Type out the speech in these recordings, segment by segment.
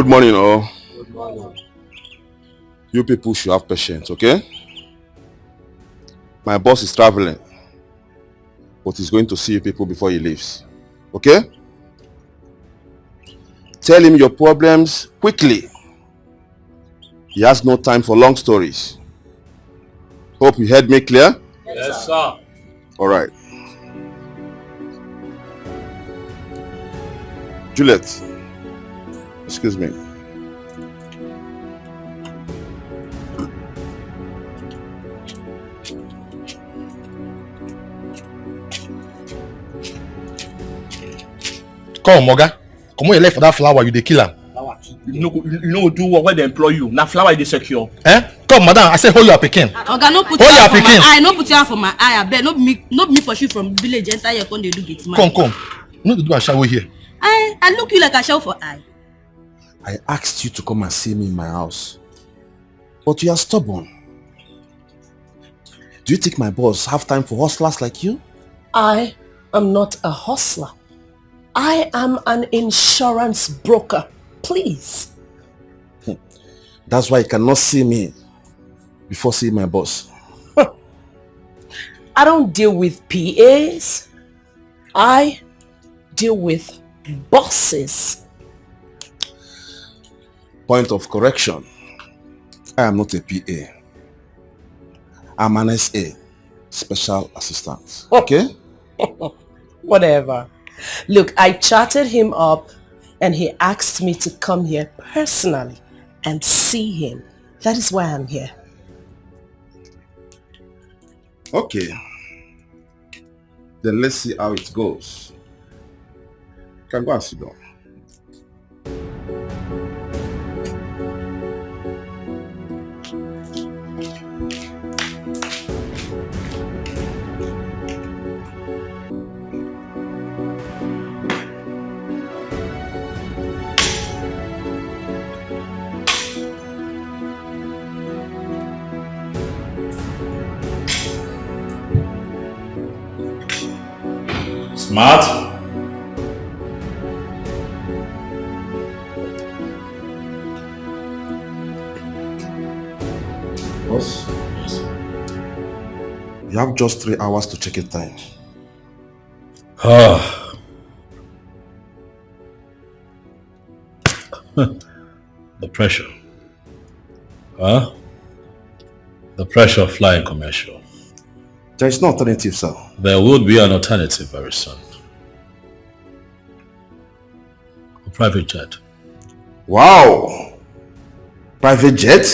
Good morning, all. Good morning. You people should have patience, okay? My boss is traveling, but he's going to see you people before he leaves. Okay? Tell him your problems quickly. He has no time for long stories. Hope you heard me clear? Yes, sir. All right. Juliet, excuse me. Come, Moga. Come on, you left for that flower, you the killer. You know do what when they employ you. Now flower is secure. Come, madam, I say hold your picking. Oga, no put your for my eye, no put your for my eye. I bet not me pursue from village enter here when they do get man. Come. You know to do a shower here. I look you like a shower for eye. I asked you to come and see me in my house, but you are stubborn. Do you think my boss have time for hustlers like you? I am not a hustler. I am an insurance broker. Please. That's why you cannot see me before seeing my boss. I don't deal with PAs. I deal with bosses. Point of correction. I am not a PA. I'm an SA, special assistant. Okay? Whatever. Look, I chatted him up and he asked me to come here personally and see him. That is why I'm here. Okay. Then let's see how it goes. You can go and sit down. Smart. Boss? Yes. You have just 3 hours to check in time. The pressure. The pressure of flying commercial. There is no alternative, sir. There would be an alternative very soon. A private jet. Wow! Private jet?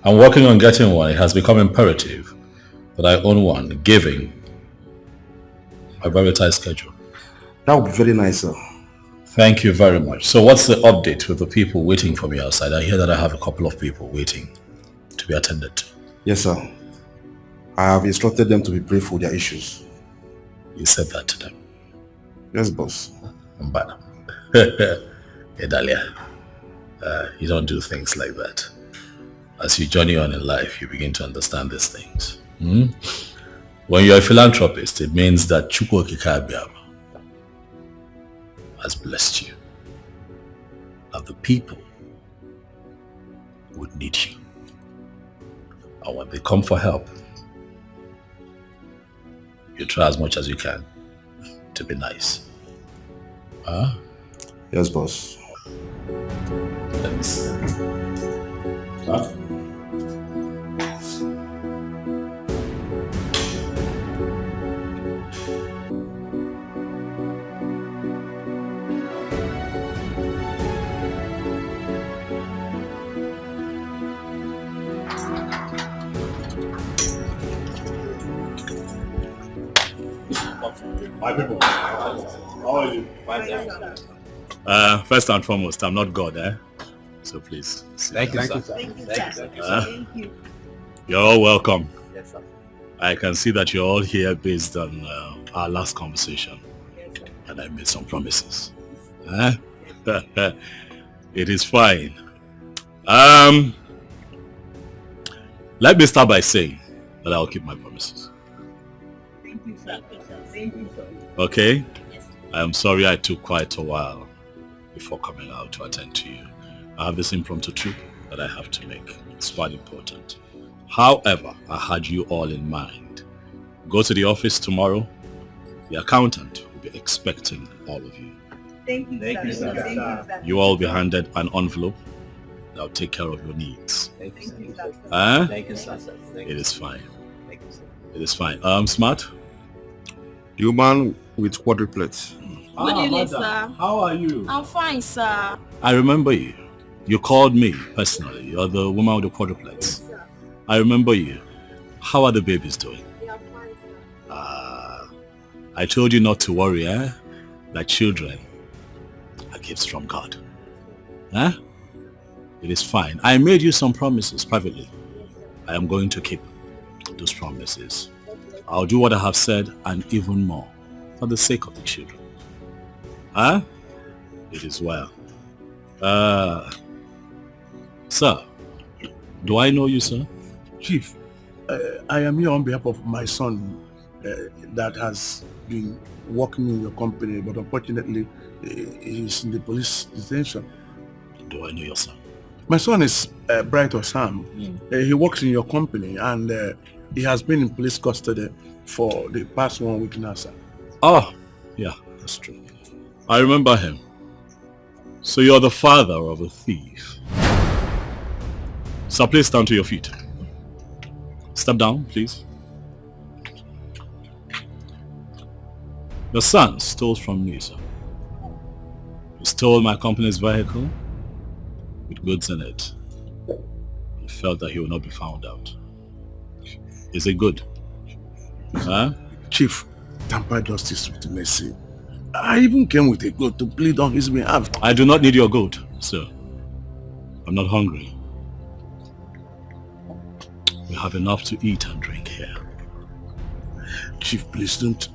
I'm working on getting one. It has become imperative that I own one, given my very tight schedule. That would be very nice, sir. Thank you very much. So what's the update with the people waiting for me outside? I hear that I have a couple of people waiting to be attended to. Yes, sir. I have instructed them to be brief with their issues. You said that to them? Yes, boss. Mbana. Hey, Dahlia. You don't do things like that. As you journey on in life, you begin to understand these things. When you're a philanthropist, it means that Chukwu Okike Abiama has blessed you. And the people would need you. And when they come for help, you try as much as you can to be nice. Yes, boss. Let me see. Huh? My people, how are you? First and foremost, I'm not God, So please. Thank you, sir. Thank you. You're all welcome. Yes, sir. I can see that you're all here based on our last conversation. Yes, sir. And I made some promises. It is fine. Let me start by saying that I'll keep my promises. Thank you, sir. Thank you, sir. Okay? Yes. I'm sorry I took quite a while before coming out to attend to you. I have this impromptu trip that I have to make. It's quite important. However, I had you all in mind. Go to the office tomorrow. The accountant will be expecting all of you. Thank you, sir. Thank you, sir. You all will be handed an envelope that will take care of your needs. Thank you, sir. Huh? Thank you, sir. It is fine. Thank you, sir. It is fine. Smart? The woman with quadruplets. Good evening, madam. sir. How are you? I'm fine, sir. I remember you. You called me personally. You're the woman with the quadruplets. I remember you. How are the babies doing? I told you not to worry, eh? That children are gifts from God. Huh? It is fine. I made you some promises privately. I am going to keep those promises. I'll do what I have said and even more for the sake of the children. Huh? It is well. Sir, do I know you, sir? Chief, I am here on behalf of my son that has been working in your company, but unfortunately, he's in the police detention. Do I know your son? My son is Bright Osam. He works in your company and he has been in police custody for the past 1 week now, sir. Oh, yeah, that's true. I remember him. So you're the father of a thief. Sir, please stand to your feet. Step down, please. Your son stole from me, sir. He stole my company's vehicle with goods in it. He felt that he would not be found out. Is it good? Huh? Chief, tamper justice with mercy. I even came with a goat to plead on his behalf. I do not need your goat, sir. I'm not hungry. We have enough to eat and drink here. Chief, please don't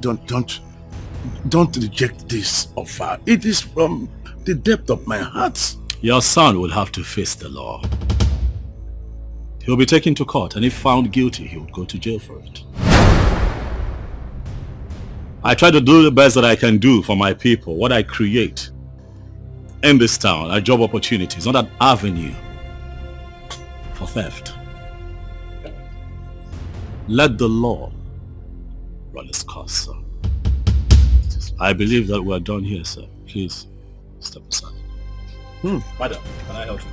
reject this offer. It is from the depth of my heart. Your son will have to face the law. He'll be taken to court, and if found guilty, he would go to jail for it. I try to do the best that I can do for my people. What I create in this town are job opportunities, not an avenue for theft. Let the law run its course, sir. I believe that we're done here, sir. Please, step aside. Madam, can I help you?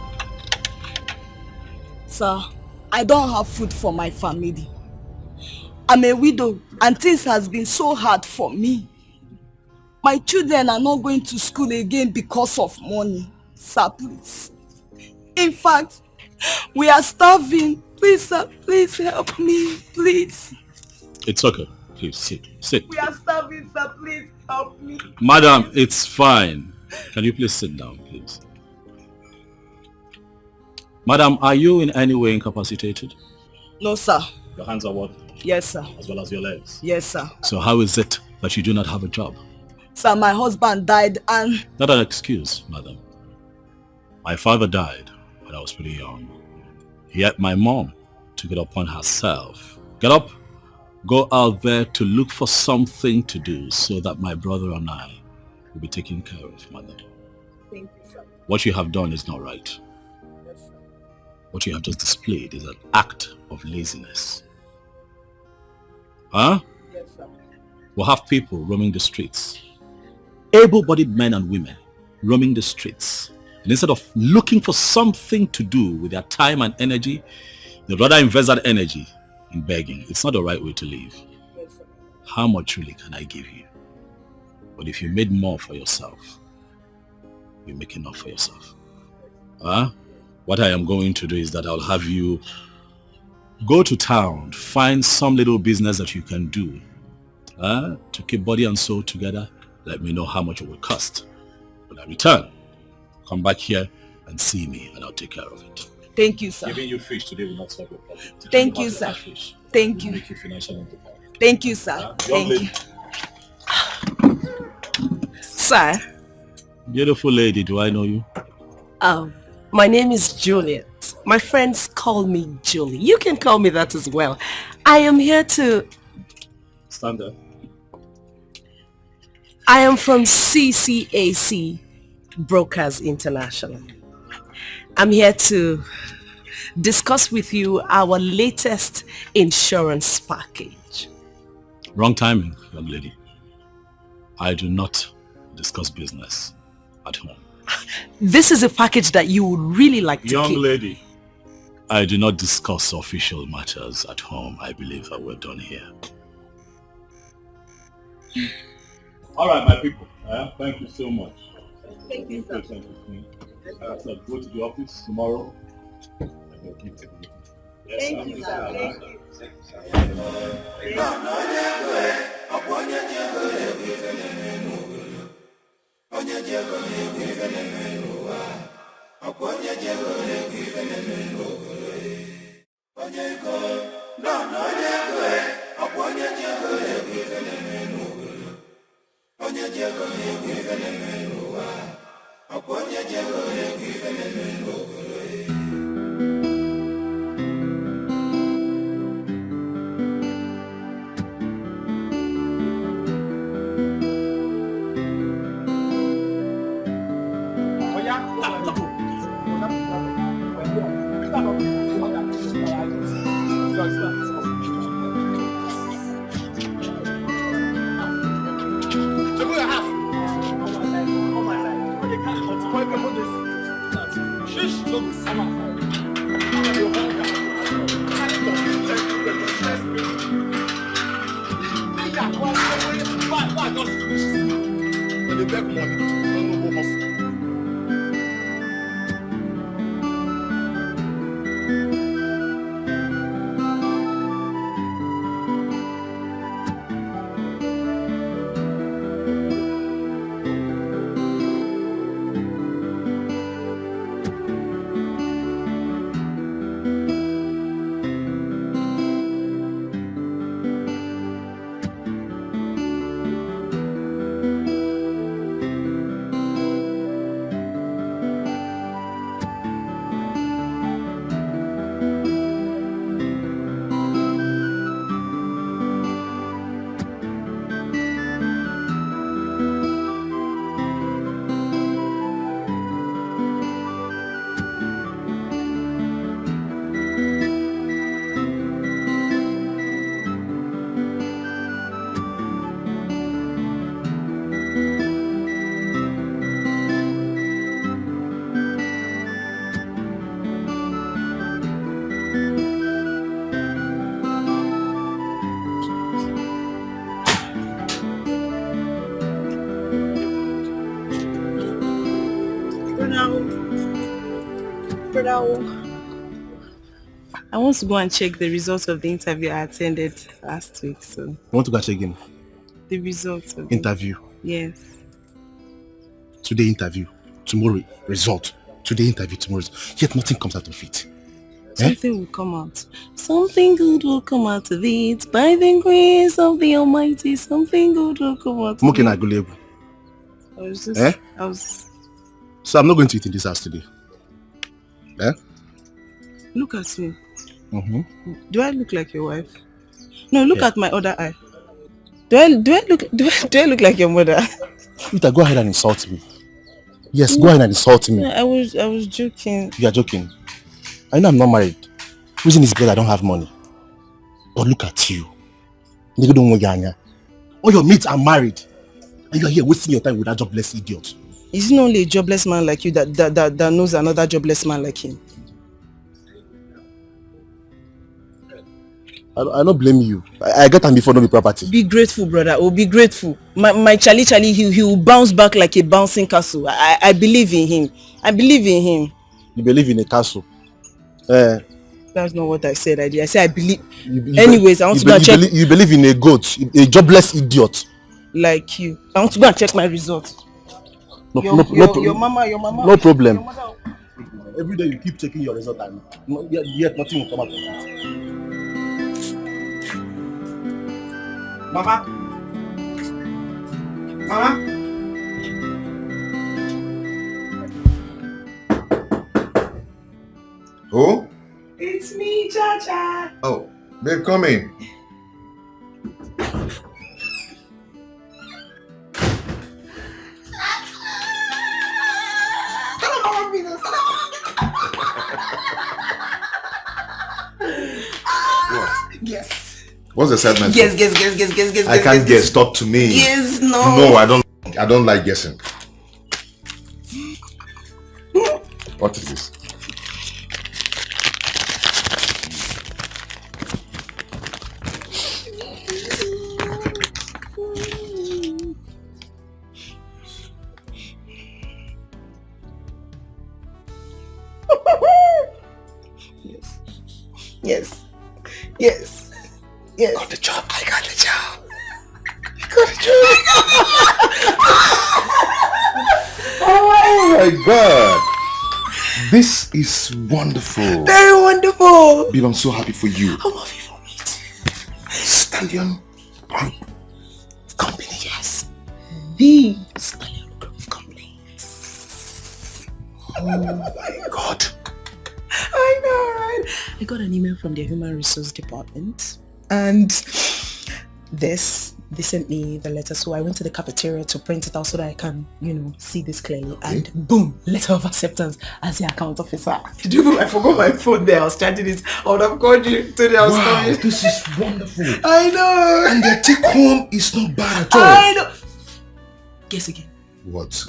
Sir, I don't have food for my family. I'm a widow and things has been so hard for me. My children are not going to school again because of money. Sir, please. In fact, we are starving. Please, sir, please help me, please. It's okay. Please, sit. Sit. We are starving, sir, please help me. Madam, it's fine. Can you please sit down, please? Madam, are you in any way incapacitated? No, sir. Your hands are working? Yes, sir. As well as your legs? Yes, sir. So how is it that you do not have a job? Sir, my husband died and... Not an excuse, madam. My father died when I was pretty young. Yet my mom took it upon herself. Get up, go out there to look for something to do so that my brother and I will be taken care of, madam. Thank you, sir. What you have done is not right. Yes, sir. What you have just displayed is an act of laziness. Huh? Yes, sir. We'll have people roaming the streets. Able-bodied men and women roaming the streets. And instead of looking for something to do with their time and energy, they'd rather invest that energy in begging. It's not the right way to live. Yes, sir. How much really can I give you? But if you made more for yourself, you make enough for yourself. Huh? What I am going to do is that I'll have you go to town, find some little business that you can do to keep body and soul together. Let me know how much it will cost. When I return, come back here and see me and I'll take care of it. Thank you, sir. Giving you fish today will not solve your problem. Thank you, sir. Fish. Thank you. Make you financially independent. Thank you, sir. Thank you. Sir. Beautiful lady, do I know you? My name is Juliet. My friends call me Julie. You can call me that as well. I am here to... Stand there. I am from CCAC Brokers International. I'm here to discuss with you our latest insurance package. Wrong timing, young lady. I do not discuss business at home. This is a package that you would really like to Young keep. lady, I do not discuss official matters at home. I believe that we're done here. All right, my people. Thank you so much. Thank you, sir. So go to the office tomorrow. And we'll keep taking it. Yes, Thank you, sir. Thank you. I want to go and check the results of the interview I attended last week. So You want to go check again? the results of Interview. Yes. Today interview. Tomorrow result. Today interview, tomorrow result. Yet nothing comes out of it. Something will come out. Something good will come out of it. By the grace of the Almighty, something good will come out of it. I I was just... So I'm not going to eat in this house today. Look at me. Mm-hmm. Do I look like your wife? No, look at my other eye. Do I look like your mother? Rita, go ahead and insult me. Yes, go ahead and insult me. I was joking. You are joking. I know I'm not married. Reason is because I don't have money. But look at you. All your mates are married. And you are here wasting your time with that jobless idiot. Isn't only a jobless man like you that knows another jobless man like him? I don't blame you. I get him before no be property. Be grateful, brother. Oh, be grateful. My Charlie, he will bounce back like a bouncing castle. I believe in him. I believe in him. You believe in a castle? That's not what I said. I said I believe. Anyways, I want to go and check. You believe in a goat, a jobless idiot. Like you. I want to go and check my results. Your mama. No problem. Every day you keep checking your result and yet nothing will come out of it. Mama? Who? It's me, Chacha. Oh, babe, come in. What's the segment? Guess. I can't guess. Talk to me. Yes, no. No, I don't like guessing. What is this? Yes. Got the job. I got the job. Oh my God. This is wonderful. Very wonderful. Babe, I'm so happy for you. I'm happy for me too. Stallion Group Company. Yes. The Stallion Group Company. Oh my God. I know, right? I got an email from their human resource department and they sent me the letter, so I went to the cafeteria to print it out so that I can, see this clearly. Okay. And boom, letter of acceptance as the account officer. Did you know I forgot my phone there? I was charging it. I would have called you today. I was coming. This is wonderful. I know. And the take home is not bad at all. I know. Guess again. What?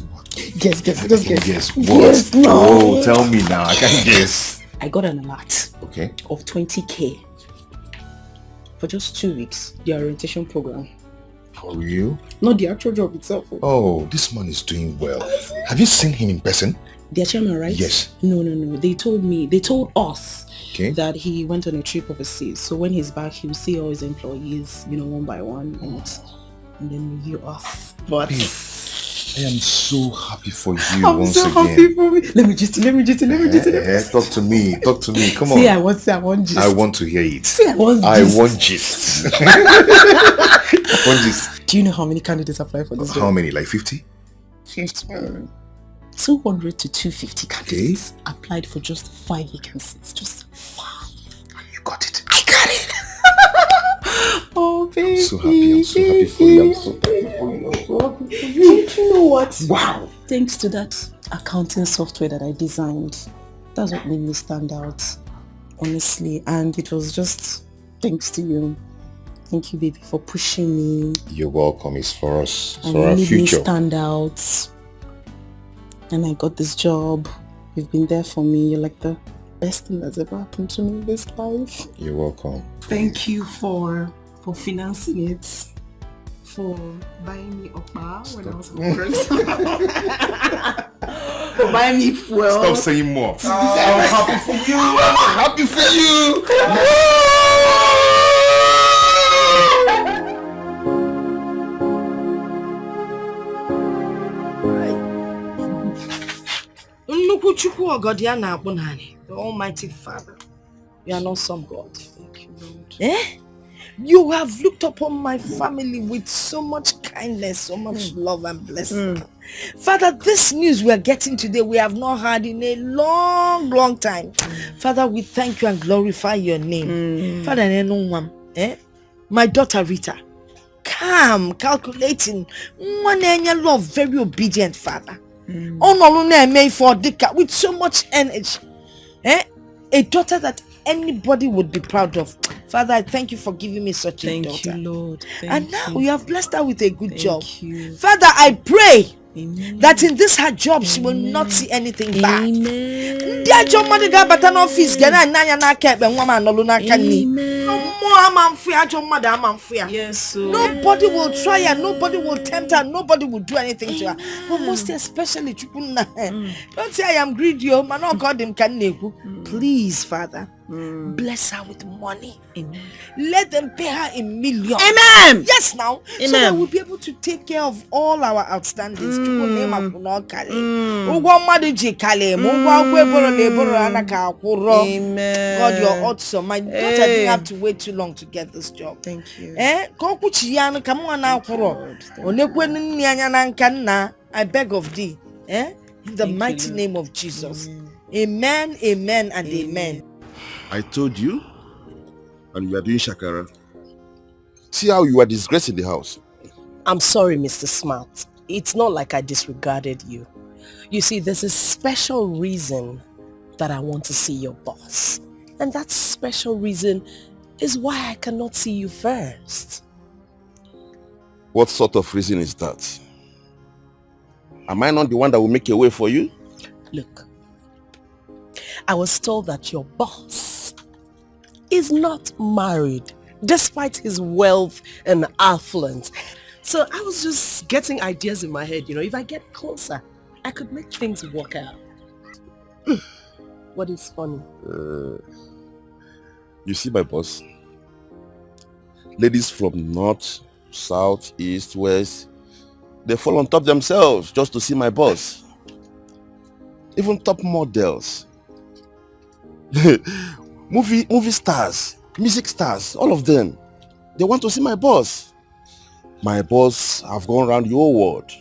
Guess. Just guess. What? Yes, no. Oh, tell me now. I can't guess. I got an alert. Okay. Of 20K for just 2 weeks. The orientation program. For real? Not the actual job itself. Oh, this man is doing well. Have you seen him in person? Their chairman, right? Yes. No. They told us that he went on a trip overseas. So when he's back, he'll see all his employees, one by one, and then review us. But Babe, I am so happy for you I'm once so again. happy for me. Let me just. Talk to me. Come on. See, I want gist. I want to hear it. See, I want gist. I want gist. Do you know how many candidates applied for this job? How many? Like 50? 50. 200 to 250 candidates applied for just 5 vacancies. Just 5. You got it. I got it. Oh, baby. I'm so happy for you. I'm so happy for you. You know what? Wow. Thanks to that accounting software that I designed, that's what made me stand out, honestly. And it was just thanks to you. Thank you, baby, for pushing me. You're welcome. It's for us. And for our made future. me stand out. And I got this job. You've been there for me. You're like the best thing that's ever happened to me in this life. You're welcome. Thank you for financing it. For buying me okpa when I was hungry. For buying me fuel. Stop saying more. I'm happy for you. I'm happy for you. The Almighty Father. You are not some God. Thank you, Lord. You have looked upon my family with so much kindness, so much love and blessing. Father, this news we are getting today, we have not heard in a long time. Father, we thank you and glorify your name. Father, my daughter Rita, calm, calculating, one love, very obedient, Father. With so much energy. A daughter that anybody would be proud of. Father, I thank you for giving me such a daughter. Thank you, Lord. And now you have blessed her with a good job. You. Father, I pray Amen. that in this her job she will not see anything bad. Amen. Yes, so. Nobody will try her, nobody will tempt her, nobody will do anything to her. But most especially, don't say I am greedy, man. Not God him can. Please, Father, bless her with money. Amen. Let them pay her in millions. Amen. Yes, now. Amen. So that we'll be able to take care of all our outstandings. Amen. God, you're awesome. My daughter didn't have to wait too long to get this job. Thank you. I beg of thee. In the mighty name of Jesus. Amen, amen, and amen. I told you, and you are doing shakara. See how you are disgracing the house. I'm sorry, Mr. Smart. It's not like I disregarded you. You see, there's a special reason that I want to see your boss. And that special reason is why I cannot see you first. What sort of reason is that? Am I not the one that will make a way for you? Look, I was told that your boss is not married despite his wealth and affluence. So I was just getting ideas in my head, if I get closer, I could make things work out. What is funny? You see my boss? Ladies from north, south, east, west, they fall on top themselves just to see my boss. Even top models. movie stars, music stars, all of them. They want to see my boss. My boss have gone around the whole world.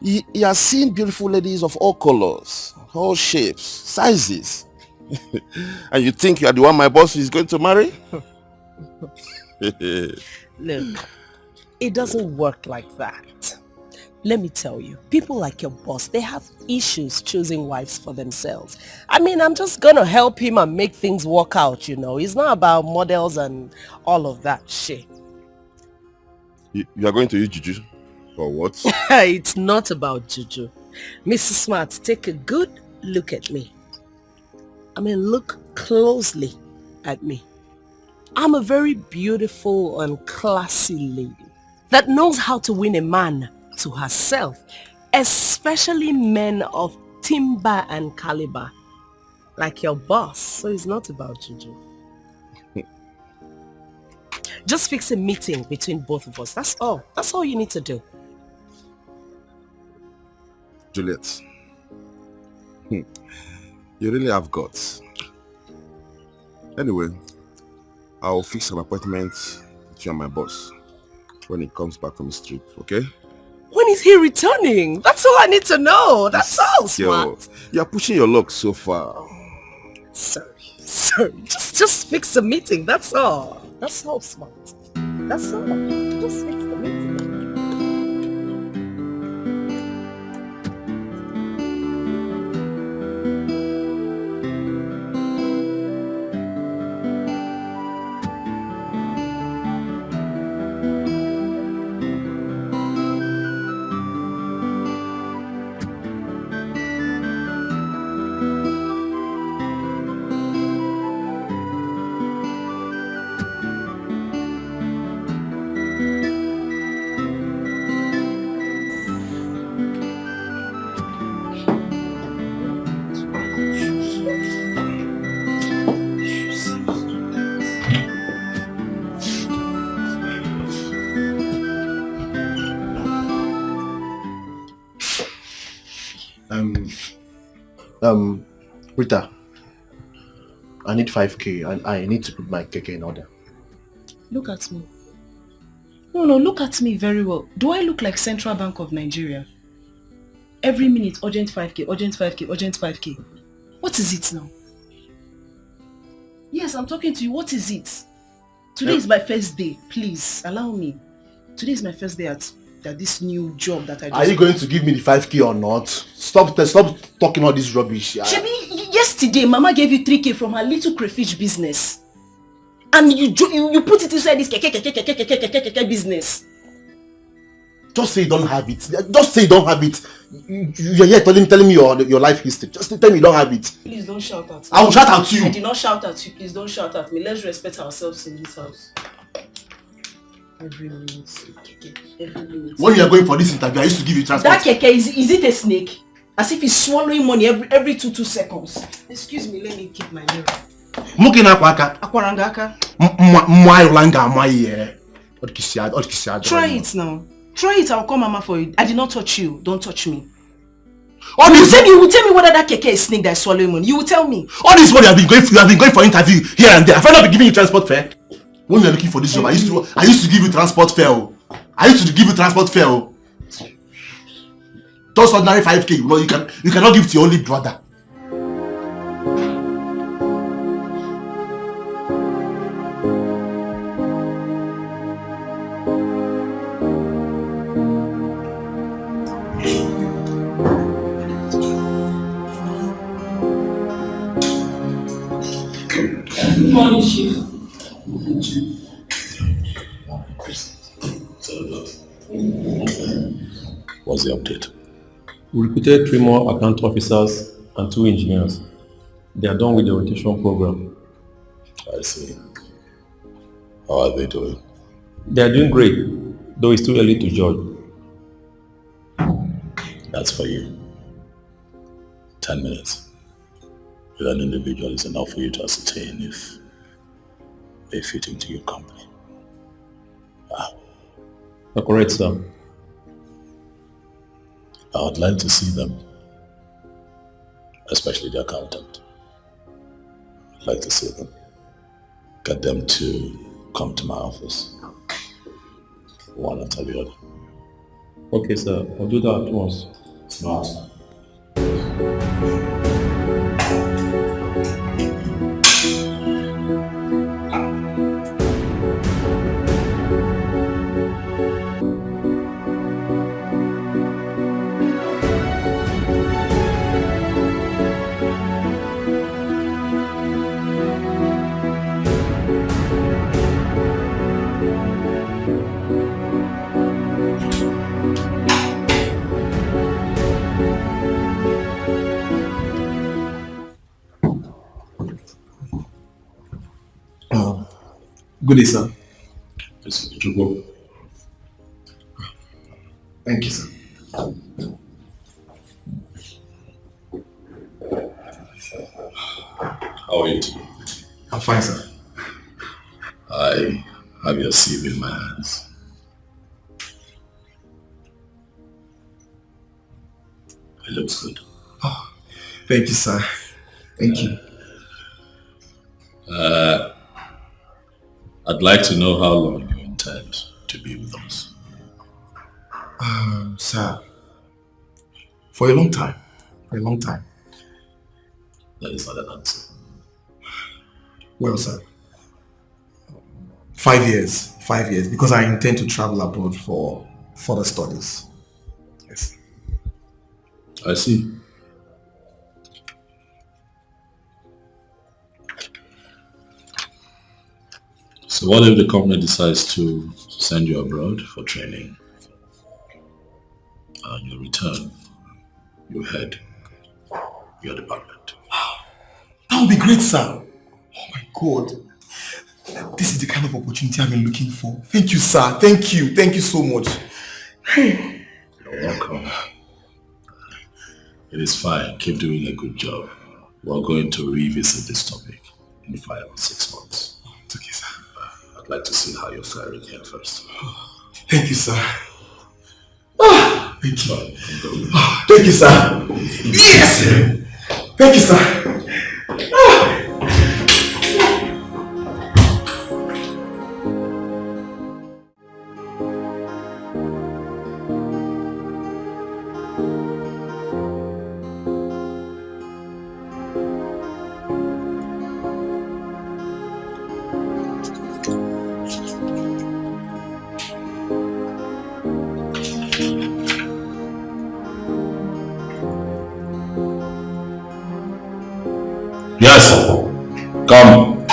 He has seen beautiful ladies of all colors, all shapes, sizes. And you think you are the one my boss is going to marry? Look, it doesn't work like that. Let me tell you, people like your boss, they have issues choosing wives for themselves. I mean, I'm just gonna help him and make things work out, It's not about models and all of that shit. You are going to use juju? Or what? It's not about juju. Mrs. Smart, take a good look at me. I mean, look closely at me. I'm a very beautiful and classy lady that knows how to win a man to herself, especially men of timber and caliber, like your boss. So it's not about juju. Just fix a meeting between both of us. That's all. That's all you need to do. Juliet, you really have guts. Anyway, I'll fix an appointment with you and my boss when he comes back from his trip, okay? When is he returning? That's all I need to know. That's all, Smart. You're pushing your luck so far. Sorry. Just fix the meeting. That's all. That's all, Smart. That's all. Just fix the meeting. Rita, I need 5k and I need to put my keke in order. Look at me. No, look at me very well. Do I look like Central Bank of Nigeria? Every minute, urgent 5k, urgent 5k, urgent 5k. What is it now? Yes, I'm talking to you. What is it? Today is my first day. Please, allow me. Today is my first day at this new job that I do. Are you going to give me the 5k or not? Stop talking all this rubbish. Shebi, yesterday, Mama gave you 3k from her little crayfish business. And you put it inside this keke business. Just say you don't have it. Just say you don't have it. You're here telling me your life history. Just tell me you don't have it. Please don't shout at me. I will shout at you. I did not shout at you. Please don't shout at me. Let's respect ourselves in this house. Every minute. When you are going for this interview, I used to give you transport. That keke, is it a snake? As if it's swallowing money every 2 seconds. Excuse me, let me keep my mirror. Akwarangaka. Try it now. Try it, I'll call Mama for you. I did not touch you. Don't touch me. You will tell me whether that keke is snake that is swallowing money. You will tell me. All this what you have been going for interview here and there. Have I not been giving you transport fare? When you are looking for this job, I used to give you transport fare. I used to give you transport fare. Just ordinary 5k, you cannot give to your only brother. morning, Chief. What's the update? We recruited 3 more account officers and 2 engineers. They are done with the rotation program. I see. How are they doing? They are doing great, though it's too early to judge. That's for you. 10 minutes with an individual is enough for you to ascertain if they fit into your company. You're correct, sir. I would like to see them, especially the accountant. I'd like to see them. Get them to come to my office, one after the other. Okay, sir. I'll do that at once. Smart. Good day, sir. Thank you, sir. How are you today? I'm fine, sir. I have your CV in my hands. It looks good. Oh, thank you, sir. Thank you. I'd like to know how long you intend to be with us. Sir, for a long time. For a long time. That is not an answer. Well, sir, 5 years. 5 years, because I intend to travel abroad for further studies. Yes. I see. So what if the company decides to send you abroad for training? And you return, you head your department. That would be great, sir. Oh my God. This is the kind of opportunity I've been looking for. Thank you, sir. Thank you. Thank you so much. You're welcome. It is fine. Keep doing a good job. We're going to revisit this topic in 5 or 6 months. It's okay, sir. I'd like to see how you're faring here first. Thank you, sir. Thank you. Thank you, sir. Yes! Thank you, sir. Yes, come.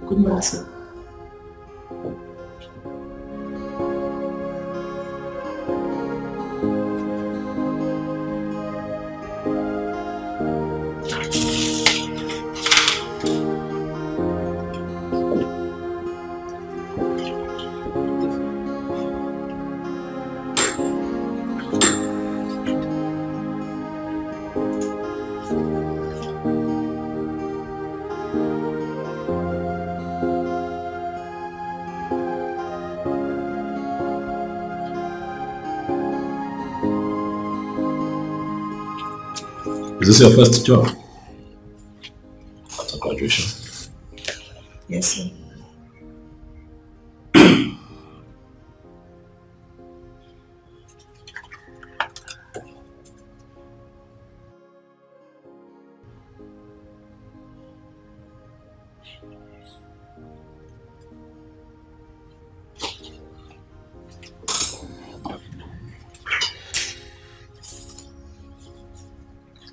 Good morning, sir. Is this your first job after graduation? Yes, sir.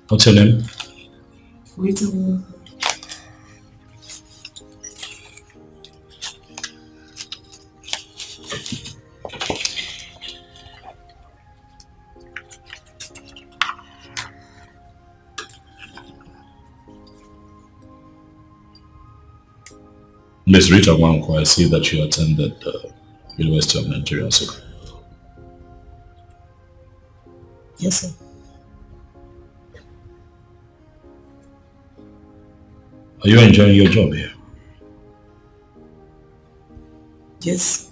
What's your name? Rita. Miss Rita Wanko, I see that you attended the University of Nigeria. Yes, sir. Are you enjoying your job here? Yes.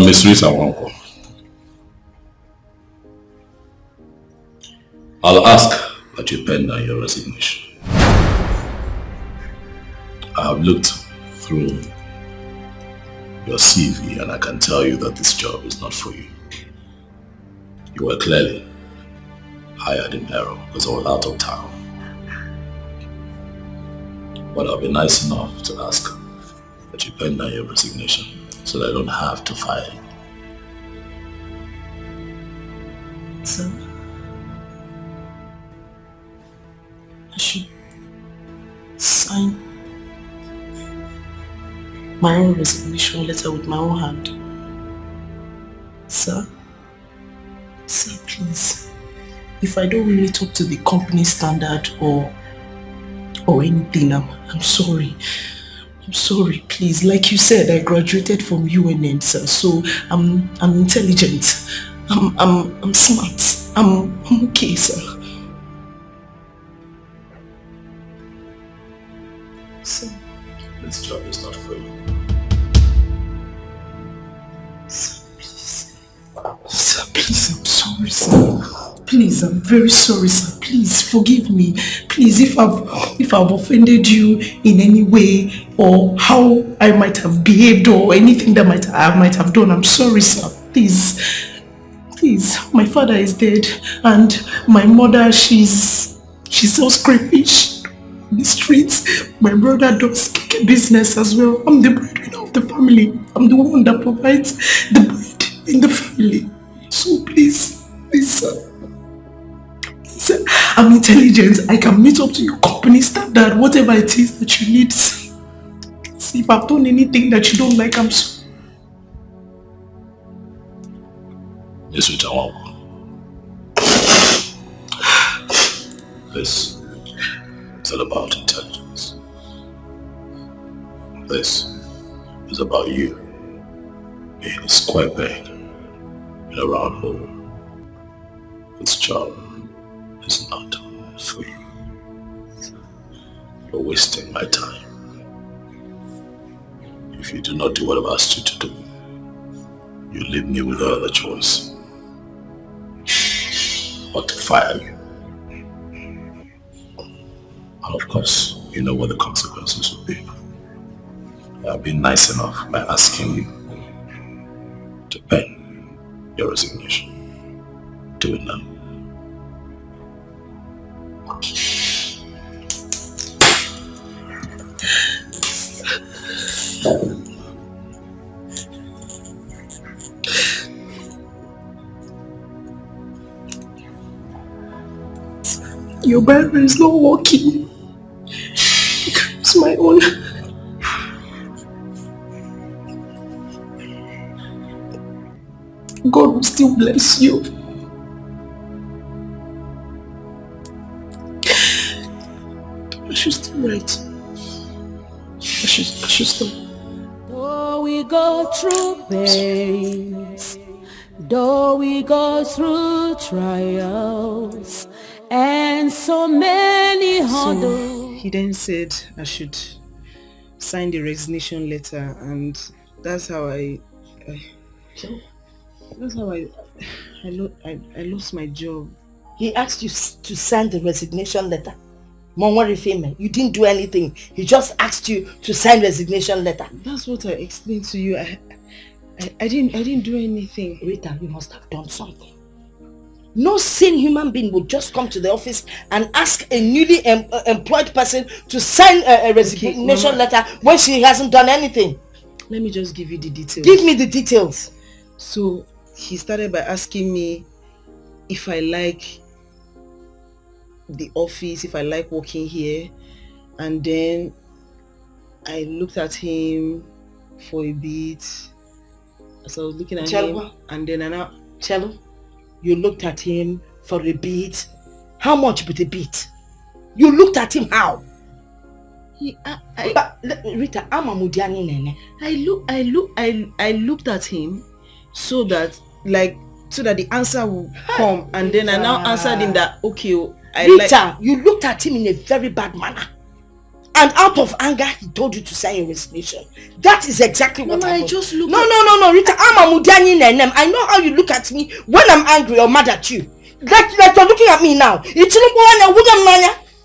Miss Rita Wanko, I'll ask that you pen down your resignation. I have looked through your CV and I can tell you that this job is not for you. You were clearly hired in error because I was out of town. But I'll be nice enough to ask that you pen down your resignation so that I don't have to fire you. Sir, I should sign my own resignation letter with my own hand. Sir, please, if I don't meet up to the company standard or anything, I'm sorry. I'm sorry, please. Like you said, I graduated from UNN, sir, so I'm intelligent. I'm smart. I'm okay, sir. Sir. This job is not for you. Sir, please. Sir, please, I'm sorry, sir. Please, I'm very sorry, sir. Please, forgive me. Please, if I've offended you in any way or how I might have behaved or anything that I might have done, I'm sorry, sir. Please, my father is dead and my mother, she sells crayfish in the streets. My brother does business as well. I'm the breadwinner of the family. I'm the one that provides the bread in the family. So please, sir. Sir, I'm intelligent. I can meet up to your company standard, whatever it is that you need. See, if I've done anything that you don't like, I'm sorry. Yes, Rita Wanko. This is all about intelligence. This is about you being a square peg in a round hole. This job is not for you. You're wasting my time. If you do not do what I've asked you to do, you leave me with no other choice but to fire you. And of course, you know what the consequences will be. I've been nice enough by asking you to pen your resignation. Do it now. Your battery is not working. It's my own. God will still bless you. I should still write. I should stop. Though we go through pains, though we go through trials, and so many hurdles. So he then said I should sign the resignation letter, and that's how I lost my job. He asked you to sign the resignation letter? Mom, what if him? You didn't do anything. He just asked you to sign resignation letter. That's what I explained to you. I didn't do anything. Rita, you must have done something. No sane human being would just come to the office and ask a newly employed person to sign a resignation letter when she hasn't done anything. Let me just give you the details. Give me the details. So, he started by asking me if I like the office, if I like working here. And then I looked at him for a bit. As I was looking at him. And then Cello, you looked at him for a bit. How much with a bit? You looked at him how? Rita, I'm a Mudiani nene. I looked at him so that the answer will come, and then I now answered him that okay, Rita, you looked at him in a very bad manner, and out of anger he told you to sign your resignation. That is exactly what I just looked. No, Rita, I'm a Mudiani nene. I know how you look at me when I'm angry or mad at you. Like you're looking at me now. It's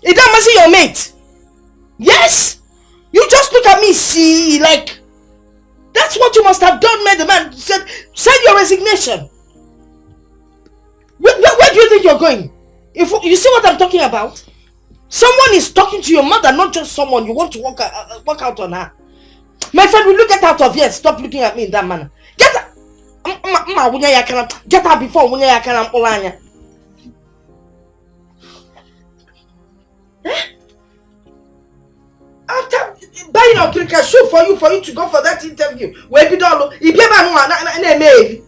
it doesn't see your mate. Yes, you just look at me, see, like, that's what you must have done, man. The man said, send your resignation. Where do you think you're going? If you see what I'm talking about? Someone is talking to your mother, not just someone you want to work out on her. My friend, will you get out of here? Stop looking at me in that manner. Get out. Get out before I can. After buying a cricket shoe for you to go for that interview, where be done, if you ever mail.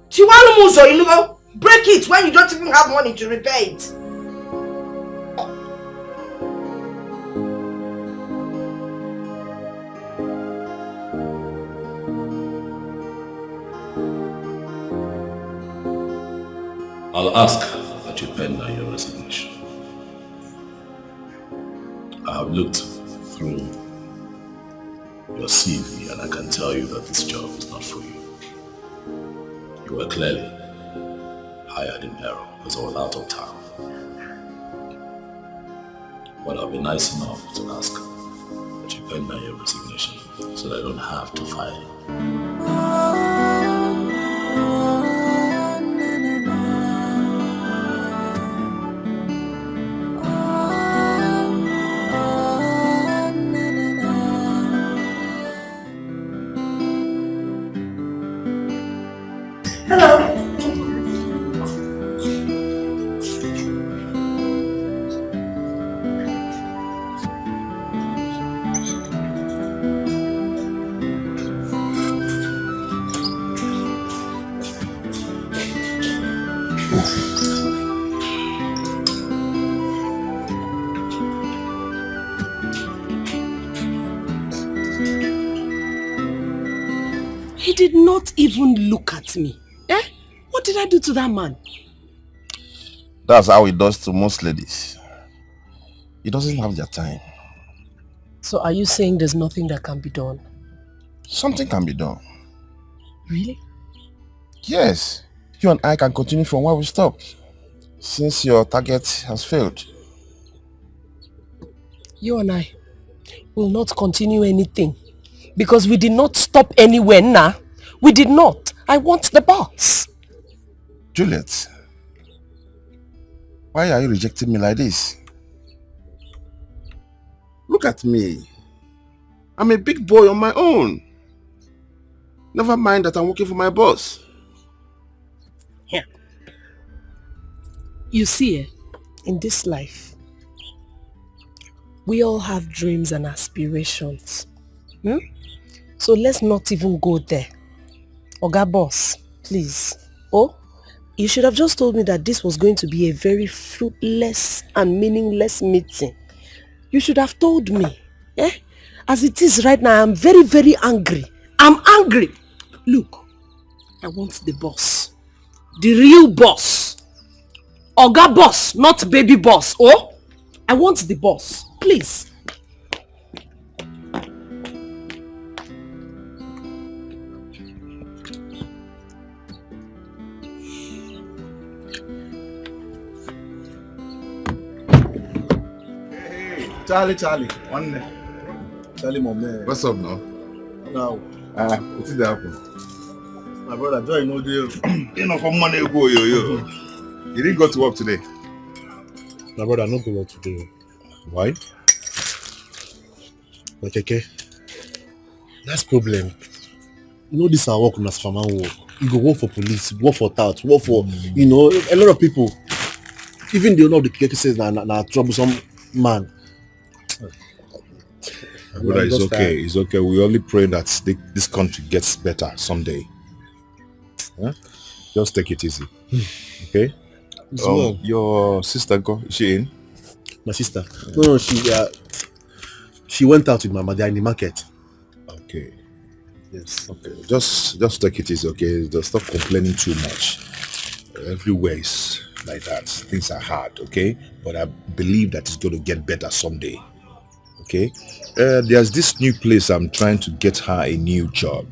You know, break it when you don't even have money to repair it. I'll ask that you pen down your resignation. I have looked through your CV and I can tell you that this job is not for you. You were clearly hired in error because I was out of town. But I'll be nice enough to ask that you pen down your resignation so that I don't have to fire you. Hello. He did not even look at me. What did I do to that man? That's how he does to most ladies. He doesn't have their time. So are you saying there's nothing that can be done? Something can be done. Really? Yes. You and I can continue from where we stopped, since your target has failed. You and I will not continue anything because we did not stop anywhere, nah. We did not. I want the boss. Juliet, why are you rejecting me like this? Look at me. I'm a big boy on my own. Never mind that I'm working for my boss. Yeah. You see, in this life, we all have dreams and aspirations. So let's not even go there. Oga boss, please. Oh, you should have just told me that this was going to be a very fruitless and meaningless meeting. You should have told me. As it is right now, I'm very, very angry. I'm angry. Look, I want the boss. The real boss. Oga boss, not baby boss. Oh, I want the boss. Please. Charlie. Charlie, my man. What's up now? Now. What did happen? My brother, Joy, no deal. From money go, yo. You didn't go to work today? My brother, I'm not going to work today. Why? Okay. That's problem. You know this our work as farmer work. You go work for police, work for tout, work for, a lot of people. Even the owner of the cases na troublesome man. Brother, it's okay. It's okay. We only pray that this country gets better someday. Huh? Just take it easy. Okay? Your sister, is she in? My sister? No, she went out with my mother in the market. Okay. Yes. Okay. Just take it easy, okay? Just stop complaining too much. Everywhere is like that. Things are hard, okay? But I believe that it's going to get better someday. Okay? There's this new place I'm trying to get her a new job.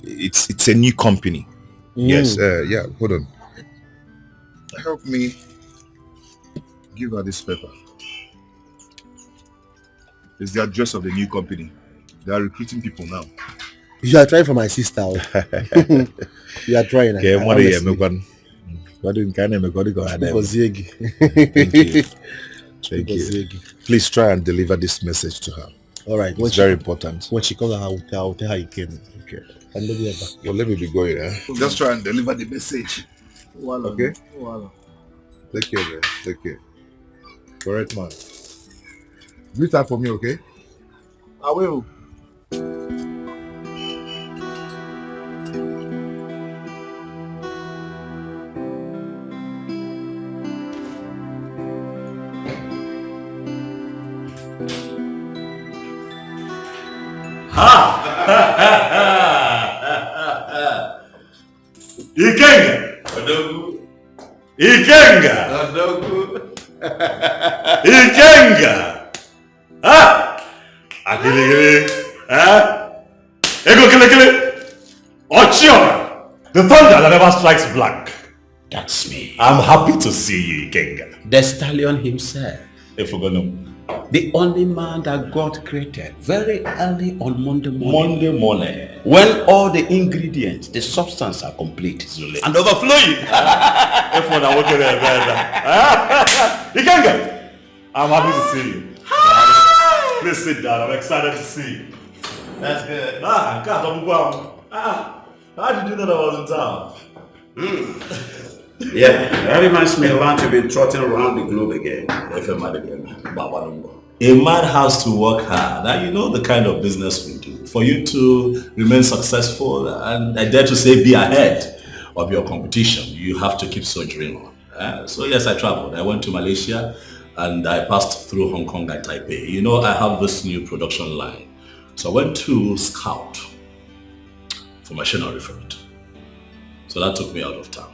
It's a new company. Yes. Yeah. Hold on. Help me give her this paper. It's the address of the new company. They are recruiting people now. You are trying for my sister. You are trying. Okay, Thank you. Please try and deliver this message to her. All right. It's very important. When she comes, I'll tell her you came. Okay. Well, let me be going. Just try and deliver the message. Okay? Take care, man. Take care. Correct, man. Greet her for me, okay? I will. Ikenga! Akili, Ego kile. Ochiora! The thunder that never strikes blank. That's me. I'm happy to see you, Ikenga. The stallion himself. Ifugonu. The only man that God created very early on Monday morning. When all the ingredients, the substance are complete. And overflowing. Ikenga! I'm happy to see you. Please sit down. I'm excited to see you. That's good. God, how did you know that I was in town? Yeah, that reminds me of how to be trotting around the globe again. A man has to work hard. Now you know the kind of business we do. For you to remain successful and I dare to say be ahead of your competition, you have to keep soldiering on. So yes, I traveled. I went to Malaysia and I passed through Hong Kong and Taipei. You know, I have this new production line. So I went to scout for machinery for it. So that took me out of town.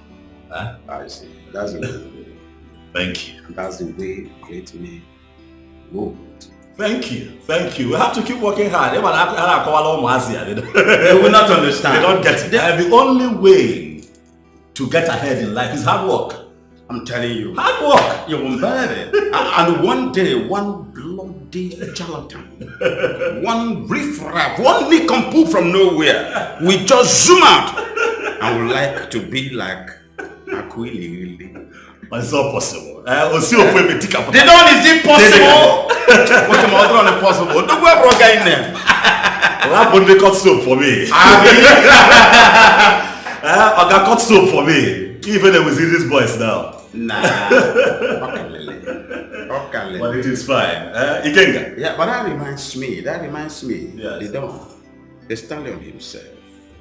I see. That's the way. Thank you. That's the way great men work. Thank you. We have to keep working hard. They will not understand. They don't get it. The only way to get ahead in life is hard work. I'm telling you. Hard work. You won't believe it. And one day, one bloody charlatan, one riffraff, one nincompoop from nowhere, we just zoom out and would like to be like Aquili, really. But it's not possible. The dawn is impossible. What's the matter? Impossible. Don't go broke in there. That would be cut soap for me. I got cut soap for me. Even if we see these boys now. Nah. Okay. But it is fine. Ikenga. Yeah, but that reminds me. Yes. The dawn. The stallion himself.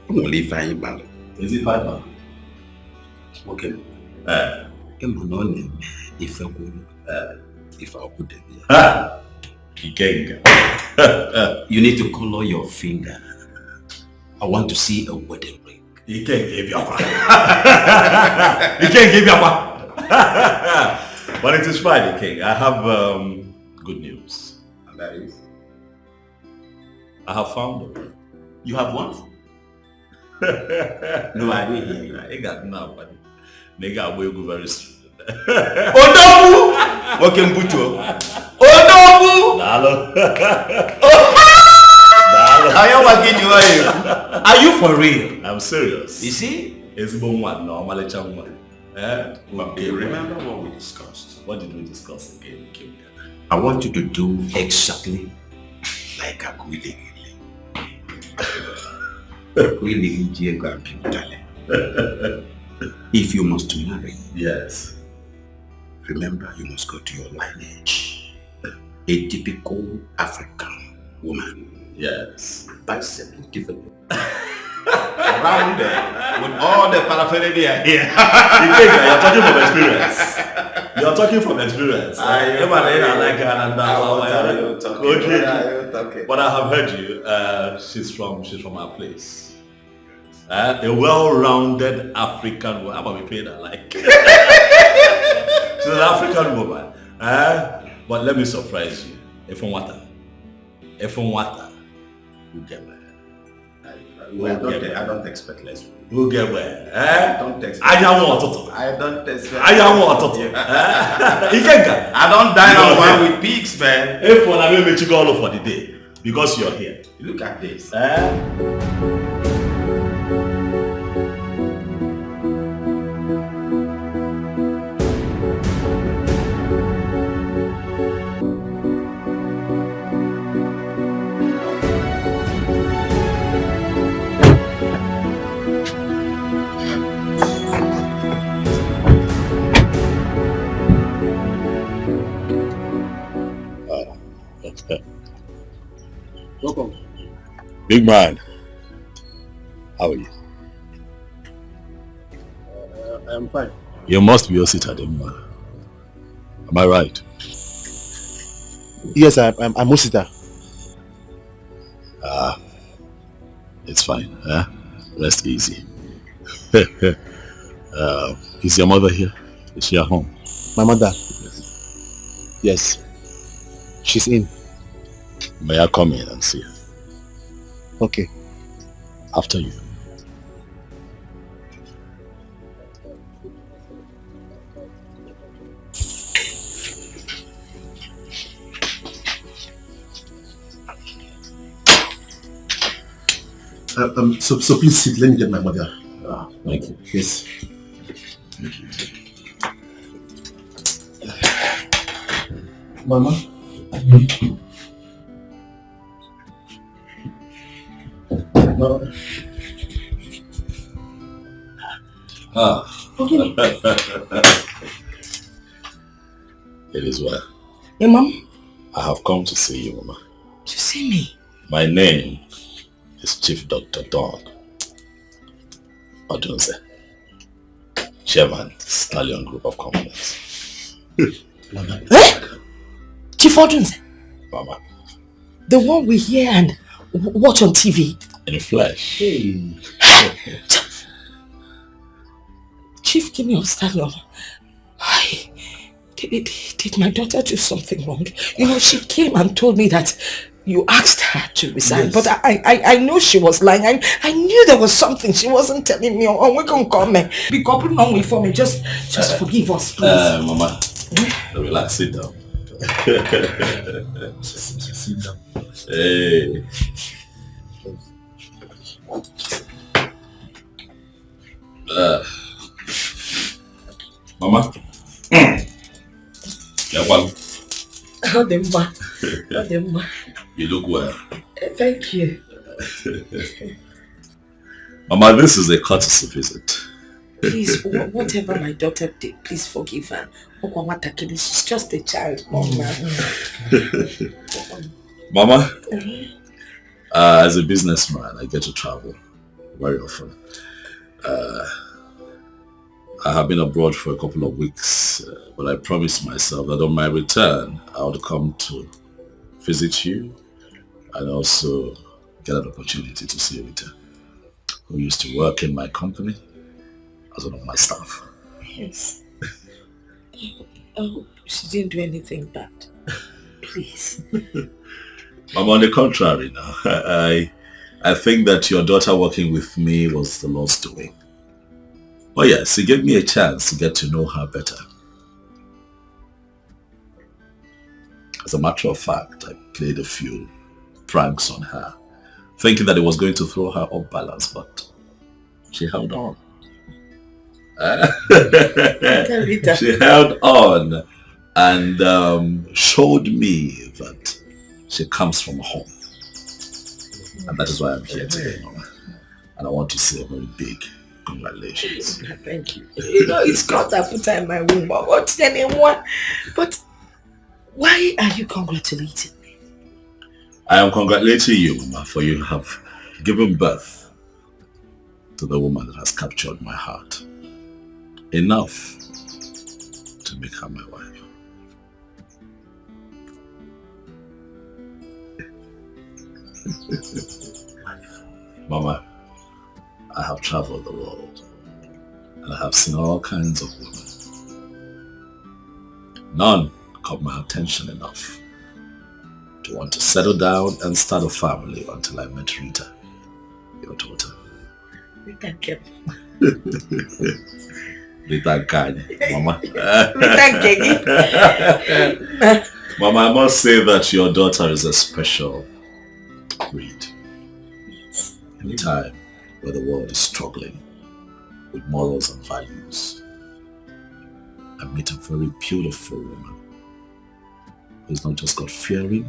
Only fine ball. Is it fine? Okay. If I could Ikenga. You need to color your finger. I want to see a wedding ring. You can't give your But it is Friday, King. I have good news. And that is? I have found her. You have what? No, I didn't hear you. I got nobody. Nigga, I will go very soon. Odobu! Okay, Mbuto. Odobu! Are you for real? I'm serious. You see? Okay, remember what we discussed. What did we discuss again? I want you to do exactly like a Quilly. If you must marry, yes. Remember, you must go to your lineage. A typical African woman. Yes. Bicep developed. Around there, with all the paraphernalia here. You're talking from experience. You're talking from experience. But I have heard you. She's from our place. A well-rounded African woman. I'm gonna be paying her like. She's an African woman. But let me surprise you. If on water, you get where. I don't expect less. You get where. Don't expect. I don't want I don't expect. I don't dine on one with pigs, man. If one I will make you go all over the day because you're here. Look at this. Welcome. Big man, how are you? I am fine. You must be Osita, man. Am I right? Yes, I'm Osita. It's fine. Rest easy. Is your mother here? Is she at home? My mother? Yes. She's in. May I come in and see her? Okay. After you. So please sit. Let me get my mother. Thank you. Yes. Thank you. Mama. No. It is well. Hey, Mom? I have come to see you, Mama. To see me? My name is Chief Dr. Don Odunze, Chairman, Stallion Group of Companies. Chief Odunze? Mama. The one we hear and watch on TV? In flesh. Hey. Chief, give me your Stallion. Did my daughter do something wrong? You know, she came and told me that you asked her to resign, yes. But I know she was lying. I knew there was something she wasn't telling me. Oh, we can come and be coupled on for me. Just forgive us, please. Mama, relax, sit down. Sit down. Hey. Mama. Yeah, well. You look well. Thank you. Mama, this is a courtesy visit. Please, whatever my daughter did, please forgive her. She's just a child, Mama. Mama, as a businessman, I get to travel very often. I have been abroad for a couple of weeks, but I promised myself that on my return, I would come to visit you and also get an opportunity to see Rita, who used to work in my company as one of my staff. Yes. Oh, she didn't do anything bad. Please. Mama, on the contrary now, I think that your daughter working with me was the Lord's doing. Oh yes, it gave me a chance to get to know her better. As a matter of fact, I played a few pranks on her, thinking that it was going to throw her off balance, but she held on. She held on and showed me that she comes from home. And that is why I'm here today, Mama. And I want to say a very big congratulations. Thank you. You know, it's God that put her in my womb. But why are you congratulating me? I am congratulating you, Mama, for you have given birth to the woman that has captured my heart. Enough to make her my wife. Mama, I have traveled the world and I have seen all kinds of women. None caught my attention enough to want to settle down and start a family until I met Rita, your daughter. Rita Kep. Rita Kanye, Mama. Rita Kegi. Mama, I must say that your daughter is a special breed. In a time where the world is struggling with morals and values, I met a very beautiful woman who's not just God-fearing,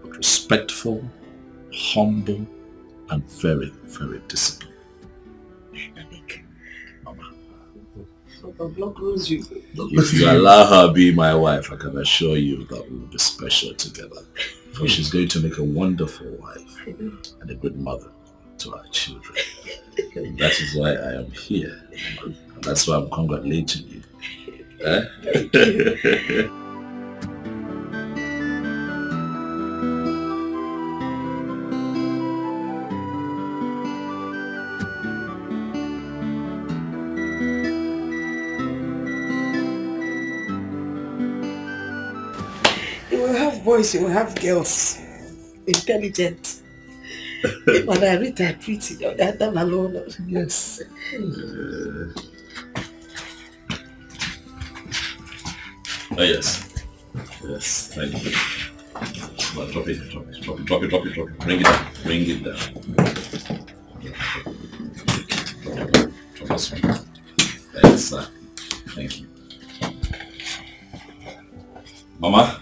but respectful, humble, and very, very disciplined. Mama, if you allow her be my wife, I can assure you that we will be special together. For she's going to make a wonderful wife and a good mother to our children. And that is why I am here. And that's why I'm congratulating you. Thank you. You will have boys, you will have girls. Intelligent. When I read that pretty, that time alone. Yes. Oh yes. Yes, thank you. Well, drop it. Bring it down. Drop this one. Yes, sir. Thank you. Mama.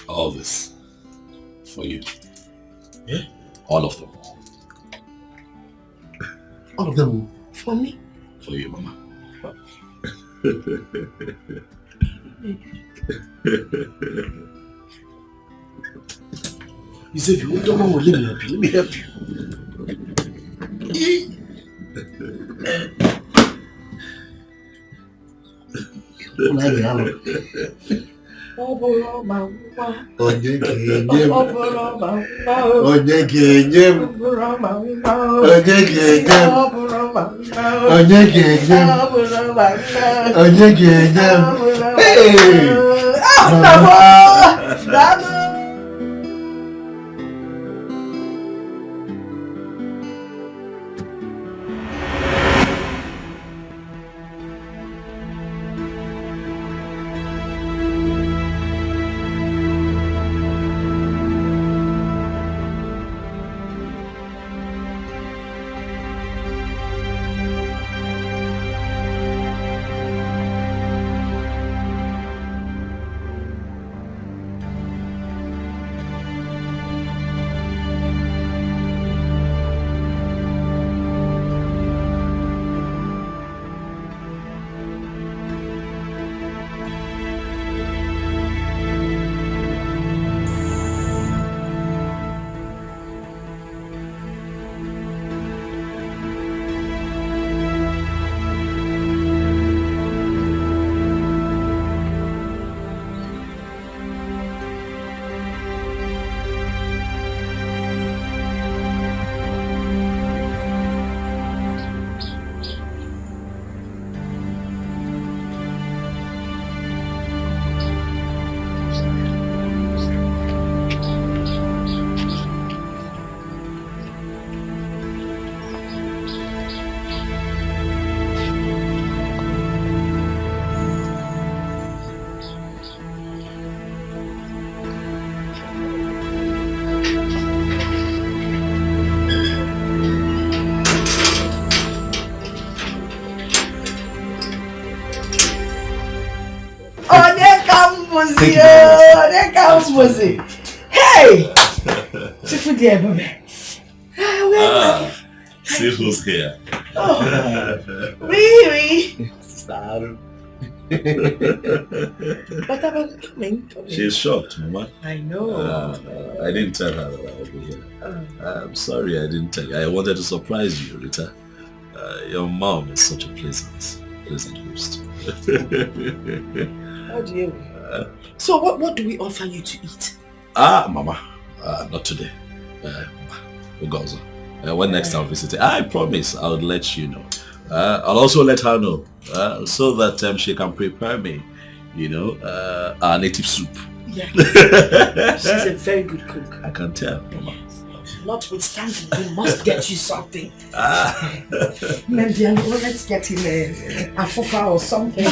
All this for you. Yeah? All of them. All of them? For me? For you, Mama. You said you don't know, let me help you. Onye ga-enye m. Hey! Thank you very much. There comes Mosey. Hey! Chifu dear, See who's here. Oui. But about coming. She's shocked, Mama. I know. I didn't tell her that I would be here. I'm sorry I didn't tell you. I wanted to surprise you, Rita. Your mom is such a pleasant host. How do you? So what do we offer you to eat? Mama. Not today. Ugozo. When next I'll visit, I promise I'll let you know. I'll also let her know so that she can prepare me, our native soup. Yeah. She's a very good cook. I can tell, Mama. Notwithstanding, we must get you something. Maybe let's get him a fufa or something.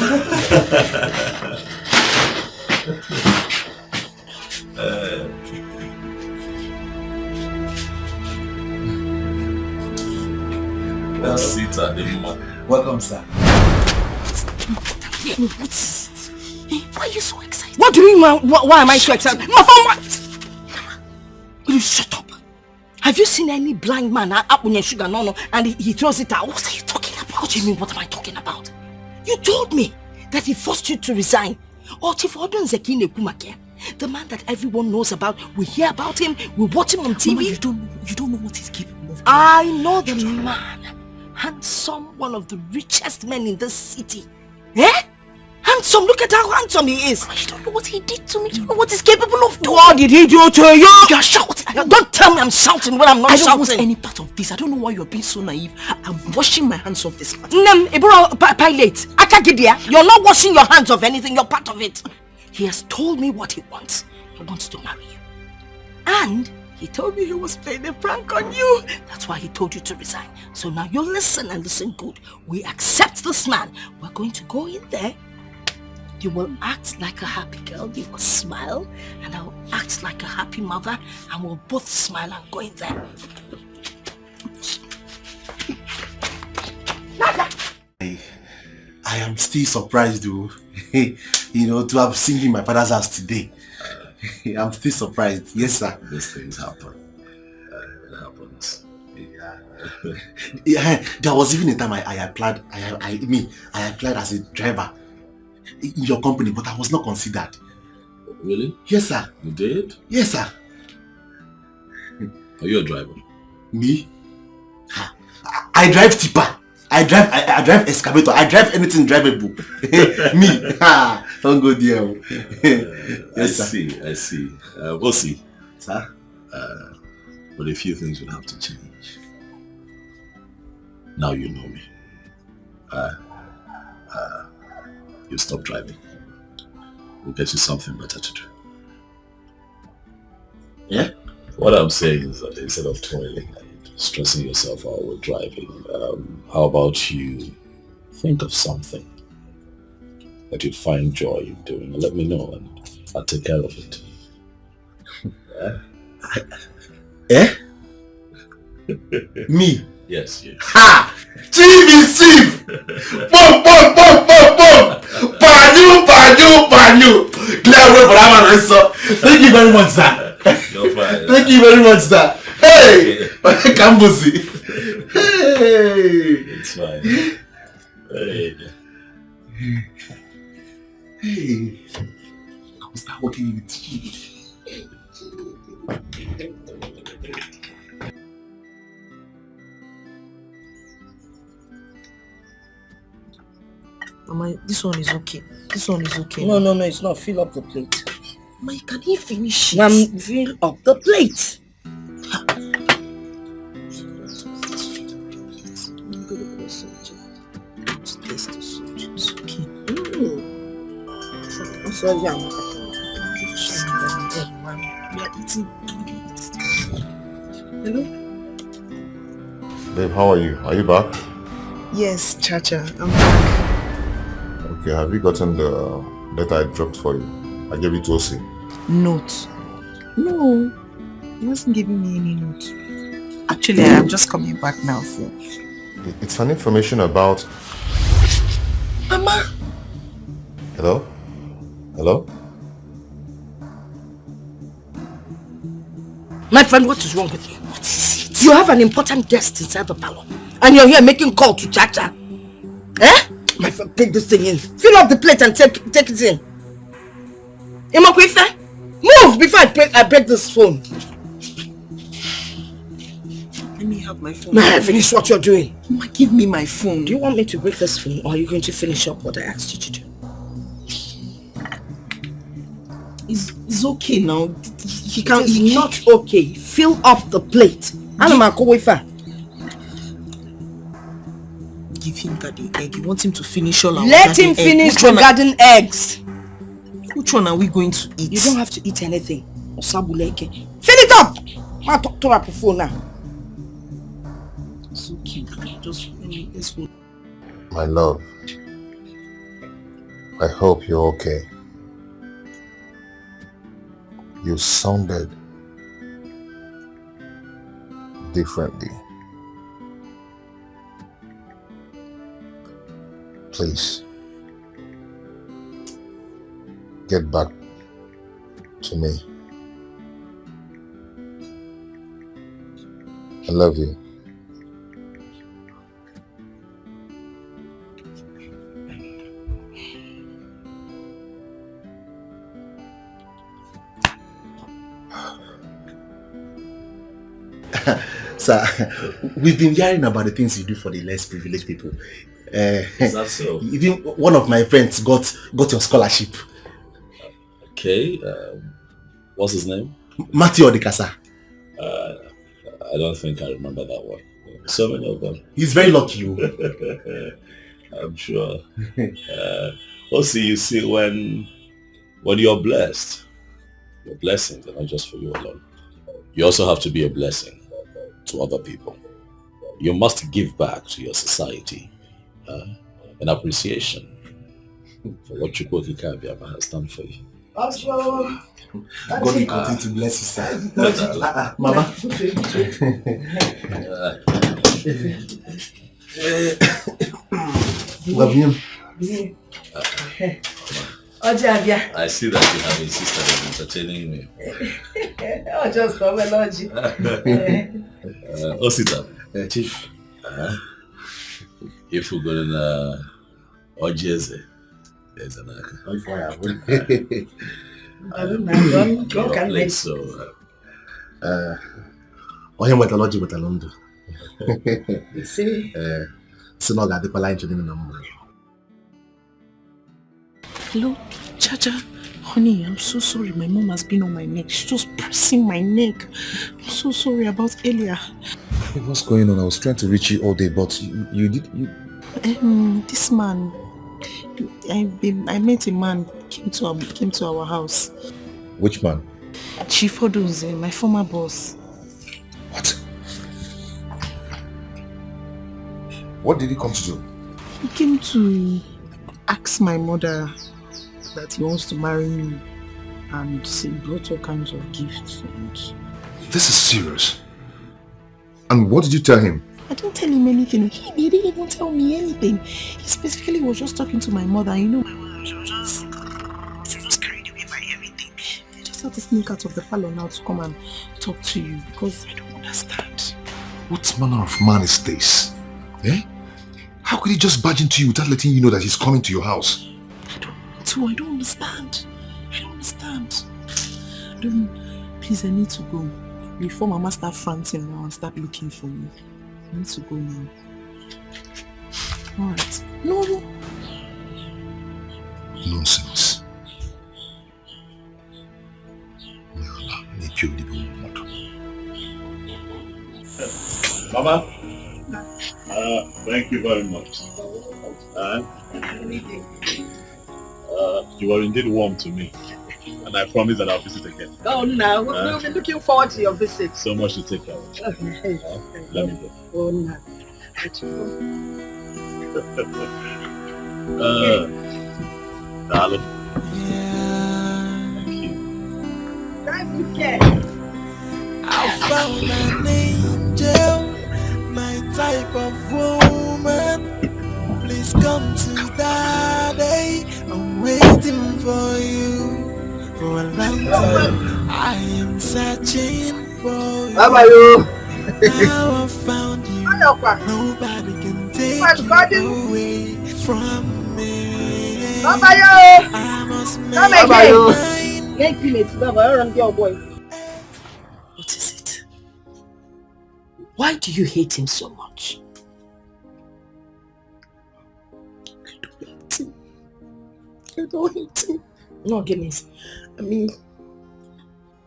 That's Sita, the woman. Welcome, sir. Why are you so excited? What do you mean? Why am I so excited? My phone, what? Will you shut up? Have you seen any blind man up on your sugar no and he throws it out? What are you talking about? What do you mean? What am I talking about? You told me that he forced you to resign. The man that everyone knows about, we hear about him, we watch him on TV. Mama, you don't know what he's capable of. I know the man. Handsome, one of the richest men in this city. Eh? Handsome, look at how handsome he is. You don't know what he did to me. You don't know what he's capable of doing. What did he do to you? You're shouting. Don't tell me I'm shouting when I'm not shouting. I don't want any part of this. I don't know why you're being so naive. I'm washing my hands off this matter. Pilate, you're not washing your hands of anything. You're part of it. He has told me what he wants. He wants to marry you. And he told me he was playing a prank on you. That's why he told you to resign. So now you listen and listen good. We accept this man. We're going to go in there. You will act like a happy girl. You will smile. And I will act like a happy mother. And we'll both smile and go in there. I am still surprised though. To have seen him in my father's house today. I'm still surprised. Yes, sir. These things happen. It happens. Yeah, there was even a time I applied as a driver in your company, but I was not considered. Really? Yes, sir. You did? Yes, sir. Are you a driver? Me? I drive tipper. I drive excavator. I drive anything drivable. Me. Don't go there. Yes, I see. We'll see. Sir? But a few things will have to change. Now you know me. You stop driving. We'll get you something better to do. Yeah? What I'm saying is that instead of toiling and stressing yourself out with driving, how about you think of something that you find joy in doing and let me know and I'll take care of it. Me? Yes, yes. Ha! Chief is chief! Boom! Banyu! Clear way for that man, sir. Thank you very much, sir. You're fine. Thank you very much, sir. Hey! Kambuzi. Hey! It's fine. Hey! I will start working with you. Mama, this one is okay. No, it's not. Fill up the plate. Mama, can he finish it? Ma'am, fill up the plate. Hello? Babe, how are you? Are you back? Yes, Chacha, I'm back. Okay, have you gotten the letter I dropped for you? I gave it to Osi. Note? No, he wasn't giving me any note. Actually, I'm just coming back now, so. It's an information about... Mama! Hello? My friend, what is wrong with you? What is it? You have an important guest inside the parlor. And you're here making call to Chacha. Eh? My friend, take this thing in. Fill up the plate and take it in. Imokwefe, move before I break this phone. Let me have my phone. May I finish what you're doing? Mama, give me my phone. Do you want me to break this phone or are you going to finish up what I asked you to do? It's okay now. He can't. It's not okay. Fill up the plate. Give him garden egg. You want him to finish all our Let him finish the garden eggs. Which one are we going to eat? You don't have to eat anything. Fill it up. I'll talk to her phone now. So cute. Just let's go. My love, I hope you're okay. You sounded differently. Please, get back to me. I love you. Sir, we've been hearing about the things you do for the less privileged people. Is that so? Even one of my friends got your scholarship. Okay, what's his name? Matthew Odekasa. I don't think I remember that one. So many of them. He's very lucky. I'm sure. Also, you see, when you're blessed, your blessings are not just for you alone. You also have to be a blessing to other people. You must give back to your society in appreciation for what Chukwu Kabiama has done for you. God will continue to bless you, sir. Mama. Love you. I see that you have a sister entertaining me. Oh, just come along. Sit down. Chief. If we're going to Ojeze, there's an acre. Onye metalogy with Alondo. So now got the line to them number. Hello, Chacha. Honey, I'm so sorry. My mom has been on my neck. She's just pressing my neck. I'm so sorry about earlier. Hey, what's going on? I was trying to reach you all day, but you did. This man. I met a man came to our house. Which man? Chief Odunze, my former boss. What? What did he come to do? He came to ask my mother that he wants to marry me, and he brought all kinds of gifts. This is serious. And what did you tell him? I didn't tell him anything. He didn't even tell me anything. He specifically was just talking to my mother. You know, my mother, she was just carried away by everything. They just had to sneak out of the parlor now to come and talk to you because I don't understand. What manner of man is this? Eh? How could he just barge into you without letting you know that he's coming to your house? I don't understand. Please, I need to go. Before Mama start fronting now and start looking for me. I need to go now. Alright. No. Nonsense. Make you Mama, thank you very much. You are indeed warm to me, and I promise that I'll visit again. Oh, no, we'll be looking forward to your visit. So much to take care of. Okay. Let me go. Oh, no. Darling. Thank you. I found an angel, my type of woman. Please come to Daddy. I'm waiting for you for a long time. I am searching for you. How about you? Now I found you. Nobody can take you away from me. How about you? I must make Come again. Make him it. Run your boy. What is it? Why do you hate him so much? I don't hate him. No, goodness. I mean,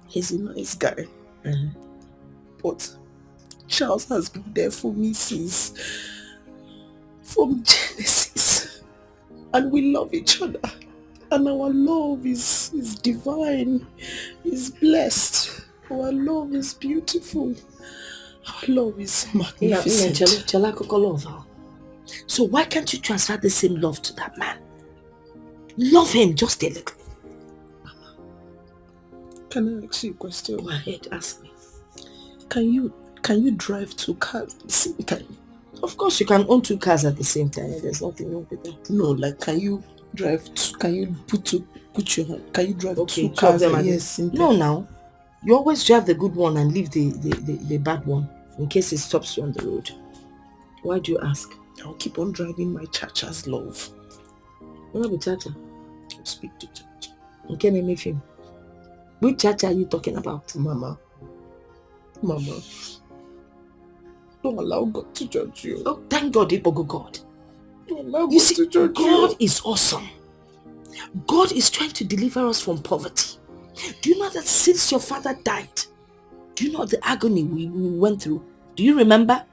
he's a nice guy. But Charles has been there for me from Genesis. And we love each other. And our love is divine. Is blessed. Our love is beautiful. Our love is magnificent. So why can't you transfer the same love to that man? Love him just a little. Can I ask you a question? Go ahead, ask me. Can you drive 2 cars at the same time? Of course you can own 2 cars at the same time. There's nothing wrong with that. No, like can you drive can you drive 2 Two cars of them at the yes. same time? No, now. You always drive the good one and leave the bad one in case it stops you on the road. Why do you ask? I'll keep on driving my Chacha's love. What about Chacha? I'll speak to Chacha. Okay, name him. Which Chacha are you talking about? Mama. Don't allow God to judge you. Oh, thank God, Ipogo God. Don't allow God You see, to judge God you. is awesome. God is trying to deliver us from poverty. Do you know that since your father died, do you know the agony we went through? Do you remember?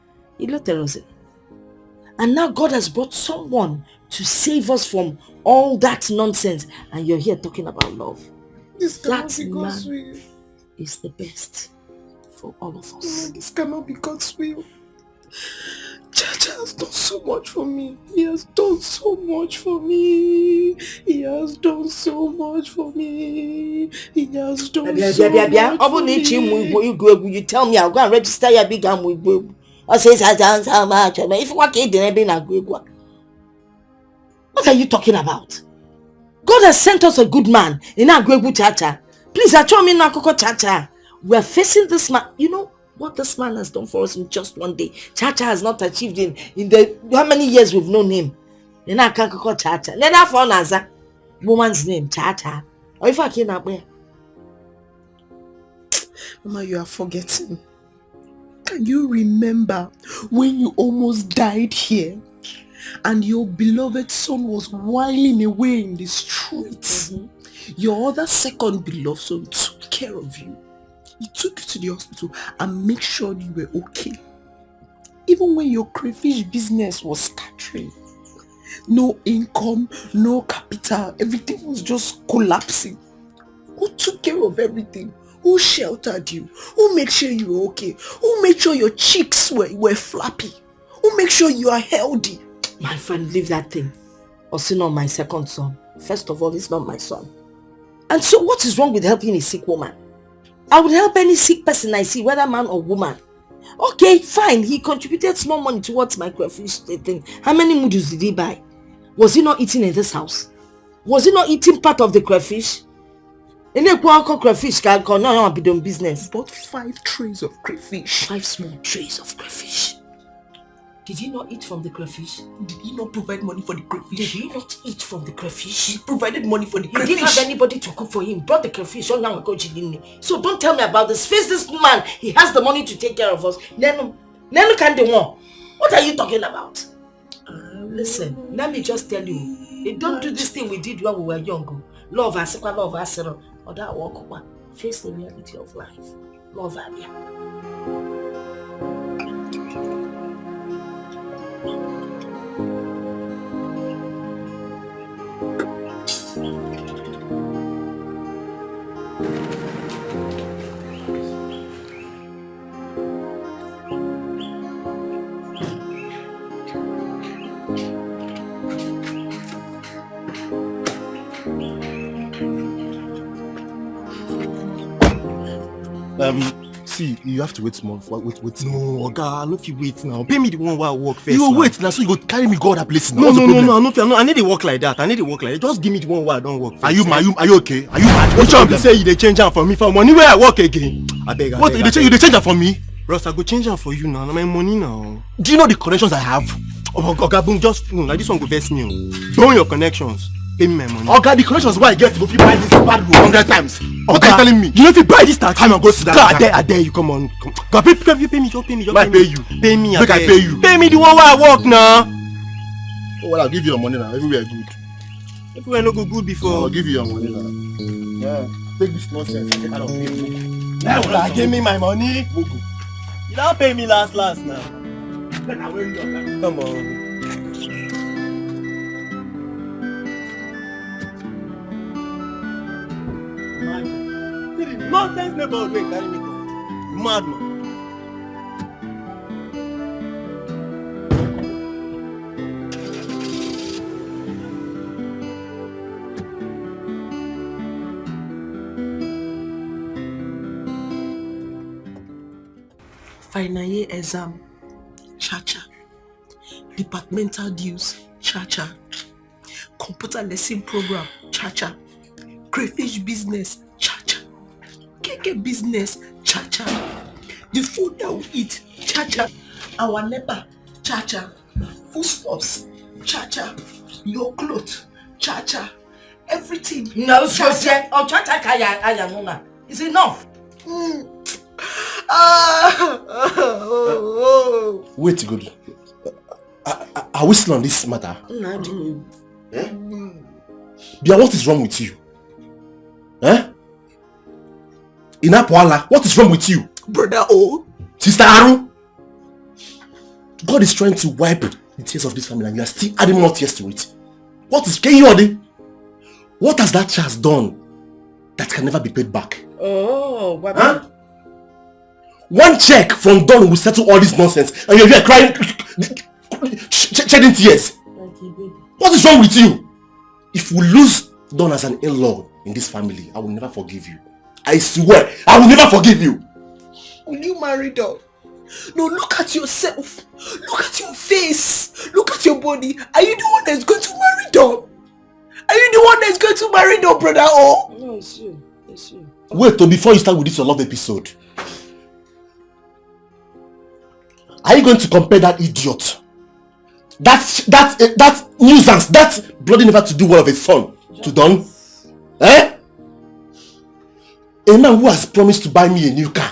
And now God has brought someone to save us from all that nonsense. And you're here talking about love. This cannot That be God's man will. is the best for all of No, us. this cannot be God's will. Chacha has done so much for me. He has done so much for me. He has done so much for me. He has done so much for me. You tell me I'll go and register your big arm with Bob. I say how much. If you want to what are you talking about? God has sent us a good man in our Gwegu Chacha. Please, I told me Nakoko Chacha. We are facing this man. You know what this man has done for us in just one day. Chacha has not achieved in the how many years we've known him. In our Kakoko Chacha. Then I found Naza. Woman's name, Chacha. Or if I came up there. Mama, you are forgetting. Can you remember when you almost died here and your beloved son was whiling away in the streets? Your other second beloved son took care of you. He took you to the hospital and made sure you were okay. Even when your crayfish business was scattering. No income, no capital, everything was just collapsing. Who took care of everything? Who sheltered you? Who made sure you were okay? Who made sure your cheeks were flappy? Who made sure you are healthy? My friend, leave that thing. Osino, my second son. First of all, he's not my son. And so what is wrong with helping a sick woman? I would help any sick person I see, whether man or woman. Okay, fine. He contributed small money towards my crayfish thing. How many noodles did he buy? Was he not eating in this house? Was he not eating part of the crayfish? Any crayfish can be done business. Bought 5 trays of crayfish. 5 small trays of crayfish. Did he not eat from the crayfish? Did he not provide money for the crayfish? Did he not eat from the crayfish? He provided money for the He crayfish. didn't have anybody to cook for him. Brought the crayfish. So don't tell me about this. Face this man. He has the money to take care of us. Then can the one. What are you talking about? Listen, let me just tell you. Don't do this thing we did when we were young. Love us, or that walk one. Face the reality of life. Love Abia. See, you have to wait small. Wait. No, Oga, no fit wait now. Pay me the one where I work first. You now. wait now, so you go carry me go other places. No, I need to work like that. Just give me the one where I don't work first. Are you okay? Are you mad? Which one you say you dey change am for me for money where I work again? I beg. What you dey change am for me? Bros, I go change am for you now. Na my money now. Do you know the connections I have? Oga, boom, just like this one go vex me. Burn your connections. Pay me my money. Oga, the connections where I get to go fit buy this bad 100 times. What are you telling me? You know if you buy this taxi, come and go sit down. I dare you, come on. God, pay me. I pay you. Pay me, Make I pay you. Pay me the one where I work now. Oh, well, I'll give you your money now. Everywhere good. Everywhere no go good before. I'll give you your money now. Yeah. Take this nonsense and get out of here. Nah, give me my money. You don't pay me last now. Come on. Nonsense neighbor wey carry me come. Mad man. Final year exam, cha-cha. Departmental dues, cha-cha. Computer lesson program, cha-cha. Crayfish business, cha-cha. Keke business, cha-cha. The food that we eat, cha-cha. Our NEPA, cha-cha. Foodstuffs, cha-cha. Your clothes, cha-cha. Everything. No, cha-cha. Oh, cha-cha kaya muna. It's enough. Wait, good. Are we still on this matter? No. Bia, what is wrong with you? Inapwala, what is wrong with you? Brother O. Sister Aru. God is trying to wipe the tears of this family and you are still adding more tears to it. What has that child done that can never be paid back? Oh, what? Huh? One check from Don will settle all this nonsense and you're here crying, shedding tears. What is wrong with you? If we lose Don as an in-law in this family, I will never forgive you. I swear, I will never forgive you. Will you marry Don? No, look at yourself. Look at your face. Look at your body. Are you the one that's going to marry Don? Are you the one that's going to marry Don, brother? Oh? No, it's you. It's you. Wait, before you start with this your love episode. Are you going to compare that idiot? That nuisance, that bloody never to do well of a son to Don? A man who has promised to buy me a new car.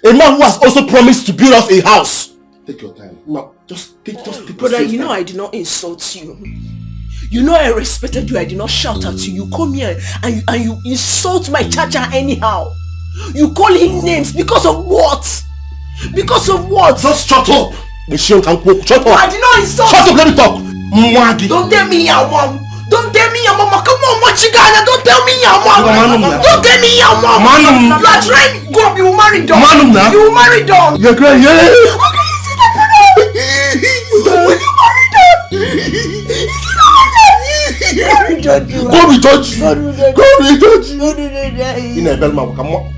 A man who has also promised to build us a house. Take your time. No, just take brother, you know I did not insult you. You know I respected you. I did not shout at you. You come here and you insult my cha-cha anyhow. You call him names because of what? Because of what? Just shut up. Shut up. I did not insult. Shut up, let me talk. Don't tell me your mom. Don't tell me your mama. Come on, Machigana. Don't tell me your mom. Don't tell me your mom. You are trying. Go up. You will marry Don. You will marry Don. You're great. Yeah. Okay, you see that, brother? Will you marry Don? Go be judge. Go be judge. In a bell man, come on.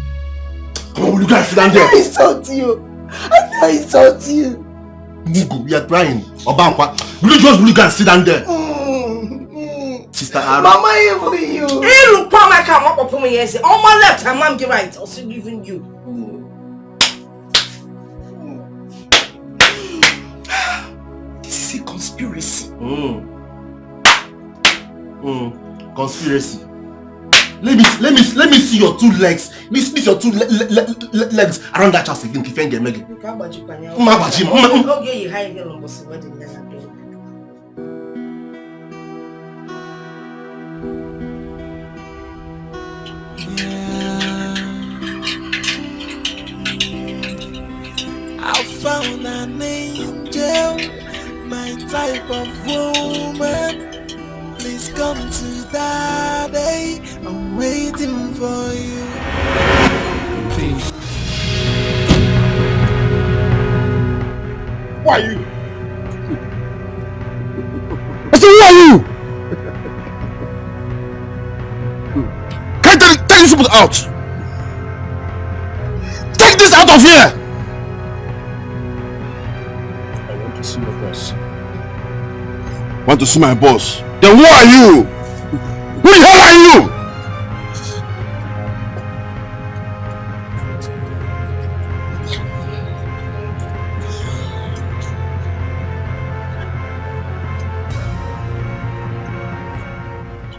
Come on, will you guys sit down there? I insult you. I insult you. Mugu, you are crying. Obankwa, will you guys sit down there? Sister Aaron. Mama, even you. Hey, look, Pama, come up upon me. Yes, on my left, and Mom, right. I'll still giving you. This is a conspiracy. Conspiracy. Let me see your two legs. Let me see your two legs around that house again. Okay, you hide your boss. What did you do? I found an angel, my type of woman. Please come to Daddy, I'm waiting for you. Please. Who are you? I said, who are you? Can I tell you something out? Out of here! I want to see your boss. Want to see my boss? Then who are you? Who the hell are you?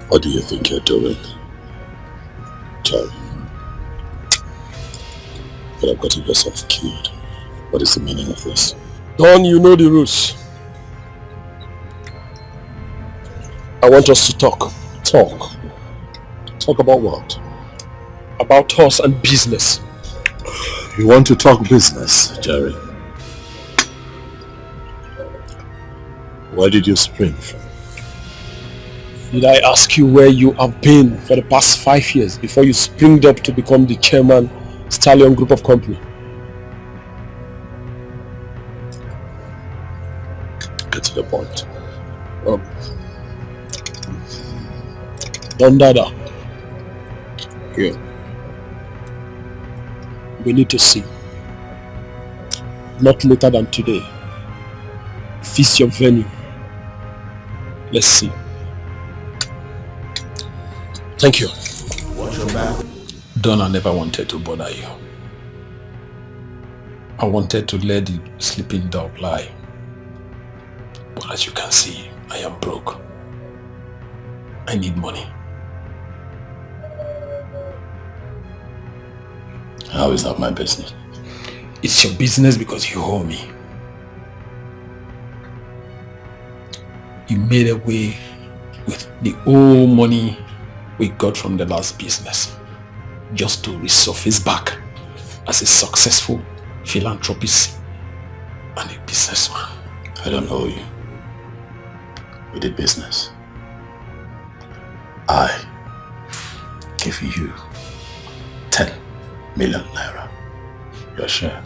What do you think you're doing, Jerry? You have gotten yourself killed. What is the meaning of this? Don, you know the rules. I want us to talk. Talk? Talk about what? About us and business. You want to talk business, Jerry? Where did you spring from? Did I ask you where you have been for the past 5 years before you springed up to become the chairman, Stallion Group of Company? Get to the point. Don Dada. Here. We need to see. Not later than today. Feast your venue. Let's see. Thank you. Donna never wanted to bother you. I wanted to let the sleeping dog lie. But as you can see, I am broke. I need money. How is that my business? It's your business because you owe me. You made away with the old money we got from the last business just to resurface back as a successful philanthropist and a businessman. I don't owe you. We did business. I gave you 10 million naira. Your share.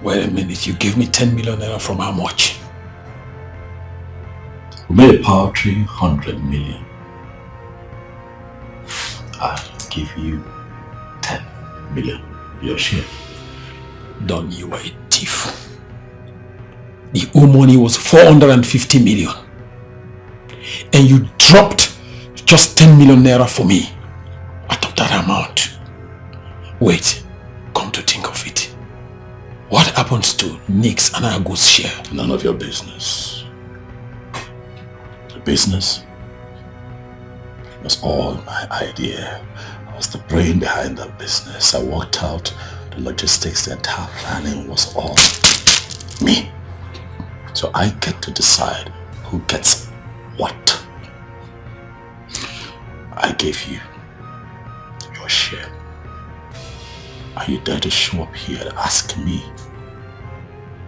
Wait a minute, you gave me 10 million naira from how much? We made a paltry 100 million. I give you 10 million. Your share. Don, you were a thief. The old money was 450 million. And you dropped just 10 million naira for me out of that amount. Wait, come to think of it. What happens to Nick's and Ago's share? None of your business. The business was all my idea. I was the brain behind that business. I worked out the logistics, the entire planning was all me. So I get to decide who gets what. I gave you your share. Are you dare to show up here and ask me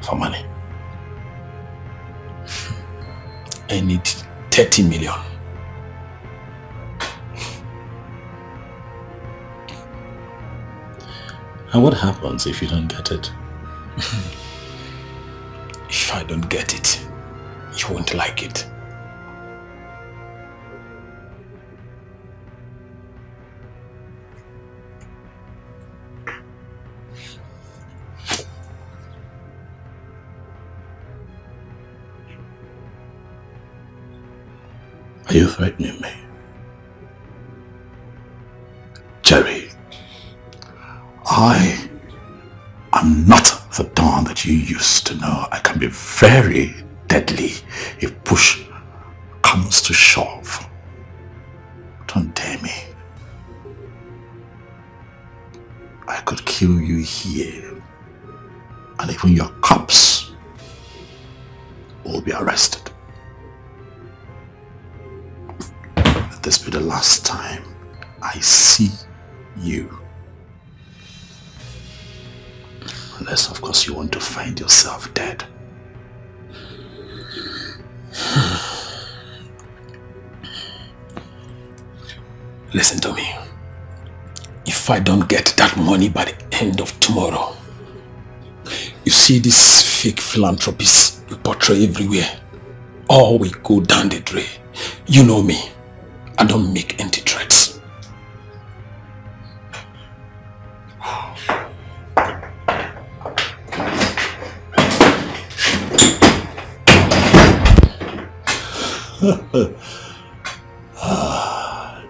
for money? I need 30 million. And what happens if you don't get it? If I don't get it, you won't like it. Are you threatening me? Jerry, I am not the Don that you used to know. I can be very deadly if push comes to shove. Don't dare me. I could kill you here, and even your cops will be arrested. Let this be the last time I see you. Unless, of course, you want to find yourself dead. Listen to me. If I don't get that money by the end of tomorrow, you see these fake philanthropists we portray everywhere. All we go down the drain. You know me. I don't make empty threats.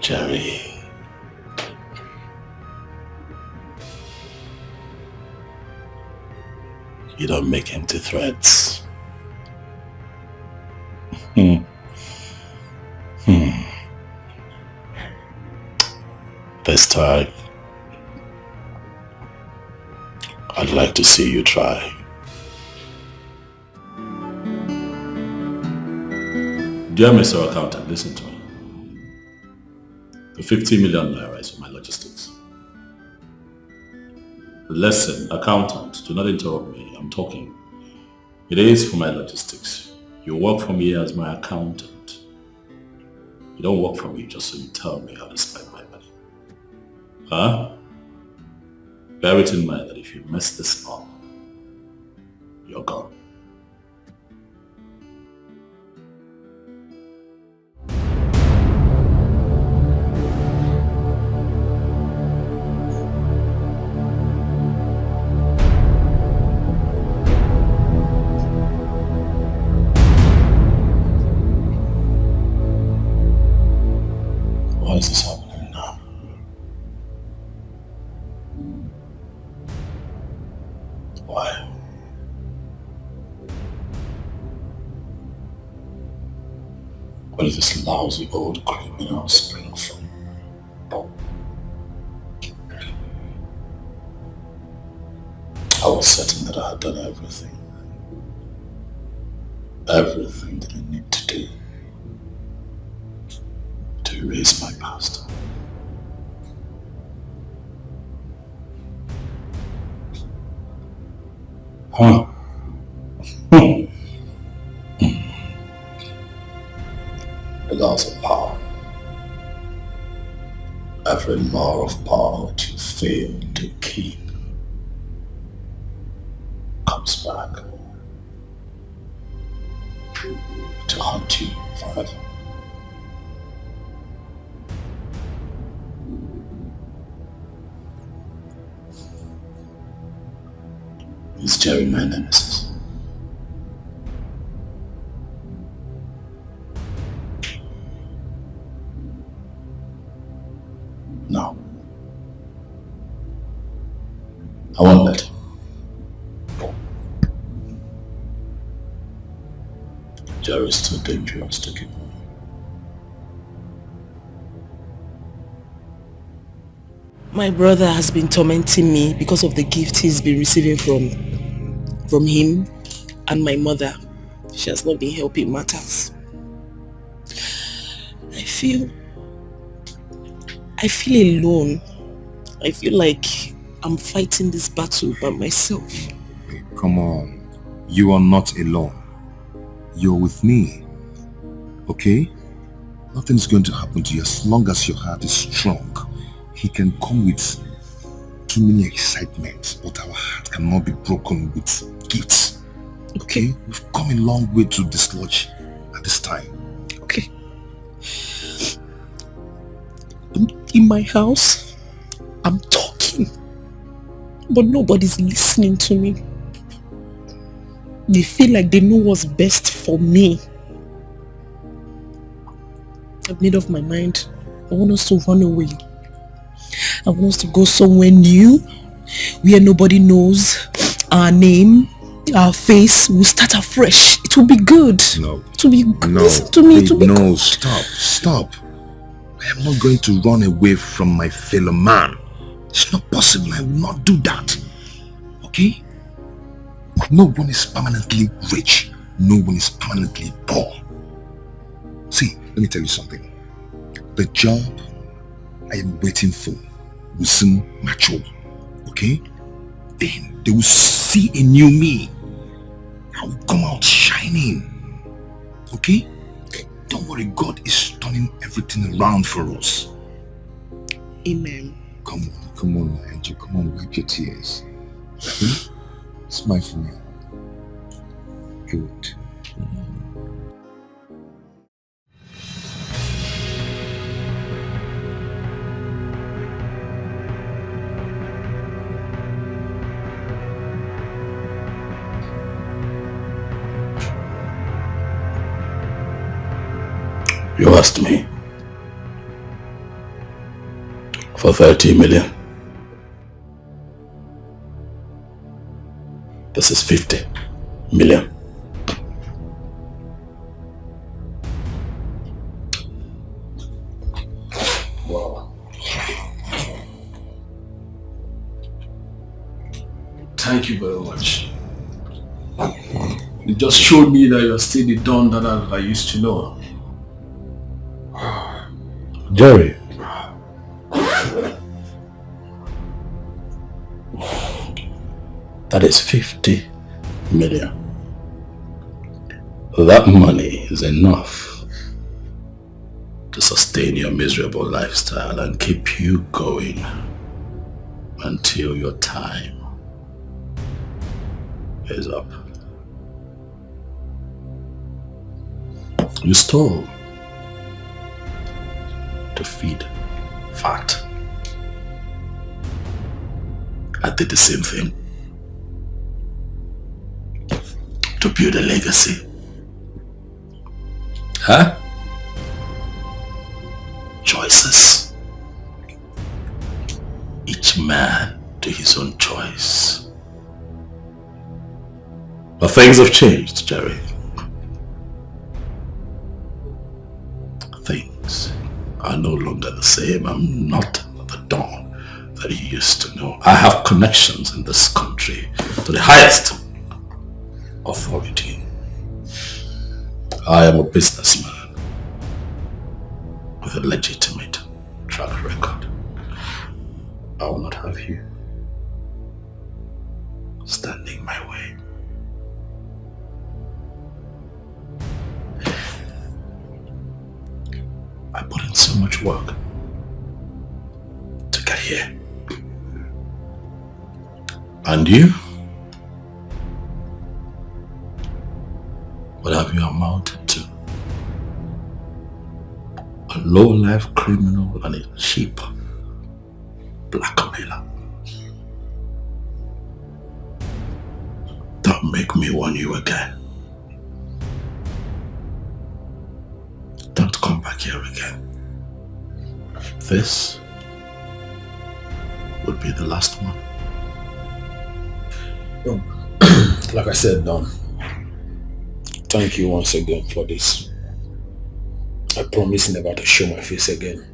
Jerry. You don't make empty threats. This time, I'd like to see you try. Dear Mr. Accountant, listen to me. The 50 million naira is for my logistics. Listen, accountant, do not interrupt me. I'm talking. It is for my logistics. You work for me as my accountant. You don't work for me just so you tell me how to spend my money. Huh? Bear it in mind that if you mess this up, you're gone. Why is this happening now? Why? Where did this lousy old criminal spring from? I was certain that I had done everything. Everything that I need to do to erase my past. Huh? The laws of power. Every law of power that you fail to keep comes back to haunt you forever. Is Jerry my nemesis? No. I won't let him. Jerry's too dangerous to keep on. My brother has been tormenting me because of the gift he's been receiving from him and my mother. She has not been helping matters. I feel alone. I feel like I'm fighting this battle by myself. Hey, come on. You are not alone. You're with me. Okay? Nothing's going to happen to you as long as your heart is strong. He can come with too many excitements, but our heart cannot be broken with gifts. Okay? We've come a long way to dislodge at this time. Okay. In my house, I'm talking, but nobody's listening to me. They feel like they know what's best for me. I've made up my mind. I want us to run away. I want us to go somewhere new, where nobody knows our name, our face. We'll start afresh. It will be good. No. It will be good. No. Listen to me. It will be no, good. Stop. I am not going to run away from my fellow man. It's not possible. I will not do that. Okay? No one is permanently rich. No one is permanently poor. See, let me tell you something. The job I am waiting for will soon mature. Okay? Then they will see a new me. I will come out shining. Okay? Don't worry, God is turning everything around for us. Amen. Come on, my angel. Come on, wipe your tears. Okay? Smile for me. Good. You asked me for 30 million. This is 50 million. Wow. Thank you very much. You just showed me that you're still the Don that I used to know. Jerry. That is 50 million. That money is enough to sustain your miserable lifestyle and keep you going until your time is up. You stole to feed fat. I did the same thing to build a legacy. Huh? Choices. Each man to his own choice. But things have changed, Jerry. Things are no longer the same. I'm not the Don that you used to know. I have connections in this country to the highest authority. I am a businessman with a legitimate track record. I will not have you standing my way. I put in so much work to get here. And you? What have you amounted to? A low-life criminal and a cheap blackmailer. Don't make me warn you again. Don't come back here again. This would be the last one. Like I said, Don, thank you once again for this. I promise never to show my face again.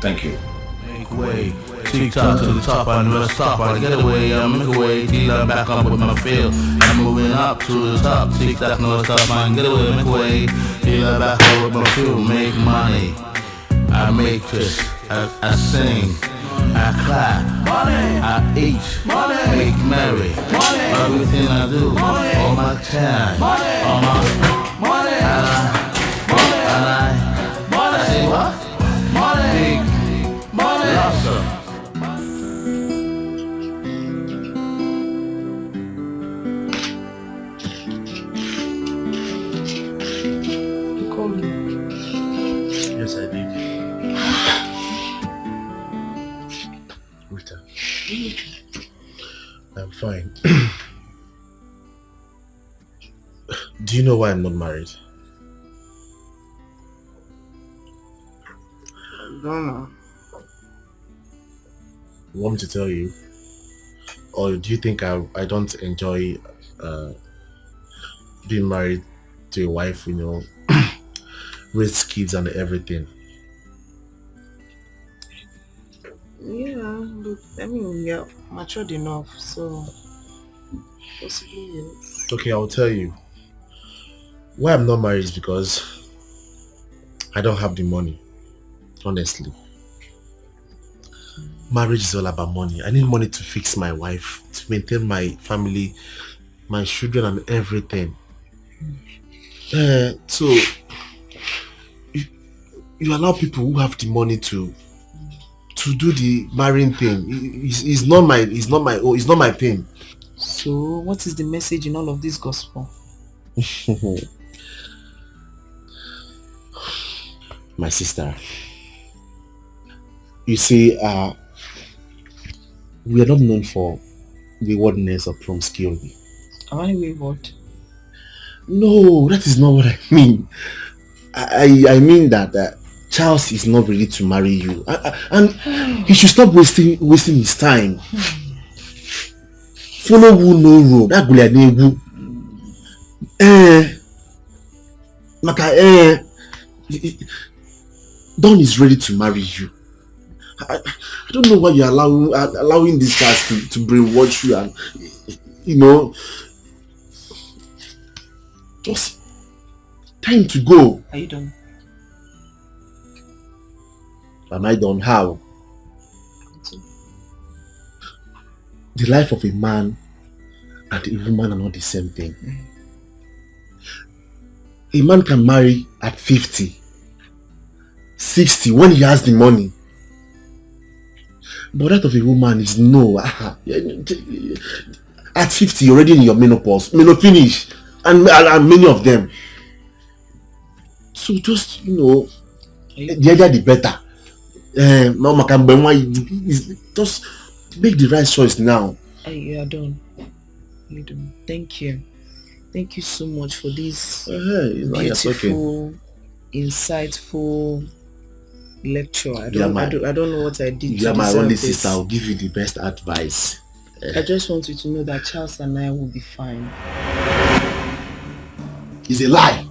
Thank you. Make way, TikTok to the top, I never stop, I get away, I make a way, till I'm back up with my feel. I'm moving up to the top, TikTok never stop, I get away, make a way, till I'm back up with my feel. Make money, I make this, I sing, I clap, I eat, make merry, everything I do, all my time, all my, and I say what? Big money, awesome. You called me? Yes, I did. Rita, I'm fine. Do you know why I'm not married? I don't know. You want me to tell you? Or do you think I don't enjoy being married to a wife, you know, raise kids and everything? Yeah, but I mean, you're matured enough, so possibly yes. Okay, I'll tell you. Why I'm not married is because I don't have the money, honestly. Marriage is all about money. I need money to fix my wife, to maintain my family, my children and everything. So you allow people who have the money to do the marrying thing. It's not my thing. So what is the message in all of this gospel? My sister, you see, we are not known for waywardness or promiscuity. Am I wayward? No, that is not what I mean. I mean that Charles is not ready to marry you, and he should stop wasting his time. Follow who no road. That guy name Maka Don is ready to marry you. I don't know why you're allowing these guys to brainwash you, and just time to go. Are you done? Am I done? How? The life of a man and a woman are not the same thing. A man can marry at 50, 60 when he has the money. But that of a woman is no. At 50, you're already in your menopause, finish, and many of them. So just, the earlier the better. Just make the right choice now. You are done. You're done. Thank you. Thank you so much for this beautiful, insightful lecture. I don't know what I did. You are my only sister. I'll give you the best advice. I just want you to know that Charles and I will be fine. It's a lie.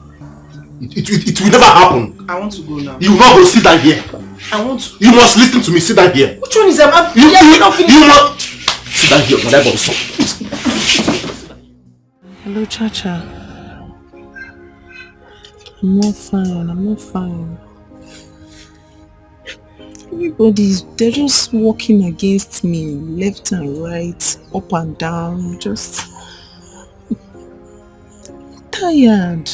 It will never happen. I want to go now. You will not go sit down here. I want to. You must listen to me. Sit down here. Which one is that? You must sit down here. Hello, Chacha. I'm not fine. They're just walking against me, left and right, up and down, just tired.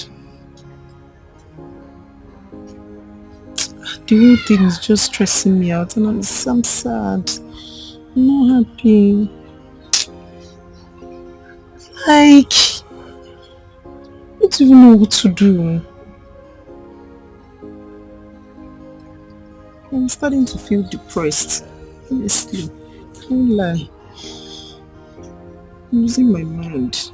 The whole thing is just stressing me out, and I'm sad. I'm not happy. I don't even know what to do. I'm starting to feel depressed. Honestly, I won't lie. I'm losing my mind.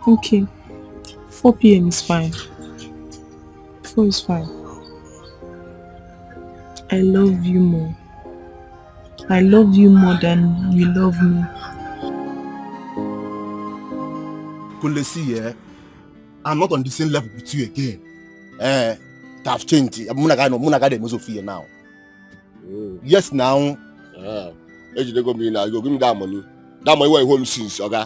Okay, 4 p.m. is fine. 4 is fine. I love you more. I love you more than you love me. See, I'm not on the same level with you again. I've changed. I'm now. Yes, now. You go give me that money. That money where you home since, okay?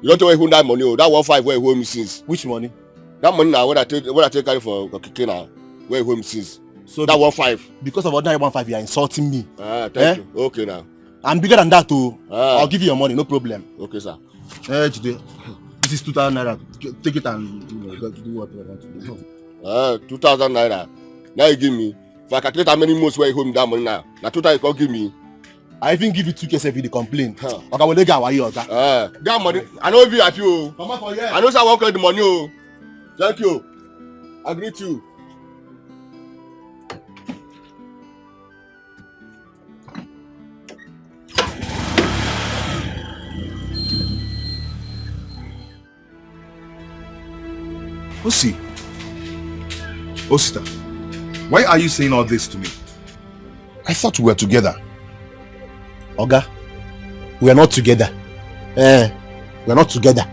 You don't know where that money. That 1.5 where you home since. Which money? That money now. What I take carry for Kikina. Where you home since. So that 1.5. Because of that 1.5, you are insulting me. Thank you. Okay now. I'm bigger than that too. I'll give you your money, no problem. Okay, sir. Today. This is 2,000 naira. Take it and do what you want to do. 2,000 naira. Now you give me. If I calculate how many months where you home that money now. Now 2,000 you can't give me. I even give you 2K if you complain. Okay, well, they got that money. I know if you happy. I know I won't collect the money. Thank you. I greet you. Osi. Oh, sister, why are you saying all this to me? I thought we were together. Oga, we are not together. We are not together.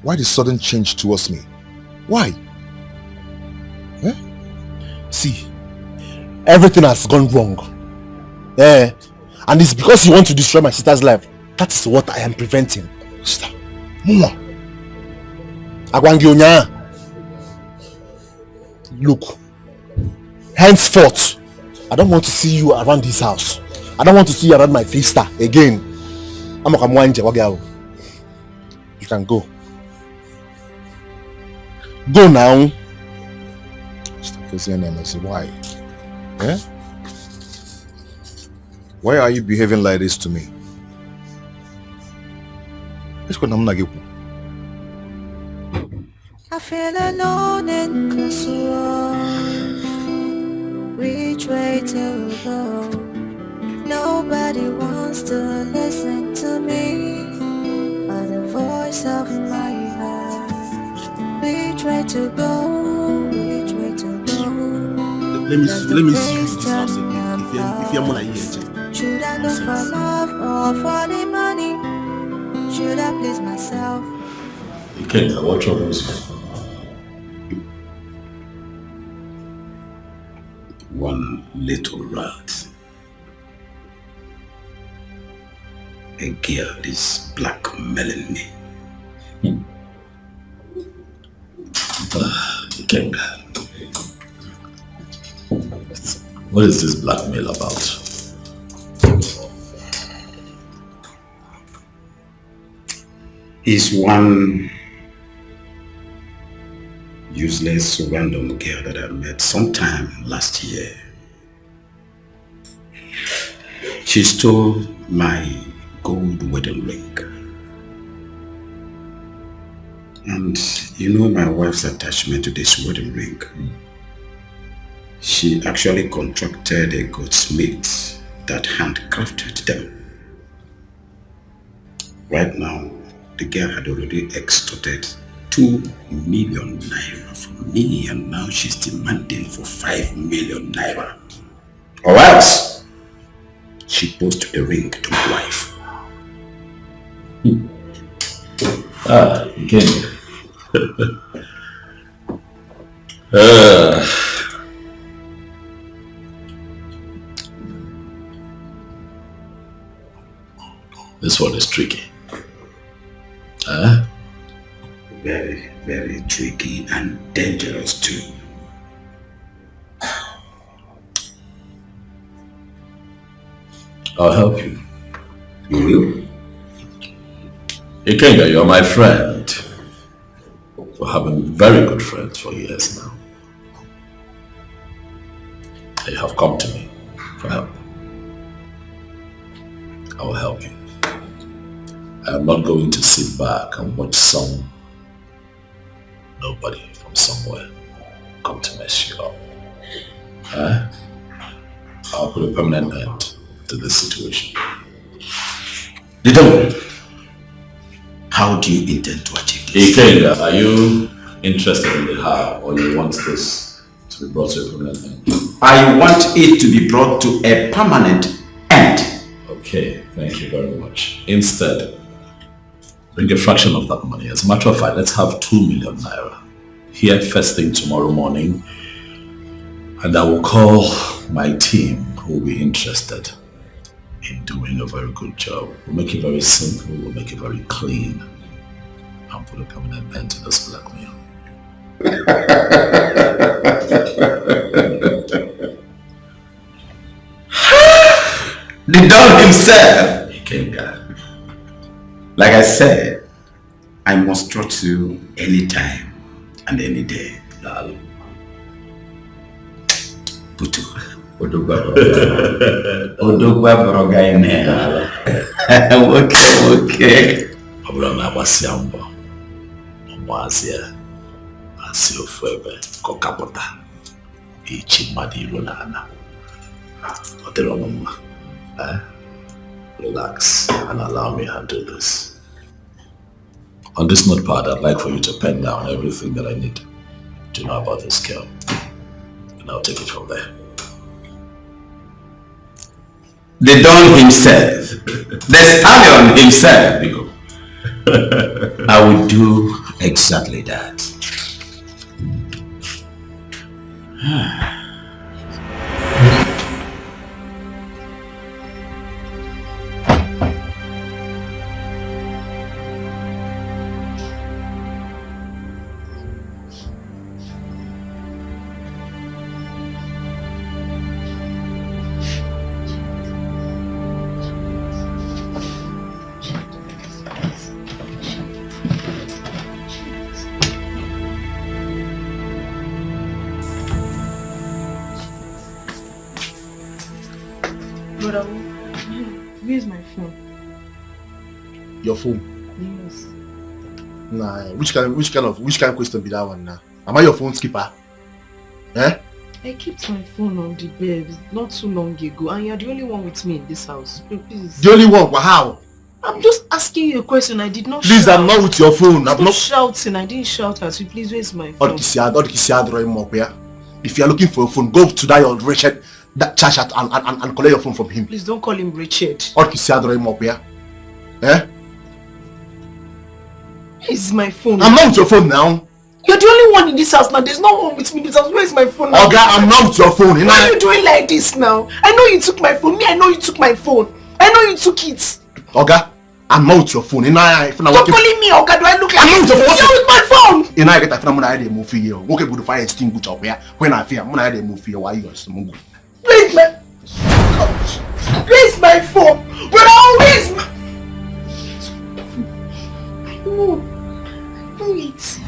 Why the sudden change towards me? Why? See, everything has gone wrong. And it's because you want to destroy my sister's life. That is what I am preventing. Sister, Mama. Look, henceforth, I don't want to see you around this house. I don't want to see you around my sister again. You can go. Go now. Why? Why are you behaving like this to me? I feel alone and close to all. Which way to go? No Nobody wants to listen to me, but the voice of my heart. Which way to go? Which way to go? Let me see you in this house again. If you're more like here, should I look for love or for the money? Should I please myself? Okay, what troubles you? One little rat. A girl is blackmailing me. Ikenga. What is this blackmail about? Is one useless random girl that I met sometime last year. She stole my gold wedding ring. And you know my wife's attachment to this wedding ring. She actually contracted a goldsmith that handcrafted them. Right now, the girl had already extorted 2 million naira from me, and now she's demanding for 5 million naira. Or else, she posted the ring to my wife. Again. This one is tricky. Very, very tricky and dangerous too. I'll help you. You will? Ikenga, you're my friend. We have been very good friends for years now. You have come to me for help. I will help you. I am not going to sit back and watch nobody from somewhere come to mess you up. I'll put a permanent end to this situation. Didon, how do you intend to achieve this? Ikenga, are you interested in the how, or you want this to be brought to a permanent end? I want it to be brought to a permanent end. Okay, thank you very much. Instead, bring a fraction of that money. As a matter of fact, let's have 2 million naira here first thing tomorrow morning, and I will call my team who will be interested in doing a very good job. We'll make it very simple, we'll make it very clean, and put a permanent end to this blackmail. The dog himself! Ikenga. Like I said, I must trust you anytime and any day. Putu. Odogwa broga ine. Okay. Abula na basiamba. Omwazia. Asio febe kokapota. Ichi madiru nana. Otero mama. Relax and allow me to handle this. On this notepad, I'd like for you to pen down everything that I need to know about this girl. And I'll take it from there. The Don himself, the stallion himself, I will do exactly that. Where's my phone? Your phone? Yes. Nah, which kind of question be that one now? Am I your phone skipper? Eh? I kept my phone on the bed not too long ago, and you're the only one with me in this house. Please. The only one? But how? I'm just asking you a question. I did not Please, shout. I'm not with your phone. I'm Stop not shouting. I didn't shout at you. Please, where's my phone? If you are looking for a phone, go to that your Richard that church and collect your phone from him. Please don't call him Richard. Eh? Here's my phone. I'm not with your phone now. You're the only one in this house now. There's no one with me in this house. Where's my phone now? Okay, I'm not with your phone. Why are you doing like this now? I know you took my phone. Me, I know you took my phone. I know you took it. Okay, I'm not with your phone. Stop calling me, Oga. Do I look like I'm not with your phone? You're with my phone. I get that I'm gonna have move here. Okay, good fire extinguisher up here. When I fear, I'm gonna have move here. Why you guys move? Where's my phone? But always my... I know it.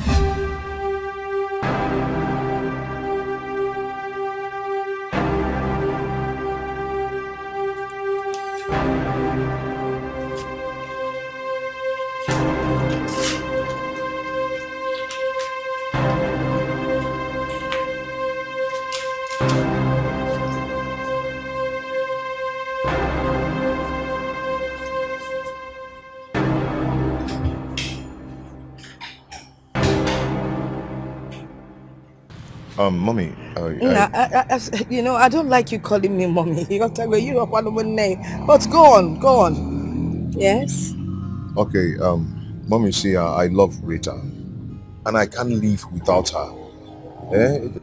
Mommy, I don't like you calling me mommy. You're a wonderful name. But go on. Yes? Okay, Mommy, see, I love Rita, and I can't live without her.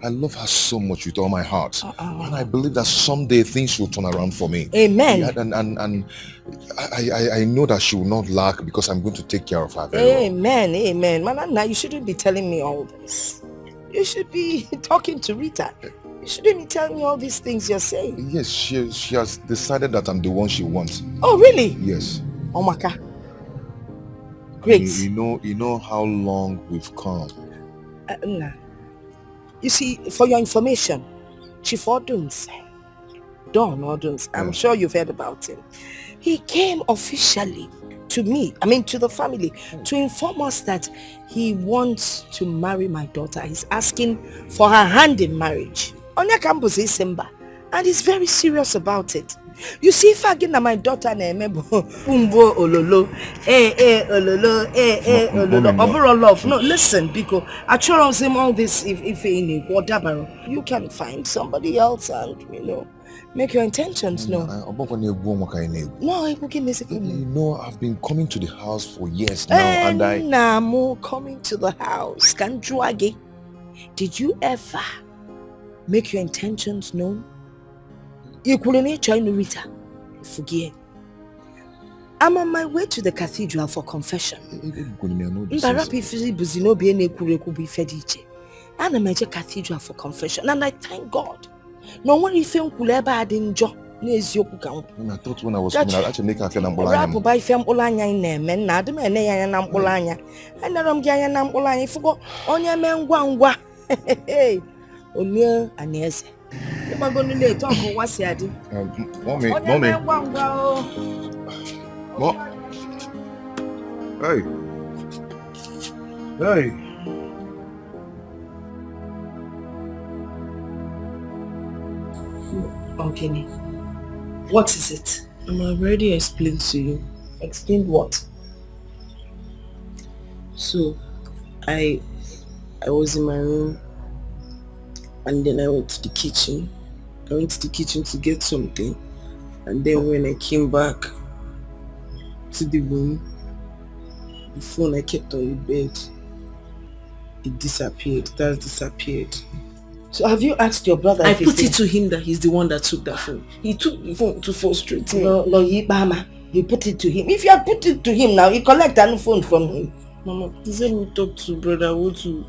I love her so much with all my heart, and I believe that someday things will turn around for me. Amen. Yeah, and I know that she will not lack because I'm going to take care of her very well. Amen. Manana, you shouldn't be telling me all this. You should be talking to Rita. You shouldn't be telling me all these things you're saying. Yes, she has decided that I'm the one she wants. Oh, really? Yes. Omaka. Great. You know how long we've come. Nah. You see, for your information, Chief Oduns, Don Oduns, I'm sure you've heard about him. He came officially to me, to the family, to inform us that he wants to marry my daughter. He's asking for her hand in marriage. Onya campus is Simba, and he's very serious about it. You see, if I get my daughter umbo ololo, ololo, overall love. No, listen, because I try him all this. If in a water barrel, you can find somebody else and make your intentions known. No, it will give me. I've been coming to the house for years now, and I'm coming to the house. Did you ever make your intentions known? You couldn't try to Rita. Forget. I'm on my way to the cathedral for confession. I'm a major cathedral for confession, and I thank God. No one if you could ever add in job. I thought when I was coming, I'd actually make her feel and buy fam Olanya in them, and not the man and Olanya. And I'm getting an Olanya for on your man Wangwa. Hey, Onya and yes. I'm going to talk on what's your idea. Mommy. Hey. Okay, what is it? I've already explained to you. Explain what? So, I was in my room, and then I went to the kitchen. I went to the kitchen to get something, and then when I came back to the room, the phone I kept on the bed, it disappeared. It has disappeared. So have you asked your brother? I put it to him that he's the one that took that phone. He took the phone to frustrate me. No, you put it to him. If you have put it to him now, you collect a new phone from him. Mama, please let me talk to brother. I want to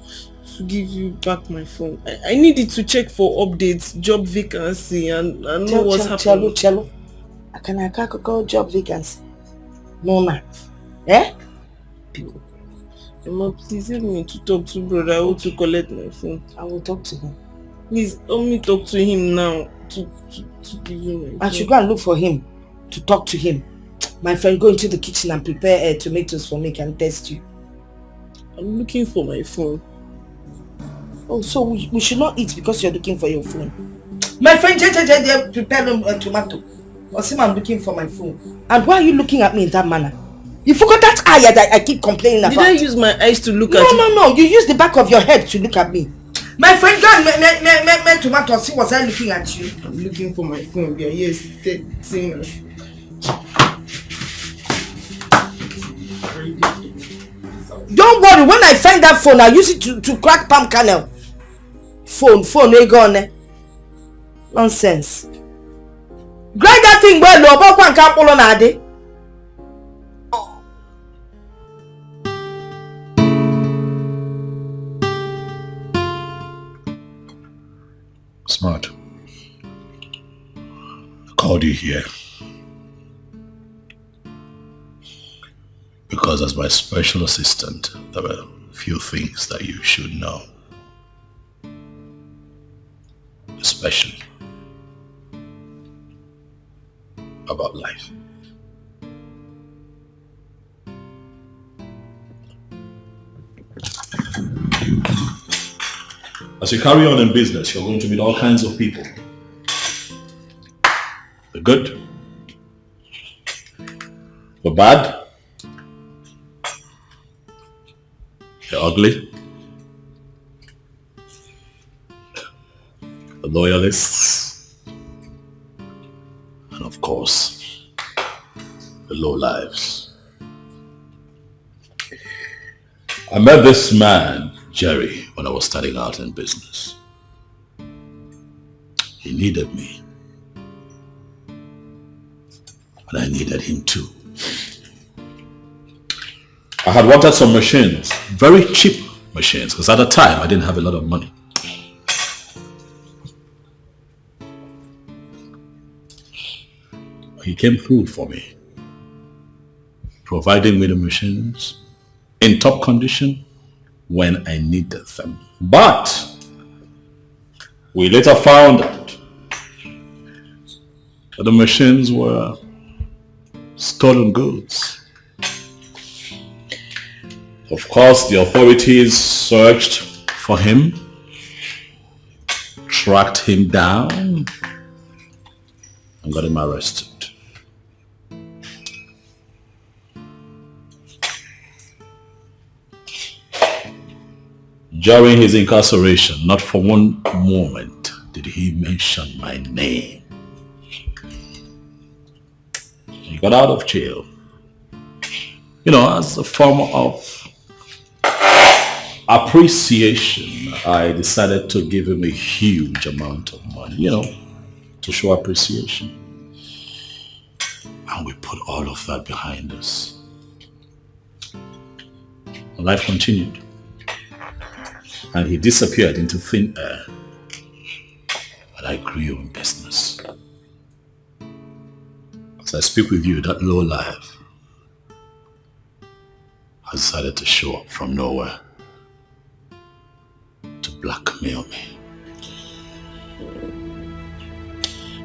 give you back my phone. I need it to check for updates, job vacancy, and know what's happening. Cello. I can call job vacancy. No, ma. Eh? Mama, please help me to talk to brother. I want to collect my phone. I will talk to him. Please, let me talk to him now to give you my phone. I should go and look for him to talk to him. My friend, go into the kitchen and prepare tomatoes for me. Can test you. I'm looking for my phone. Oh, so we should not eat because you're looking for your phone. My friend JJ prepare tomato. Osim, I'm looking for my phone. And why are you looking at me in that manner? You forgot that eye that I keep complaining about. Did I use my eyes to look at you? No. You use the back of your head to look at me. My friend, go and make tomato. See, was I looking at you? I'm looking for my phone. Yeah, yes. Don't worry. When I find that phone, I'll use it to crack palm kernel. Phone, go on there. Nonsense. Grind that thing well, no, but one can't pull on Ade. Smart. I called you here because as my special assistant, there were a few things that you should know. Especially about life. As you carry on in business, you're going to meet all kinds of people. The good, the bad, the ugly, the loyalists, and of course, the lowlives. I met this man, Jerry, when I was starting out in business. He needed me. And I needed him too. I had wanted some machines, very cheap machines, because at the time I didn't have a lot of money. He came through for me, providing me the machines in top condition when I needed them. But we later found out that the machines were stolen goods. Of course, the authorities searched for him, tracked him down, and got him arrested. During his incarceration, not for one moment did he mention my name. He got out of jail, as a form of appreciation. I decided to give him a huge amount of money, to show appreciation. And we put all of that behind us. Life continued. And he disappeared into thin air. And I grew in business. As I speak with you, that low life has decided to show up from nowhere to blackmail me.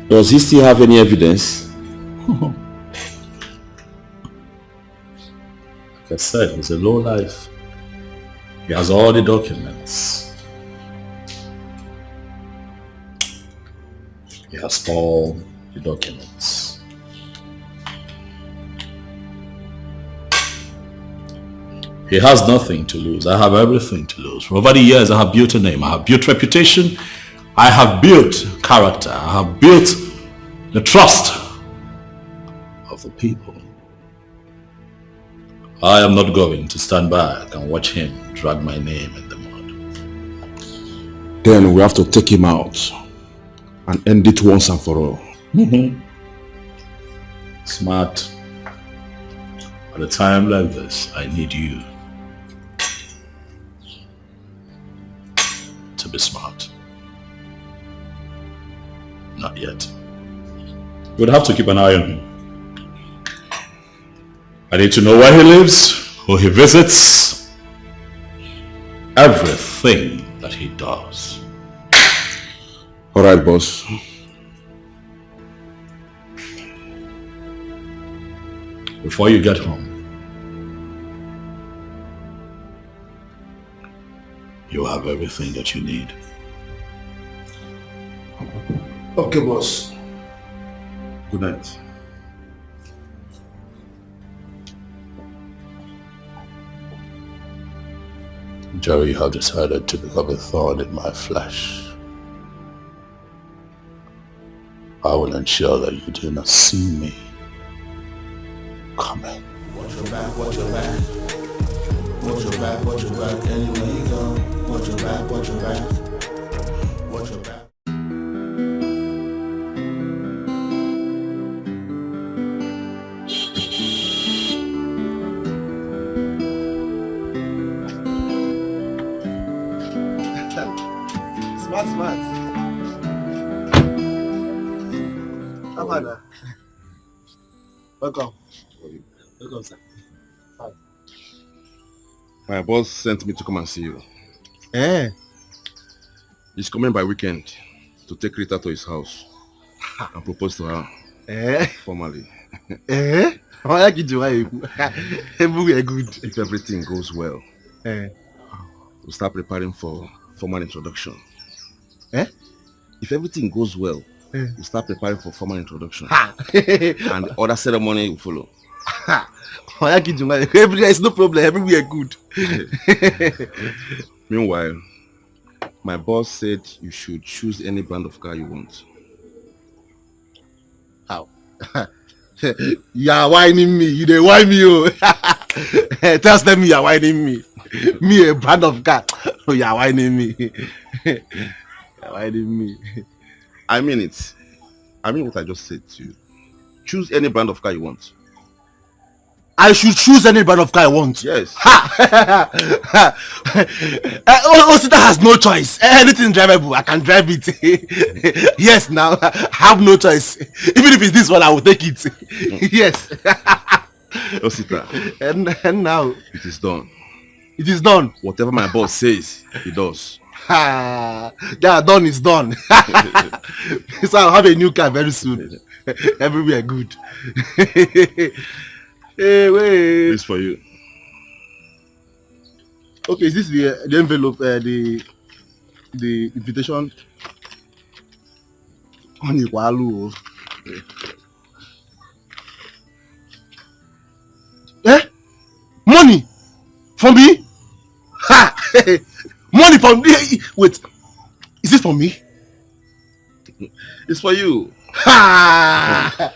Does he still have any evidence? Like I said, he's a low life. He has all the documents. He has all the documents. He has nothing to lose. I have everything to lose. For over the years, I have built a name. I have built reputation. I have built character. I have built the trust of the people. I am not going to stand back and watch him drag my name in the mud. Then we have to take him out and end it once and for all. Smart. At a time like this, I need you to be smart. Not yet. We'd have to keep an eye on him. I need to know where he lives, who he visits, everything that he does. All right, boss. Before you get home, you have everything that you need. Okay, boss. Good night. Jerry, you have decided to become a thorn in my flesh. I will ensure that you do not see me coming. Watch your back, watch your back. Watch your back, watch your back. Anywhere you go, watch your back, watch your back. Watch your back. Smart. Come on now. Welcome. Welcome, sir. Hi. My boss sent me to come and see you. Eh? He's coming by weekend to take Rita to his house and propose to her. Formally. I like it too. Good. If everything goes well, we'll start preparing for formal introduction. If everything goes well, we'll start preparing for formal introduction. And the other ceremony will follow. I like it too. Everywhere is no problem. Everywhere good. Meanwhile, my boss said you should choose any brand of car you want. How? You are whining me. You dey whine me, oh. Just tell me you are whining me. Me a brand of car. Oh, you are whining me. You are whining me. I mean it. I mean what I just said to you. Choose any brand of car you want. I should choose any brand of car I want. Yes. Osita has no choice. Anything drivable, I can drive it. Yes, now I have no choice. Even if it's this one, I will take it. Yes. Osita. And now it is done. It is done. Whatever my boss says, he does. Yeah, done is done. So I'll have a new car very soon. Everywhere good. Hey, wait. This for you. Okay, is this the envelope, the invitation? Money from me? Ha! Money from me? Wait, is it for me? It's for you. Ha!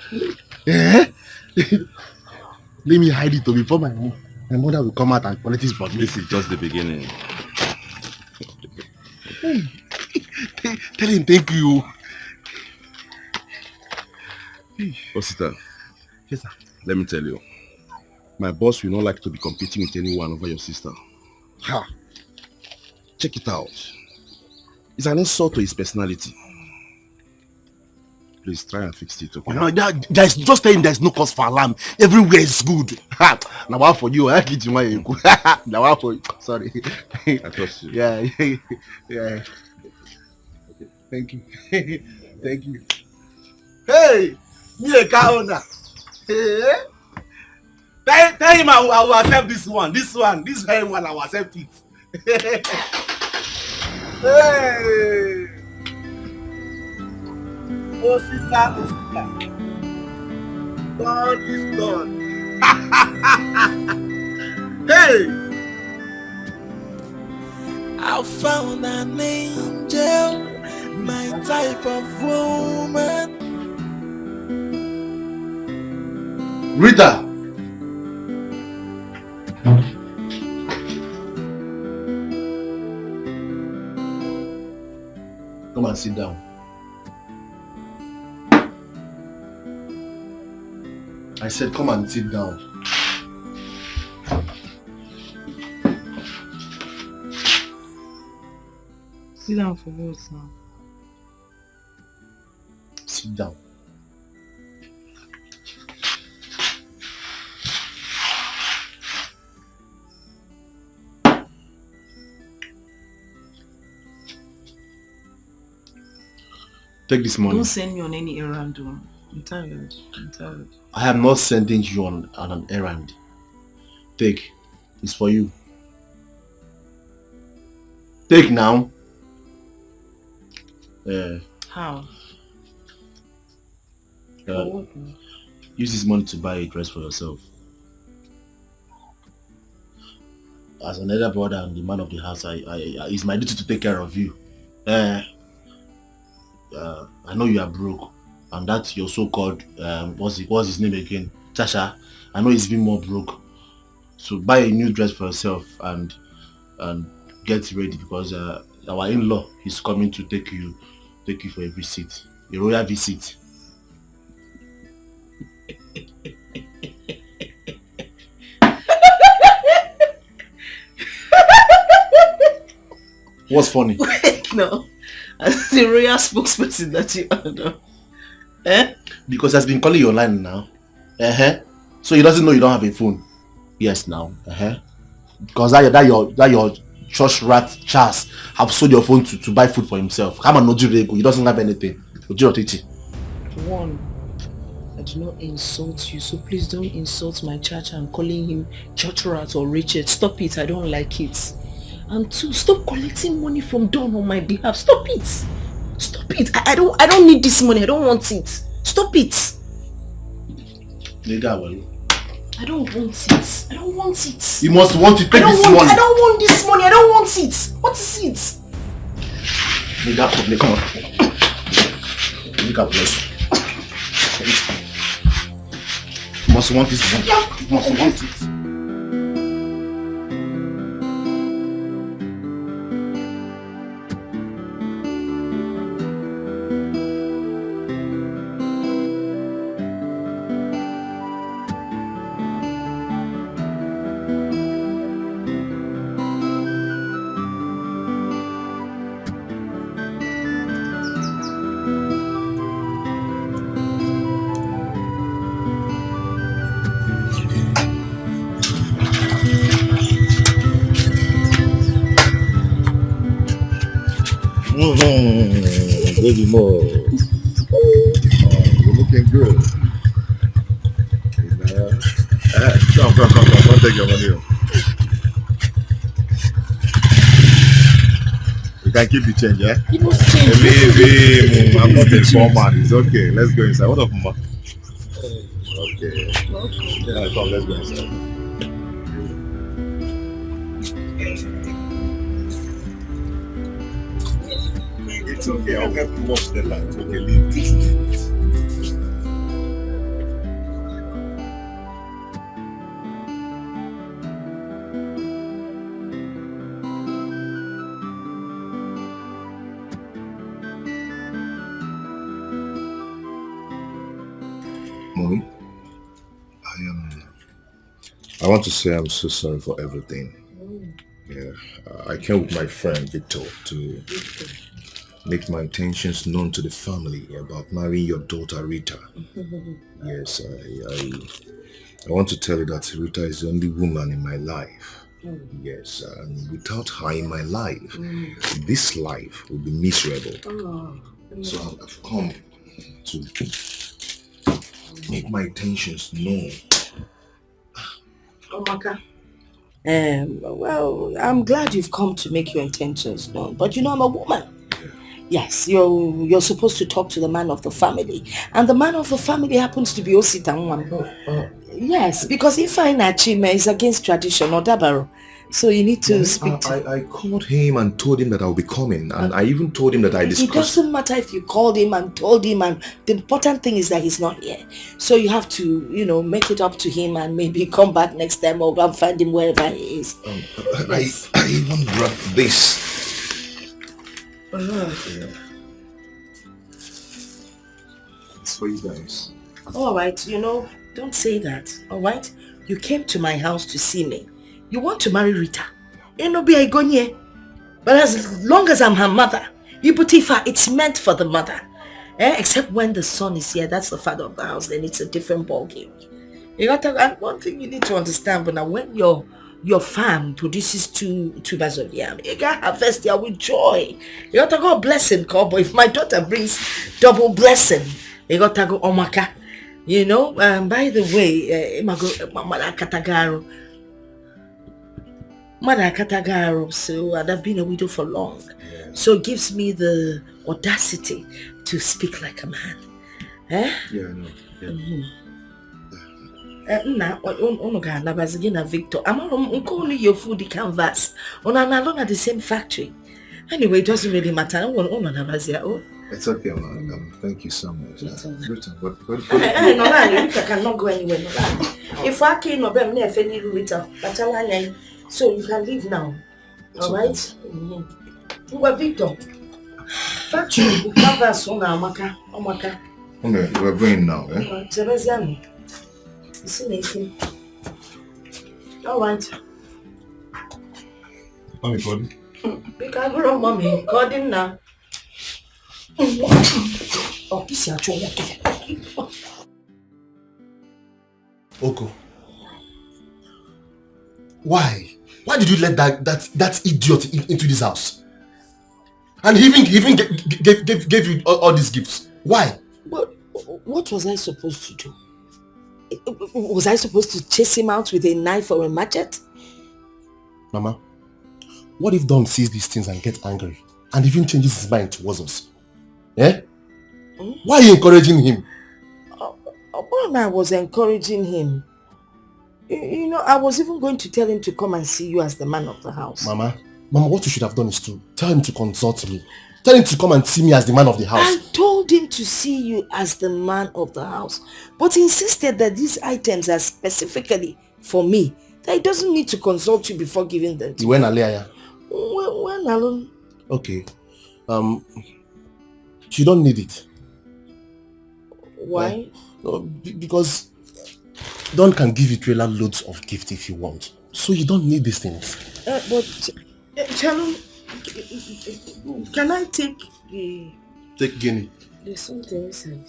Let me hide it before my mother will come out and collect it from me. This is just the beginning. Tell him thank you. Osita. Yes, sir. Let me tell you. My boss will not like to be competing with anyone over your sister. Ha! Check it out. It's an insult to his personality. Please try and fix it, okay? No, there's just saying there's no cause for alarm. Everywhere is good. Now one for you. I get you. Now one for you. Sorry. I trust you. Yeah. Okay. Thank you. Thank you. Hey, me a car owner. Hey. Tell him I will accept this one. This very one I will accept it. Hey. Oh, sister. God is done. Hey! I found an angel, my type of woman. Rita! Come and sit down. I said, come and sit down. Sit down for what now? Sit down. Take this money. Don't send me on any errand. I'm tired. I am not sending you on an errand. Take. It's for you. Take now. How? Use this money to buy a dress for yourself. As another brother and the man of the house, it's my duty to take care of you. I know you are broke, and that's your so-called what's his name again? Tasha. I know he's even more broke. So buy a new dress for yourself and get ready, because our in-law is coming to take you for a visit, a royal visit. What's funny? Wait, no. As the royal spokesperson that you are. Because he's been calling you online now. So he doesn't know you don't have a phone. Yes, now. Because that your church rat Charles have sold your phone to buy food for himself. Come on, Nojirego. He doesn't have anything. One, I do not insult you, so please don't insult my church and calling him church rat or Richard. Stop it. I don't like it. And two, stop collecting money from Don on my behalf. Stop it. Stop it. I don't need this money. I don't want it. Stop it. I don't want it. I don't want it. You must want to take this money. I don't want this money. I don't want it. What is it? Nigga, come on. Nigga, please. You must want this money. You must want it. Baby more. You're looking good. Come. Don't take your money. You can keep the change, yeah? Leave him. I'm not a poor man. It's okay. Let's go inside. What up, Mama? Okay. Yeah, come, let's go inside. It's okay, I'll help you wash the light. Okay, leave this. Mommy, I want to say I'm so sorry for everything. Yeah, I came with my friend Victor to make my intentions known to the family about marrying your daughter Rita. Yes, I want to tell you that Rita is the only woman in my life. Yes, and without her in my life, this life will be miserable. So I've come to make my intentions known. Omaka. Well, I'm glad you've come to make your intentions known, but you know I'm a woman. Yes, you're supposed to talk to the man of the family, and the man of the family happens to be Ositanwan. Yes, because if I Nachime is against tradition or Dabaro, so you need to speak to I called him and told him that I'll be coming, and I even told him that I discussed. It doesn't matter if you called him and told him, and the important thing is that he's not here. So you have to, make it up to him and maybe come back next time or go and find him wherever he is. Yes. I even brought this. Yeah. It's for you guys. Alright, don't say that, alright? You came to my house to see me. You want to marry Rita. But as long as I'm her mother, it's meant for the mother. Except when the son is here, that's the father of the house, then it's a different ballgame. And one thing you need to understand, but now when your farm produces two tubers of yam, you gotta harvest here with joy. You gotta go blessing, cowboy. If my daughter brings double blessing, you gotta go omaka. By the way, Mother Katagaro, so I've been a widow for long. Yeah. So it gives me the audacity to speak like a man. Eh? Yeah, I know. Yeah. Victor, I'm calling your food canvas. On an alone at the same factory. Anyway, it doesn't really matter. It's okay, man. Thank you so much. I cannot go anywhere. If I can't know them, never any Rita. So you can leave now. Alright? Victor. Factory canvas on Amaka. Okay, we're going now, eh? Alright. Mommy, God. Because we're mommy, God in now. Oh, this is Oko. Why? Why did you let that idiot into this house? And he even gave you all these gifts. Why? But what was I supposed to do? Was I supposed to chase him out with a knife or a machete? Mama, what if Don sees these things and gets angry and even changes his mind towards us? Eh? Why are you encouraging him? I was encouraging him. You know, I was even going to tell him to come and see you as the man of the house. Mama, what you should have done is to tell him to consult me. Tell him to come and see me as the man of the house. I told him to see you as the man of the house, but he insisted that these items are specifically for me. That he doesn't need to consult you before giving them to me. When Alea? When alone? Okay. You don't need it. Why? Because Don can give you trailer loads of gifts if you want. So you don't need these things. But Chalum, can I take the... Take Guinea. There's something inside.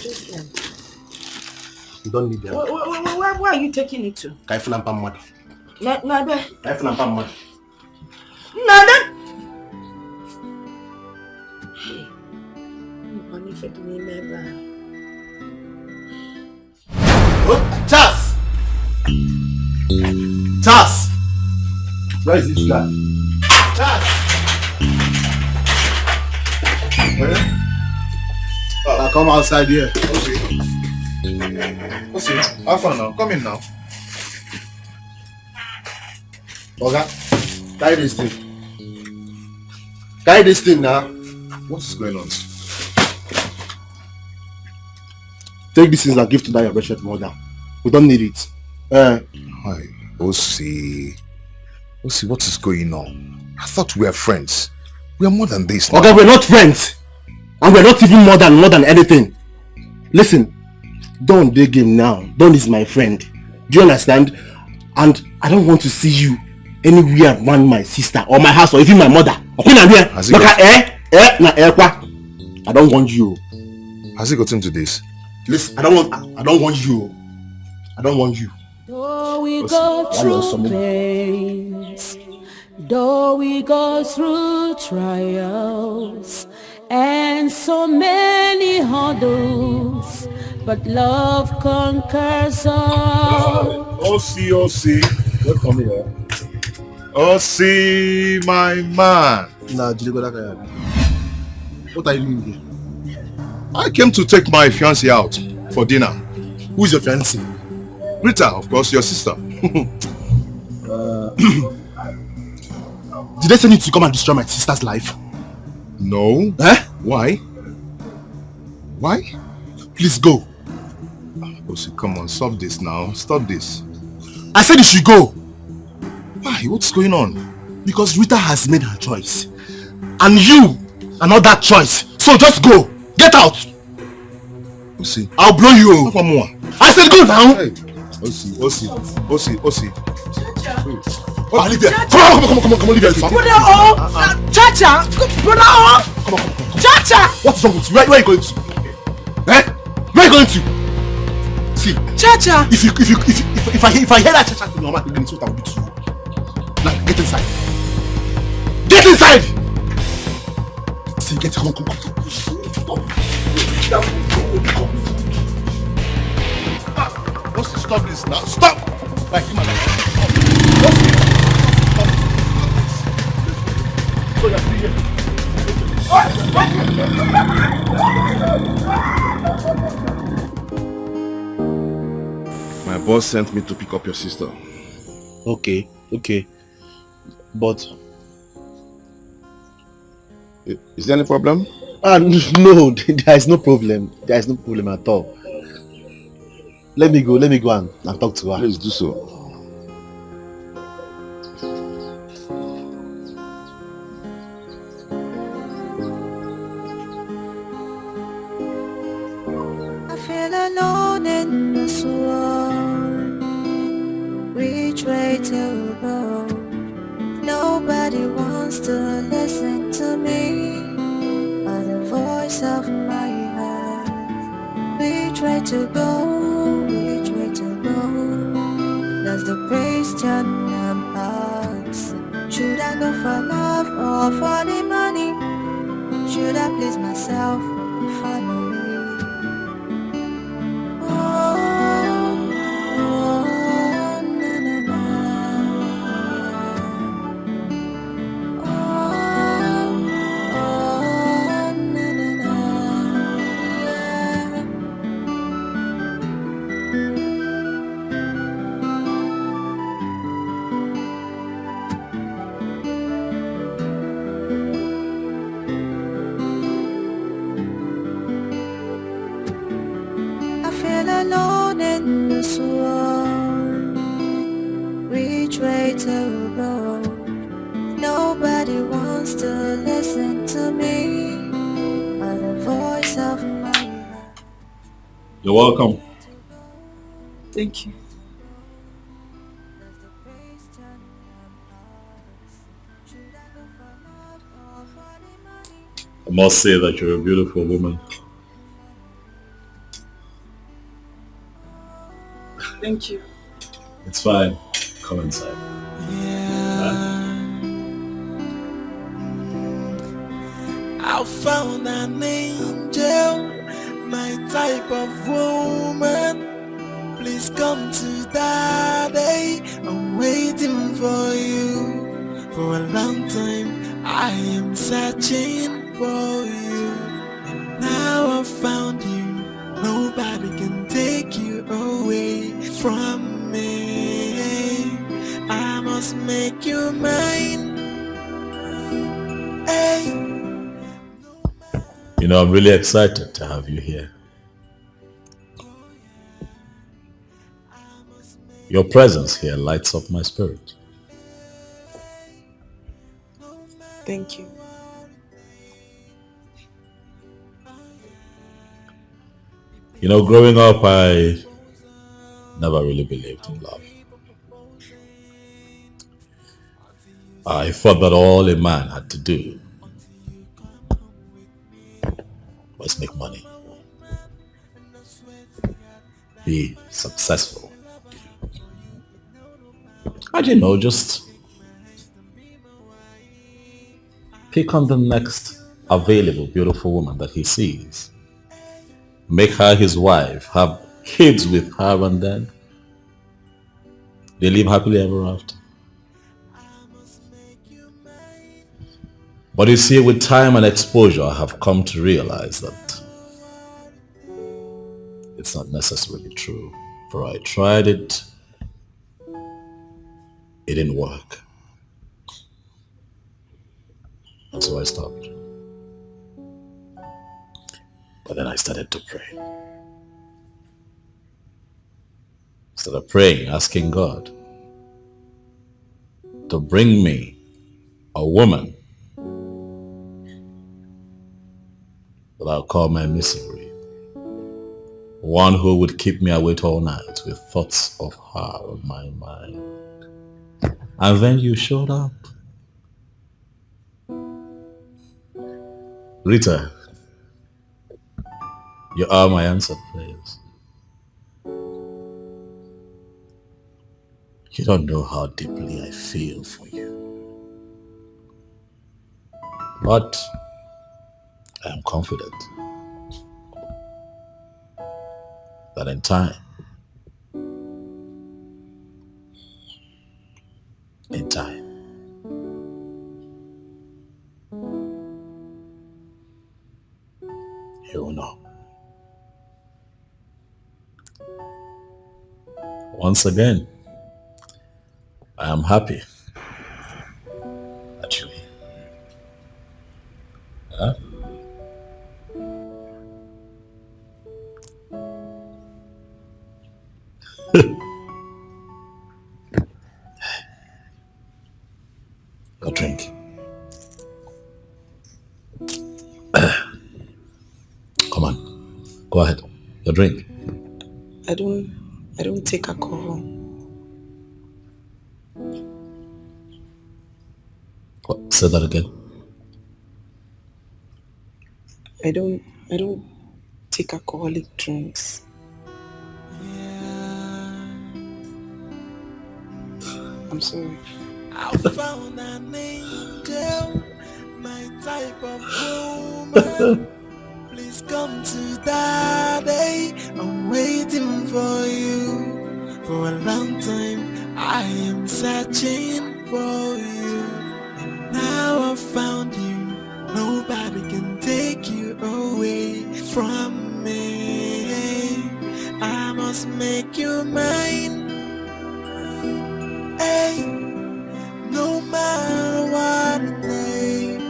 Just one. You don't need them. Where are you taking it to? Kaifunampam. Nada. Kaifunampam. Nada. Charles! Charles! Where is this guy? Charles! Where? I'll come outside here. Okay, have fun now. Come in now. Okay, carry this thing. Carry this thing now. What is going on? Take these things and give to that your wretched mother. We don't need it. Hi, Osi, what is going on? I thought we were friends. We are more than this now. Okay, we're not friends. And we're not even more than anything. Listen, Don dey game now. Don is my friend. Do you understand? And I don't want to see you anywhere around my sister or my house or even my mother. I don't want you. Has he got into this? Listen, I don't want you. I don't want you. Though we go through pains, though we go through trials and so many hurdles, but love conquers all. Osi, welcome here. Osi, my man. What are you doing here? I came to take my fiancée out for dinner. Who is your fiancée? Rita, of course, your sister. Did they send you to come and destroy my sister's life? No. Eh? Why? Why? Please go. Osi, come on, stop this now. Stop this. I said you should go. Why? What's going on? Because Rita has made her choice. And you are not that choice. So just go. Get out. Osi. I'll blow you. One more. I said go now. Hey. Osi. Oh, leave here. Come on, leave here. Brother, Chacha. Brother, Come on. Chacha. What's wrong with you? Where are you going to? Eh? Where are you going to? See, Chacha. If I hear that Chacha to your mouth again, it's what I will do to you. Now get inside. Get inside. See, come on. Stop this now. Stop! Like, So you're still here. My boss sent me to pick up your sister. Okay. But is there any problem? No, there is no problem. There is no problem at all. Let me go and talk to her. Please do so. I feel alone in this world. Which way to go? Nobody wants to listen to me, but the voice of my heart. Which way to go? Which way to go? That's the question I'm asking. Should I go for love or for the money? Should I please myself or family? Alone in this world, which way to go? Nobody wants to listen to me, but the voice of my heart. You're welcome. Thank you. I must say that you're a beautiful woman. Thank you. It's fine. Come inside. I found an angel, my type of woman. Please come to daddy. I'm waiting for you. For a long time, I am searching for you. And now I found you. Nobody can take you away from me. I must make you mine. Hey. You know, I'm really excited to have you here. Your presence here lights up my spirit. Thank you. You know, growing up, I never really believed in love. I thought that all a man had to do was make money, be successful, and you know, just pick on the next available beautiful woman that he sees, make her his wife, have kids with her, and then they live happily ever after. But you see, with time and exposure, I have come to realize that it's not necessarily true. For I tried it, it didn't work. And so I stopped. But then I started to pray. Started praying, asking God to bring me a woman that I'll call my missing reed. One who would keep me awake all night with thoughts of her on my mind. And then you showed up. Rita, you are my answered prayers. You don't know how deeply I feel for you. But I am confident that in time, once again, I am happy that you're here. Huh? A drink. Come on, go ahead. Your drink. I don't take alcohol. What? Say that again. I don't take alcoholic drinks. I'm sorry. I found an angel, my type of woman. Please come to daddy. I'm waiting for you. For a long time, I am searching for you. And now I found you. Nobody can take you away from me. I must make you mine. Hey, no matter what it takes.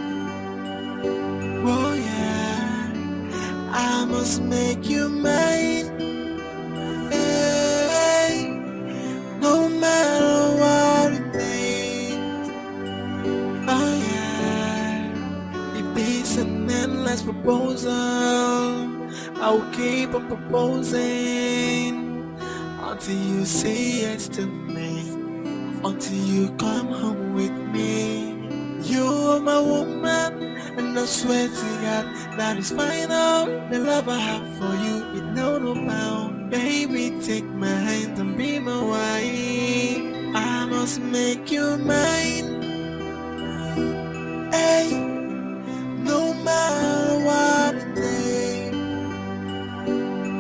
Oh yeah, I must make you mine. Hey, no matter what it takes. Oh yeah, if it's an endless proposal, I'll keep on proposing until you say yes to me. Until you come home with me. You're my woman, and I swear to God that is final. The love I have for you, it know no bound. Baby, take my hand and be my wife. I must make you mine. Hey, no matter what it takes.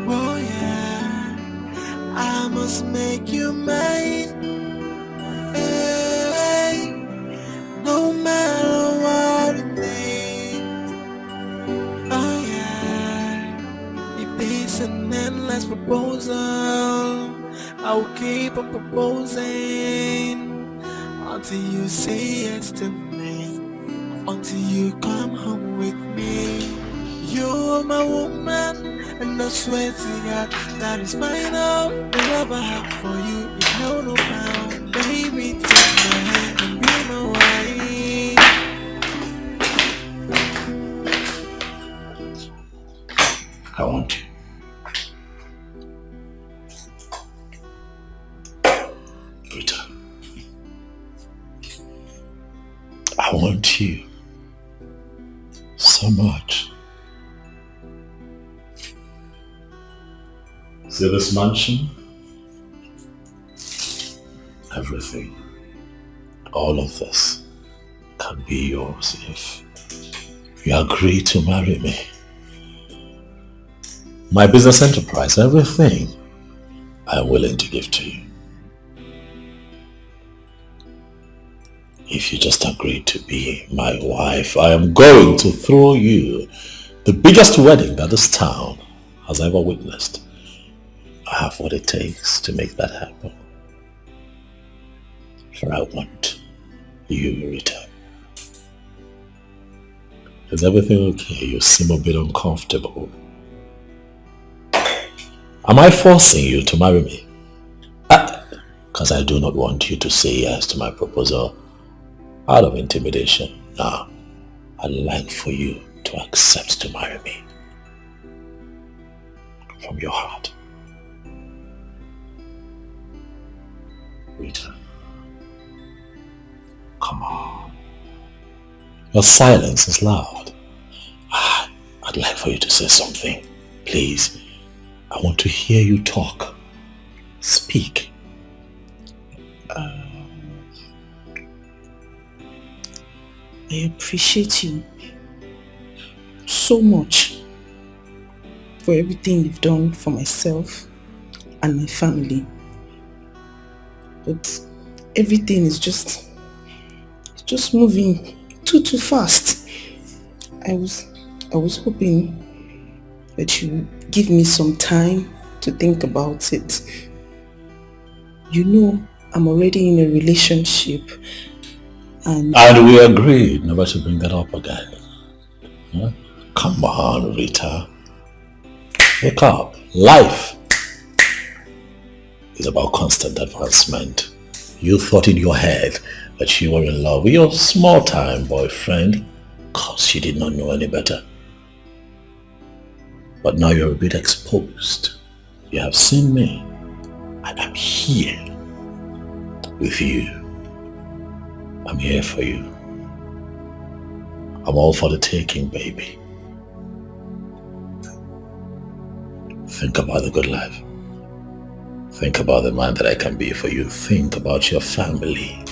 Oh yeah, I must make you mine. Hey, no matter what it takes. Oh yeah, if it's an endless proposal, I'll keep on proposing until you say yes to me. Until you come home with me. You're my woman, and I swear to God that is final. The love I have for you is no bound. Baby, take my hand and be my wife. I want you. Rita. I want you so much. See this mansion? Everything, all of this can be yours if you agree to marry me. My business enterprise, everything, I'm willing to give to you. If you just agree to be my wife, I am going to throw you the biggest wedding that this town has ever witnessed. I have what it takes to make that happen. For I want you, Rita. Is everything okay? You seem a bit uncomfortable. Am I forcing you to marry me? Because I do not want you to say yes to my proposal out of intimidation. No, I'd like for you to accept to marry me from your heart. Rita, come on. Your silence is loud. I'd like for you to say something. Please, I want to hear you talk. Speak. I appreciate you so much for everything you've done for myself and my family. But everything is just moving too fast. I was hoping that you give me some time to think about it. You know, I'm already in a relationship. And we agreed never to bring that up again. Huh? Come on, Rita. Wake up. Life is about constant advancement. You thought in your head that you were in love with your small-time boyfriend because you did not know any better. But now you're a bit exposed. You have seen me, and I'm here with you. I'm here for you. I'm all for the taking, baby. Think about the good life. Think about the man that I can be for you. Think about your family.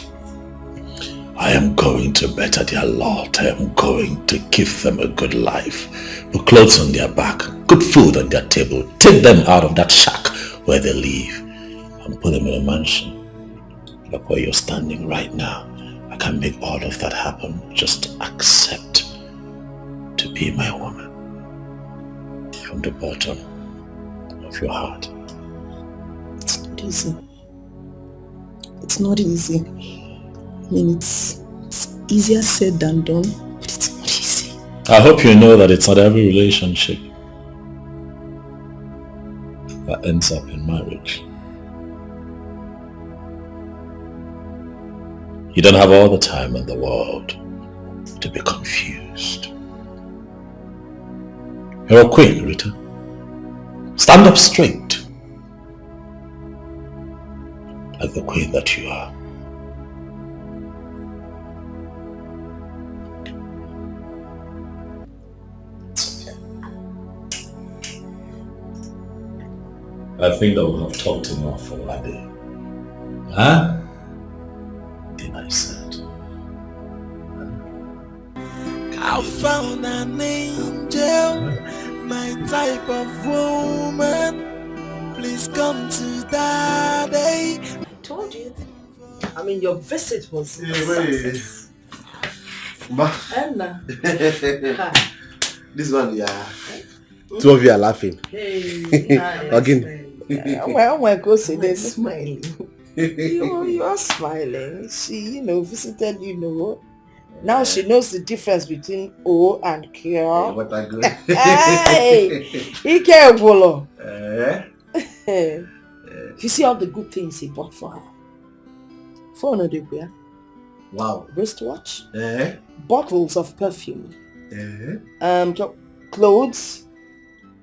I am going to better their lot. I am going to give them a good life. Put clothes on their back, good food on their table. Take them out of that shack where they live and put them in a mansion. Like where you're standing right now. I can make all of that happen. Just accept to be my woman. From the bottom of your heart. it's not easy. It's not easy. I mean, it's easier said than done, but it's not easy. I hope you know that it's not every relationship that ends up in marriage. You don't have all the time in the world to be confused. You're a queen, Rita. Stand up straight, like the queen that you are. I think that we have talked enough for one day. Huh? Then I said. I found an angel, my type of woman. Please come to daddy. I told you. I mean, your visit was a success. Anna. This one, yeah. Two of you are laughing. Hey, Again. Well, go see they're smiling. You are smiling. She, visited, Now she knows the difference between O and K. What I go. Hey, he can't follow. You see all the good things he bought for her. Phone of the beer. Wow. Wristwatch. Bottles of perfume. Clothes.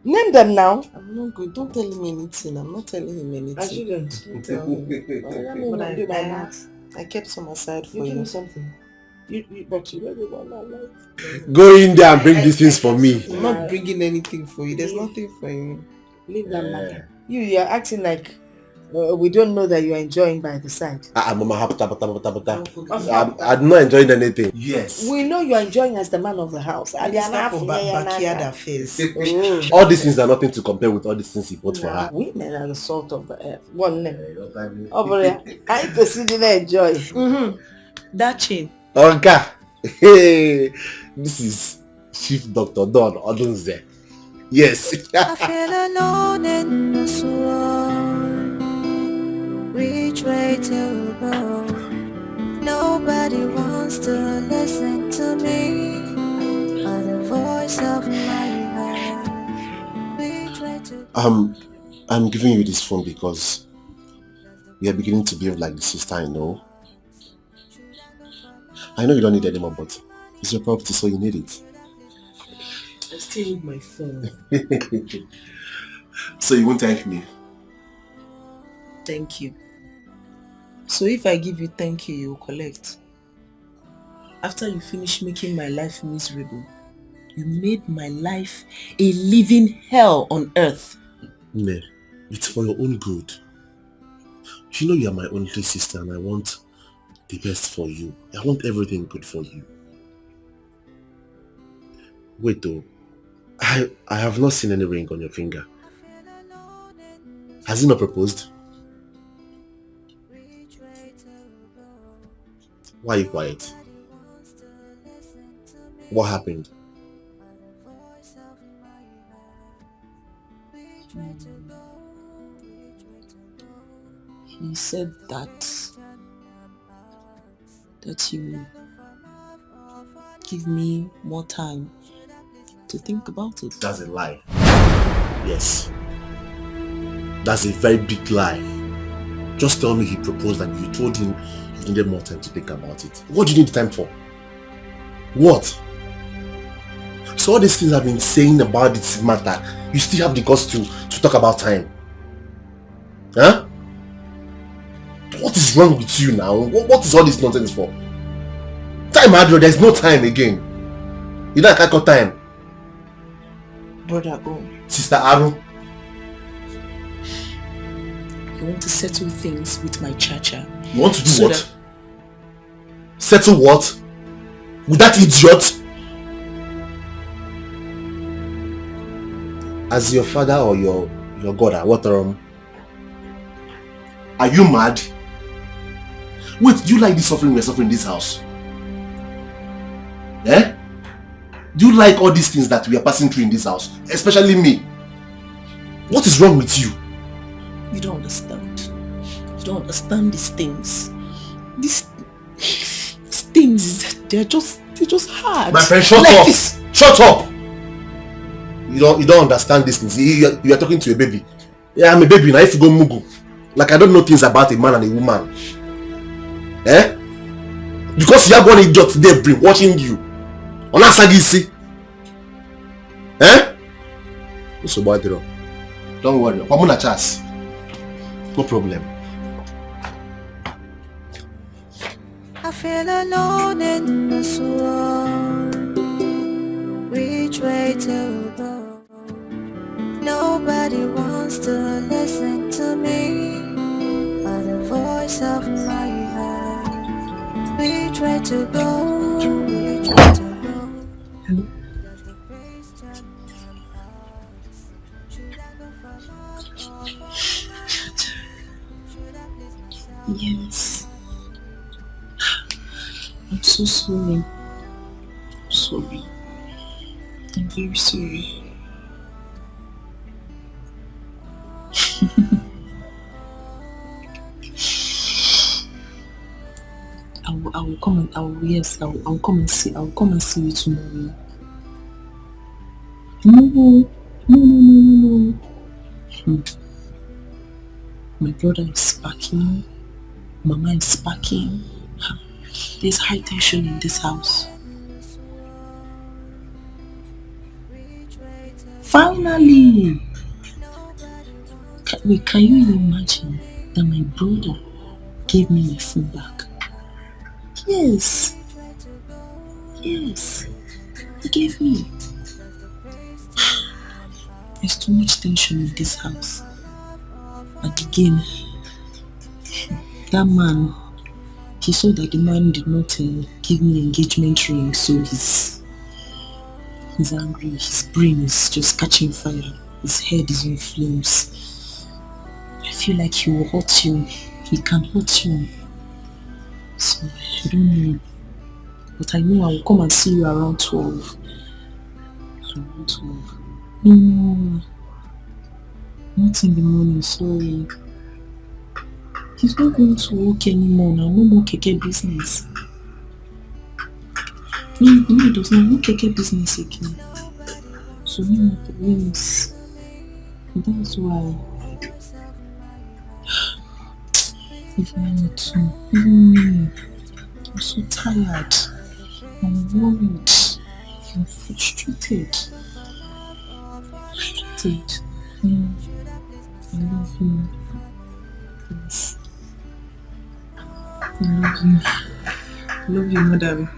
Name them now. I'm not good. Don't tell him anything. I'm not telling him anything. I shouldn't. Don't tell him. But I kept some aside for You you. give me something. But you really want my life. Go in there and bring these things for me. I'm not bringing anything for you. There's nothing for you. Leave that matter. You're acting like we don't know that you're enjoying by the side. Mama, I'm not enjoying anything. Yes. We know you're enjoying as the man of the house. And It's not for backyard affairs. All these things are nothing to compare with all these things he bought for her. Women are the salt of the earth. One name. Over there. I just didn't enjoy. That chain. Okay. Hey, this is Chief Dr. Don Odunze. Yes. I feel alone in this world. Which way to go? Nobody wants to listen to me. Or the voice of my heart. Which way to go? I'm giving you this phone because we are beginning to behave like the sister I know. I know you don't need it anymore, but it's your property, so you need it. I still need my phone. So you won't thank me? Thank you. So if I give you thank you, you will collect. After you finish making my life miserable, you made my life a living hell on earth. Ne, it's for your own good. You know you are my only sister and I want the best for you. I want everything good for you. Wait though, I have not seen any ring on your finger. Has he not proposed? Why are you quiet? What happened? he said that you give me more time to think about it. That's a lie. Yes. That's a very big lie. Just tell me he proposed and you told him you needed more time to think about it. What do you need time for? What? So all these things I've been saying about this matter, you still have the guts to talk about time? Huh? What is wrong with you now? What is all this nonsense for? Time, Adro, there's no time again. You don't have time. Brother O. Sister Aru. I want to settle things with my cha-cha. You want to do what? Settle what? With that idiot? As your father or your God, what are you mad? Wait, do you like the suffering we're suffering in this house? Eh? Do you like all these things that we are passing through in this house? Especially me. What is wrong with you? You don't understand. You don't understand these things. These things, they're just hard. My friend, shut up! Shut up! You don't understand these things. You are talking to a baby. Yeah, I'm a baby now. If you go mugu, like I don't know things about a man and a woman. Eh? Because you have one idiot there watching you. On that side, you see. Eh? What's about it? Don't worry. I'm on a chance. No problem. I feel alone in this world. Which way to go? Nobody wants to listen to me, but the voice of my heart. Which way to go? Which way to go? Hello? Yes. I'm so sorry. I'm sorry. I'm very sorry. I will come and I'll come and see you tomorrow. No. My brother is packing. Mama is packing. There's high tension in this house. Finally! Can you imagine that my brother gave me my phone back? Yes. Yes. He gave me. There's too much tension in this house. And again, that man, he saw that the man did not give me engagement ring, so he's angry. His brain is just catching fire. His head is in flames. I feel like he will hurt you. He can hurt you. So, I don't know. But I know I will come and see you around 12. Around 12. No. Not in the morning, sorry. He's not going to work anymore now. No more keke business. No, there's no keke business again. So no more problems. That's why. Even me too. I'm so tired. I'm worried. I'm frustrated. I love you. Yes. I love you. I love you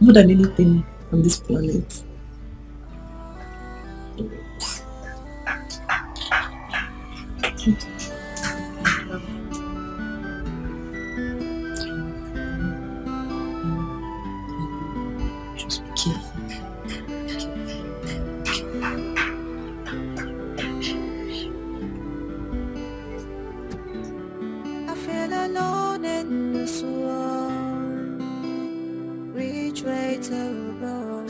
more than anything on this planet. Just be careful. I feel alone in this world. Which way to go?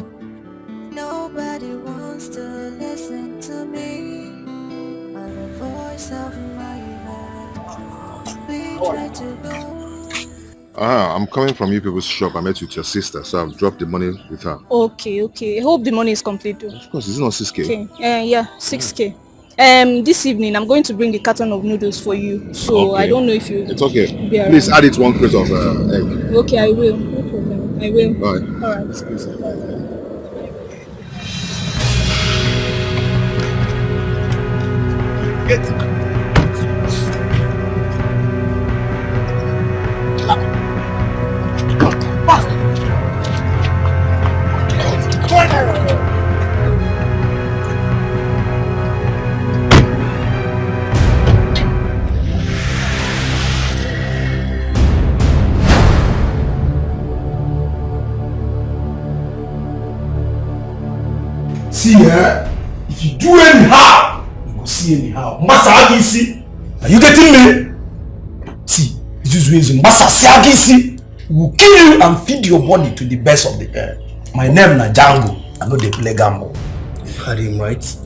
Nobody wants to listen to me, but the voice of my heart. I'm coming from you people's shop. I met with your sister, so I've dropped the money with her. Okay. I hope the money is complete though. Of course, it's not 6K. Okay. Yeah, 6K. This evening I'm going to bring the carton of noodles for you. So Okay. I don't know if you. It's okay. Please add it 1 crate of egg. Okay, I will. No problem. I will. All right. All right. See, if you do anyhow, you go see anyhow. Massa Agisi, are you getting me? See, this is reason. Massa Agisi will kill you and feed your body to the best of the earth. My name is Django. I know they play gamble. You've heard him right.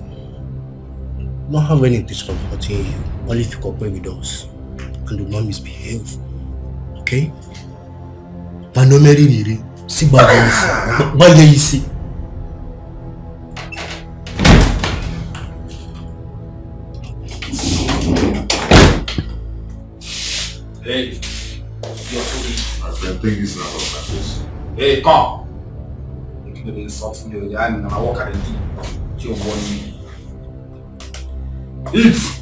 Not have any place from hurting you, only if you cooperate with us and do not misbehave. Okay? But no Mary, see what you see. Hey, you're too easy. My friend, think this is not what matters. Hey, come. You know, insult me. I walk at the deep. You're warning me. Eat.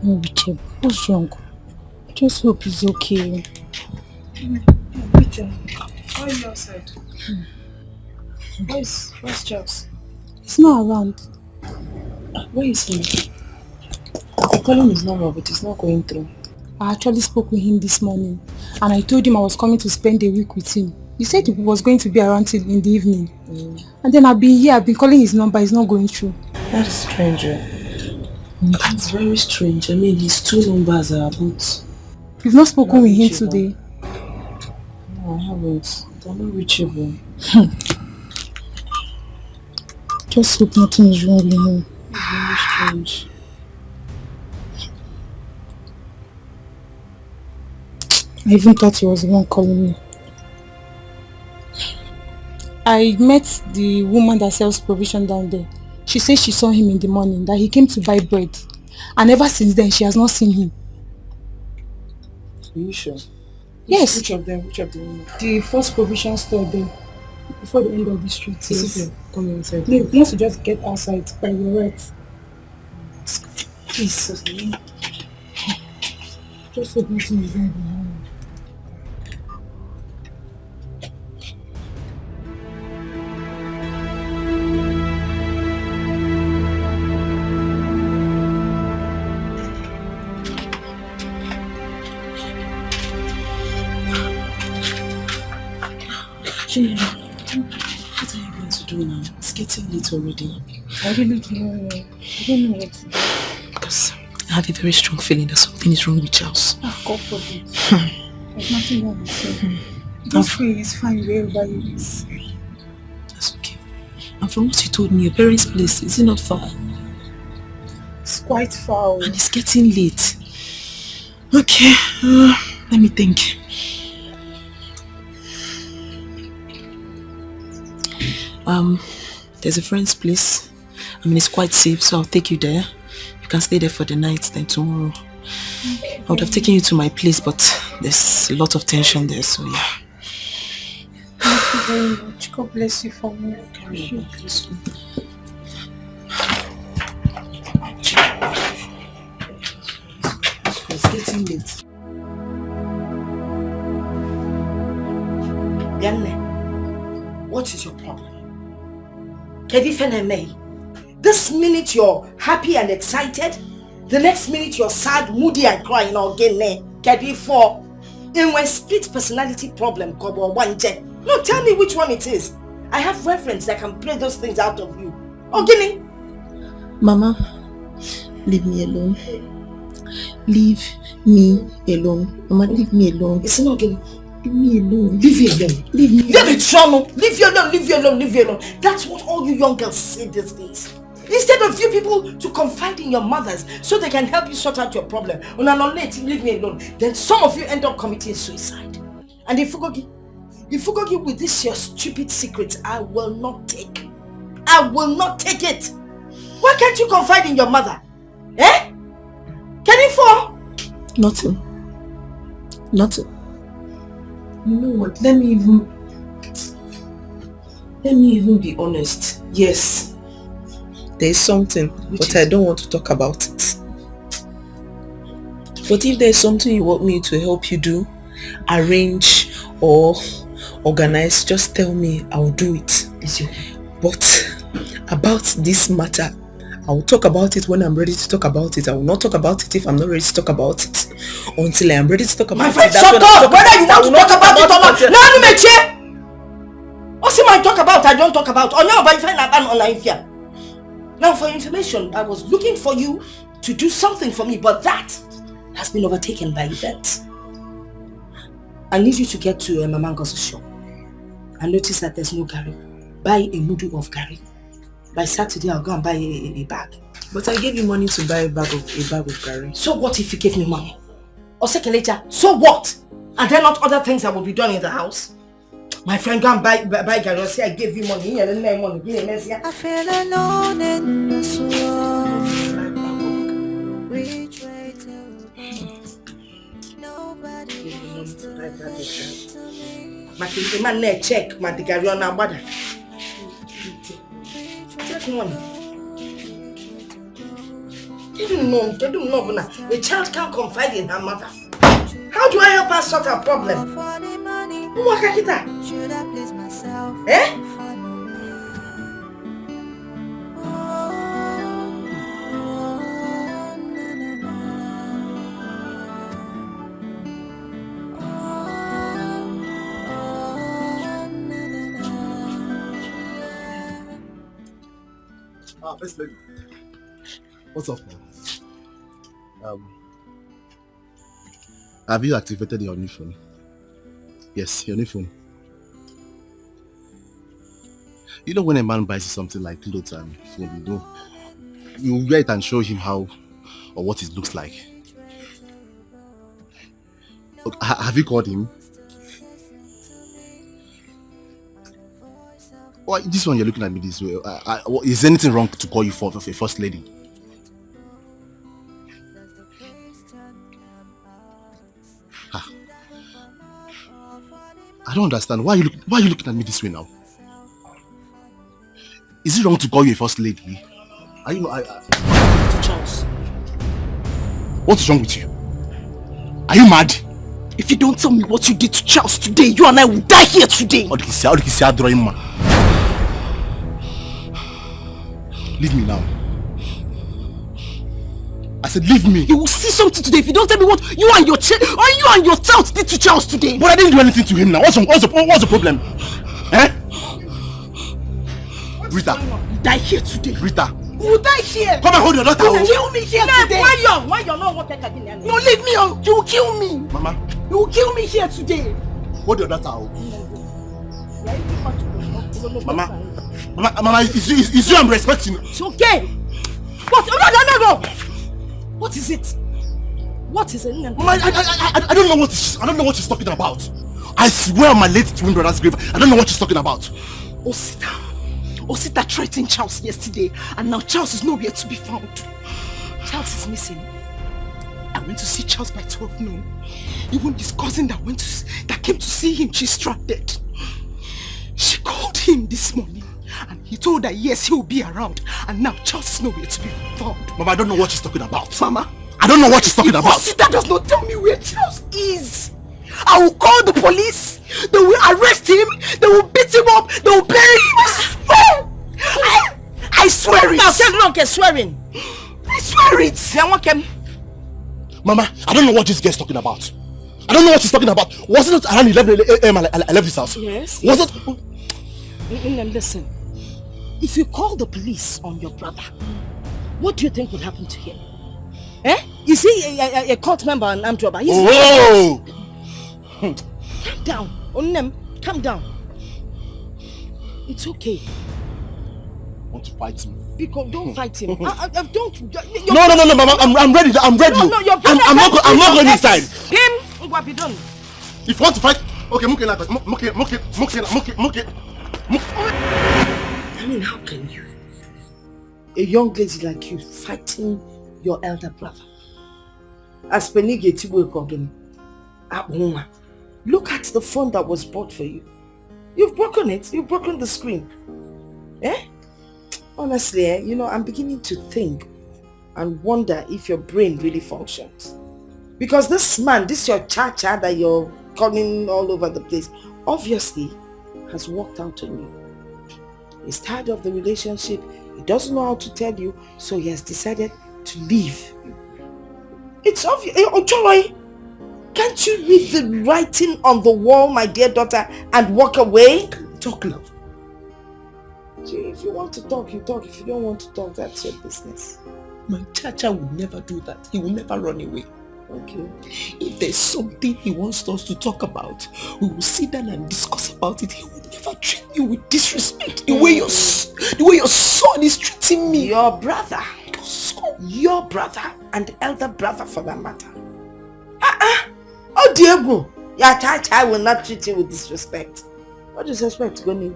No, Richard, what's wrong? Just hope he's okay. Richard, why are you outside? Where's Charles? He's not around. Where is he? I'm calling his number, but it's not going through. I actually spoke with him this morning, and I told him I was coming to spend a week with him. He said he was going to be around till in the evening. And then I've been calling his number, it's not going through. That's strange. That's very strange. I mean, his two numbers are both. You've not spoken with him today? No, I haven't. They're not reachable. Just hope nothing is wrong with him. It's very strange. I even thought he was the one calling me. I met the woman that sells provision down there. She says she saw him in the morning, that he came to buy bread. And ever since then, she has not seen him. Are you sure? Yes. Which of them? Which of them? The first provision store there, before the end of the street. Yes. Come inside. No, once you just get outside, by your right. Please. Just hope nothing is wrong with him. What are you going to do now? It's getting late already. I really don't know. I don't know what to do. Because I have a very strong feeling that something is wrong with Charles. God forbid. There's nothing wrong with him. Don't feel he's fine wherever he is. That's okay. And from what you told me, your parents' place, is it not far? It's quite far. And it's getting late. Okay, let me think. There's a friend's place. I mean, it's quite safe, so I'll take you there. You can stay there for the night, then tomorrow. Okay. I would have taken you to my place, but there's a lot of tension there, so yeah. Thank you very much. God bless you for me. It's getting late. Yanne, what is your problem? This minute you're happy and excited, the next minute you're sad, moody and crying again. In my split personality problem, no, tell me which one it is. I have reference that can play those things out of you. Okay? Mama, leave me alone. Leave me alone. Mama, leave me alone. It's not getting. Leave me alone. Leave you alone. Leave me alone. Leave you alone. Leave you alone. Leave you alone. That's what all you young girls say these days. Instead of you people to confide in your mothers so they can help you sort out your problem. When I'm not late, leave me alone. Then some of you end up committing suicide. And if you go with this your stupid secrets, I will not take. I will not take it. Why can't you confide in your mother? Eh? Can you fall? Nothing. You know what? Let me even be honest. Yes. There is something, but I don't want to talk about it. But if there is something you want me to help you do, arrange or organize, just tell me, I'll do it. But about this matter, I will talk about it when I'm ready to talk about it. I will not talk about it if I'm not ready to talk about it. Until I am ready to talk about it. My friend, shut up! Whether you want to talk about it or not. No, what's it I talk about? I don't talk about. Oh no, but if I not online here. Now for information, I was looking for you to do something for me, but that has been overtaken by events. I need you to get to Mamango's shop and notice that there's no Gary. Buy a mudu of Gary. By Saturday, I'll go and buy a bag. But I gave you money to buy a bag of Gary. So what if you gave me money? Or second later, so what? Are there not other things that will be done in the house? My friend, go and buy Gary. I say I gave you money. I feel alone in this world. Which way to go? Nobody wants to listen to me. My man, check my Gary on our body. Take money. They don't know. A child can't confide in her mother. How do I help her sort her problem? Should I please myself? Eh? First lady. What's up, man? Have you activated your new phone? Yes, your new phone. You know when a man buys something like clothes and phone, you wear it and show him how or what it looks like. Have you called him? Why this one you're looking at me this way? Is there anything wrong to call you for a first lady? I don't understand. Why are you looking at me this way now? Is it wrong to call you a first lady? Are you Charles. What is wrong with you? Are you mad? If you don't tell me what you did to Charles today, you and I will die here today. Leave me now. I said leave me. You will see something today if you don't tell me what you and your child did to Charles today. But I didn't do anything to him now. What's the problem? Eh? Rita. You die here today. Rita. You will die here. Come and hold your daughter. You will kill me here today. Why you're not working again? No, leave me. You will kill me. Mama. You will kill me here today. Hold your daughter. Mama, is you I'm respecting? It's okay. What? No. What is it? What is it? Mama, I don't know what she's talking about. I swear on my late twin brother's grave, I don't know what she's talking about. Oh, sit down. Osita threatened Charles yesterday, and now Charles is nowhere to be found. Charles is missing. I went to see Charles by 12 noon. Even his cousin that came to see him, she's stranded. She called him this morning, and he told her yes, he will be around. And now Charles is nowhere to be found. Mama, I don't know what she's talking about. Mama, I don't know what she's talking about. Osita does not tell me where Charles is. I will call the police. They will arrest him. They will beat him up. They will bury him. I swear it. Now, tell swearing. I swear it. Mama, I don't know what this girl's talking about. I don't know what she's talking about. Was it around 11 a.m. I left this house? Yes. Was it? Listen, if you call the police on your brother, what do you think would happen to him? Eh? Is he a cult member and armed robber? Oh! Calm down. Onem, calm down. It's okay. Want to fight me? Because don't fight him. Don't. No, Mama. I'm ready. I'm ready. No, your brother. I'm not going inside. Him. What be done? If you want to fight, okay. I mean, how can you? A young lady like you fighting your elder brother? As Penigeti will call him. Look at the phone that was bought for you. You've broken it. You've broken the screen. Eh? Honestly, I'm beginning to think and wonder if your brain really functions. Because this man, this your cha-cha that you're calling all over the place, obviously has worked out on you. He's tired of the relationship. He doesn't know how to tell you, so he has decided to leave. It's obvious. Joy, can't you read the writing on the wall, my dear daughter, and walk away? Talk, love. If you want to talk, you talk. If you don't want to talk, that's your business. My Chacha will never do that. He will never run away. Okay. If there's something he wants us to talk about, we will sit down and discuss about it. He will never treat you with disrespect. The way your son is treating me. Your brother. Your brother and elder brother for that matter. Oh, Diego. Your Chacha will not treat you with disrespect. What disrespect, Goni?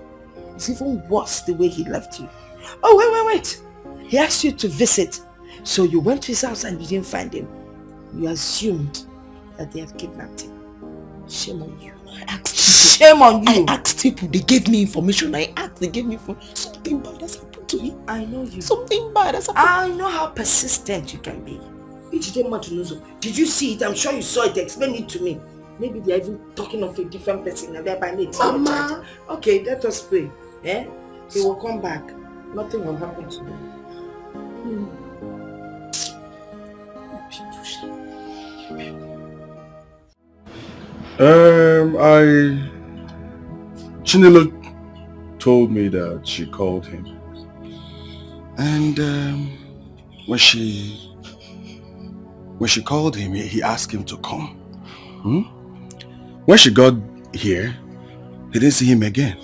It's even worse the way he left you. Oh, wait. He asked you to visit. So you went to his house and you didn't find him. You assumed that they have kidnapped him. Shame on you. Shame on you. I asked people. They gave me information. They gave me information. Something bad has happened to him. I know you. Something bad has happened. I know how persistent you can be. Did you see it? I'm sure you saw it. Explain it to me. Maybe they're even talking of a different person and they're by it. Mama. Okay, let us pray. Eh? He will come back. Nothing will happen to him. Chinelo told me that she called him. And when she called him, he asked him to come. When she got here, he didn't see him again.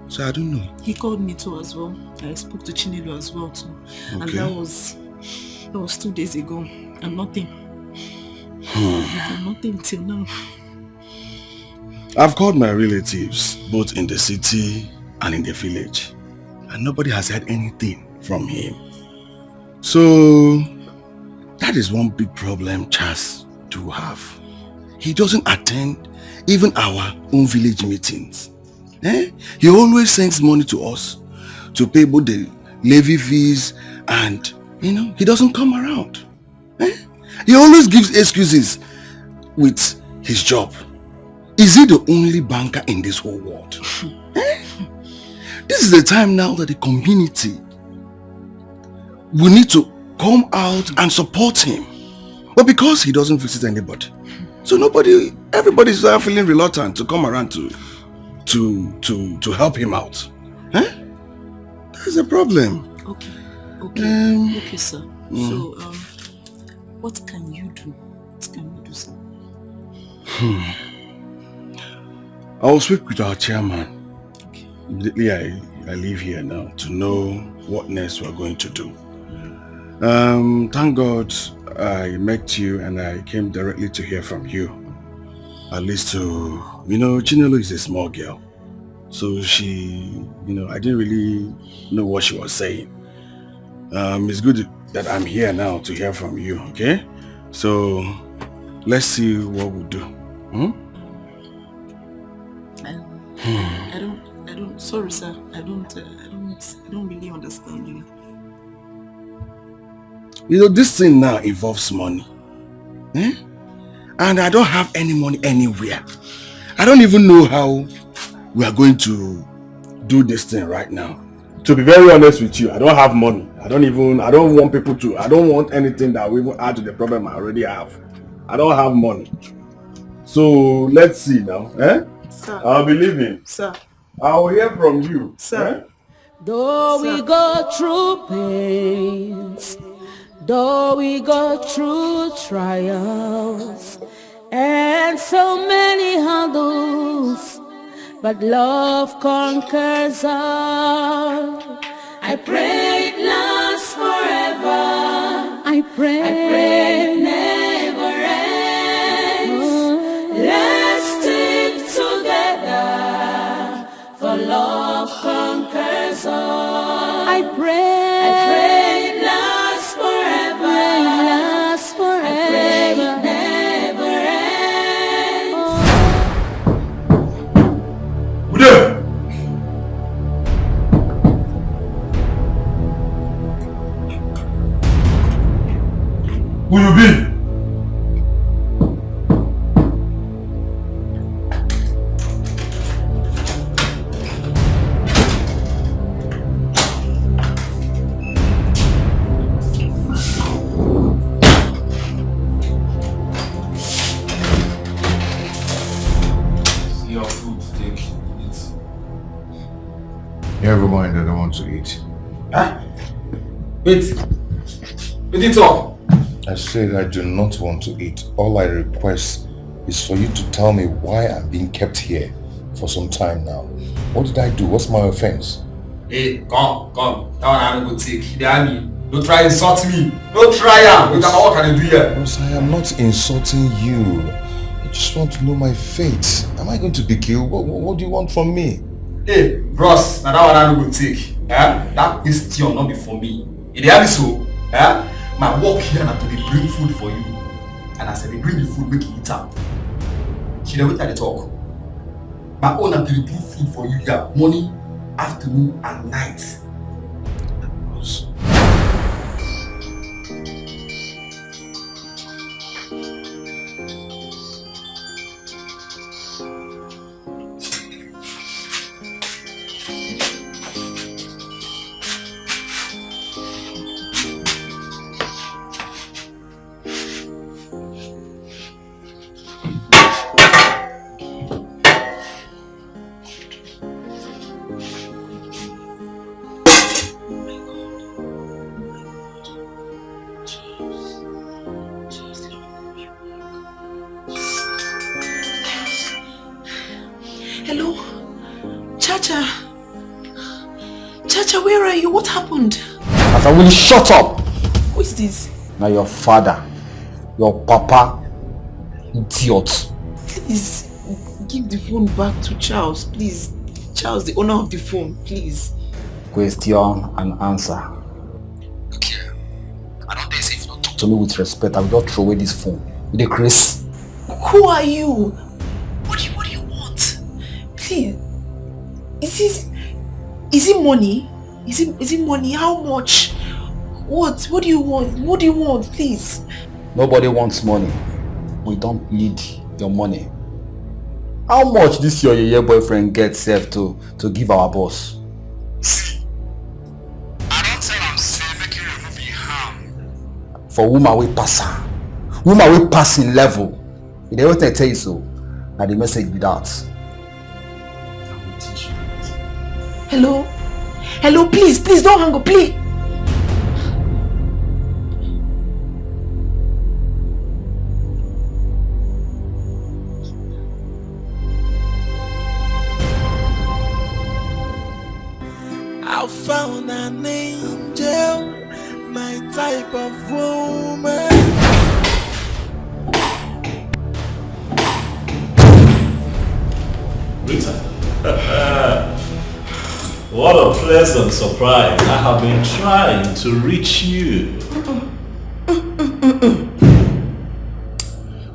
So I don't know. He called me too as well. I spoke to Chinelo as well too. Okay. And that was 2 days ago. And nothing. Nothing till now. I've called my relatives, both in the city and in the village, and nobody has heard anything from him. So that is one big problem Charles do have. He doesn't attend even our own village meetings. He always sends money to us to pay both the levy fees and, he doesn't come around. He always gives excuses with his job. Is he the only banker in this whole world? This is the time now that the community will need to come out and support him. But because he doesn't visit anybody, so everybody's feeling reluctant to come around to help him out. That's a problem. Okay, sir. So, what can you do? What can we do, sir? I will speak with our chairman. Immediately I leave here now to know what next we're going to do. Thank God I met you and I came directly to hear from you. At least Chinelo is a small girl. So she, I didn't really know what she was saying. It's good that I'm here now to hear from you, okay? So let's see what we'll do. Sorry, sir. I don't really understand you. This thing now involves money. And I don't have any money anywhere. I don't even know how we are going to do this thing right now. To be very honest with you, I don't have money. I don't want anything that will even add to the problem I already have. I don't have money. So let's see now. Sir. I'll be leaving. Sir. I'll hear from you. Sir. Though we go through pains, though we go through trials, and so many hurdles, but love conquers all. I pray it lasts forever. I pray it never ends. Let's stick together, for love conquers all. I pray it lasts forever. I pray it never ends. Who you be? See your food, take it. Never mind, I don't want to eat. Huh? Wait it up. I said I do not want to eat. All I request is for you to tell me why I'm being kept here for some time now. What did I do? What's my offense? Hey, come. That one I don't go take. Don't try insult me. Don't try am. What can I do here? Boss, I am not insulting you. I just want to know my fate. Am I going to be killed? What do you want from me? Hey, bros, now that one I don't go take. That question not be for me. It is so. My work here na to dey bring food for you. And as I dey bring the food, make you eat am. She dey wait at the talk. My own na to dey bring food for you here, morning, afternoon, and night. Chacha, where are you? What happened? Asa, will you shut up? Who is this? Now your father, your papa, idiot. Please, give the phone back to Charles, please. Charles, the owner of the phone, please. Question and answer. Okay. I don't think if you don't talk to me with respect, I will just throw away this phone. With the Chris. Who are you? What do you want? Please. Is it money? Is it money? How much? What do you want? What do you want, please? Nobody wants money. We don't need your money. How much this your boyfriend gets self to give our boss? See, I don't tell him say make you remove your harm. For woman we pass her. Woman we pass in level. If they don't tell you so, now the message be that. Hello? Hello, please don't hang up, please. I found an angel, my type of woman. Rita, What a pleasant surprise. I have been trying to reach you.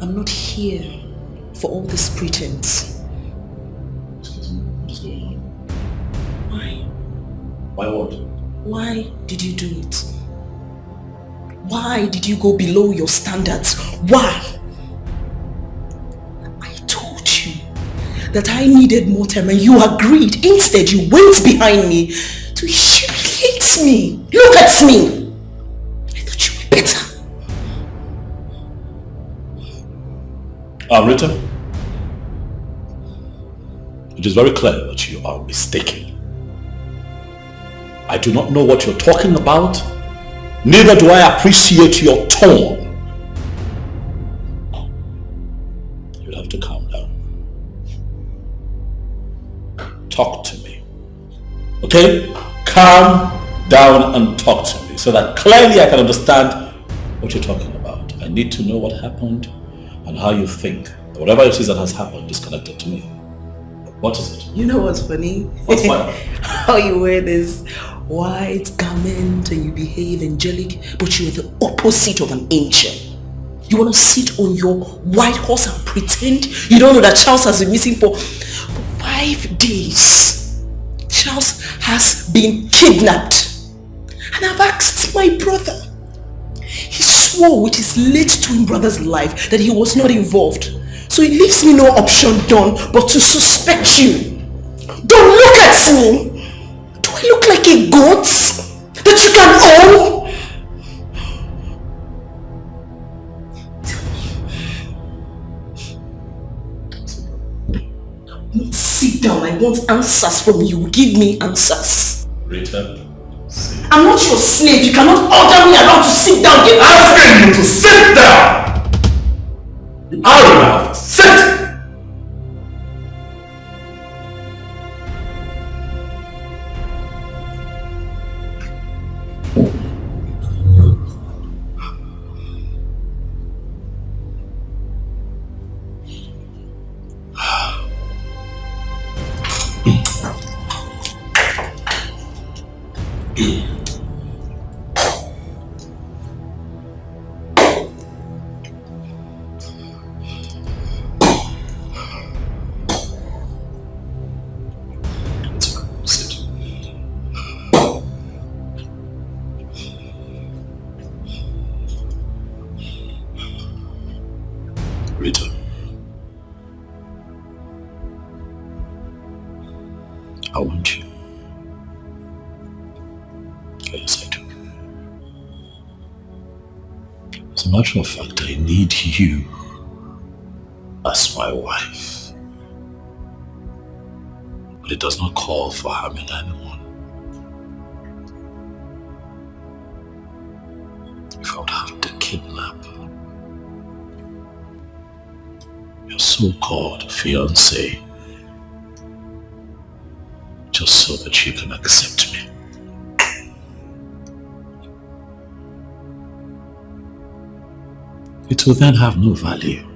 I'm not here for all this pretense. Why? Why what? Why did you do it? Why did you go below your standards? Why? I told you that I needed more time and you agreed. Instead, you went behind me to humiliate me. Look at me. I thought you were better. Rita, it is very clear that you are mistaken. I do not know what you're talking about. Neither do I appreciate your tone. You'll have to calm down. Talk to me. Okay? Calm down and talk to me so that clearly I can understand what you're talking about. I need to know what happened and how you think that whatever it is that has happened is connected to me. What is it? You know what's funny? What's funny? How you wear this white garment and you behave angelic, but you're the opposite of an angel. You want to sit on your white horse and pretend you don't know that Charles has been missing for 5 days. Charles has been kidnapped. And I've asked my brother. He swore with his late twin brother's life that he was not involved. So it leaves me no option, Don, but to suspect you. Don't look at me! Do I look like a goat that you can own? Sit down, I want answers from you. Give me answers. Rita, I'm not your slave. You cannot order me around to sit down. I'm asking you to sit down! You are in my office. Sit! Rita, I want you. Yes, I do. As a matter of fact, I need you as my wife. But it does not call for harming anyone. If I would have to kidnap your so-called fiancé just so that you can accept me. It will then have no value.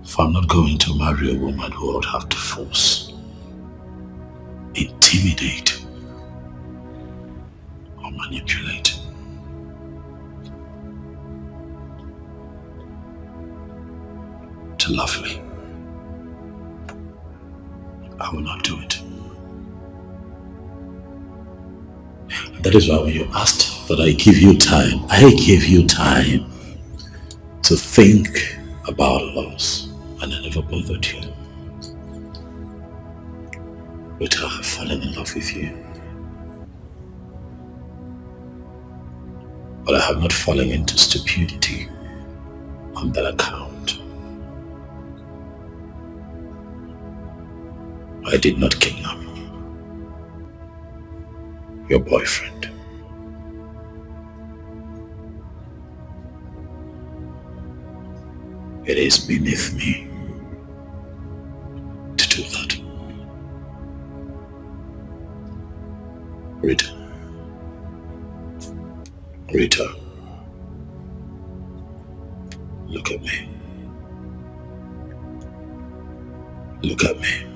If I'm not going to marry a woman who I would have to force, intimidate, or manipulate. To love me, I will not do it. And that is why when you asked that I give you time to think about us, and I never bothered you. But I have fallen in love with you. But I have not fallen into stupidity on that account. I did not kidnap your boyfriend. It is beneath me to do that. Rita. Rita. Look at me. Look at me.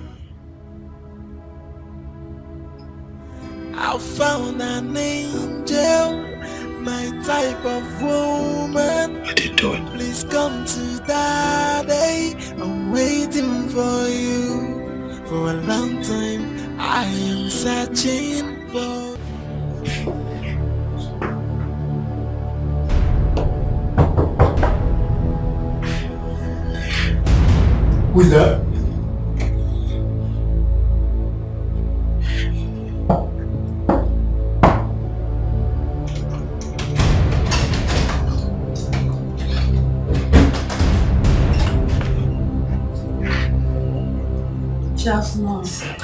I found an angel, my type of woman. I did do it. Please come to daddy. I'm waiting for you. For a long time, I am searching for. Who's that? Just nonsense.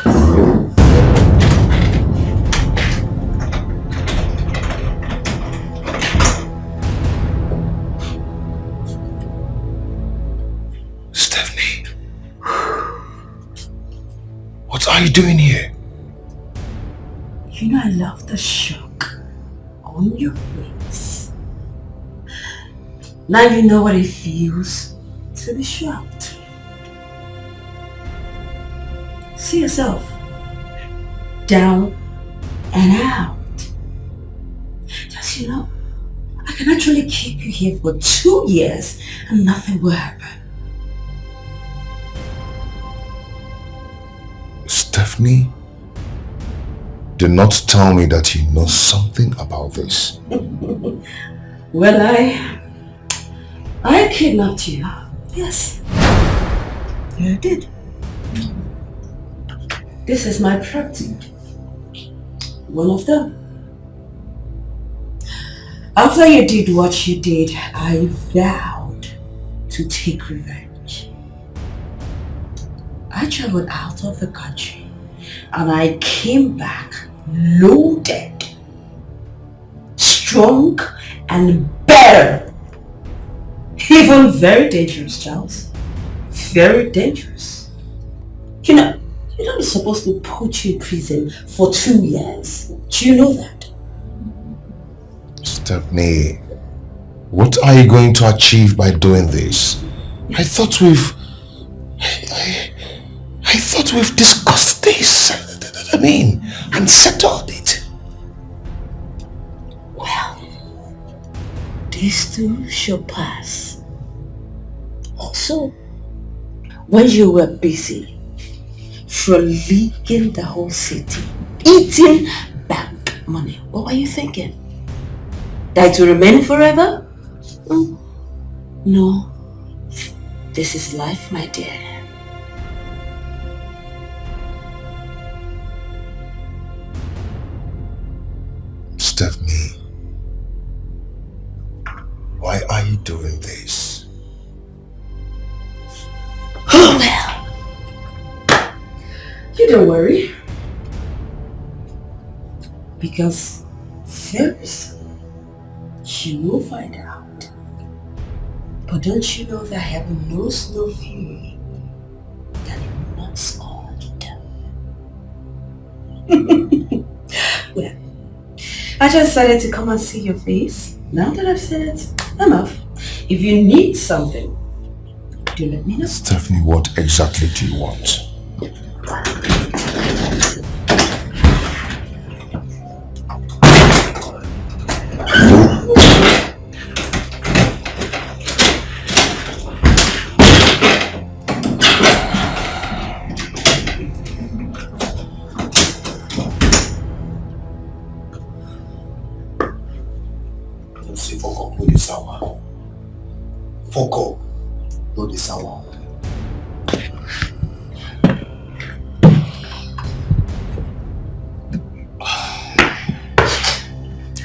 Stephanie, what are you doing here? You know I love the shock on your face. Now you know what it feels to be shocked. See yourself down and out. Just, you know, I can actually keep you here for 2 years and nothing will happen. Stephanie, do not tell me that you know something about this. Well, I kidnapped you. Yes. Yeah, I did. This is my property. One of them. After you did what you did, I vowed to take revenge. I traveled out of the country and I came back loaded, strong and better. Even very dangerous, Charles. Very dangerous. You know, you're not supposed to put you in prison for 2 years. Do you know that? Stephanie, what are you going to achieve by doing this? I thought we've discussed this. And settled it. Well, this too shall pass. Also, when you were busy frolicking the whole city, eating bank money, what were you thinking? That it will remain forever? No. This is life, my dear. Stephanie, why are you doing this? Oh well, you don't worry, because very soon you will find out. But don't you know that heaven knows no fury that it will not scorch? Well, I just decided to come and see your face. Now that I've said it, I'm off. If you need something, do let me know. Stephanie, what exactly do you want? Fuck up. No this hour.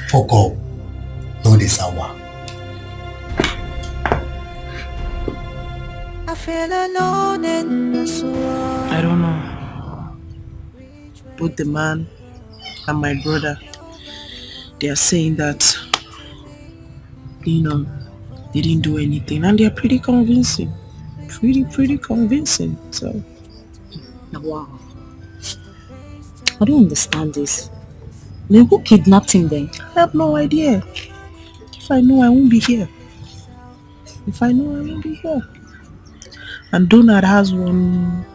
Fuck up. No this hour. I feel alone in this world. I don't know. Both the man and my brother, they are saying that, you know, they didn't do anything, and they're pretty convincing. Pretty convincing. So, wow. I don't understand this. Then who kidnapped him then? I have no idea. If I know, I won't be here. If I know, I won't be here. And Donald has one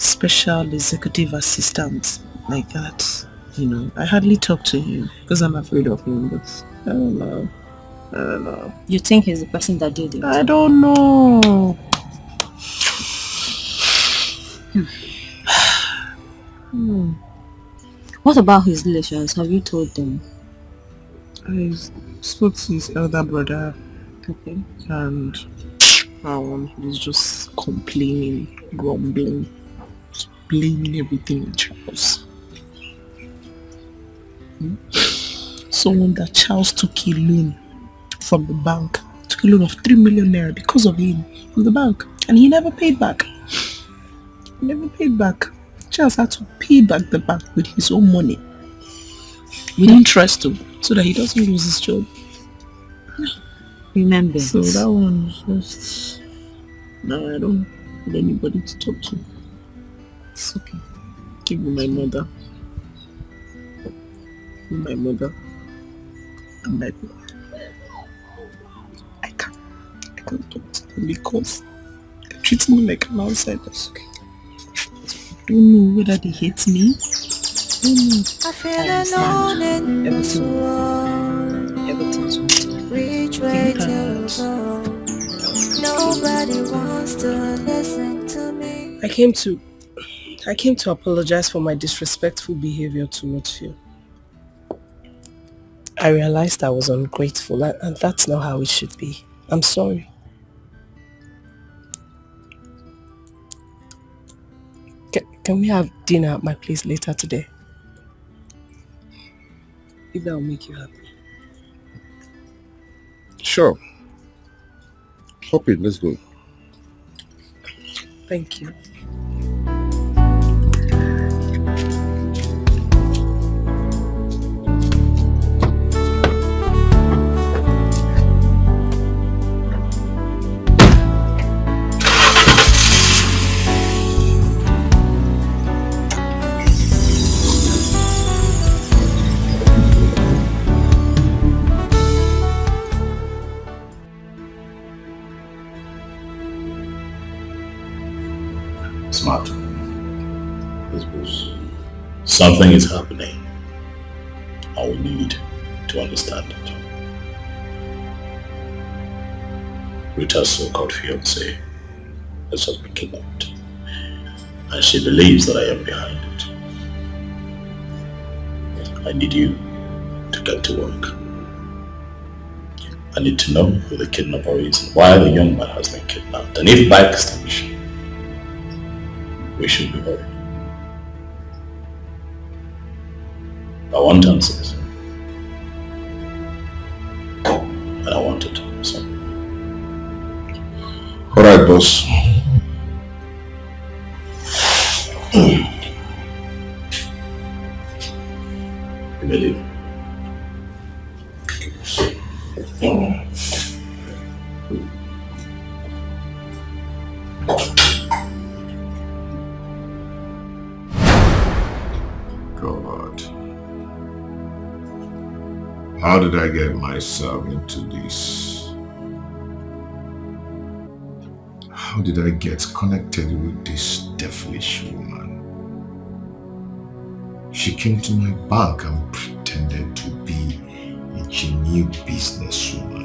special executive assistant like that. You know, I hardly talk to him because I'm afraid of him, but I don't know. I don't know. You think he's the person that did it? I don't know. What about his relations? Have you told them? I spoke to his elder brother. Okay. And he's just complaining, grumbling, just blaming everything on Charles. Someone that Charles took a loan from the bank, took a loan of 3 million naira because of him from the bank, and he never paid back. He never paid back. Charles had to pay back the bank with his own money, with interest too, so that he doesn't lose his job. Remember. So that one's just... Now I don't have anybody to talk to. It's okay. Give me my mother. My mother. And my brother. I can't talk to them because they treat me like an outsider. It's okay. I don't know whether they hate me. I feel alone in this world. Which way to go? Nobody wants to listen to me. I came to apologize for my disrespectful behavior towards you. I realized I was ungrateful, and that's not how it should be. I'm sorry. Can we have dinner at my place later today? If that will make you happy. Sure. Hop it, let's go. Thank you. Smart. Yes, boss. Something is happening. I will need to understand it. Rita's so-called fiancé has just been kidnapped, and she believes that I am behind it. I need you to get to work. I need to know who the kidnapper is and why the young man has been kidnapped, and if by extension we should be worried. I want answers. And I want it soon. Alright, boss. You believe? God. How did I get myself into this? How did I get connected with this devilish woman? She came to my bank and pretended to be a genuine businesswoman.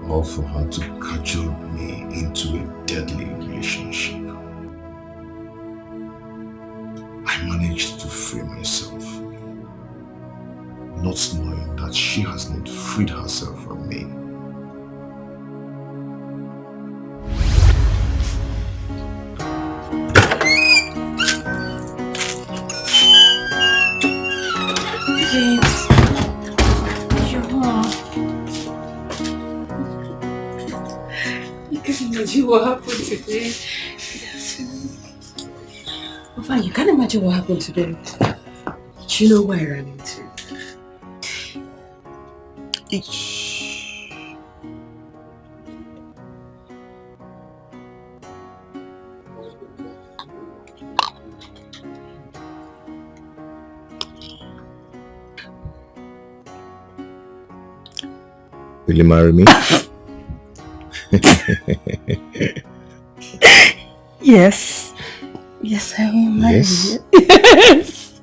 All for her to cajole me into a deadly relationship. I managed to free myself, not knowing that she has not freed herself from me. James, you're home. You can't imagine what happened today. Fine, you can't imagine what happened today. Do you know where I ran into? Will you marry me? Yes. Yes, I will marry Yes? you. Yes.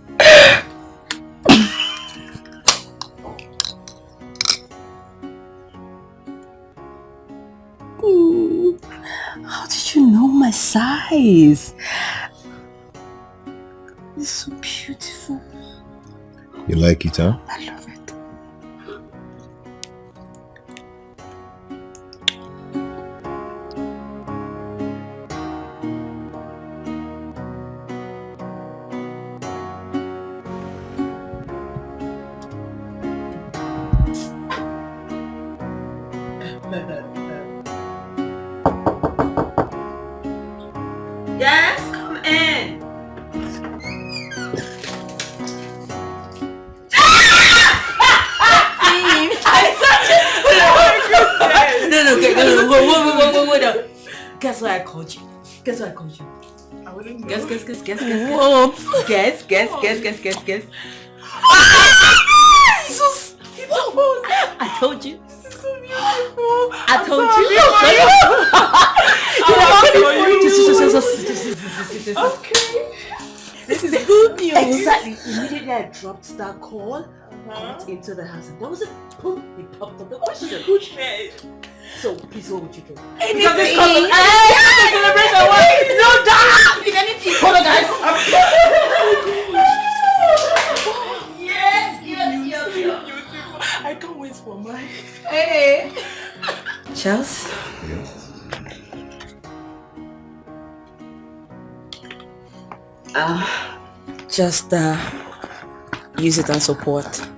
How did you know my size? It's so beautiful. You like it, huh? I love it. Yes, come in. No, wait up. Guess why I called you? Guess why I called you? I wouldn't know. Guess. What? Guess. Jesus! I told you. So beautiful. I told you. Okay. This is good news. Exactly. Immediately I dropped that call, got into the house, and there was a boom. He popped up the question. So please, what would you do? Anything. Because this couple, celebration. No, damn! If anything, hold on, guys. Yes. I can't wait for mine. Hey. Charles. Just use it and support.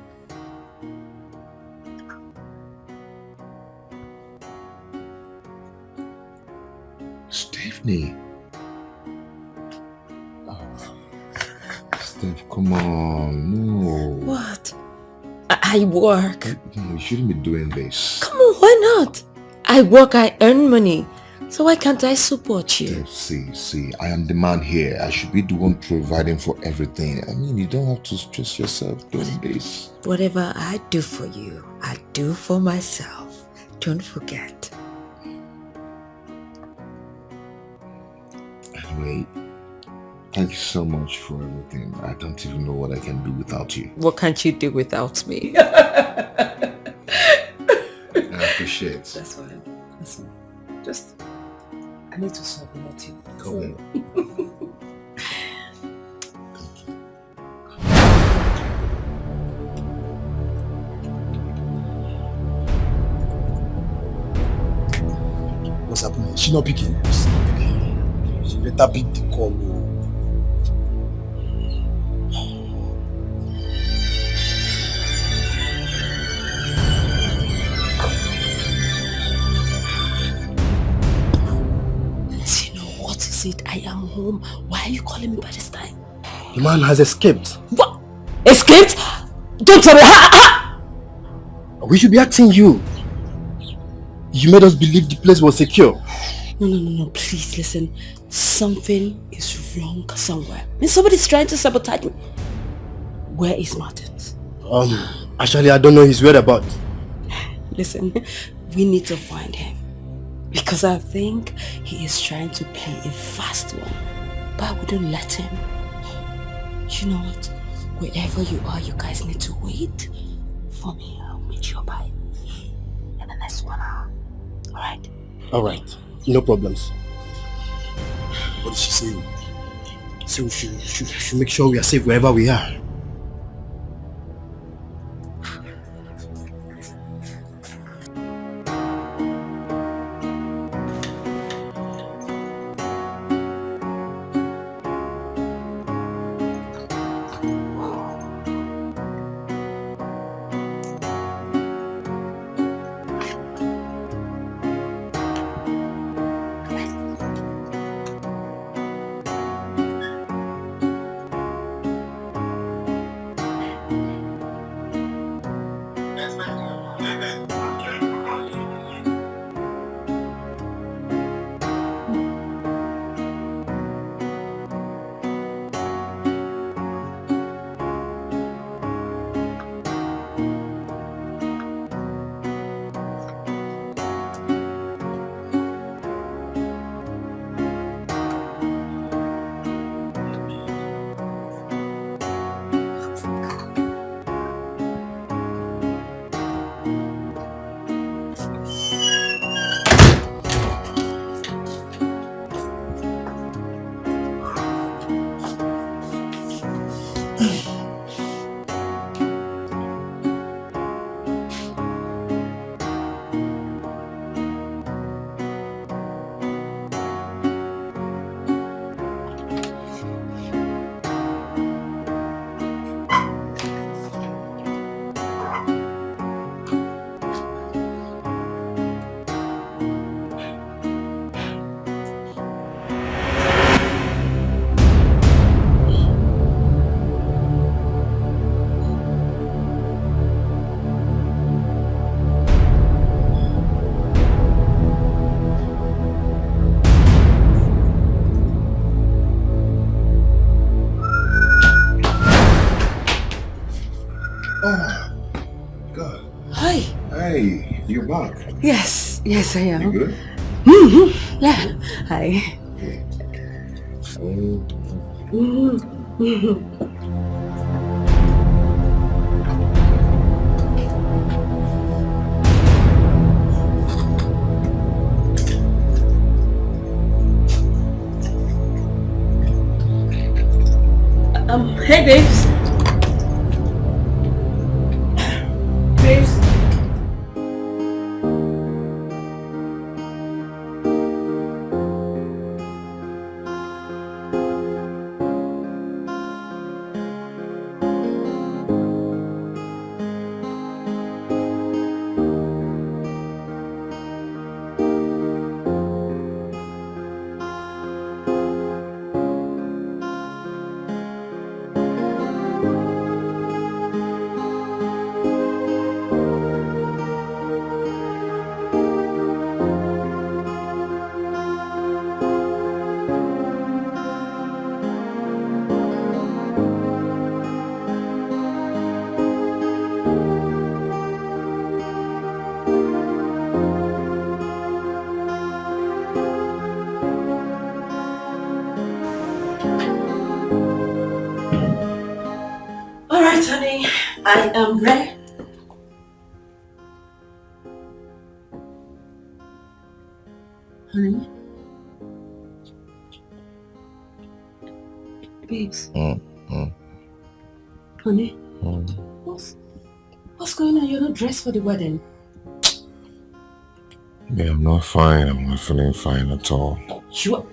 Stephanie. Oh. Steph, come on. No. What? I work. No, you shouldn't be doing this. Come on, why not? I work, I earn money. So why can't I support you? See, I am the man here. I should be the one providing for everything. I mean, you don't have to stress yourself doing this. Whatever I do for you, I do for myself. Don't forget. Anyway, thank you so much for everything. I don't even know what I can do without you. What can't you do without me? I appreciate it. That's fine. Just, I need to solve nothing. Come on. What's happening? She not picking. She better pick the call. I am home. Why are you calling me by this time? The man has escaped. What? Escaped? Don't tell me. We should be asking you. You made us believe the place was secure. No. Please listen. Something is wrong somewhere. Somebody's trying to sabotage me. Where is Martins? Actually, I don't know his whereabouts. Listen, we need to find him. Because I think he is trying to play a fast one. But I wouldn't let him. You know what? Wherever you are, you guys need to wait for me. I'll meet you by in the next 1 hour. Alright? Alright. No problems. What did she say? So we should make sure we are safe wherever we are. you're back. Yes, yes, I am. You good? Yeah. Hi. Hey, babes. Babes. All right, honey. I am ready. Honey. Babes. Honey. What's going on? You're not dressed for the wedding. Yeah, I'm not fine. I'm not feeling fine at all. You are...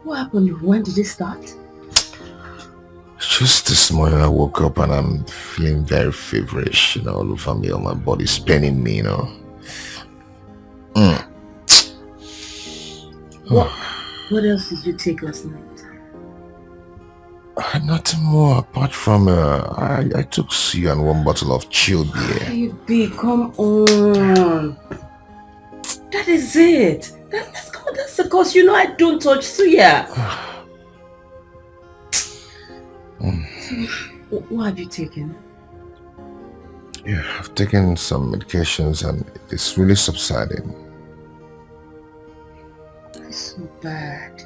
What happened? When did it start? Just this morning I woke up and I'm feeling very feverish, you know, all over me, all my body's paining me, you know. What else did you take last night? Nothing more apart from I took C and one bottle of chilled beer. Hey, B, come on. That is it. That's the cause. You know I don't touch suya. So, what have you taken? Yeah, I've taken some medications and it's really subsiding. It's so bad.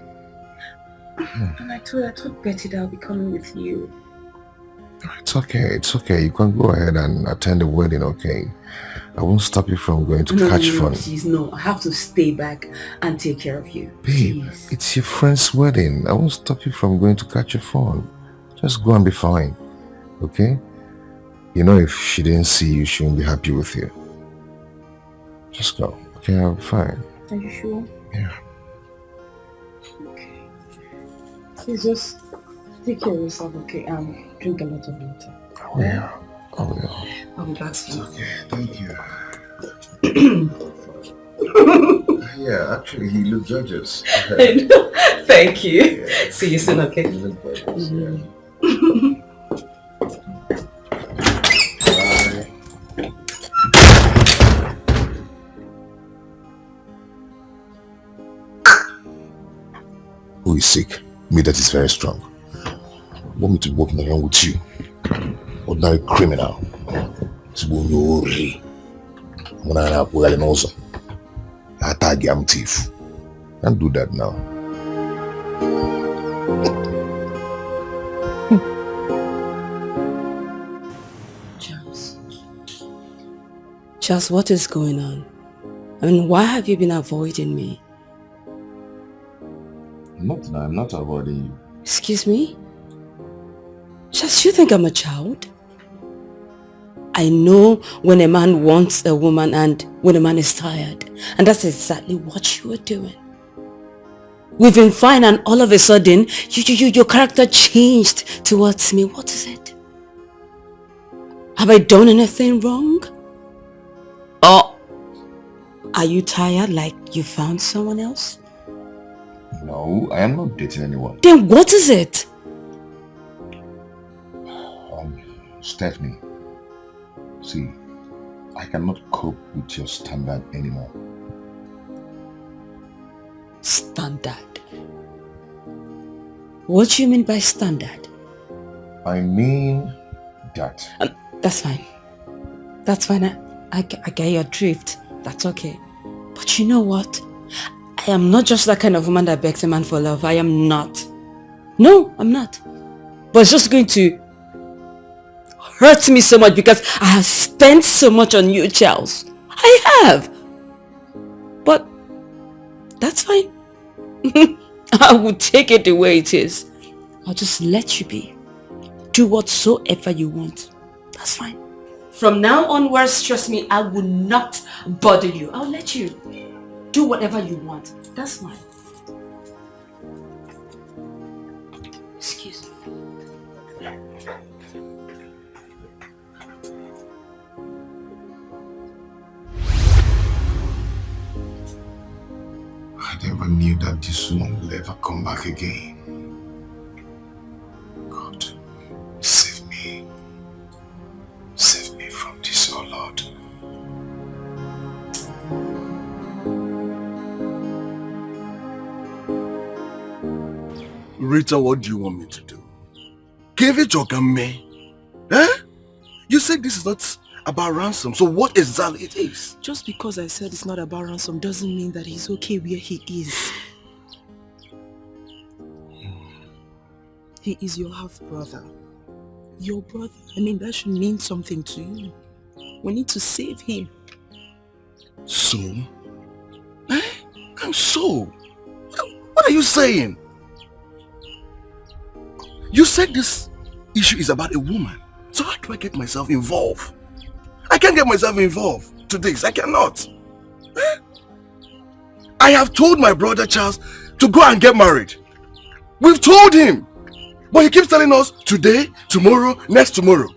And I told Betty that I'll be coming with you. It's okay. You can go ahead and attend the wedding, okay? I won't stop you from going to catch fun. Please, no. I have to stay back and take care of you. Babe, Please. it's your friend's wedding. I won't stop you from going to catch your fun. Just go and be fine, okay? You know, if she didn't see you, she won't be happy with you. Just go, okay? I'll be fine. Are you sure? Yeah. Okay. Please just take care of yourself, okay? Drink a lot of water. Yeah, I will. I'll be back soon. Okay, thank you. Yeah, actually, he looks gorgeous. Thank you. Yeah. See you soon, okay? You look gorgeous, yeah. Who is sick? Me that is very strong. Want me to walk around with you? Ordinary criminal. I'm gonna also. I'm thief. Can't do that now. Charles, what is going on? I mean, why have you been avoiding me? I'm not avoiding you. Excuse me? Charles, you think I'm a child? I know when a man wants a woman and when a man is tired. And that's exactly what you were doing. We've been fine and all of a sudden, your character changed towards me. What is it? Have I done anything wrong? Or are you tired like you found someone else? No, I am not dating anyone. Then what is it? Stephanie, see, I cannot cope with your standard anymore. Standard? What do you mean by standard? I mean that. That's fine. That's fine. I get your drift. That's okay. But you know what? I am not just that kind of woman that begs a man for love. I am not. No, I'm not. But it's just going to hurt me so much because I have spent so much on you, Charles. I have. But that's fine. I will take it the way it is. I'll just let you be. Do whatsoever you want. That's fine. From now onwards, trust me, I will not bother you. I'll let you do whatever you want. That's fine. Excuse me. I never knew that this woman will ever come back again. God, save me. Save me from this, oh Lord. Rita, what do you want me to do? Give it your me. Eh? You said this is not about ransom, so what exactly it is? Just because I said it's not about ransom doesn't mean that he's okay where he is. He is your half-brother. Your brother. I mean, that should mean something to you. We need to save him. So? Eh? And so? What are you saying? You said this issue is about a woman. So how do I get myself involved? I can't get myself involved to this. I cannot. Eh? I have told my brother Charles to go and get married. We've told him. But he keeps telling us today, tomorrow, next tomorrow.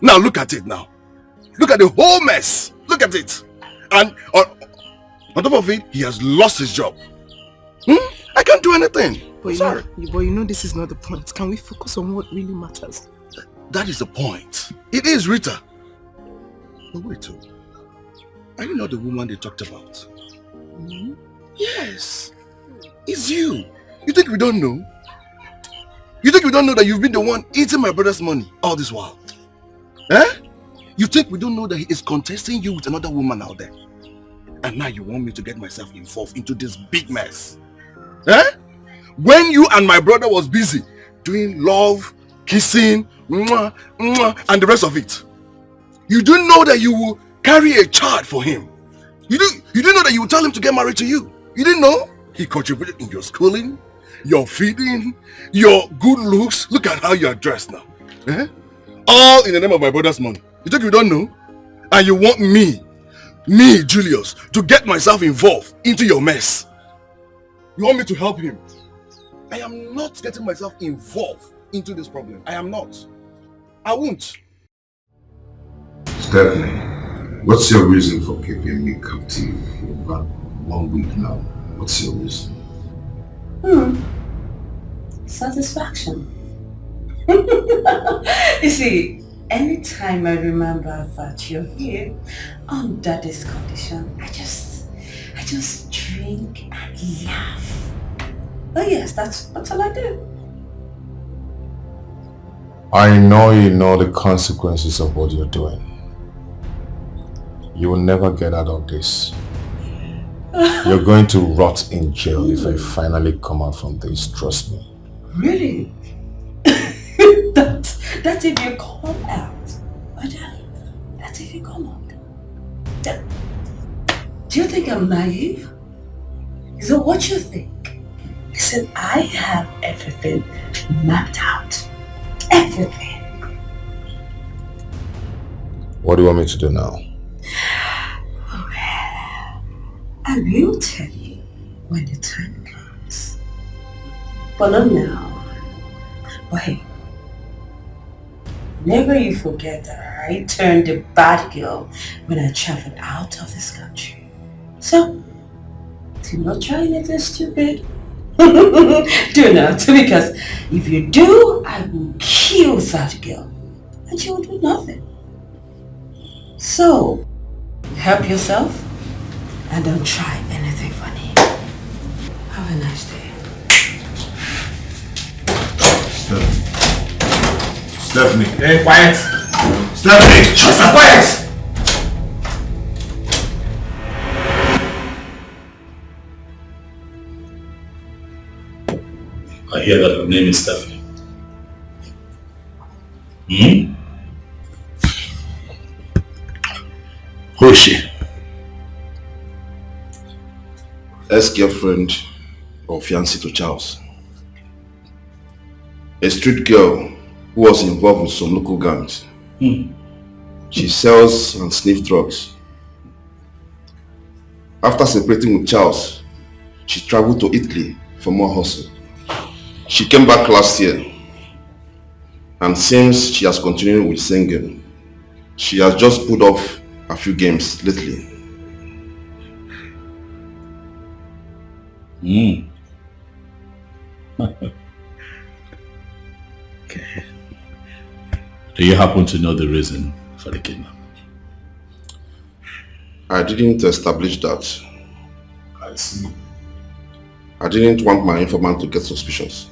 Now look at it now. Look at the whole mess. Look at it. And on top of it, he has lost his job. I can't do anything. But Sorry. You know this is not the point. Can we focus on what really matters? That is the point. It is Rita. But wait, are you not the woman they talked about? Yes. It's you. You think we don't know? You think we don't know that you've been the one eating my brother's money all this while? Eh? You think we don't know that he is contesting you with another woman out there? And now you want me to get myself involved into this big mess? Eh? When you and my brother was busy doing love, kissing, mwah, mwah, and the rest of it, you didn't know that you will carry a child for him. You didn't know that you would tell him to get married to you. You didn't know? He contributed in your schooling, your feeding, your good looks. Look at how you are dressed now. Eh? All in the name of my brother's money. You think you don't know? And you want me, Julius, to get myself involved into your mess. You want me to help him? I am not getting myself involved into this problem. I am not. I won't. Stephanie, what's your reason for keeping me captive for about 1 week now? What's your reason? Satisfaction. You see, anytime I remember that you're here under this condition, I just drink and laugh. Oh yes, that's all I do. I know you know the consequences of what you're doing. You will never get out of this. You're going to rot in jail if I finally come out from this, trust me. Really? That's if you come out. That's if you come out. Do you think I'm naive? Is that what you think? Listen, I have everything mapped out. Everything. What do you want me to do now? I will tell you when the time comes. But not now. But hey, never you forget that I turned a bad girl when I traveled out of this country. So, do not try anything stupid. Do not, because if you do, I will kill that girl and she will do nothing. So, help yourself and don't try anything funny. Have a nice day. Stephanie. Hey, quiet. Stephanie, shut up, quiet. I hear that her name is Stephanie. Hmm? Who is she? Ex-girlfriend or fiancée to Charles. A street girl who was involved with some local gangs. She sells and sniffs drugs. After separating with Charles, she traveled to Italy for more hustle. She came back last year, and since she has continued with singing, she has just put off a few games lately. Okay. Do you happen to know the reason for the kidnapping? I didn't establish that. I see. I didn't want my informant to get suspicious.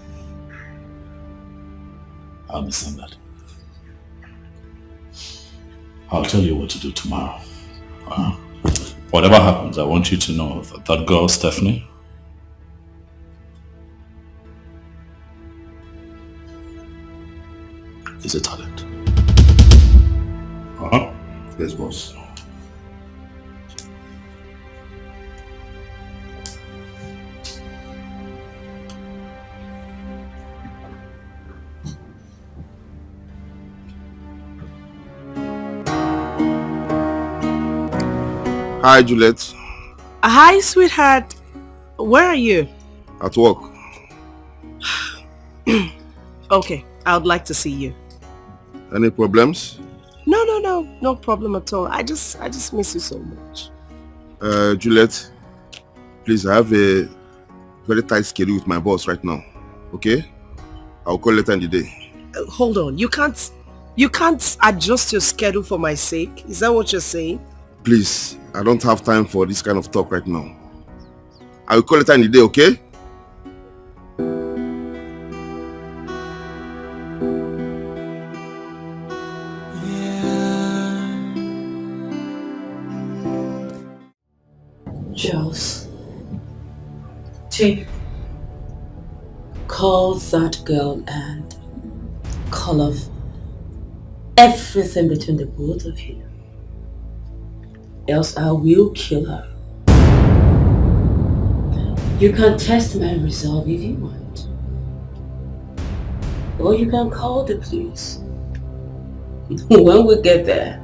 I understand that. I'll tell you what to do tomorrow. Whatever happens, I want you to know that that girl, Stephanie, is a talent. Yes, boss. Hi, Juliet. Hi, sweetheart. Where are you? At work. Okay, I would like to see you. Any problems? No problem at all. I just miss you so much. Juliet, please, I have a very tight schedule with my boss right now. Okay? I'll call later in the day. Hold on. You can't adjust your schedule for my sake. Is that what you're saying? Please, I don't have time for this kind of talk right now. I will call later in the day, okay? Charles, call that girl and call off everything between the both of you. Else I will kill her. You can test my resolve if you want. Or you can call the police. When we get there,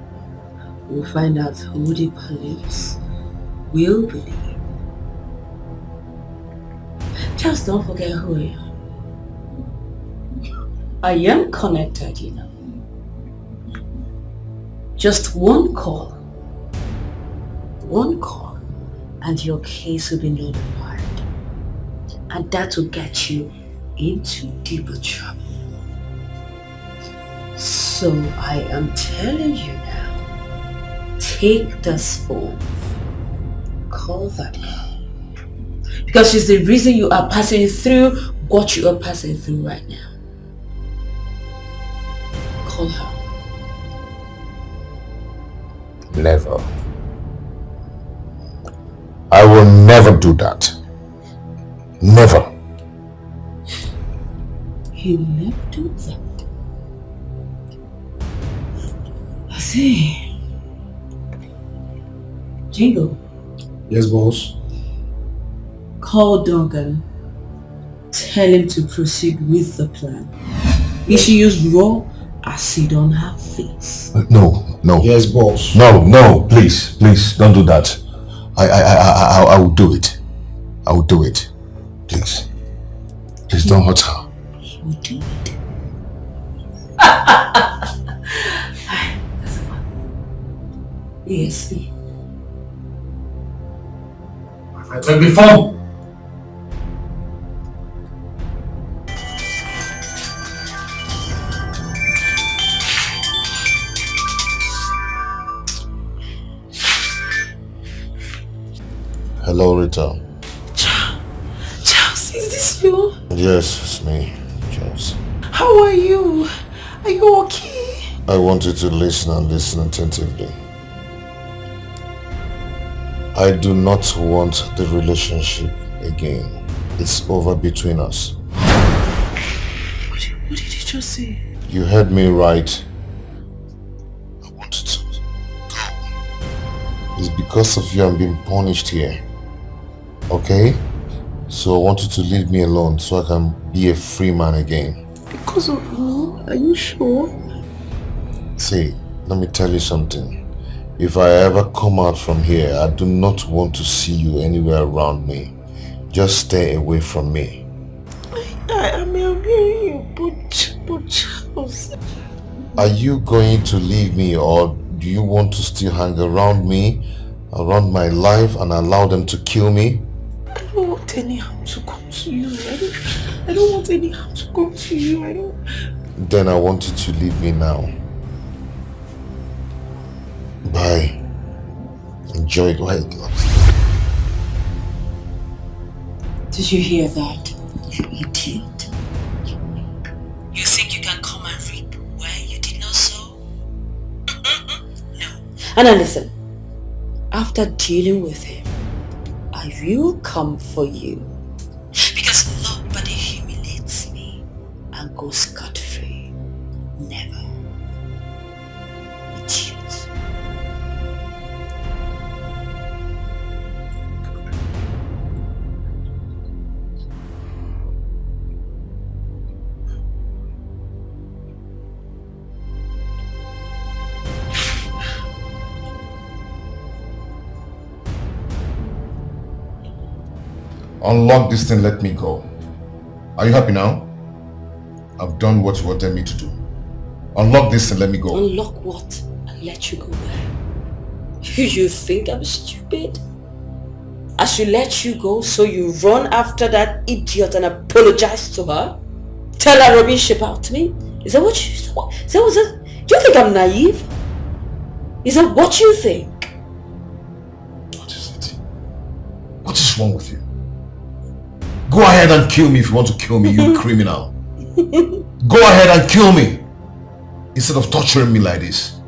we'll find out who the police will believe. Just don't forget who I am. I am connected, you know. Just one call, and your case will be notified. And that will get you into deeper trouble. So I am telling you now, take this phone, call that girl. Because she's the reason you are passing through what you are passing through right now. Call her. Never. I will never do that. Never. You will never do that. I see. Jingle. Yes, boss. Call Duncan. Tell him to proceed with the plan. He should use raw acid on her face. No. Yes, boss. No, please, don't do that. I will do it. I will do it. Please. Please don't hurt her. He will do it. Yes. I take the phone. Hello, Rita. Charles, is this you? Yes, it's me, Charles. How are you? Are you okay? I want you to listen and listen attentively. I do not want the relationship again. It's over between us. What did you just say? You heard me right. I wanted to go. It's because of you I'm being punished here. Okay? So I want you to leave me alone so I can be a free man again. Because of me? Are you sure? See, let me tell you something. If I ever come out from here, I do not want to see you anywhere around me. Just stay away from me. I mean, you, but Charles. Are you going to leave me, or do you want to still hang around me, around my life, and allow them to kill me? I don't want any harm to come to you. I don't want any harm to come to you. Then I want you to leave me now. Bye. Enjoy it while it lasts. Did you hear that, you idiot? You think you can come and reap where you did not sow? No. And now listen, after dealing with him, I will come for you. Because nobody humiliates me and goes scot-free. Never. Idiot. Unlock this thing, let me go. Are you happy now? I've done what you wanted me to do. Unlock this and let me go. Unlock what? And let you go where? You think I'm stupid? I should let you go so you run after that idiot and apologize to her? Tell her rubbish about me? Is that what you... Do you think I'm naive? Is that what you think? What is it? What is wrong with you? Go ahead and kill me if you want to kill me, you criminal. Go ahead and kill me instead of torturing me like this.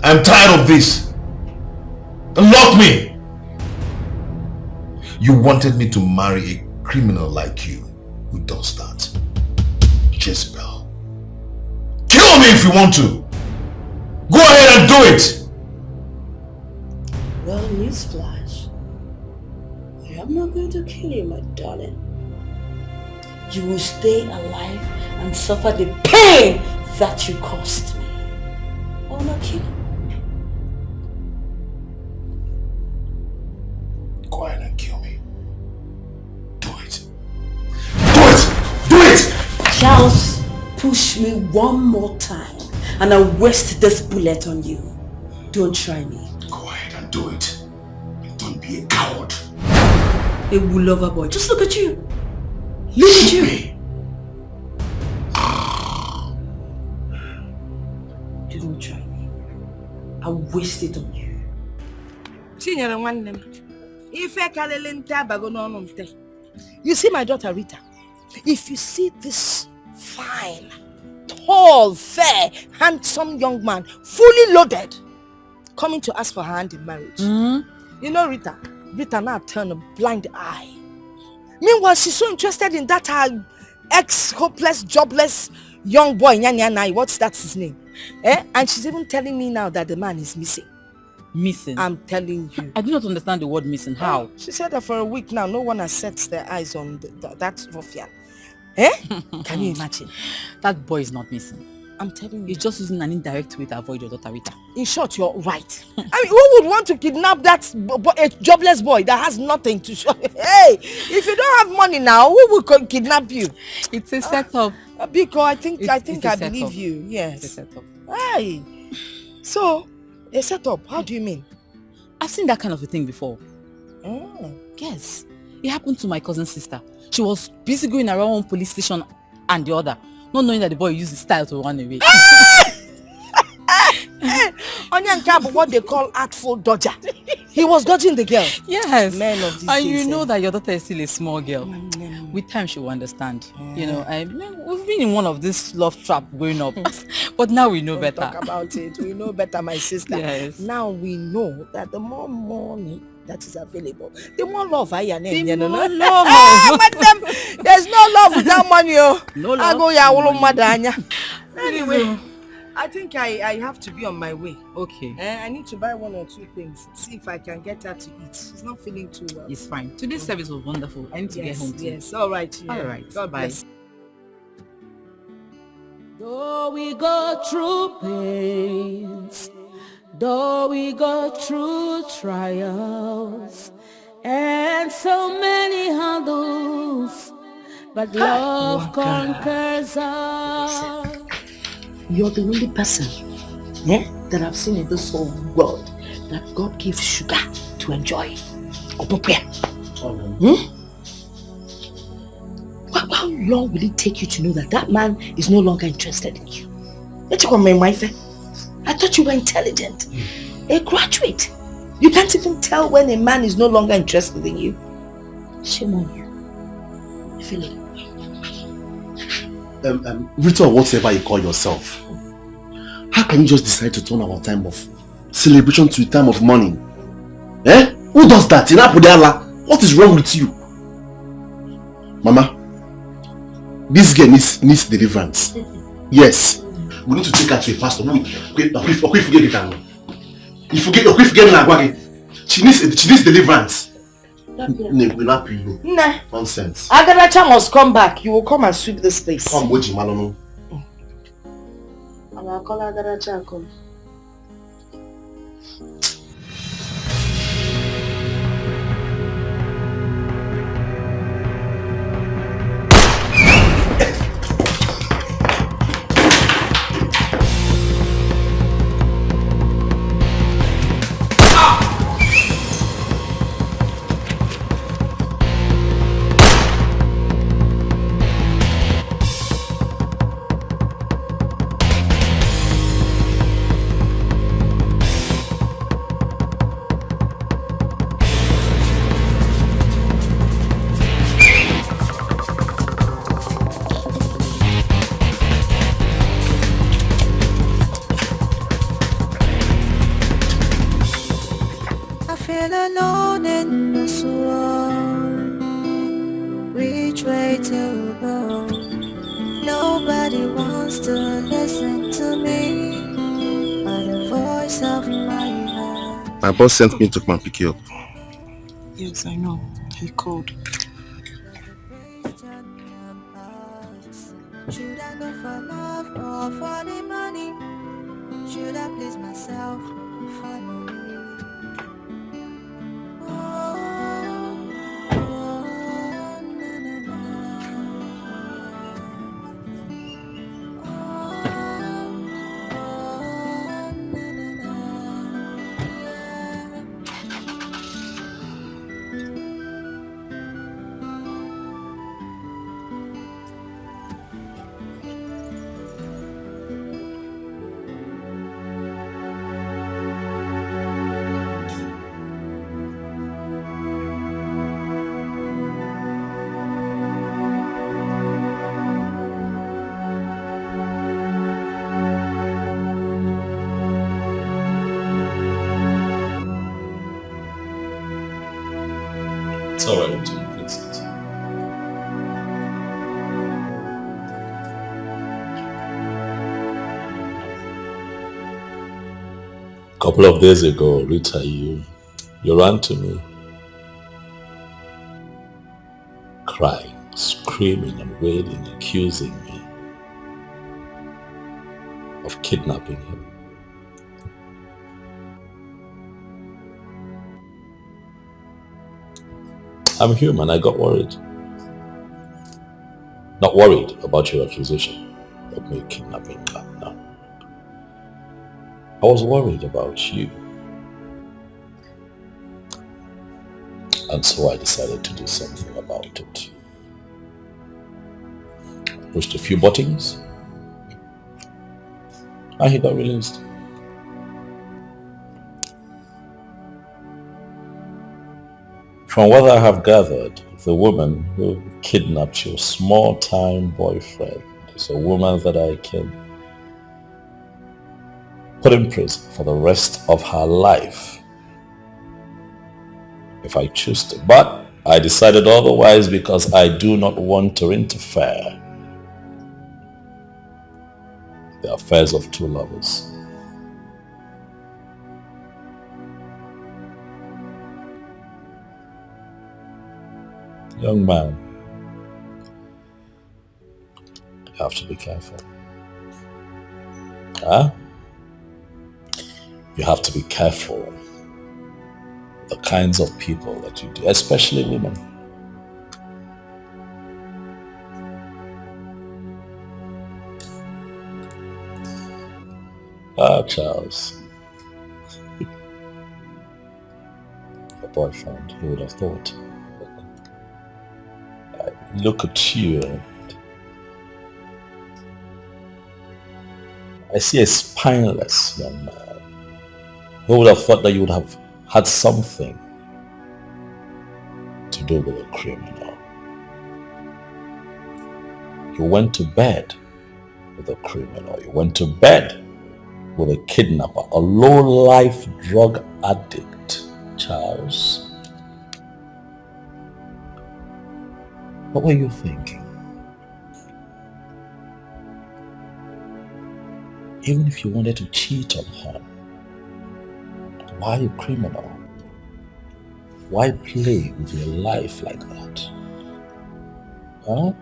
I'm tired of this. Unlock me. You wanted me to marry a criminal like you. Who does that? Jezebel. Kill me if you want to. Go ahead and do it. Well, newsflash. I'm not going to kill you, my darling. You will stay alive and suffer the pain that you caused me. Oh, not kill you. Go ahead and kill me. Do it. Do it! Do it! Charles, push me one more time and I'll waste this bullet on you. Don't try me. Go ahead and do it. Don't be a coward. A lover boy. Just look at you. Look at you. You don't try me. I'll waste it on you. You see my daughter Rita? If you see this fine, tall, fair, handsome young man, fully loaded, coming to ask for her hand in marriage. You know Rita now turned a blind eye. Meanwhile, she's so interested in that her ex-hopeless, jobless young boy, Nyanyanai. What's his name? And she's even telling me now that the man is missing. Missing? I'm telling you. I do not understand the word missing. How? She said that for a week now, no one has set their eyes on that ruffian. Can you imagine? That boy is not missing. I'm telling you. He's just using an indirect way to avoid your daughter Rita. In short, you're right. I mean, who would want to kidnap that a jobless boy that has nothing to show? Hey, if you don't have money now, who will kidnap you? It's a setup. Because I think I believe setup. you. Yes. It's a setup. Hey. So, a setup. How do you mean? I've seen that kind of a thing before. Oh. Yes. It happened to my cousin's sister. She was busy going around one police station and the other, not knowing that the boy used his style to run away. Onion Cap, what they call artful dodger. He was dodging the girl. Yes. Men of these and days, you know that your daughter is still a small girl. With time she will understand. You know, we've been in one of this love trap growing up. But now we know better. Talk about it. We know better, my sister. Yes. Now we know that the more money that is available, the more love I am. The more love. There's no love without money. No love. I go ya madanya. Anyway, I think I have to be on my way. Okay. I need to buy 1 or 2 things. See if I can get her to eat. She's not feeling too well. It's fine. Today's service was wonderful. I need to get home too. Yes, all right. Yeah. All right. God Bye. bless. Though we go through pains, though we go through trials, and so many hurdles, but love conquers all. You're the only person that I've seen in this whole world that God gives sugar to enjoy. How long will it take you to know that that man is no longer interested in you? I thought you were intelligent, a graduate. You can't even tell when a man is no longer interested in you. Shame on you. I feel it. Rita, or whatever you call yourself, how can you just decide to turn our time of celebration to a time of mourning? Who does that? What is wrong with you? Mama, this girl needs deliverance. Yes. We need to take her to a pastor. She needs deliverance. Nonsense. Agaracha must come back. You will come and sweep this place. Come, Boji Malono. I will call Agaracha come. My boss sent me to come and pick you up. Yes, I know. He called. Should I go for love or for the money? Should I please myself finally? It's alright to fix it. A couple of days ago, Rita, you ran to me, crying, screaming and wailing, accusing me of kidnapping him. I'm human, I got worried. Not worried about your accusation of me kidnapping her, no. I was worried about you. And so I decided to do something about it. Pushed a few buttons, and he got released. From what I have gathered, the woman who kidnapped your small-time boyfriend is a woman that I can put in prison for the rest of her life if I choose to. But I decided otherwise because I do not want to interfere in the affairs of two lovers. Young man, you have to be careful. Huh? You have to be careful the kinds of people that you do, especially women. Ah, Charles. Your boyfriend, who would have thought? Look at you. I see a spineless young man. Who would have thought that you would have had something to do with a criminal? You went to bed with a criminal. You went to bed with a kidnapper, a low-life drug addict, Charles. What were you thinking? Even if you wanted to cheat on her, why a criminal? Why play with your life like that? Huh?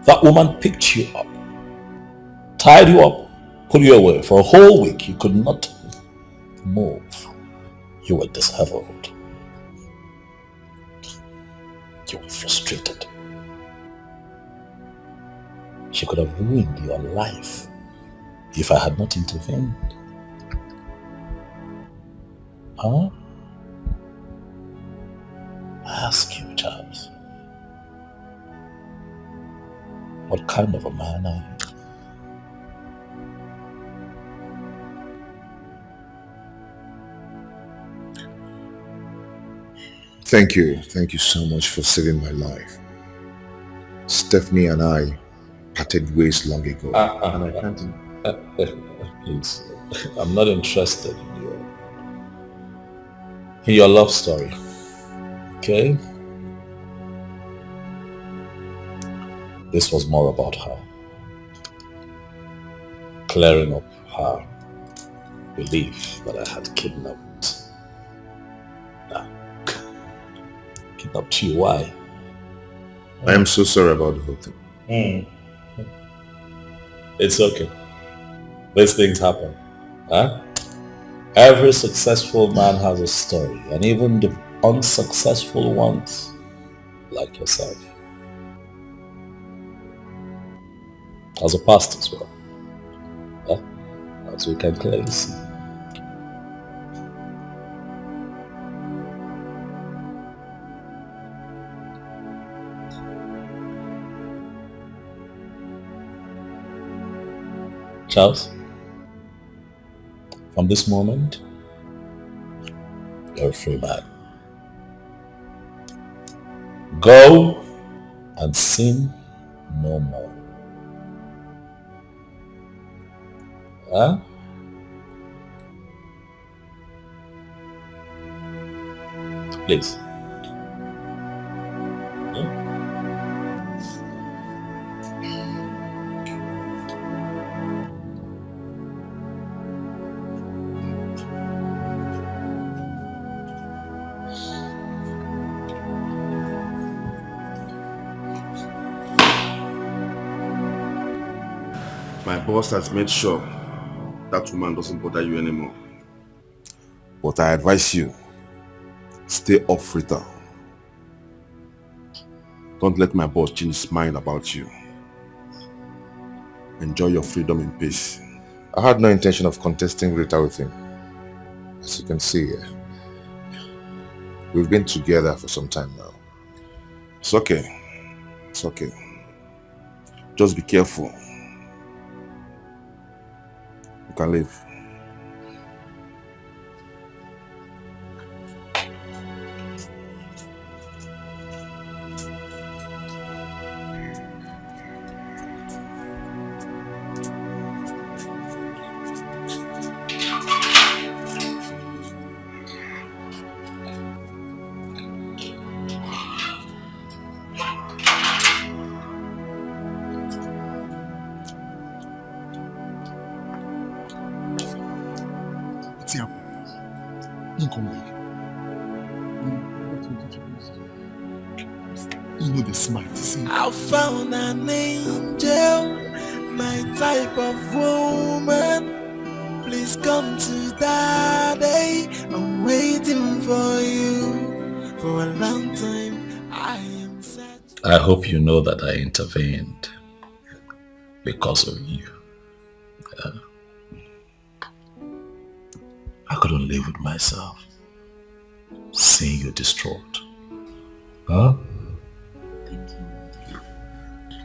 That woman picked you up, tied you up, put you away for a whole week. You could not move. You were disheveled. You were frustrated. She could have ruined your life if I had not intervened. Huh? I ask you, Charles, what kind of a man are you? Thank you. Thank you so much for saving my life. Stephanie and I parted ways long ago. And I can't... Please, I'm not interested in your love story. Okay? This was more about her. Clearing up her belief that I had kidnapped. Kidnapped you, why? I am so sorry about the whole thing. It's okay. These things happen. Huh? Every successful man has a story, and even the unsuccessful ones, like yourself, has a past as well. Huh? As we can clearly see. Charles, from this moment, you're a free man. Go and sin no more. Huh? Please. My boss has made sure that woman doesn't bother you anymore. But I advise you, stay off Rita. Don't let my boss change his mind about you. Enjoy your freedom in peace. I had no intention of contesting Rita with him. As you can see, we've been together for some time now. It's okay. It's okay. Just be careful. You can leave. Tiam, you come back. You know the smart, see. I found an angel, my type of woman. Please come to daddy. I'm waiting for you for a long time. I hope you know that I intervened because of you. I couldn't live with myself, seeing you distraught. Huh? Thank you.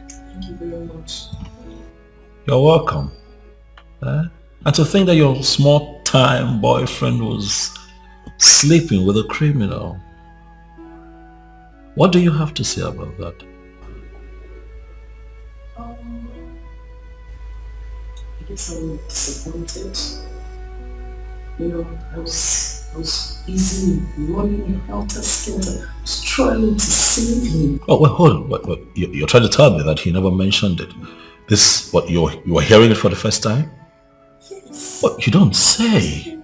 Thank you very much. You're welcome. And to think that your small-time boyfriend was sleeping with a criminal. What do you have to say about that? I guess I'm disappointed. You know, I was easily running helter-skelter. I was trying to save him. Oh, wait, hold on. Wait. You're trying to tell me that he never mentioned it. This, what, you were hearing it for the first time? Yes. What, you don't say?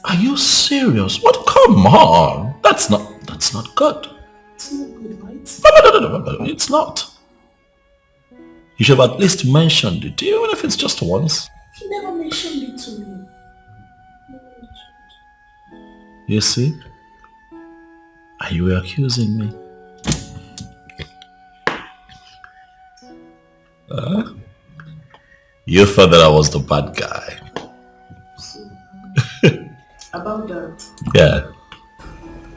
Are you serious? What? Come on. That's not good. It's not good, right? No, it's not. You should have at least mentioned it, even if it's just once. He never mentioned it to me. You see? And you were accusing me. You thought that I was the bad guy. About that. Yeah.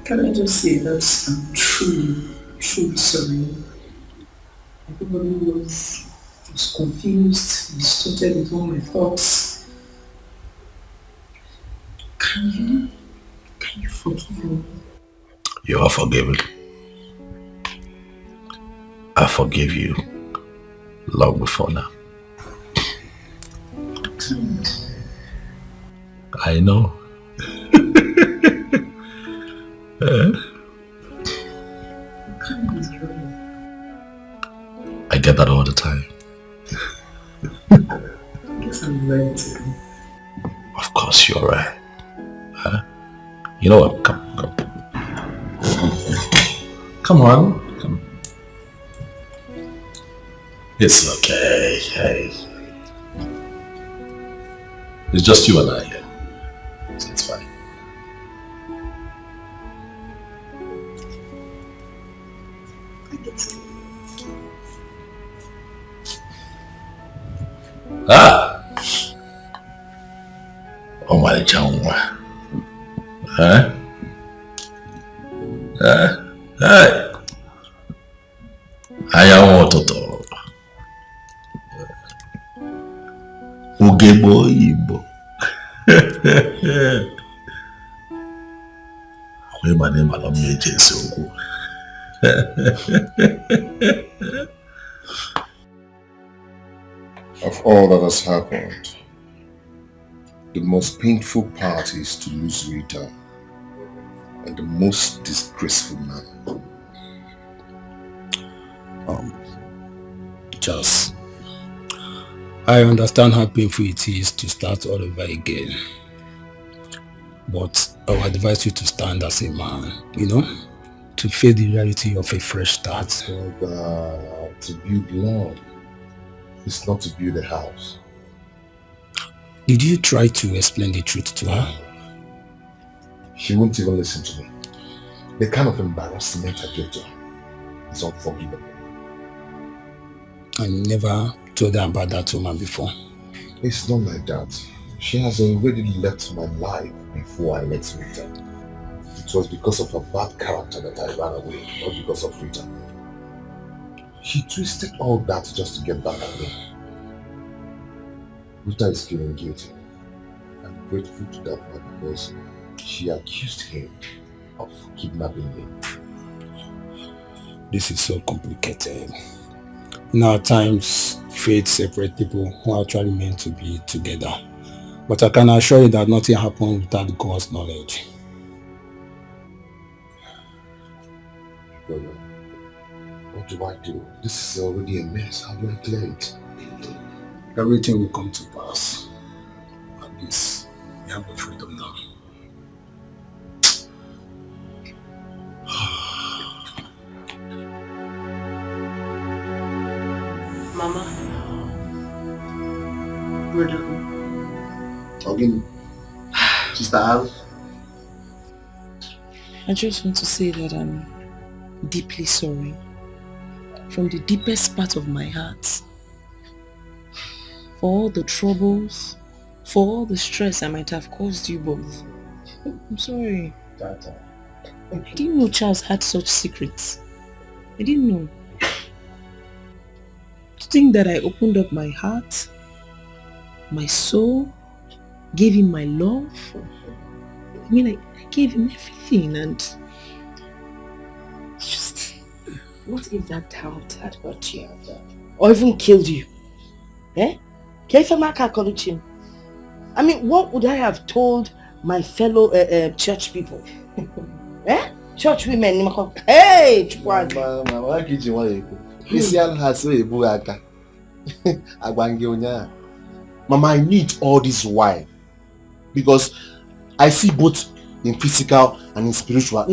Can I just say that I'm truly sorry. Everybody was confused, distorted with all my thoughts. Can you forgive me? You are forgiven. I forgive you long before now. I know. I get that all the time. I guess I'm ready to go. Of course you're right. Huh? You know what? Come. Come on. Come. It's okay. Hey. It's just you and I here. So it's fine. Oh my changwa. Huh? Hey. Ayawo toto. Ugebo Igbo. My name Of all that has happened, the most painful part is to lose Rita, and the most disgraceful man. Charles, I understand how painful it is to start all over again. But I would advise you to stand as a man, to face the reality of a fresh start. To build love is not to build a house. Did you try to explain the truth to her? She won't even listen to me. The kind of embarrassment I get to her is unforgivable. I never told her about that woman before. It's not like that. She has already left my life before I met Rita. It was because of her bad character that I ran away, not because of Rita. She twisted all that just to get back at me. Rita is feeling guilty. I'm grateful to that man because she accused him of kidnapping me. This is so complicated. In our times, fate separates people who are actually meant to be together. But I can assure you that nothing happens without God's knowledge. Brother, what do I do? This is already a mess. How do I clear it? Everything will come to pass. At least You have your freedom now. Mama. Brother. Again, Sister Al. I just want to say that I'm deeply sorry. From the deepest part of my heart. For all the troubles, for all the stress I might have caused you both. I'm sorry. I didn't know Charles had such secrets. I didn't know. To think that I opened up my heart, my soul, gave him my love. I mean, I gave him everything, and just... What if that doubt had hurt you? Or even killed you? Eh? I mean, what would I have told my fellow church people? Eh? Church women. Hey! Mama, I need all this why. Because I see both in physical and in spiritual.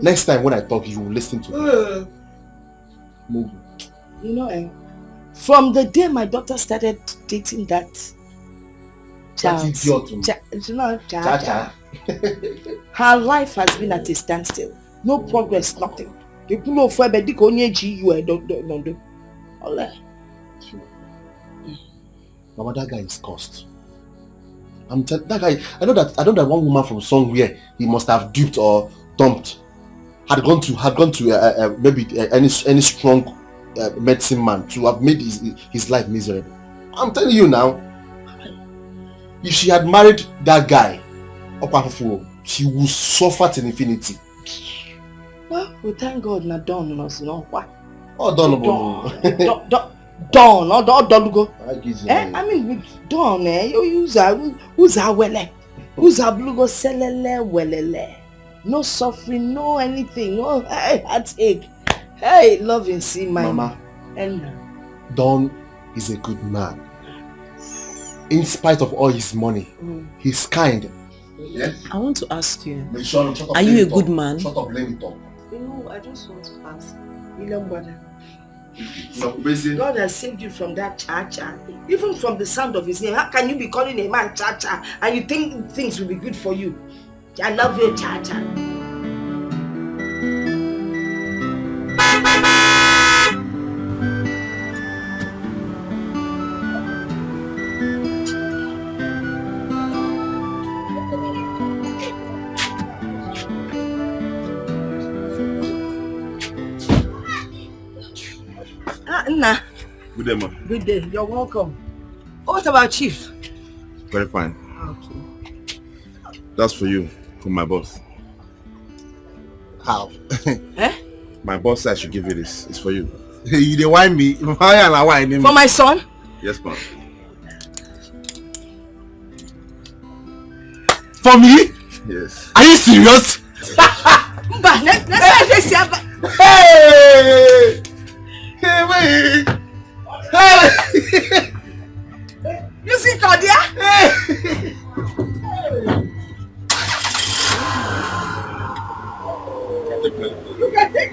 Next time when I talk, you will listen to me. You know, from the day my daughter started dating that Charles, her life has been at a standstill. No progress, nothing. Mama, that guy is cursed. That guy. I know that one woman from somewhere he must have duped or dumped had gone to maybe any strong medicine man to have made his life miserable. I'm telling you now, if she had married that guy, she would suffer till infinity. Well, we thank God na done us, no what? Oh, done. Done, not go. I mean, with done, who's our wele? Who's our blue go selele welele? No suffering, no anything, no heartache. Hey, loving, see my Mama. And Don is a good man. In spite of all his money, he's kind. Yes? I want to ask you, Are you a good man? Shut up, let me talk. You know, I just want to ask, William brother. God has saved you from that cha-cha. Even from the sound of his name. How can you be calling a man cha-cha and you think things will be good for you? I love you, cha-cha. Nna. Good day, ma. Good day. You're welcome. What about Chief? Very fine. Okay. That's for you, from my boss. How? My boss said I should give you this. It's for you. You dey whine me. For my son? Yes, ma'am. For me? Yes. Are you serious? Hey! Hey, wait! Hey! You see Claudia? Hey! Look at it.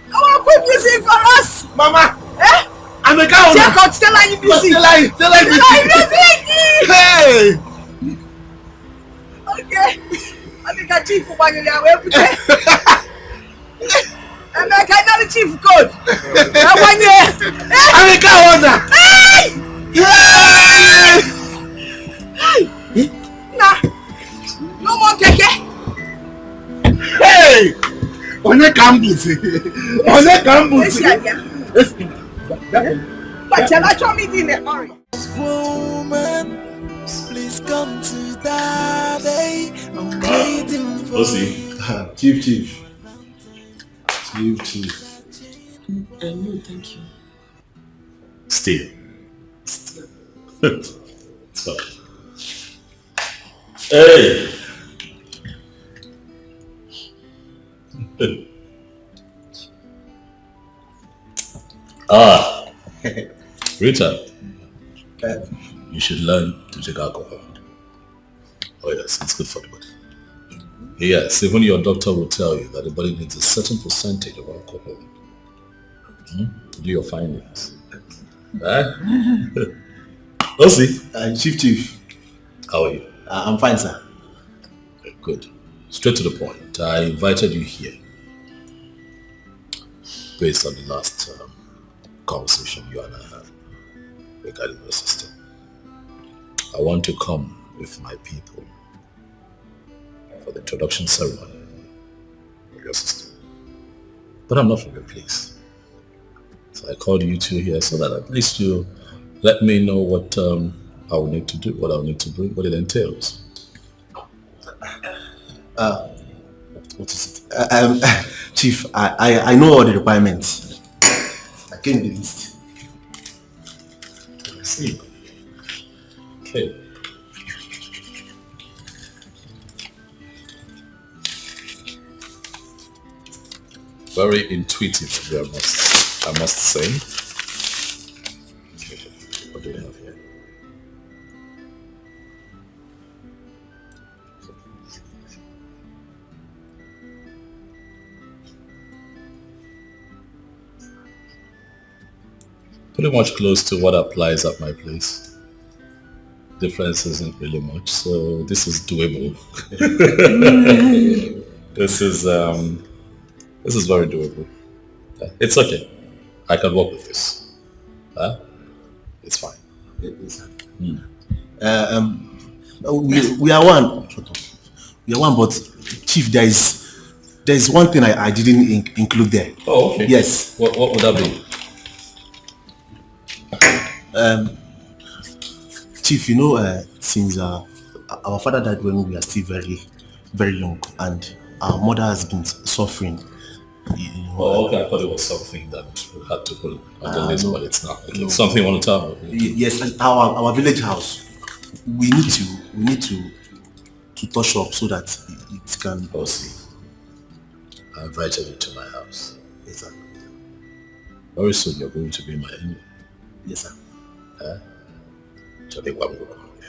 Come on, put this in for us! Mama! Eh? I'm a cow now! Check out, Stella, you busy! Stella, you busy! Hey! Okay. I think a chief for one year. Where put it? I'm like another chief code. That 1 year. I'm a cow now! Hey! Hey! Nah. No more keke. Hey! On the campus. On the campus. But tell I told me in a hurry. Woman, please come to daddy. I'm waiting for you. Chief. No, thank you. Still. It's fine. Hey! Rita, you should learn to take alcohol. Oh yes, it's good for the body. Yes, even your doctor will tell you that the body needs a certain percentage of alcohol. Do your findings. Osi. Chief. How are you? I'm fine, sir. Good. Straight to the point. I invited you here based on the last conversation you and I had regarding your sister. I want to come with my people for the introduction ceremony of your sister. But I'm not from your place. So I called you two here so that at least you let me know what I will need to do, what I will need to bring, what it entails. What is it? Chief, I know all the requirements. I came with the list. I see. Okay. Very intuitive, I must say. Okay. What do we have here? Pretty much close to what applies at my place. Difference isn't really much, so this is doable. This is very doable. It's okay. I can work with this. It's fine. We are one. We are one, but Chief, there is one thing I didn't include there. Oh, okay. Yes. What would that be? Chief, since our father died when we were still very, very young, and our mother has been suffering. Oh, okay. I thought it was something that we had to put on the list, but it's not. Okay. Something you want to tell me? Yes, our village house. We need to touch up so that it can. Oh, see. I invited you to my house. Yes, sir. Very soon you're going to be my in-law. Yes, sir.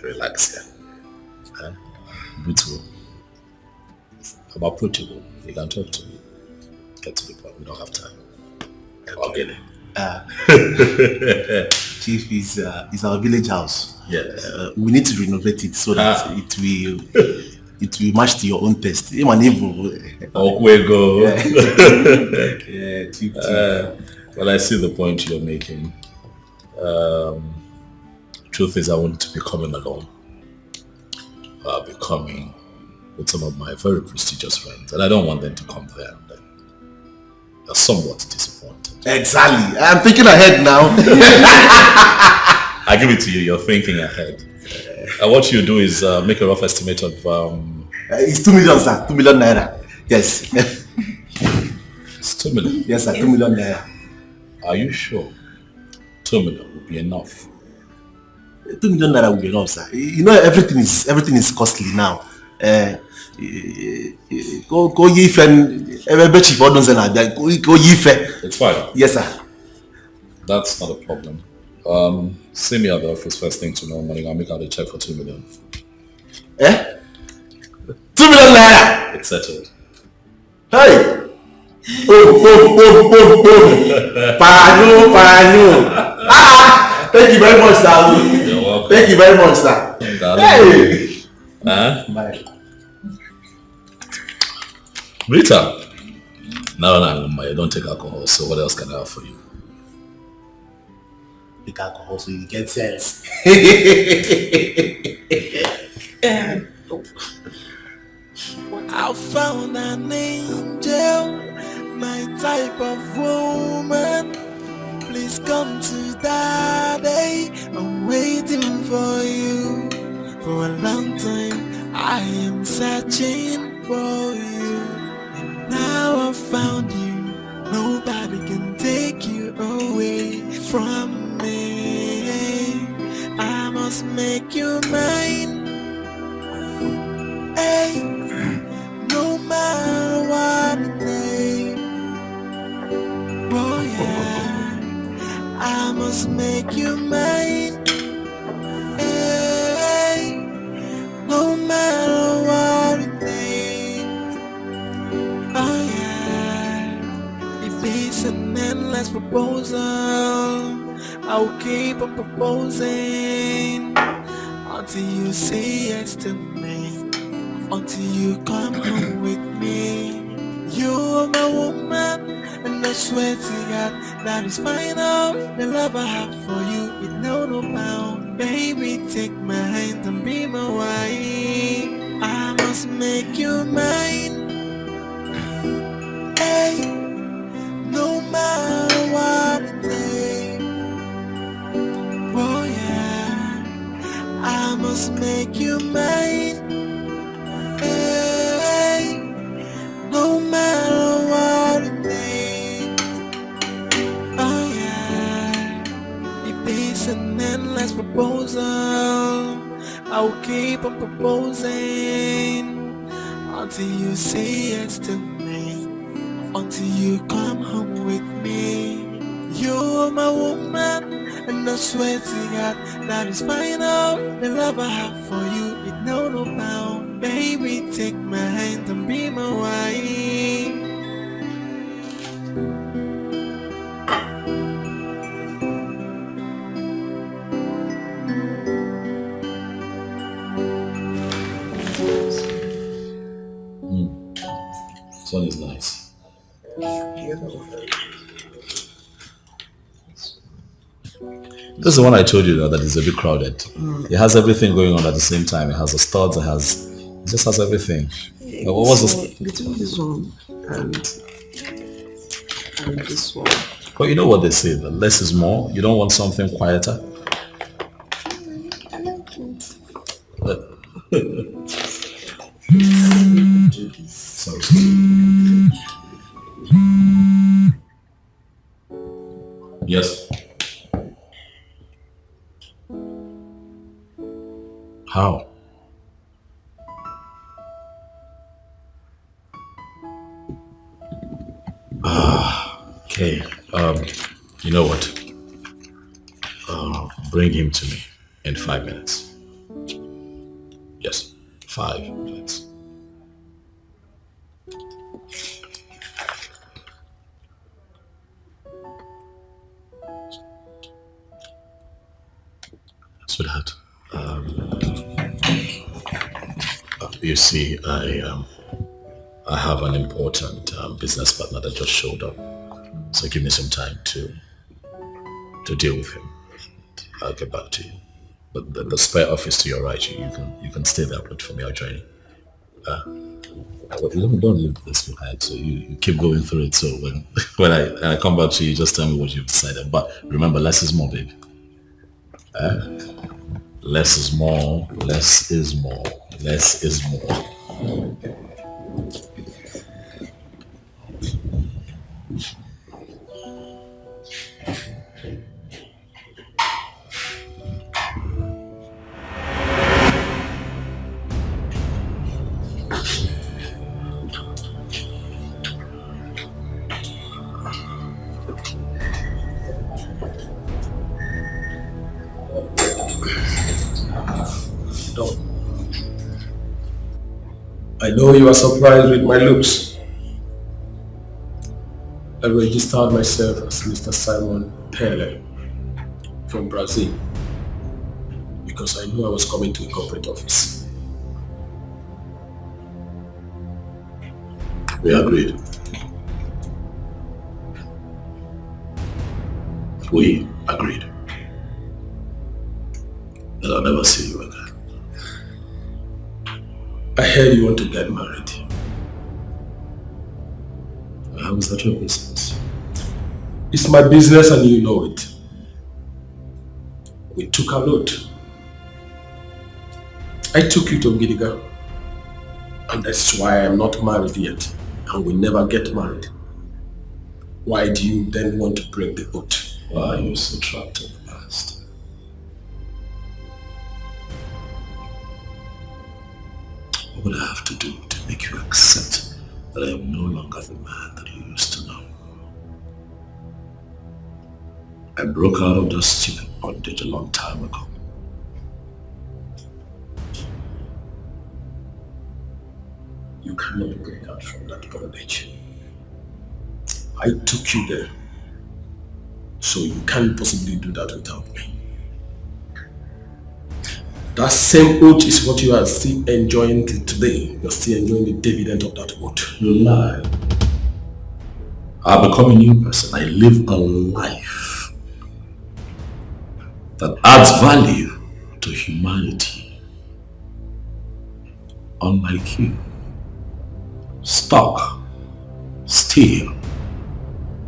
Relax here. Beautiful. I'm approachable. You can talk to me. Get to the point. We don't have time. Okay. Chief is our village house. Yes. We need to renovate it so that it will match to your own taste. Well, I see the point you're making. Truth is, I want to be coming alone. I'll be coming with some of my very prestigious friends, and I don't want them to come there and then they're somewhat disappointed. Exactly. I'm thinking ahead now. I give it to you. You're thinking ahead. And what you do is make a rough estimate of. It's 2 million, sir. 2 million naira. Yes. It's 2 million. Yes, sir. 2 million naira. Are you sure? 2 million will be enough. 2 million naira will be enough, sir. Everything is costly now. Go yife It's fine. Yes, sir. That's not a problem. See me at the office first thing tomorrow morning. I'll make out a check for 2 million. 2 million naira. It's settled. Hey. Pano. Thank you very much, sir. You're welcome. Thank you very much, sir. Hey. Bye. Rita. No, you don't take alcohol, so what else can I have for you? Take alcohol so you get sense. I found an angel, my type of woman. Please come to daddy. I'm waiting for you. For a long time, I am searching for you. And now I found you. Nobody can take you away from me. I must make you mine. Hey, no matter what it takes. Oh yeah, I must make you mine. proposal. I'll keep on proposing until you say yes to me, until you come home with me. You're my woman, and I swear to God that is final. The love I have for you is no bound. Baby, take my hand and be my wife. I must make you mine. Hey, no matter what it takes. Oh yeah, I must make you mine. Hey, no matter what it takes. Oh yeah, if it's an endless proposal, I'll keep on proposing until you say yes to me, until you come home with me. You're my woman, and I swear to God that is final. The love I have for you is no bound. Baby, take my hand and be my wife. Sun is nice. This is the one I told you that is a bit crowded. It has everything going on at the same time. It has the studs, it just has everything. What was this? Between this one and this one. But you know what they say, that less is more. You don't want something quieter. I like it. Sorry. Yes. How? Okay. You know what? Bring him to me in 5 minutes. Yes, 5 minutes. Sweetheart, you see, I have an important business partner that just showed up, so give me some time to deal with him. I'll get back to you. But the spare office to your right, you can stay there, wait for me. I'll join you. Don't leave this behind. So you keep going through it. So when I come back to you, just tell me what you've decided. But remember, less is more, baby. Less is more. Less is more. Less is more. I know you are surprised with my looks. I registered myself as Mr. Simon Pele from Brazil because I knew I was coming to a corporate office. We agreed. We agreed that I'll never see you again. I heard you want to get married. How is that your business? It's my business and you know it. We took a lot. I took you to Gidiga. And that's why I'm not married yet. And we never get married. Why do you then want to break the oath? Why are you so trapped in the past? What would I have to do to make you accept that I am no longer the man that you used to know? I broke out of that stupid bondage a long time ago. You cannot break out from that bondage. I took you there. So you can't possibly do that without me. That same oath is what you are still enjoying till today. You're still enjoying the dividend of that oath. You lie. I become a new person. I live a life that adds value to humanity. Unlike you. Stuck. Still.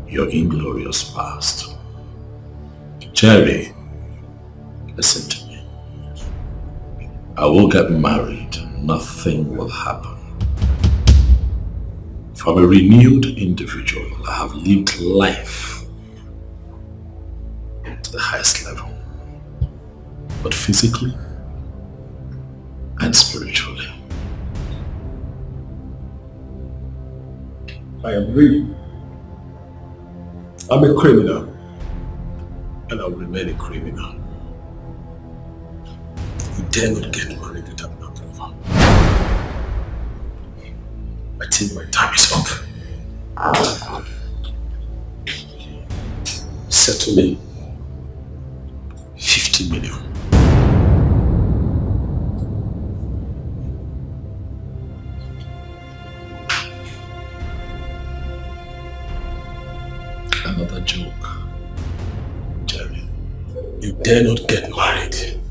Your inglorious past. Jerry, listen to me. I will get married. Nothing will happen. I'm a renewed individual. I have lived life to the highest level, but physically and spiritually. I am real. I'm a criminal, and I will remain a criminal. You dare not get married without my approval. I think my time is up. Settle me 50 million. Another joke, Jerry. You dare not get married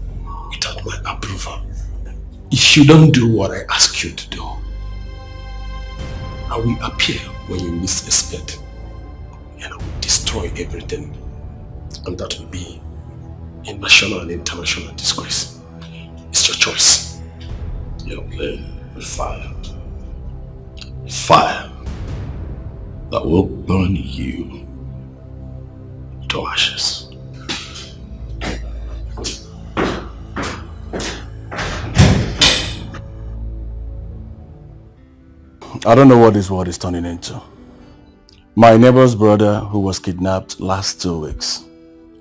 without my approval. If you don't do what I ask you to do, I will appear when you least expect, and I will destroy everything, and that will be a national and international disgrace. It's your choice. You're playing with fire. Fire that will burn you to ashes. I don't know what this world is turning into. My neighbor's brother, who was kidnapped last 2 weeks,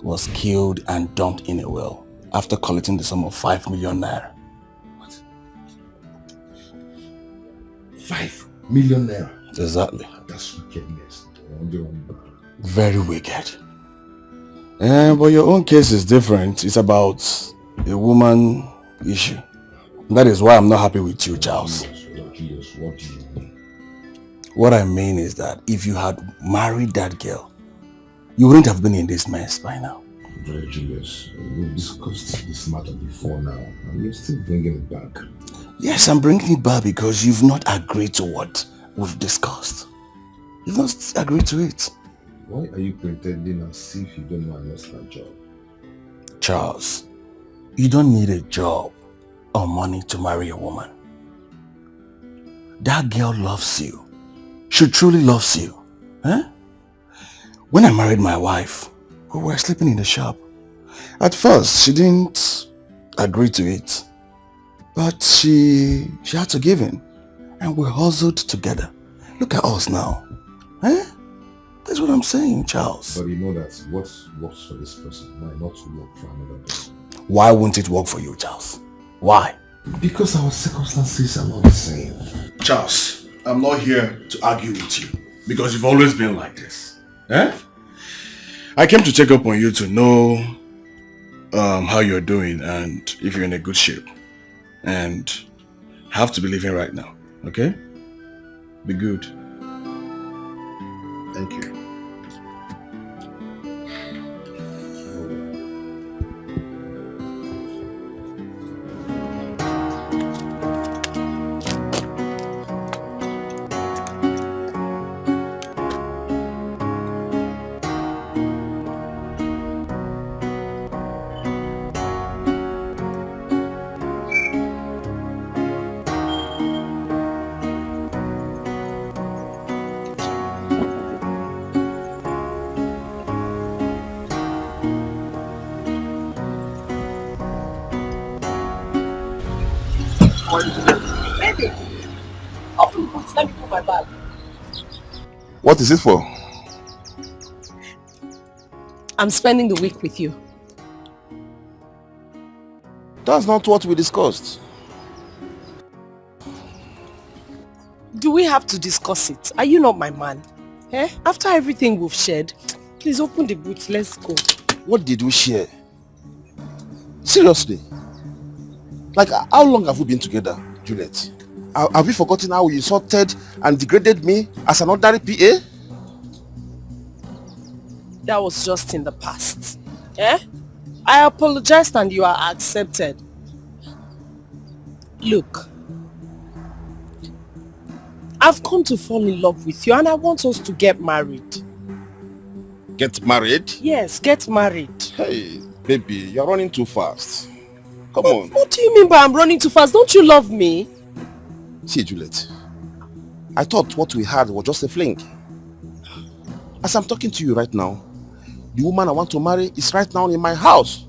was killed and dumped in a well after collecting the sum of 5 million naira. What? 5 million naira? Exactly. That's wickedness. Very wicked. But your own case is different. It's about a woman issue. That is why I'm not happy with you, Charles. What do you mean? What I mean is that if you had married that girl, you wouldn't have been in this mess by now. Brother Julius, we've discussed this matter before now, and you're still bringing it back. Yes, I'm bringing it back because you've not agreed to what we've discussed. You've not agreed to it. Why are you pretending as if you don't know I lost that job? Charles, you don't need a job or money to marry a woman. That girl loves you. She truly loves you. Huh? When I married my wife, we were sleeping in the shop. At first, she didn't agree to it. But she had to give in. And we hustled together. Look at us now. Huh? That's what I'm saying, Charles. But you know that what works for this person might not work for another person. Why won't it work for you, Charles? Why? Because our circumstances are not the same. Charles, I'm not here to argue with you. Because you've always been like this. Eh? I came to check up on you to know how you're doing and if you're in a good shape. And have to be living right now. Okay? Be good. Thank you. Baby, open the boots, let me put my bag. What is it for? I'm spending the week with you. That's not what we discussed. Do we have to discuss it? Are you not my man? Eh? After everything we've shared, Please open the boot. Let's go. What did we share? Seriously? Like, how long have we been together, Juliet? Have you forgotten how you insulted and degraded me as an ordinary PA? That was just in the past. Eh? I apologized and you are accepted. Look, I've come to fall in love with you and I want us to get married. Get married? Yes, get married. Hey, baby, you're running too fast. Come on. What do you mean by I'm running too fast? Don't you love me? See, Juliet, I thought what we had was just a fling. As I'm talking to you right now, the woman I want to marry is right now in my house.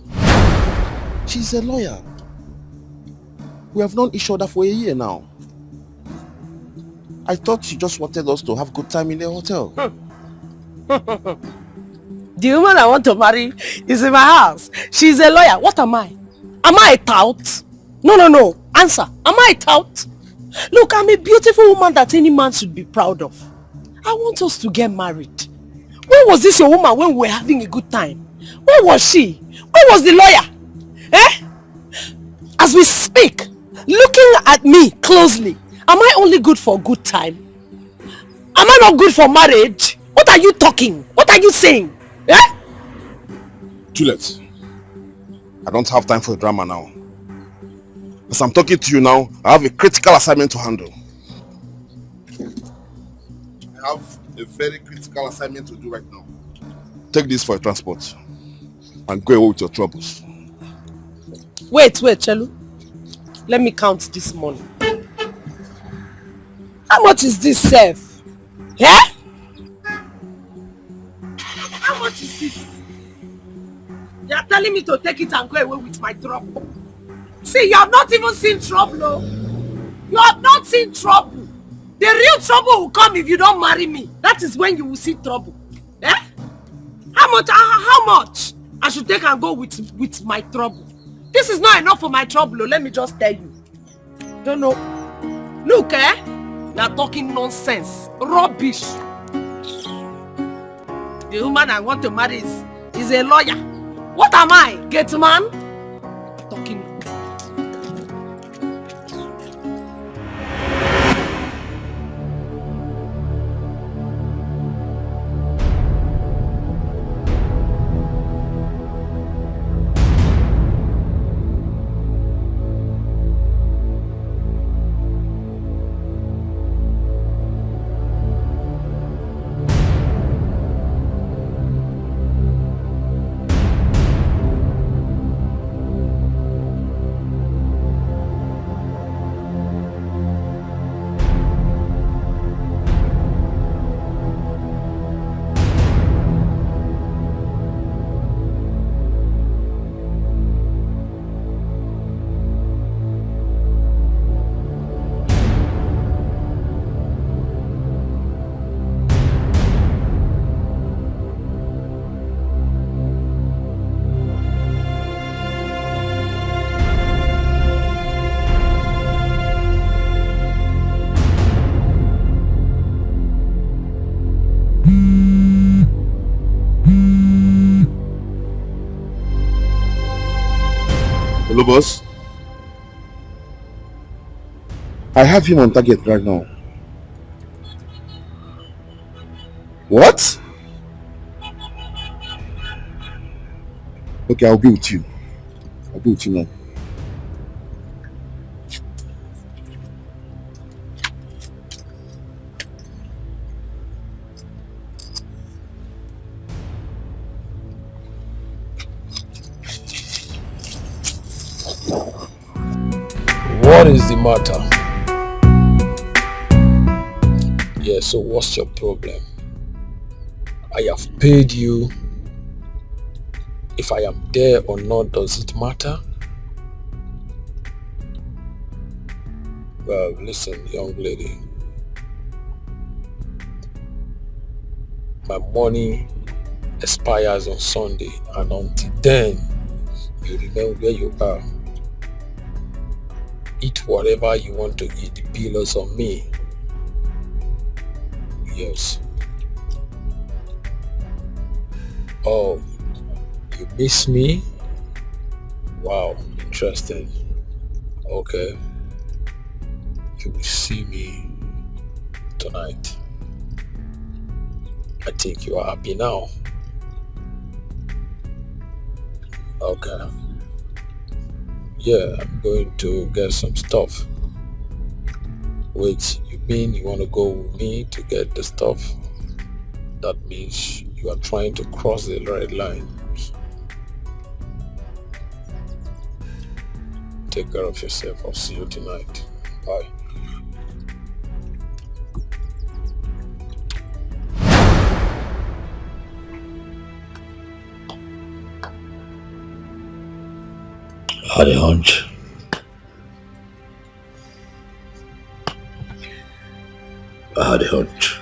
She's a lawyer. We have known each other for a year now. I thought she just wanted us to have a good time in the hotel. The woman I want to marry is in my house. She's a lawyer. What am I? Am I a tout? No. Answer. Am I a tout? Look, I'm a beautiful woman that any man should be proud of. I want us to get married. Where was this your woman when we were having a good time? Where was she? Where was the lawyer? Eh? As we speak, looking at me closely, am I only good for a good time? Am I not good for marriage? What are you talking? What are you saying? Eh? Juliet, I don't have time for drama now. As I'm talking to you now, I have a critical assignment to handle. I have a very critical assignment to do right now. Take this for a transport and go away with your troubles. Wait, Chelu. Let me count this money. How much is this, Seth? Yeah? How much is this? You are telling me to take it and go away with my trouble. See, you have not even seen trouble. No? You have not seen trouble. The real trouble will come if you don't marry me. That is when you will see trouble. Eh? How much I should take and go with my trouble? This is not enough for my trouble. Let me just tell you. Don't know. Look, you are talking nonsense. Rubbish. The woman I want to marry is a lawyer. What am I? Get man? Talking. Hello, boss. I have him on target right now. What? Okay, I'll be with you. I'll be with you now. What is the matter? Yeah, so what's your problem? I have paid you. If I am there or not, does it matter? Well, listen, young lady. My money expires on Sunday, and until then, you remain where you are. Eat whatever you want to eat. The bill is on me. Yes. Oh, you miss me? Wow, interesting. Okay. You will see me tonight. I think you are happy now. Okay. Yeah, I'm going to get some stuff. Wait, you mean you want to go with me to get the stuff? That means you are trying to cross the red line. Take care of yourself. I'll see you tonight. Bye. I had a hunch. I had a hunch.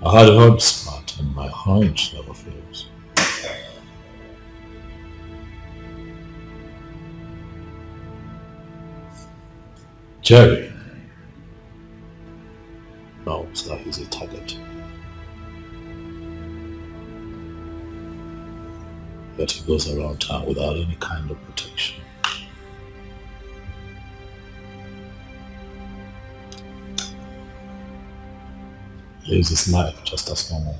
I had a hunch, Smart, and my hunch never fails. Jerry knows that he's a target. Yet he goes around town without any kind of protection. Lives his life just as normal.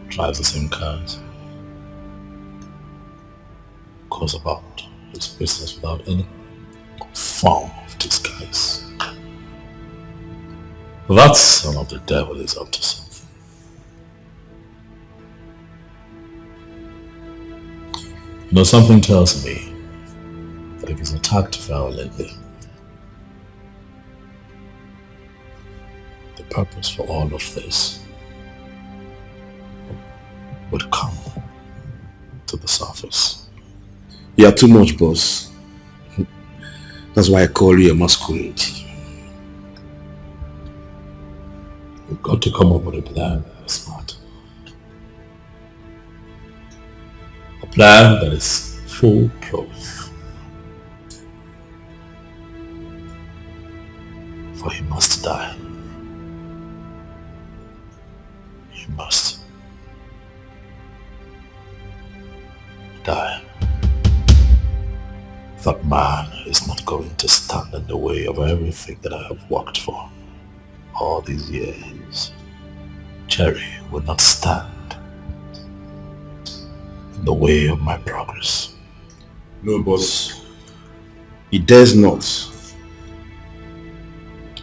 Drives the same cars. Goes about his business without any form of disguise. That son of the devil is up to something. You know, something tells me that if he's attacked violently, the purpose for all of this would come to the surface. You are too much, boss. That's why I call you a masquerade. We've got to come up with a plan, Smart. A plan that is foolproof. For he must die. He must die. That man is not going to stand in the way of everything that I have worked for all these years. Jerry will not stand in the way of my progress. No, boss. He dares not.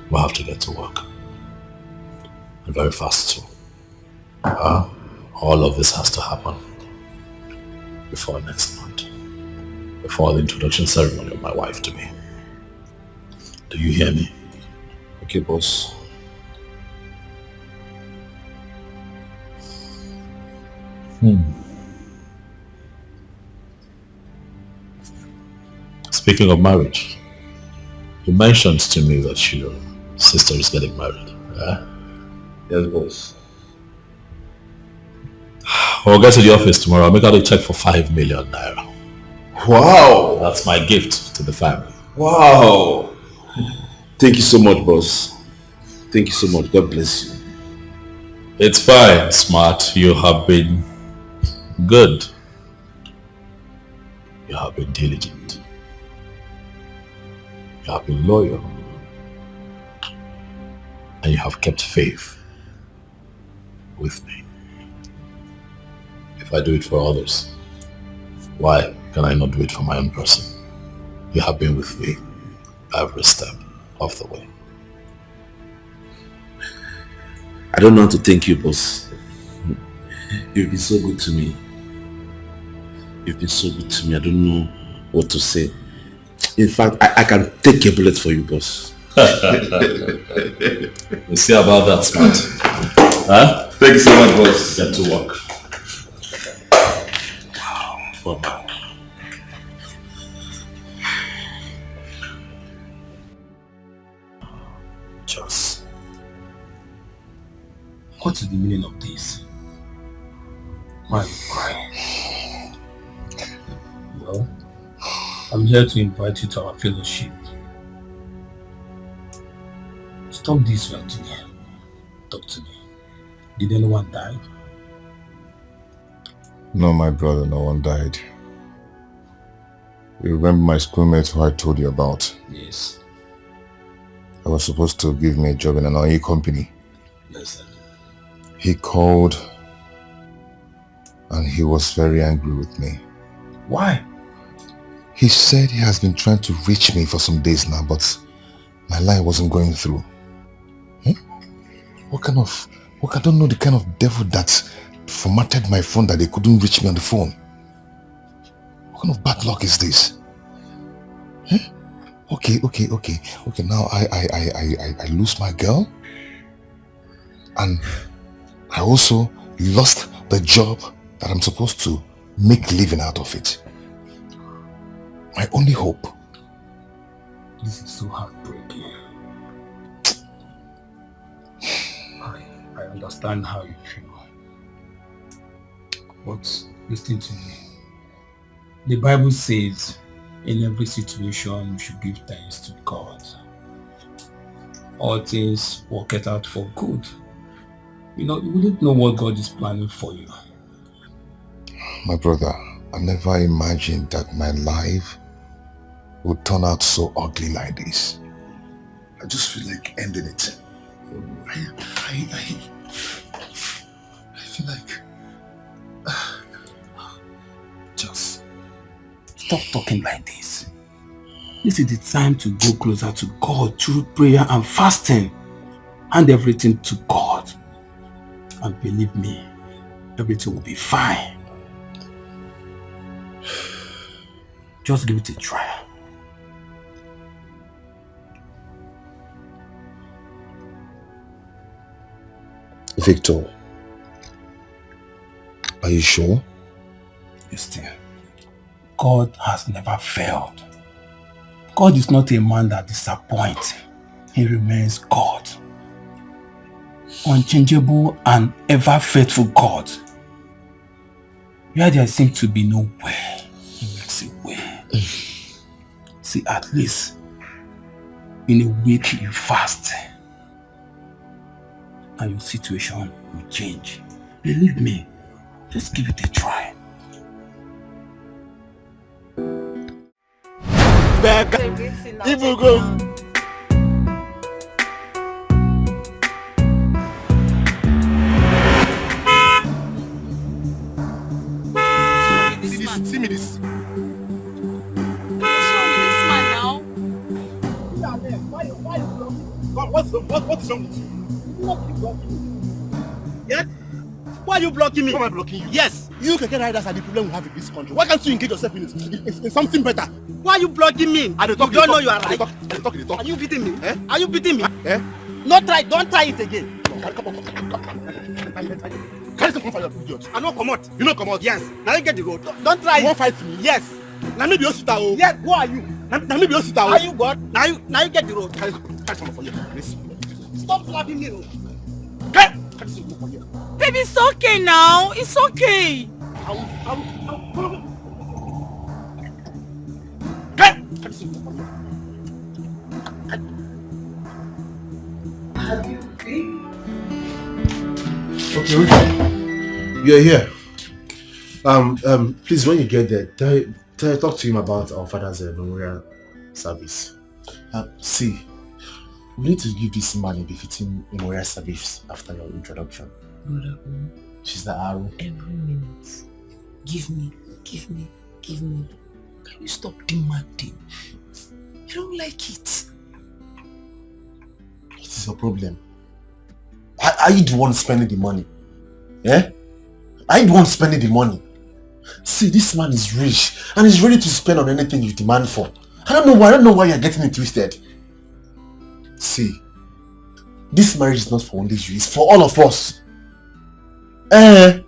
We'll have to get to work. And very fast too. All of this has to happen before next month. Before the introduction ceremony of my wife to me. Do you hear me? Okay, boss. Speaking of marriage, you mentioned to me that your sister is getting married. Yes, boss. We'll get to the office tomorrow. I'll make out a check for 5 million naira. Wow! That's my gift to the family. Wow! Thank you so much, boss. Thank you so much. God bless you. It's fine, Smart. You have been good. You have been diligent. You have been loyal. And you have kept faith with me. If I do it for others, why can I not do it for my own person? You have been with me every step of the way. I don't know how to thank you, boss. You've been so good to me. You've been so good to me. I don't know what to say. In fact, I can take a bullet for you, boss. We'll see about that, Smart. Huh? Thank you so much, boss. Get to work. Wow. What is the meaning of this? Why are you crying? Well, I'm here to invite you to our fellowship. Stop this one to me. Talk to me. Did anyone die? No, my brother, no one died. You remember my schoolmate who I told you about? Yes. I was supposed to give me a job in an oil company. Yes, sir. He called and he was very angry with me. Why? He said he has been trying to reach me for some days now, but my line wasn't going through. I don't know the kind of devil that formatted my phone that they couldn't reach me on the phone. What kind of bad luck is this? Okay. Now I lose my girl, and I also lost the job that I'm supposed to make a living out of it. My only hope. This is so heartbreaking. I understand how you feel. But listen to me. The Bible says in every situation we should give thanks to God. All things work it out for good. You wouldn't know what God is planning for you. My brother, I never imagined that my life would turn out so ugly like this. I just feel like ending it. I feel like... Just stop talking like this. This is the time to go closer to God through prayer and fasting. Hand everything to God. And believe me, everything will be fine. Just give it a try. Victor, are you sure? Listen, God has never failed. God is not a man that disappoints. He remains God. Unchangeable and ever faithful God. Where there seems to be no way, He makes a way. See, at least in a week you fast and your situation will change. Believe me, just give it a try. See me this. What's wrong with this man now? What's wrong with you? Yeah? Why are you blocking me? Why am I blocking you? Yes. You Keke riders are the problem we have in this country. Why can't you engage yourself in something better? Why are you blocking me? You don't know you are right. Are you beating me? Eh? Are you beating me? Eh? Don't try it again. Come on. Carry some for your idiot. I know come out. You know come out. Yes. Now you get the road. Don't try it. You won't fight me? Yes. Now me be Osita. Yes. Who are you? Now me be Osita. Are you God? Now you get the road. Carry some for you. Please. Stop slapping me. Carry some for you. Baby, it's okay now. It's okay. Have you been? Okay, you're here. Please, when you get there, talk to him about our father's memorial service. See, we need to give this man a befitting memorial service after your introduction. Brother, She's the arrow. every minute, give me. Can you stop demanding? You don't like it. What is your problem? Are you the one spending the money? Yeah? Are you the one spending the money? See, this man is rich and he's ready to spend on anything you demand for. I don't know why you're getting it twisted. See, this marriage is not for only you, it's for all of us. If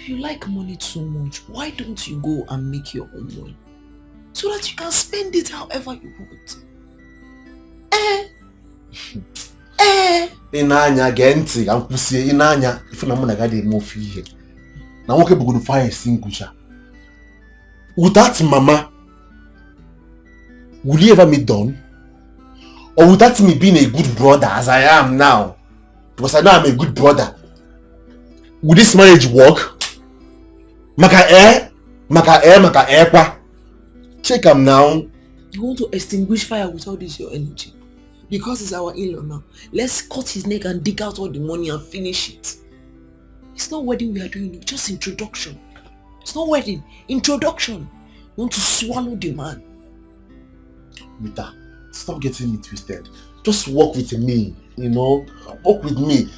you like money too much, why don't you go and make your own money? So that you can spend it however you want. Inanya genti ampusie inanya ifuna muna gade mo fi here. Na woke bugu fire extinguisher. Without mama, will you ever meet Don? Or without me being a good brother as I am now? Because I know I'm a good brother. Would this marriage work? Maka kwa. Check him now. You want to extinguish fire with all this your energy? Because it's our in-law now. Let's cut his neck and dig out all the money and finish it. It's not wedding we are doing, just introduction. It's not wedding, introduction. You want to swallow the man. Mita, stop getting me twisted. Just walk with me, you know. Walk with me.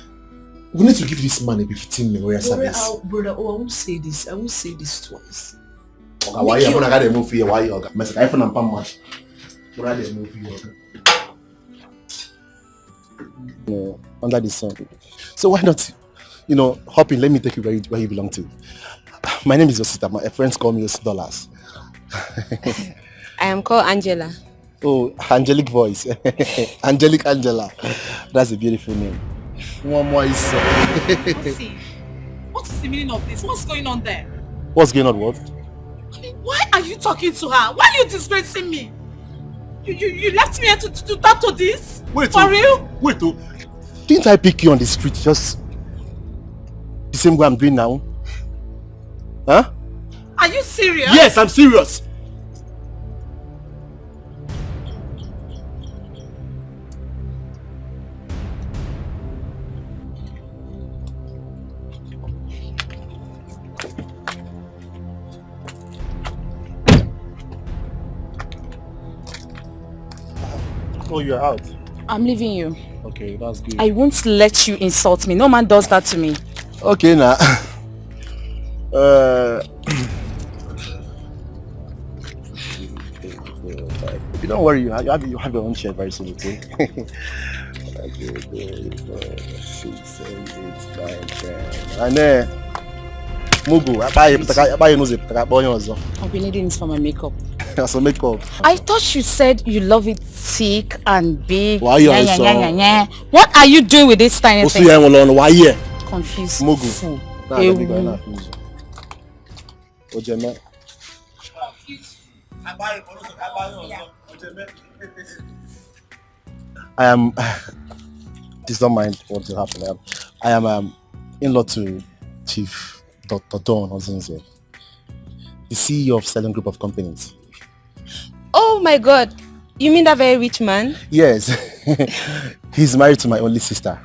We need to give this man a 15 million service. Brother, I won't say this. I won't say this twice. Okay, why you gonna get a movie? Why you gonna mess? I found a much. Why the movie? No, under the sun. So why not, you know, hop in, let me take you where you belong to. My name is Osita. My friends call me $. I am called Angela. Oh, angelic voice. Angelic Angela. That's a beautiful name. One more is What is the meaning of this? What's going on there? What's going on, what? I mean, why are you talking to her? Why are you disgracing me? You left me here to talk to this? Wait, for real? Wait, didn't I pick you on the street just the same way I'm doing now? Huh? Are you serious? Yes, I'm serious. Oh, you're out. I'm leaving you. Okay, that's good. I won't let you insult me. No man does that to me. Okay, now. Don't worry, you have your own share very soon, okay? 6, 7, 8, 9, 10. And Mugu, I buy you. I'll be needing this for my makeup. So makeup. I thought you said you love it thick and big. Why you so? What are you doing with this tiny thing? Why you? Confused. Mugu. I am. Please don't mind what will happen. I am in-law to Chief Dr. Don Ozinze, the CEO of Selling Group of Companies. Oh my God! You mean that very rich man? Yes. He's married to my only sister.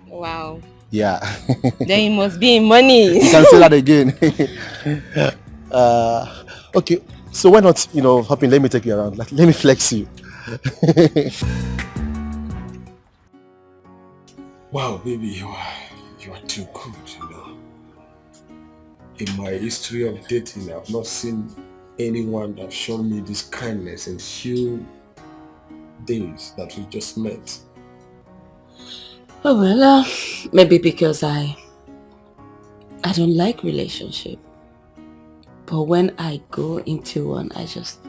Wow. Yeah. Then he must be in money. You can say that again. Okay, so why not, you know, hop in, let me take you around. Let me flex you. Wow, baby, you are too good, you know. In my history of dating, I've not seen anyone that shown me this kindness in few days that we just met. Oh well, maybe because I don't like relationship. But when I go into one, I just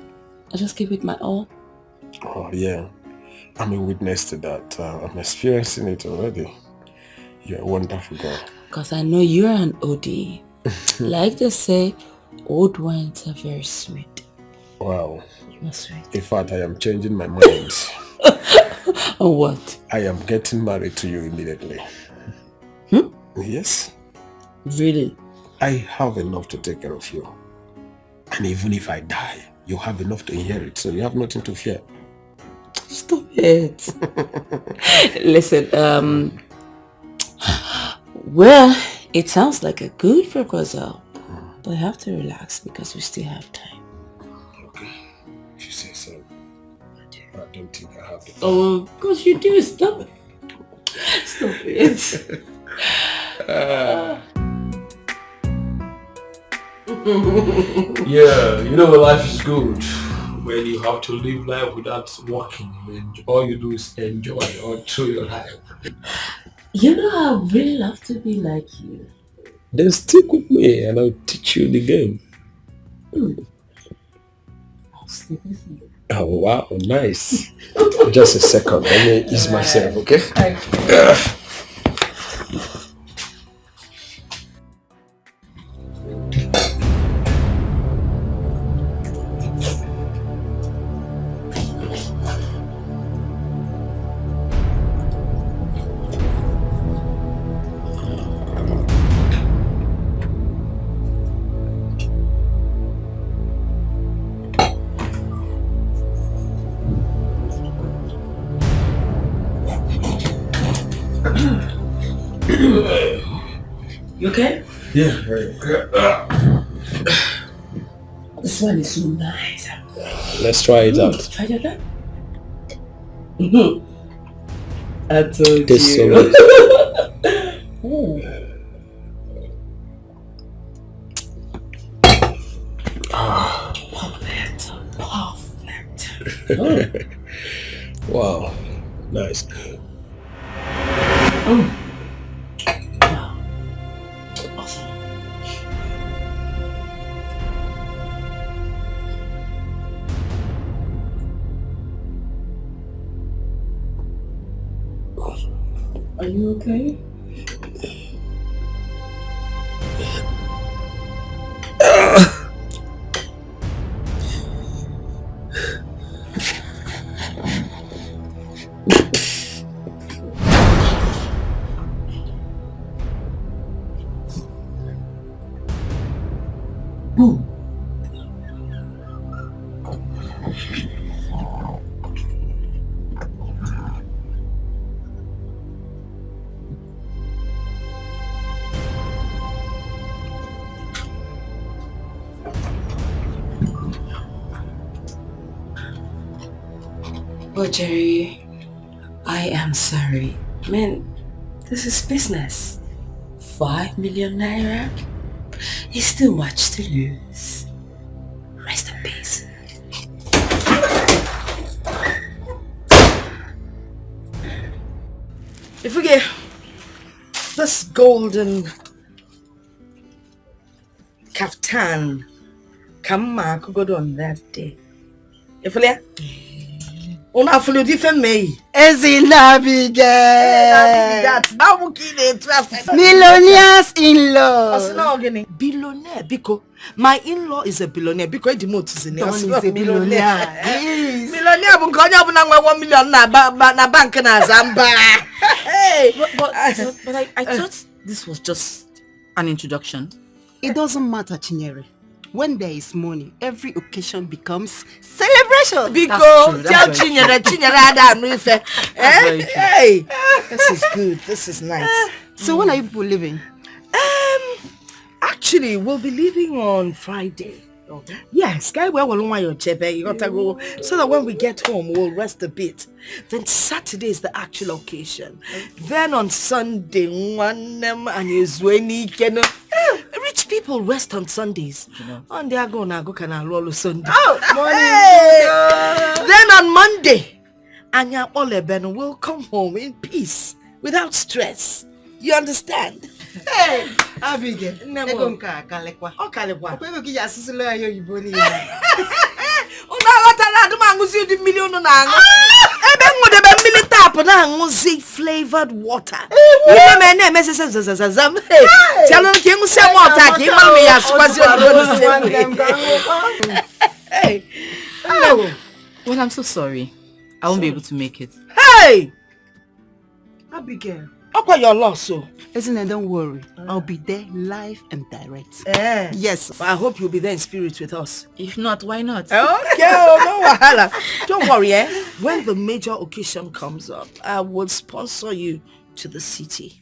give it my all. Oh yeah, I'm a witness to that. I'm experiencing it already. You're a wonderful girl. Because I know you're an OD. Like they say, old wines are very sweet. Wow. You're sweet. In fact, I am changing my mind. Oh, what? I am getting married to you immediately. Yes. Really? I have enough to take care of you. And even if I die, you have enough to inherit, so you have nothing to fear. Stop it. Listen, well, it sounds like a good proposal, but I have to relax because we still have time. Okay, if you say so. I don't think I have the time. Oh, of course you do. Stop it. Stop it. Yeah, you know life is good when you have to live life without working. And all you do is enjoy all through your life. You know, I really love to be like you. Then stick with me and I'll teach you the game. Oh, wow, nice. Just a second. Let me ease myself, okay? You okay? Yeah, very good. This one is so nice. Let's try it out. Try it out. I told Tastes so you. nice. Ooh. Perfect. Wow, nice. Are you okay? Oh, Jerry, I am sorry. Man, this is business. 5 million naira is too much to lose. Rest in peace. If we get this golden kaftan, come on that day. If we Una follow different me. Millionaires in-law. Billionaire because my in-law is a billionaire because the motor is a billionaire. Millionaire bu konya bu na 1 million na bank na Zamba. Hey, but I thought this was just an introduction. It doesn't matter, Chinyere. When there is money, every occasion becomes celebration. Because tell Chinyere Ada Nuife. Hey, this is good. This is nice. So when are you people leaving? Actually, we'll be leaving on Friday. Okay. Yes, guy, where will your chebe? You gotta go so that when we get home, we'll rest a bit. Then Saturday is the actual occasion. Okay. Then on Sunday, rich people rest on Sundays. On they are going to go roll Sunday. Oh, hey. Then on Monday, Anya Oleben will come home in peace without stress. You understand? Hey, Abigail. Oh, Kalekwa. Flavored water. Well, I'm so sorry. I won't be able to make it. Hey! Abigail. Okay, your loss, so. Isn't it? Don't worry. I'll be there live and direct. Yes. But I hope you'll be there in spirit with us. If not, why not? Okay, no wahala. Don't worry, When the major occasion comes up, I will sponsor you to the city.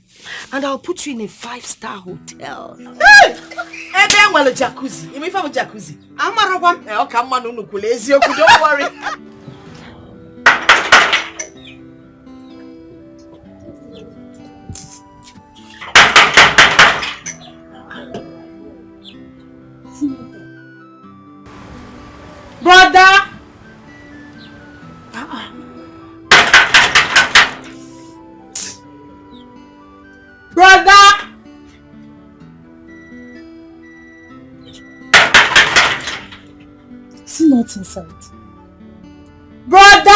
And I'll put you in a 5-star hotel. Hey! Then well a jacuzzi. You mean from a jacuzzi? Don't worry. Brother! Brother! not inside? Brother!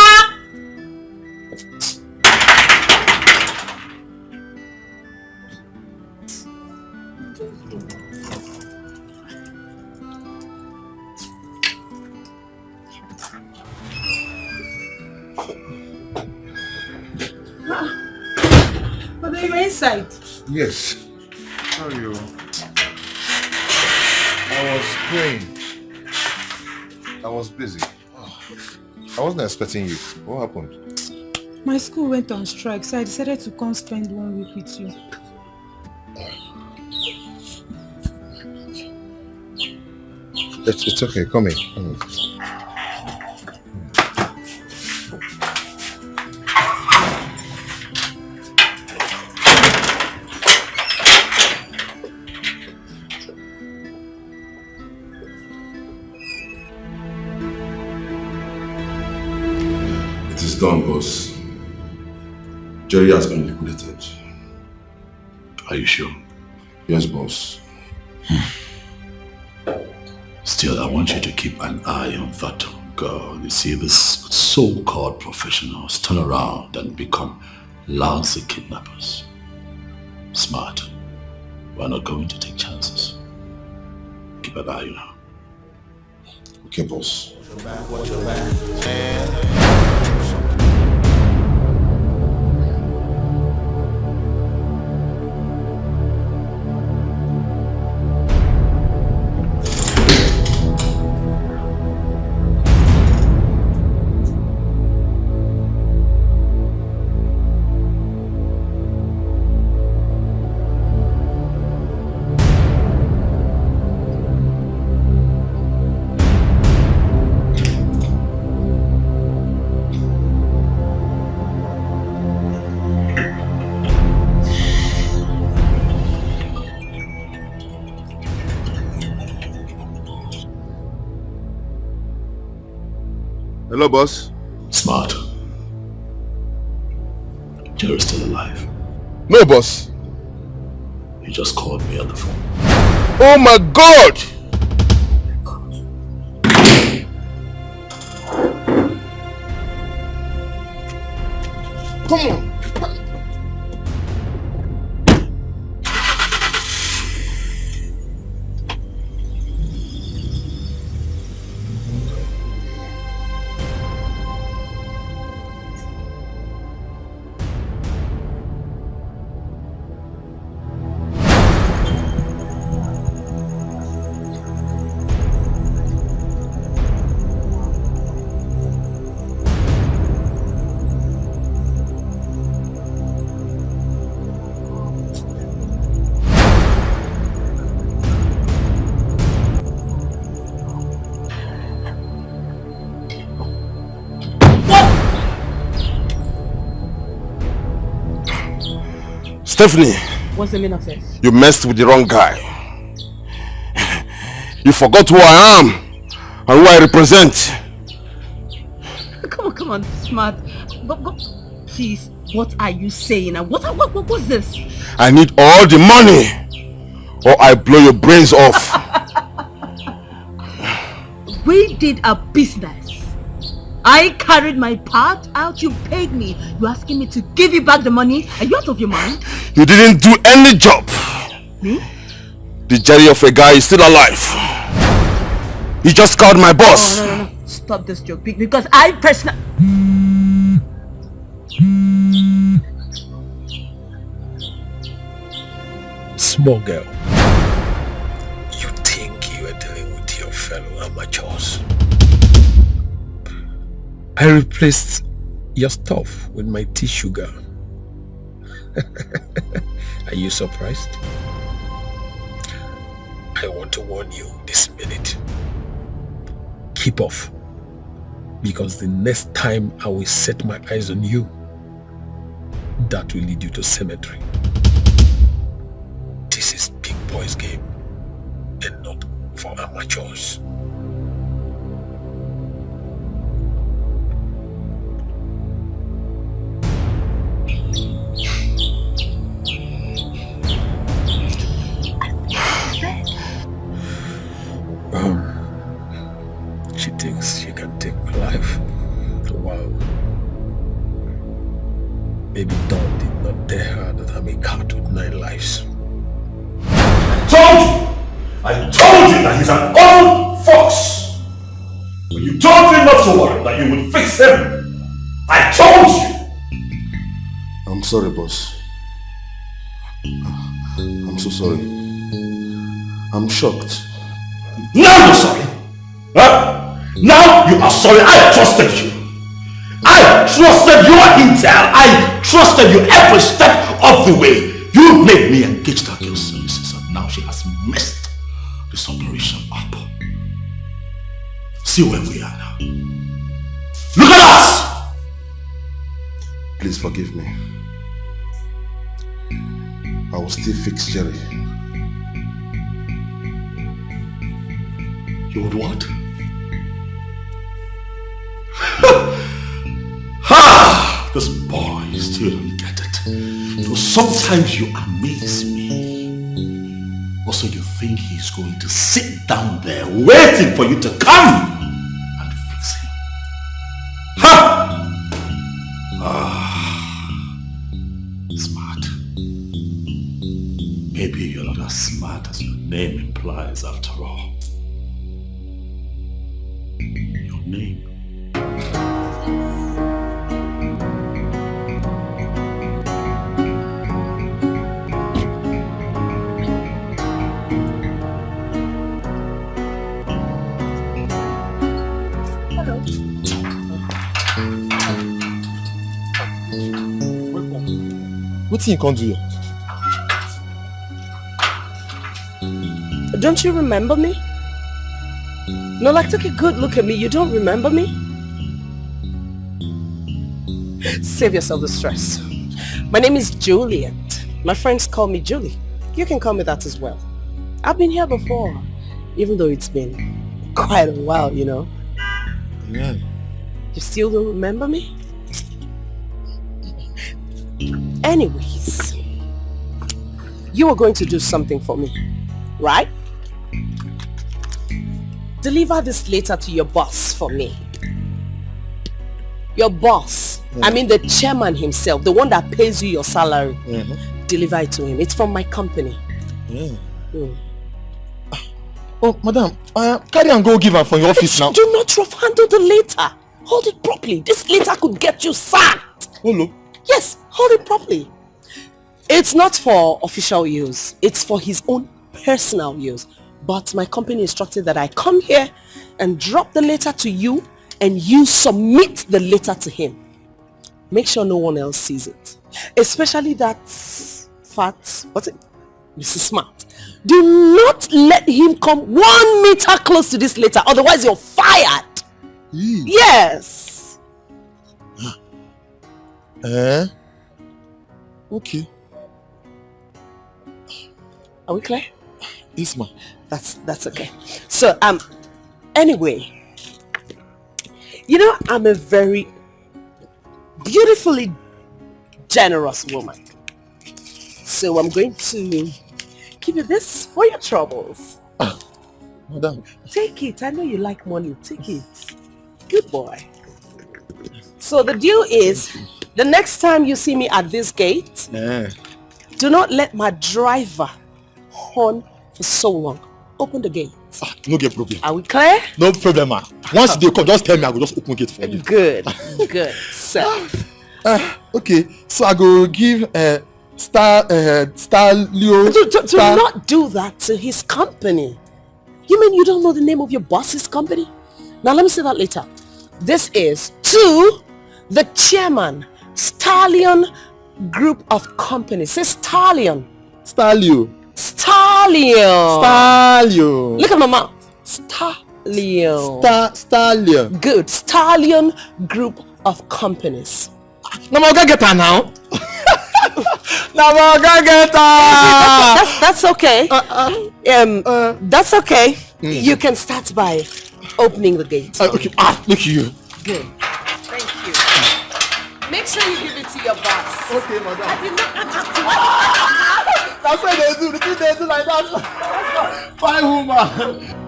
Brother, you were inside. Yes. How are you? I was praying. I was busy. I wasn't expecting you. What happened? My school went on strike, so I decided to come spend 1 week with you. It's okay. Come in. Come in. It is done, boss. Jerry has been liquidated. Are you sure? Yes, boss. Still, I want you to keep an eye on that girl. You see, these so-called professionals turn around and become lousy kidnappers. Smart. We're not going to take chances. Keep an eye on her. Okay, boss. Hello, boss. Smart. Jerry's still alive. No, boss. He just called me on the phone. Oh my God! Come on. Stephanie, What's the meaning of this? you messed with the wrong guy. You forgot who I am and who I represent. Come on, Smart. But, please, what are you saying? And what's this? I need all the money or I blow your brains off. We did a business. I carried my part out, you paid me. You asking me to give you back the money? Are you out of your mind? You didn't do any job. Me? The Jerry of a guy is still alive. He just called my boss. Oh, no. Stop this joke, because I personally... Small girl, you think you are dealing with your fellow amateurs? I replaced your stuff with my tea sugar. Are you surprised? I want to warn you this minute. Keep off. Because the next time I will set my eyes on you, that will lead you to cemetery. This is big boys game and not for amateurs. She thinks wife. Wow. Maybe Dawn did not tell her that I'm a cat with 9 lives. I told you that he's an old fox. When you told me not to worry, that you would fix him. I told you. I'm sorry, boss. I'm so sorry. I'm shocked. Now you're sorry. Huh? Now you are sorry. I trusted you. I trusted your intel. I trusted you every step of the way. You made me engage that girl's services, and now she has messed this operation up. See where we are now. Look at us! Please forgive me. I will still fix Jerry. You would what? Ha! This boy still don't get it. So sometimes you amaze me. Also, you think he's going to sit down there waiting for you to come and fix him. Ha! Smart. Maybe you're not as smart as your name implies after all. Your name. What thing you can't do here? Don't you remember me? No, like, take a good look at me. You don't remember me? Save yourself the stress. My name is Juliet. My friends call me Julie. You can call me that as well. I've been here before, even though it's been quite a while, you know. Yeah. You still don't remember me? Anyways, you were going to do something for me, right? Deliver this letter to your boss for me. Your boss, I mean the chairman himself, the one that pays you your salary. Deliver it to him. It's from my company. Oh, madam, carry and go give her from your office now. Do not rough-handle the letter. Hold it properly. This letter could get you sacked. Hello? Yes, hold it properly. It's not for official use. It's for his own personal use. But my company instructed that I come here and drop the letter to you and you submit the letter to him. Make sure no one else sees it. Especially that fat, what's it? Mrs. Smart. Do not let him come 1 meter close to this letter, otherwise you're fired. Yes. Okay. Are we clear? Yes, ma'am. That's okay. So, anyway, you know, I'm a very beautifully generous woman. So I'm going to give you this for your troubles. Madam. Take it. I know you like money. Take it. Good boy. So the deal is, the next time you see me at this gate, do not let my driver horn for so long. Open the gate. No get problem. Are we clear? No problem, ma. Once they come, just tell me, I will just open gate for you. Good. Good. So. Okay, so I go give Leo. Do not do that to his company. You mean you don't know the name of your boss's company? Now let me say that later. This is to the chairman, Stallion Group of Companies. Say Stallion. Stallion. Stallion. Stallion. Look at my mouth. Stallion. Stallion. Good. Stallion Group of Companies. Now I'm gonna get her now. Now I'm gonna get her. That's okay. That's okay. You can start by opening the gate. Okay. Look at you. Good. Thank you. Make sure you give it to your boss. Okay, madam. I did not. That's what they do. The thing they do like that. Fine woman.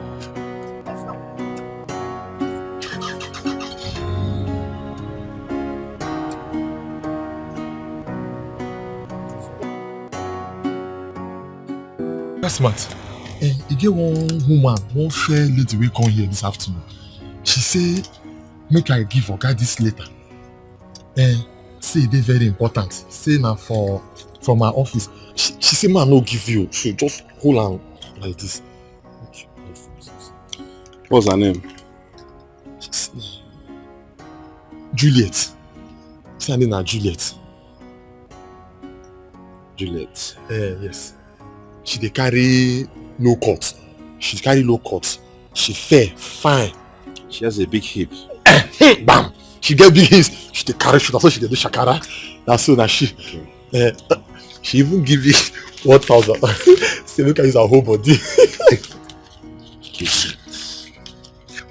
That's smart. You get one woman, one fair lady will come here this afternoon. She say, make I give her this letter. Say they very important. Say now from our office. She say, man, no give you. She just hold on like this. What's her name? Juliet. Say her name is Juliet. Juliet. Yes. She dey carry low cut. She carry low cut. She fair, fine. She has a big hip. Bam! She get big hips. She dey carry shoulder, so she dey do shakara. That's so that she. Okay. She even give me 1,000. Say look at use her whole body.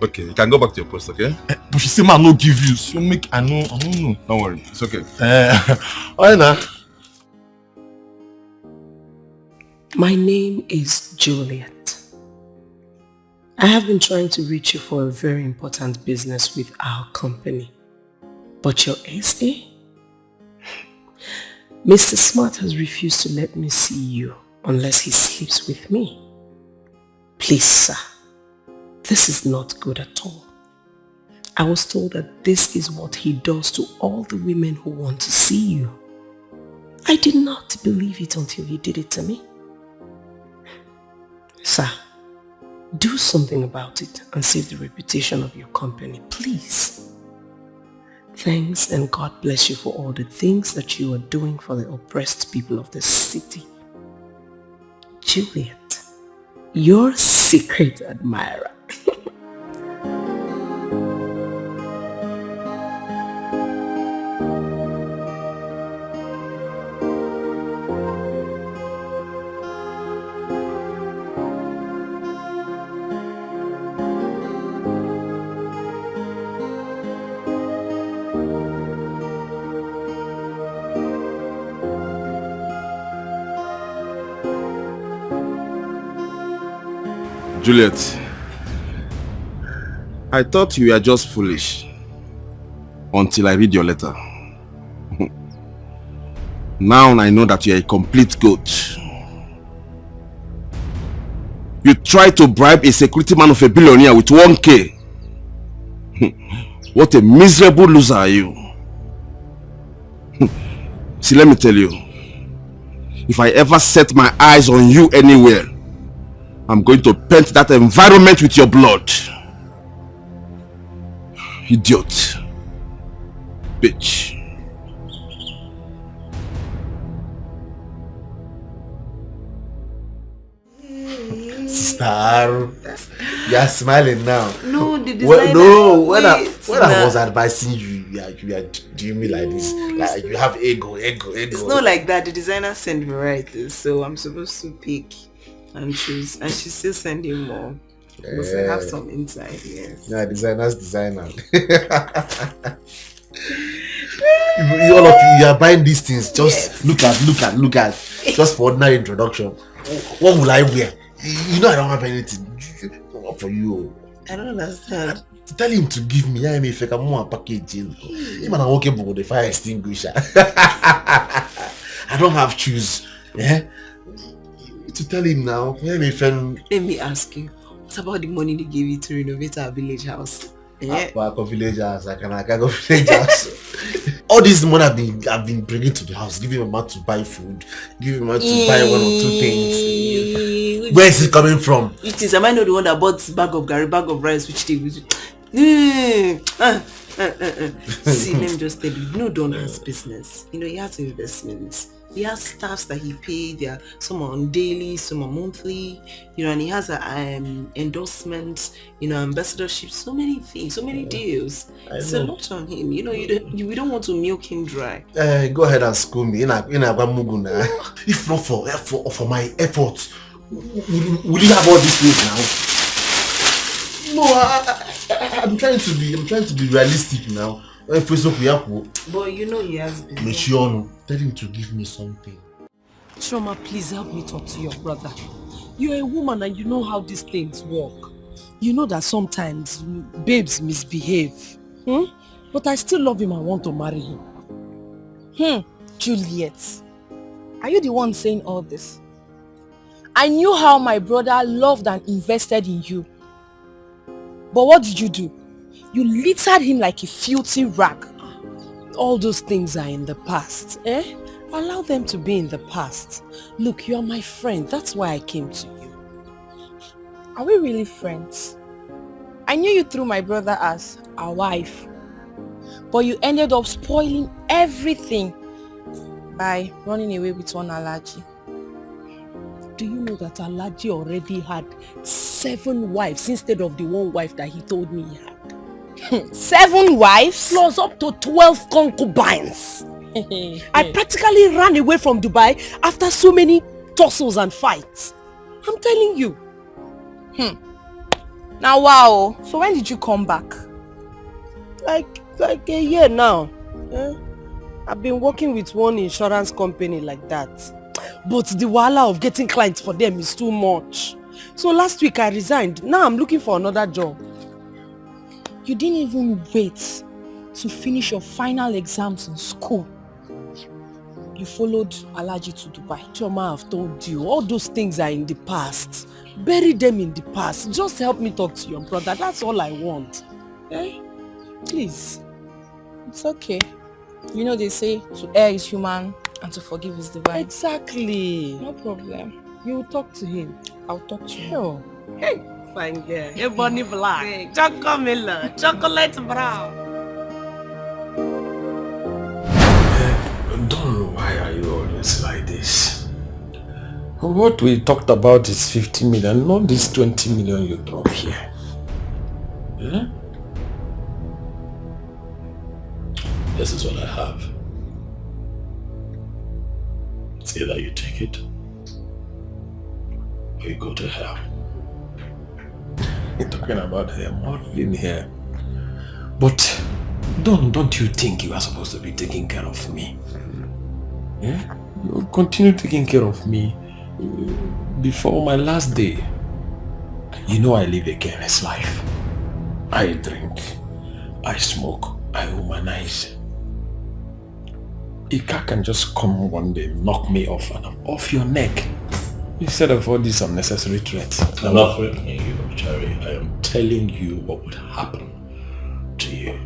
Okay, you can go back to your post, okay? But she say, man, no give you. So make I don't know. Don't worry, it's okay. Alright now. My name is Juliet. I have been trying to reach you for a very important business with our company. But your SA? Mr. Smart has refused to let me see you unless he sleeps with me. Please, sir. This is not good at all. I was told that this is what he does to all the women who want to see you. I did not believe it until he did it to me. Sir, do something about it and save the reputation of your company, please. Thanks, and God bless you for all the things that you are doing for the oppressed people of this city. Juliet, your secret admirer. Juliet, I thought you were just foolish until I read your letter. Now I know that you're a complete goat. You tried to bribe a security man of a billionaire with 1K. What a miserable loser are you. See, let me tell you, if I ever set my eyes on you anywhere, I'm going to paint that environment with your blood. Idiot. Bitch. Sister, you are smiling now. No, the designer. When I was advising you, you are doing me like this. Like you have ego. It's not like that. The designer sent me right, so I'm supposed to pick and choose, and she's still sending more. Because I have some inside, yes. Yeah, designer. All of you are buying these things. Just look at. Just for ordinary introduction. What will I wear? You know I don't have anything. Not for you. I don't understand. Tell him to give me. I mean, if I can more package. Even I'm working with the fire extinguisher. I don't have shoes. Yeah. To tell him now. Let me ask you. What about the money they gave you to renovate our village house? Yeah. Village house. I can go village house. All this money I've been bringing to the house, giving my man to buy food, giving my man to buy 1 or 2 things. Where is it coming from? It is. Am I not the one that bought bag of garri, bag of rice, which they See, let me just tell you, Don has business. He has investments. He has staffs that he paid. There, some are on daily, some are monthly. And he has endorsements. Ambassadorship. So many things, so many deals. It's a lot on him. We don't want to milk him dry. Go ahead and school me. If not for my efforts, will you have all these things now? No, I'm trying to be realistic now. But he has business. Tell him to give me something. Shoma, please help me talk to your brother. You're a woman and you know how these things work. You know that sometimes babes misbehave. But I still love him and want to marry him. Juliet, are you the one saying all this? I knew how my brother loved and invested in you. But what did you do? You littered him like a filthy rag. All those things are in the past, eh? Allow them to be in the past. Look, you're my friend. That's why I came to you. Are we really friends? I knew you through my brother as a wife. But you ended up spoiling everything by running away with one Alaji. Do you know that Alaji already had 7 wives instead of the 1 wife that he told me he had? 7 wives? Plus up to 12 concubines. I practically ran away from Dubai after so many tussles and fights. I'm telling you. Now wow. So when did you come back? Like a year now. I've been working with one insurance company like that. But the wahala of getting clients for them is too much. So last week I resigned. Now I'm looking for another job. You didn't even wait to finish your final exams in school. You followed Alaji to Dubai. Choma, I've told you, all those things are in the past. Bury them in the past. Just help me talk to your brother. That's all I want. Eh? Please. It's okay. You know they say to err is human and to forgive is divine. Exactly. No problem. You will talk to him. I'll talk to him. Sure. Hey, fine girl. Hey, bunny black. Chocolate, chocolate brown. Don't know why are you always like this. What we talked about is 50 million, not this 20 million you drop here. Yeah? This is what I have. It's either you take it or you go to hell. You're talking about her modeling here. But don't you think you are supposed to be taking care of me? Yeah? You continue taking care of me before my last day. You know I live a careless life. I drink, I smoke, I womanize. Ika can just come one day, knock me off and I'm off your neck. Instead of all these unnecessary threats. I'm not threatening you, Cherry. I am telling you what would happen to you.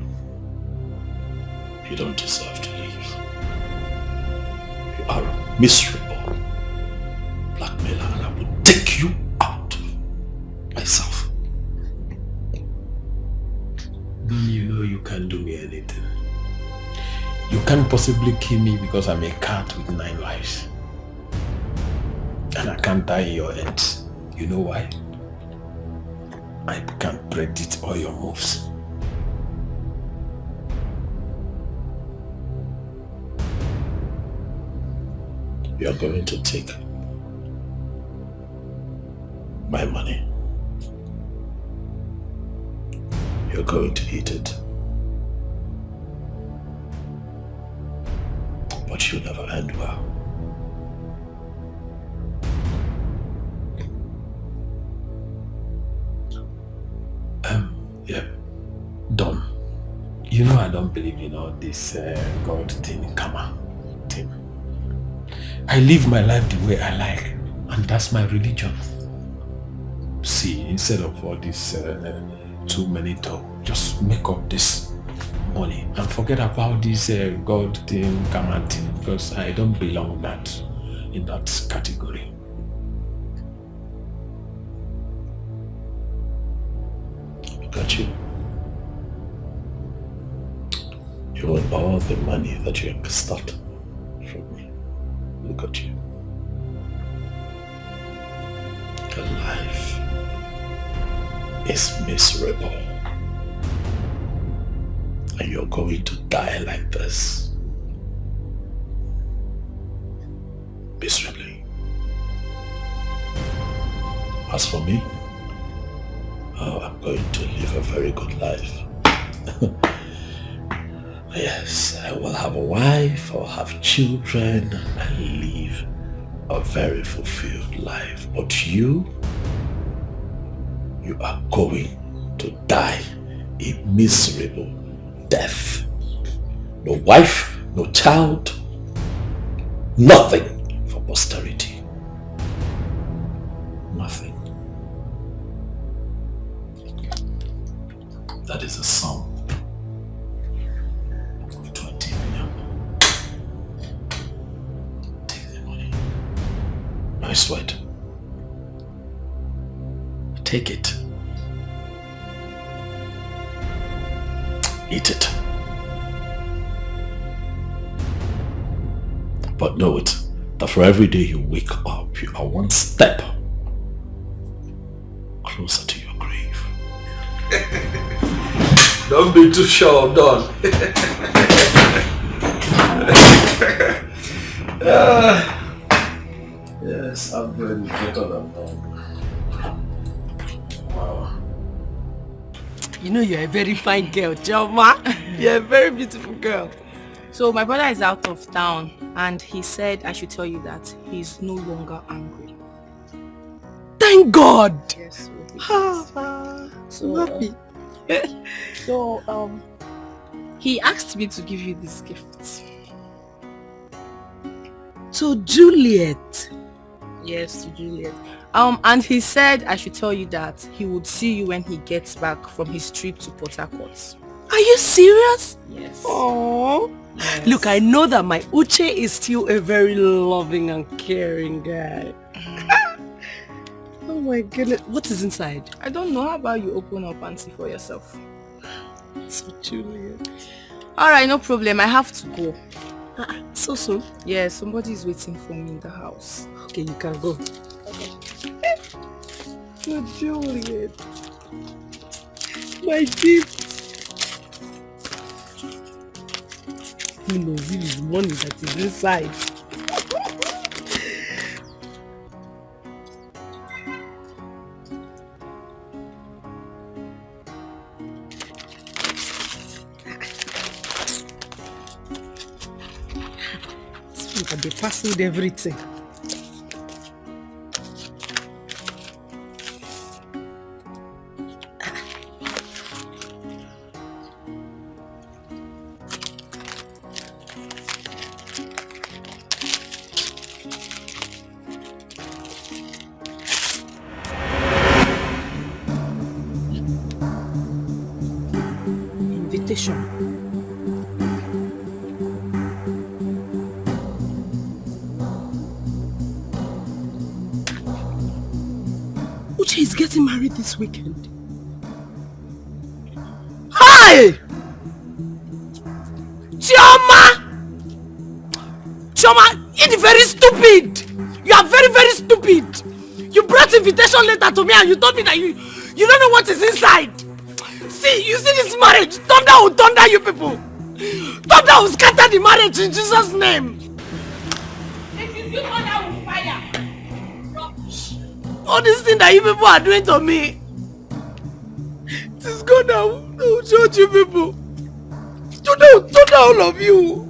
You don't deserve to leave. You are a miserable blackmailer and I will take you out myself. Don't you know you can't do me anything? You can't possibly kill me because I'm a cat with 9 lives. And I can't die in your hands. You know why? I can't predict all your moves. You are going to take my money. You're going to eat it. But you'll never end well. Yeah. Don, you know I don't believe in all this God thing, karma thing. I live my life the way I like, and that's my religion. See, instead of all this too many talk, just make up this money and forget about this God thing, karma thing, because I don't belong in that category. Look at you. You want all the money that you extort from me. Look at you. Your life is miserable. And you're going to die like this. Miserably. As for me, I'm going to live a very good life. Yes, I will have a wife, I'll have children, and live a very fulfilled life. But you are going to die a miserable death. No wife, no child, nothing for posterity. I sweat. Take it. Eat it. But know it, that for every day you wake up, you are one step closer to your grave. Don't be too sure, Don. Yes, I'm very better than that. Wow. You know you're a very fine girl, Joma. You're a very beautiful girl. So my brother is out of town and he said I should tell you that he's no longer angry. Thank God! Yes. So happy. So he asked me to give you this gift. So Juliet. Yes, to Juliet. And he said I should tell you that he would see you when he gets back from his trip to Port Harcourt. Are you serious? Yes. Oh. Yes. Look, I know that my Uche is still a very loving and caring guy. Oh my goodness. What is inside? I don't know. How about you open up and see for yourself? So Juliet. Alright, no problem. I have to go. So soon? Yeah, somebody is waiting for me in the house. Okay, you can go. So Juliet. My gift. Who knows if it's money that is inside? They passed everything. Invitation. Uche is getting married this weekend. Hi! Chioma! Chioma, you're very stupid! You are very, very stupid! You brought invitation letter to me and you told me that you don't know what is inside! See, you see this marriage? Thunder will thunder you people! Thunder will scatter the marriage in Jesus' name! If you do thunder will fire! All these things that you people are doing to me, it is God that will judge you people. Thunder all of you.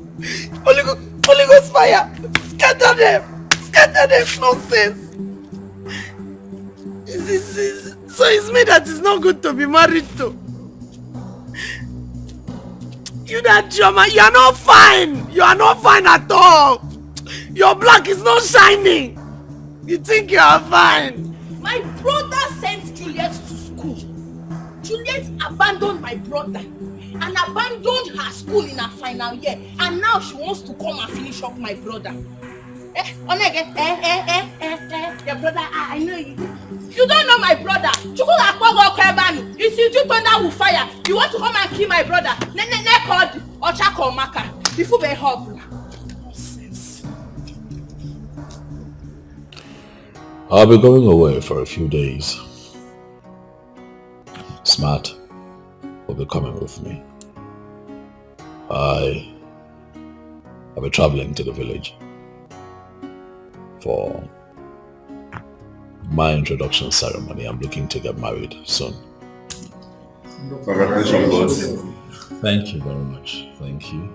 Holy Ghost fire. Scatter them. Scatter them. Nonsense. So it's me that is not good to be married to. You that drama, you are not fine. You are not fine at all. Your black is not shining. You think you are fine. My brother sent Juliet to school. Juliet abandoned my brother and abandoned her school in her final year, and now she wants to come and finish up my brother. Your brother, I know you. You don't know my brother. You see, you thunder will fire. You want to come and kill my brother? Before they help. I'll be going away for a few days. Smart will be coming with me. I'll be traveling to the village for my introduction ceremony. I'm looking to get married soon. Congratulations. Thank you very much. Thank you.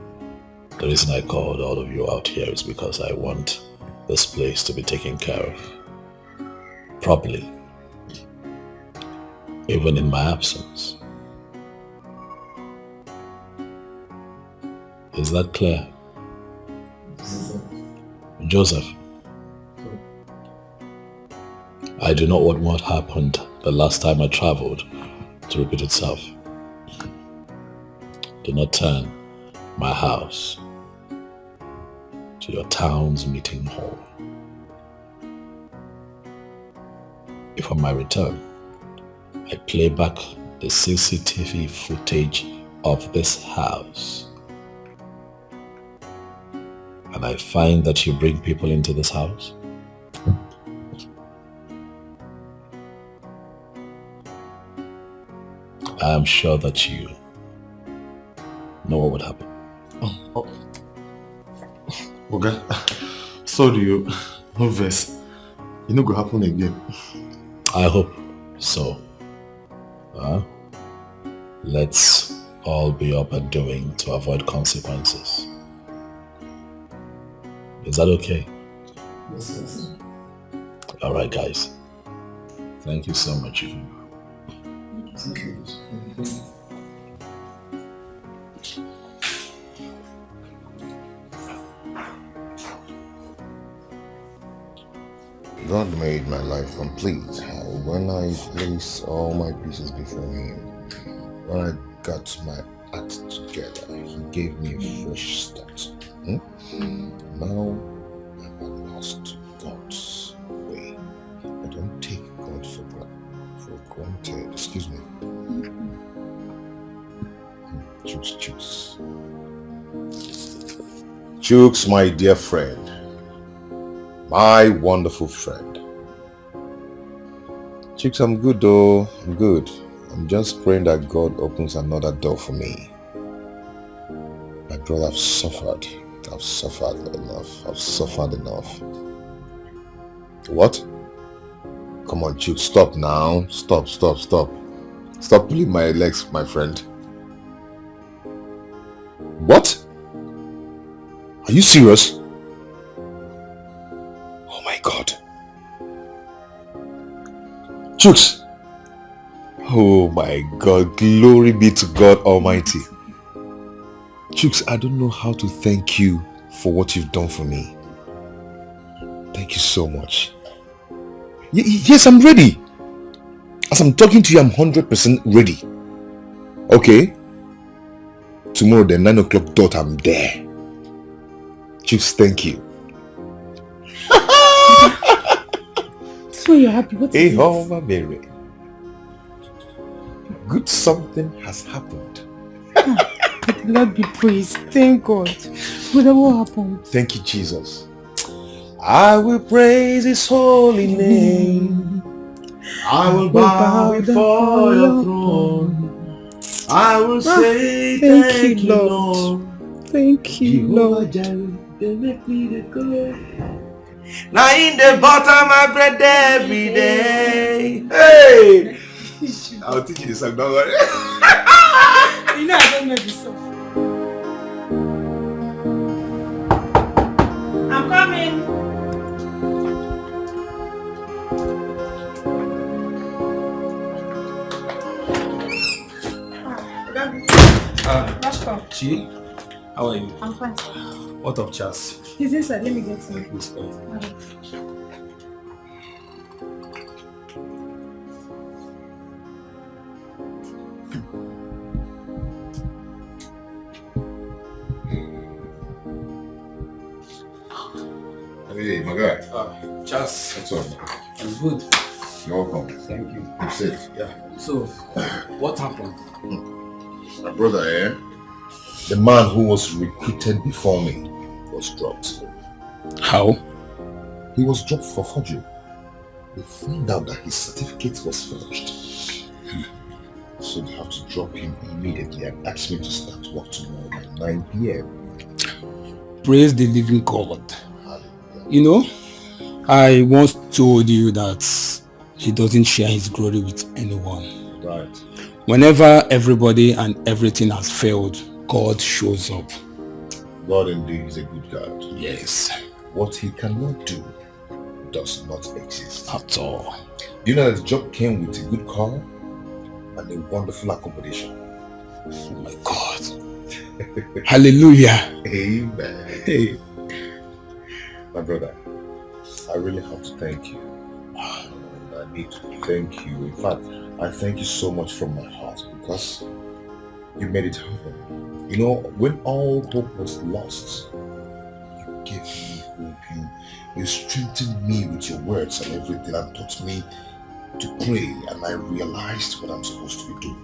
The reason I called all of you out here is because I want this place to be taken care of properly, even in my absence. Is that clear? Joseph, I do not want what happened the last time I traveled to repeat itself. Do not turn my house to your town's meeting hall. if on my return, I play back the CCTV footage of this house, and I find that you bring people into this house, I am sure that you know what would happen. Okay. So do you. No verse. You know, go happen again. I hope so. Let's all be up and doing to avoid consequences. Is that okay? Yes. Alright, guys. Thank you so much. Thank you. God made my life complete when I placed all my pieces before Him. When I got my act together, He gave me a fresh start. Now I'm at last God's way. I don't take God for granted. Excuse me. Chooks. Chooks, my dear friend. My wonderful friend. Chicks, I'm good though. I'm good. I'm just praying that God opens another door for me. My brother, I've suffered. I've suffered enough. What? Come on, Chooks, stop now. Stop. Stop pulling my legs, my friend. What? Are you serious? Oh my God. Chooks. Oh my God. Glory be to God Almighty. Chooks, I don't know how to thank you for what you've done for me. Thank you so much. Yes, I'm ready. As I'm talking to you, I'm 100% ready. Okay? Tomorrow, the 9 o'clock dot, I'm there. Chooks, thank you. So you're happy. What is it? Mary. Good something has happened. Lord be praised. Thank God. But what happened? Thank you, Jesus. I will praise His holy name. I will bow before your throne. I will say thank you, Lord. Thank you, Lord. Now in the bottom I bread every day. Hey! I'll teach you the song, don't worry. You know I don't know the song. I'm coming. Chi, how are you? I'm fine, sir. What of Charles? He's inside. Let me get him. Please go. Hey, my guy. Charles. What's up? I'm good. You're welcome. Thank you. You safe? Yeah. So, what happened? My brother, the man who was recruited before me was dropped. How? He was dropped for forgery. They found out that his certificate was forged. So they have to drop him immediately and ask me to start work tomorrow by 9 p.m. Praise the living God. You know, I once told you that He doesn't share His glory with anyone. Right. Whenever everybody and everything has failed, God shows up. God indeed is a good God. Yes. What He cannot do does not exist. At all. You know that the job came with a good car and a wonderful accommodation. Oh my God. Hallelujah. Amen. Hey. My brother, I really have to thank you. I need to thank you. In fact, I thank you so much from my heart because you made it happen. You know, when all hope was lost, you gave me hope. You strengthened me with your words and everything and taught me to pray and I realized what I'm supposed to be doing.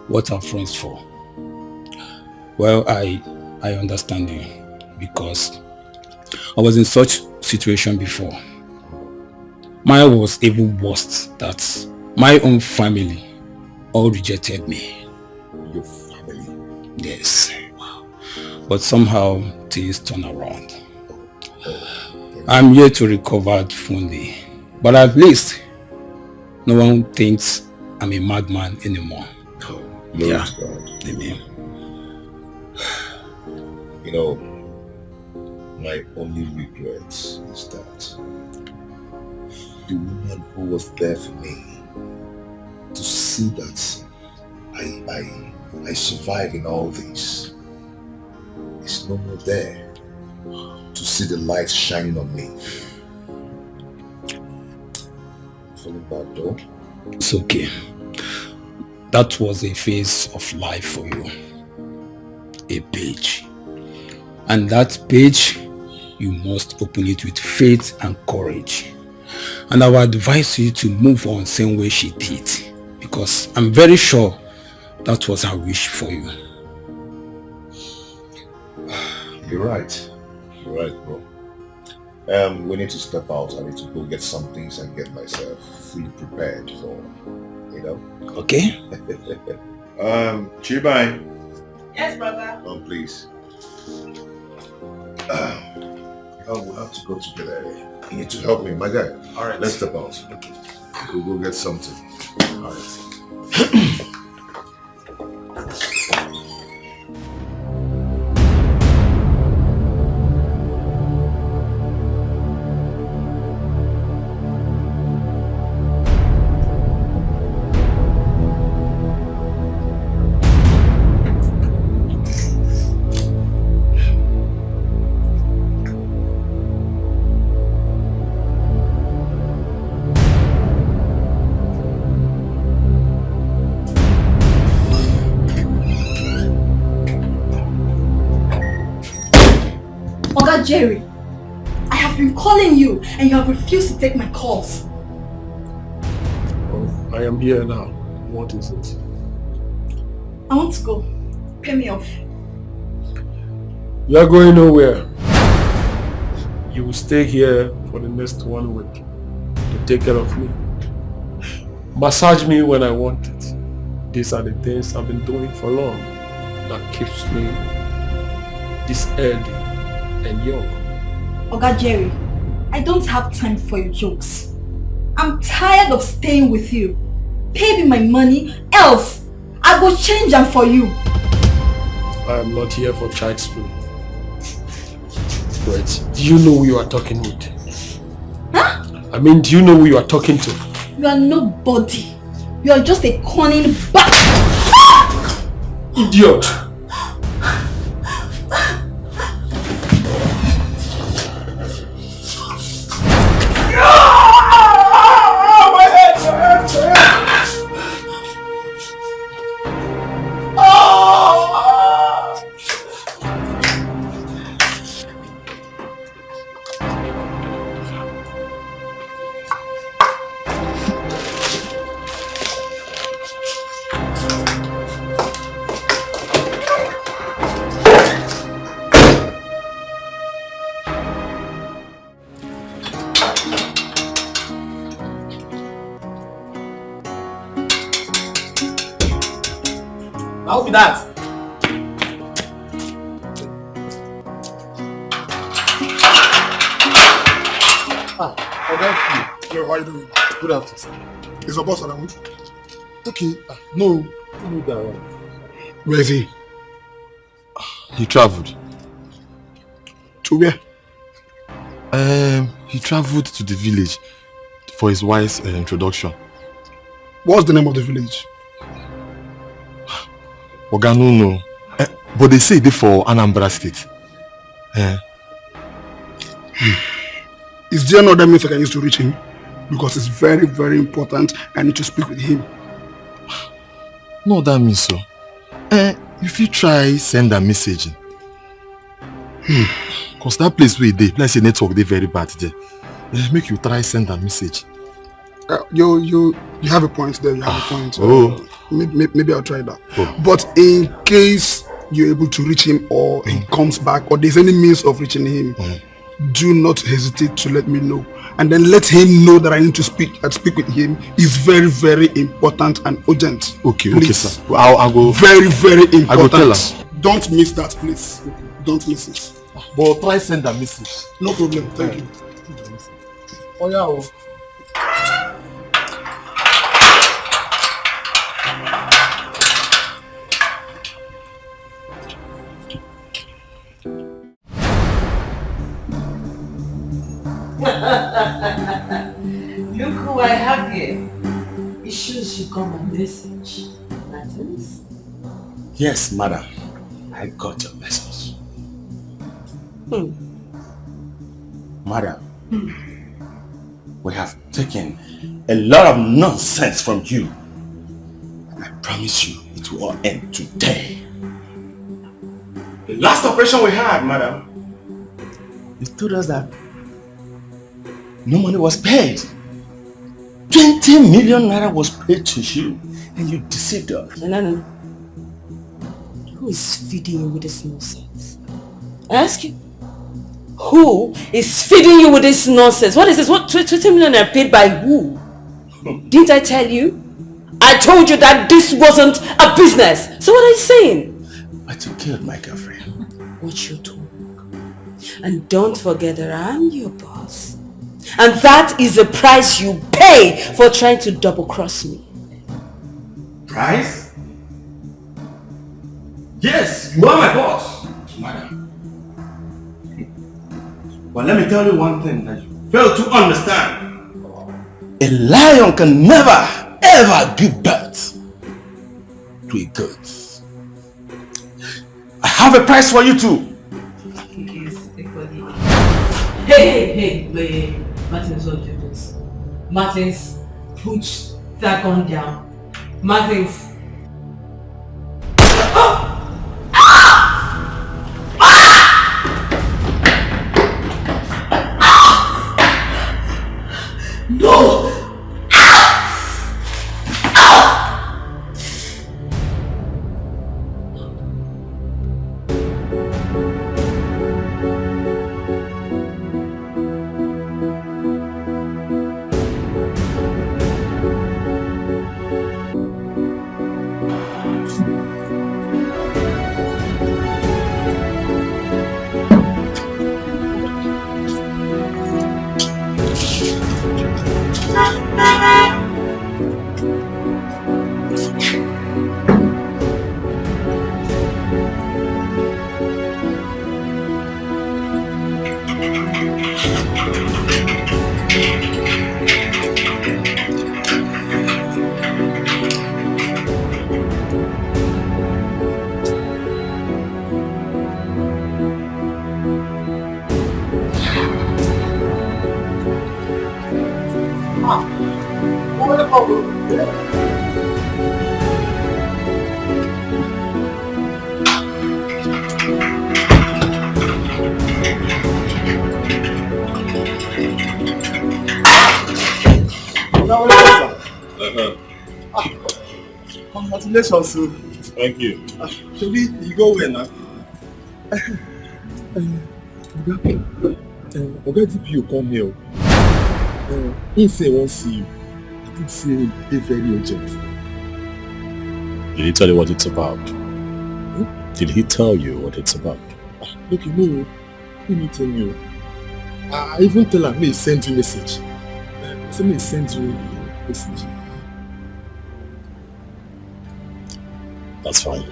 What are friends for? Well, I understand you because I was in such situation before. Mine was even worse, that my own family all rejected me. Your family? Yes. But somehow things turn around. I'm here to recover fully, but at least no one thinks I'm a madman anymore. Glory to God. Amen. You know, my only regret is that the woman who was there for me, to see that I survive in all this, is no more there to see the light shining on me. Feeling bad though? It's okay. That was a phase of life for you. A page. And that page, you must open it with faith and courage. And I would advise you to move on same way she did. Because I'm very sure that was her wish for you. You're right. You're right, bro. We need to step out. I need to go get some things and get myself fully prepared for, you know. Okay. Chibai. Yes, brother. Come, please. We'll have to go together. You need to help me, my guy. All right. Let's step out. Okay. We'll go get something. All right. Jerry, I have been calling you and you have refused to take my calls. Oh, I am here now. What is it? I want to go. Pay me off. You are going nowhere. You will stay here for the next 1 week to take care of me. Massage me when I want it. These are the things I've been doing for long that keeps me this early and young. Oga Jerry, I don't have time for your jokes. I'm tired of staying with you. Pay me my money, else I will change them for you. I am not here for child's play. Wait, do you know who you are talking with? Huh? I mean, do you know who you are talking to? You are nobody. You are just a cunning Idiot! How be that? Hello, how are you doing? Good afternoon. Is your boss around? Okay. No. Where is he? He traveled. To where? He traveled to the village for his wife's introduction. What's the name of the village? Ogano, but they say they for Anambra State. Is there no other means I can use to reach him? Because it's very, very important. I need to speak with him. No, that means so. If you try send a message, cause that place where they, let's say network they very bad there. Make you try send a message. You have a point there. You have a point. Oh. Maybe I'll try that. Oh. But in case you're able to reach him, or he comes back, or there's any means of reaching him, do not hesitate to let me know. And then let him know that I need to speak with him. It's very, very important and urgent. Okay, please. okay, sir. Well, I'll go. Very, very important. I go tell her. Don't miss that, please. Don't miss it. But try send a message. No problem. Thank you. Oh yeah. Oh. Look who I have here. It shows you got my message. Martins? Yes, madam. I got your message. Madam, we have taken a lot of nonsense from you. And I promise you it will all end today. The last operation we had, madam, you told us that no money was paid. 20 million naira was paid to you, and you deceived us. No. Who is feeding you with this nonsense? I ask you. Who is feeding you with this nonsense? What is this? What 20 million are paid by who? Didn't I tell you? I told you that this wasn't a business. So what are you saying? But you killed my girlfriend. What you talk. And don't forget that I'm your boss. And that is the price you pay for trying to double cross me. Price? Yes, you are my boss, madam. But let me tell you one thing that you fail to understand. A lion can never, ever give birth to a goat. I have a price for you too. Hey, wait. Martins, don't do this. Martins, put that gun down. Martins. No! Congratulations, sir. Thank you. Shobi, you go where now? Oga DPO come here. He say he won't see you. I think say it's very urgent. Did he tell you what it's about? Did he tell you what it's about? Look, you know, let me tell you. I even tell her, may send you message. Say me send you message. That's fine.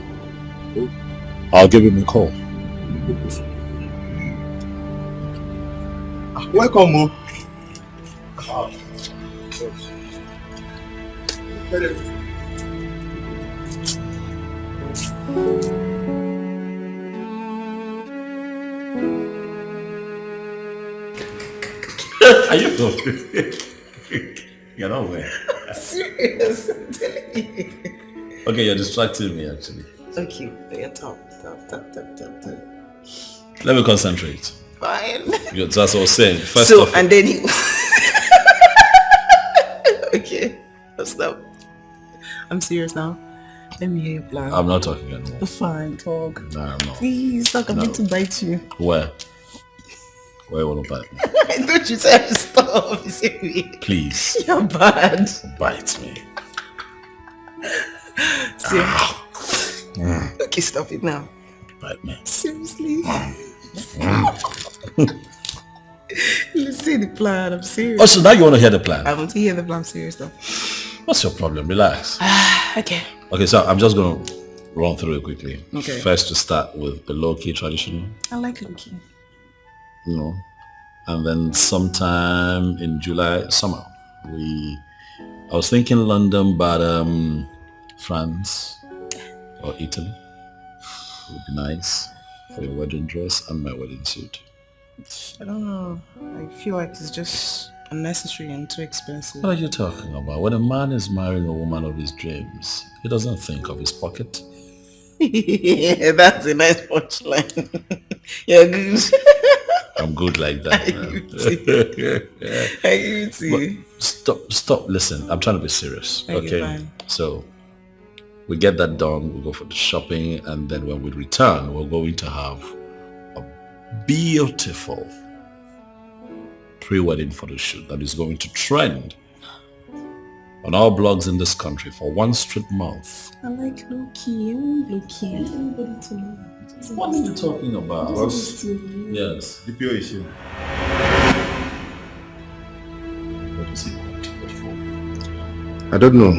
I'll give him a call. Welcome, Mo. Are you good? You're not well. Serious? I'm telling you. Okay, you're distracting me actually. Okay, yeah, talk. Let me concentrate. Fine. That's what I was saying. First so, off, and then he I'm serious now. Let me hear your plan. I'm not talking anymore. Fine, talk. No, I'm not. Please, talk. I'm going to bite you. Where? Where will you bite me? Don't you say I should stop. Please. You're bad. Bite me. Okay, stop it now. Bite me. Seriously? Let's see the plan. I'm serious. Oh, so now you want to hear the plan? I want to hear the plan. I'm serious though. What's your problem? Relax. Okay. Okay, so I'm just going to run through it quickly. Okay. First, to start with the low-key traditional. I like looking. You know, and then sometime in July, summer, I was thinking London, but France or Italy would be nice for your wedding dress and my wedding suit. I don't know. I feel like it's just unnecessary and too expensive. What are you talking about? When a man is marrying a woman of his dreams, he doesn't think of his pocket. Yeah, that's a nice punchline. You're good. I'm good like that. I give it to you. Stop, listen. I'm trying to be serious. Okay. Fine. So we get that done, we go for the shopping, and then when we return, we're going to have a beautiful pre-wedding photo shoot that is going to trend on all blogs in this country for one straight month. I like low-key. I want low-key. I want everybody to know. What are you talking about? Yes. DPO is here. What does he want? What for? I don't know,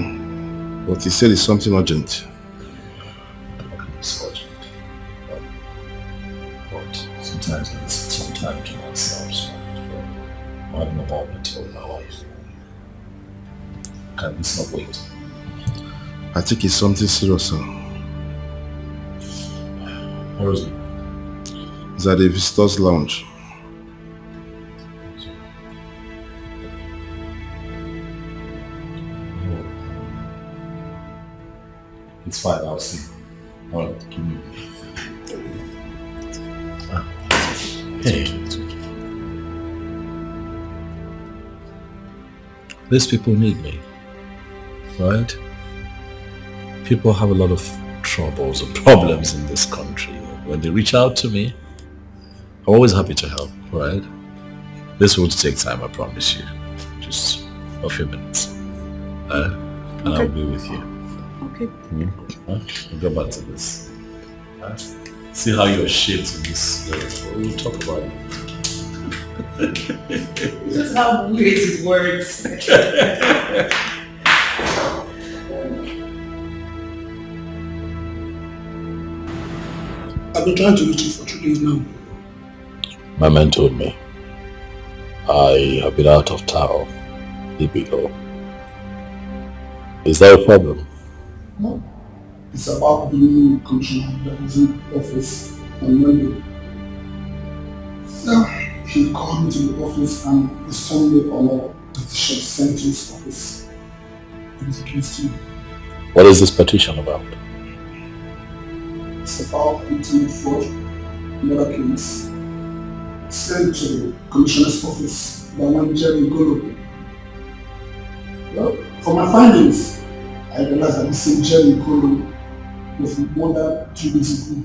but he said it's something urgent. It's urgent. But sometimes I need some time to myself, so I'm having a moment with my wife. Can this not wait? I think it's something serious, sir. Where is it? It's at the visitors lounge. It's fine, I'll see. Alright, give me. Hey. These people need me, right? People have a lot of troubles and problems in this country. When they reach out to me, I'm always happy to help, right? This won't take time, I promise you. Just a few minutes. And I'll be with you. Okay. I'll go back to this. See how you're shaped in this. We'll talk about it. Just how weird his words. I've been trying to reach you for 2 days now. My man told me I have been out of town, DPO. Is that a problem? No. It's about the new commissioner that was in office on Monday. Now, he called me to the office and was telling me all petition sent to his office. It is against you. What is this petition about? It's about internet fraud, another case sent to the commissioner's office by one Jerry Golo. Well, from my findings, I realized that the same Jerry Golo was murdered 2 days ago.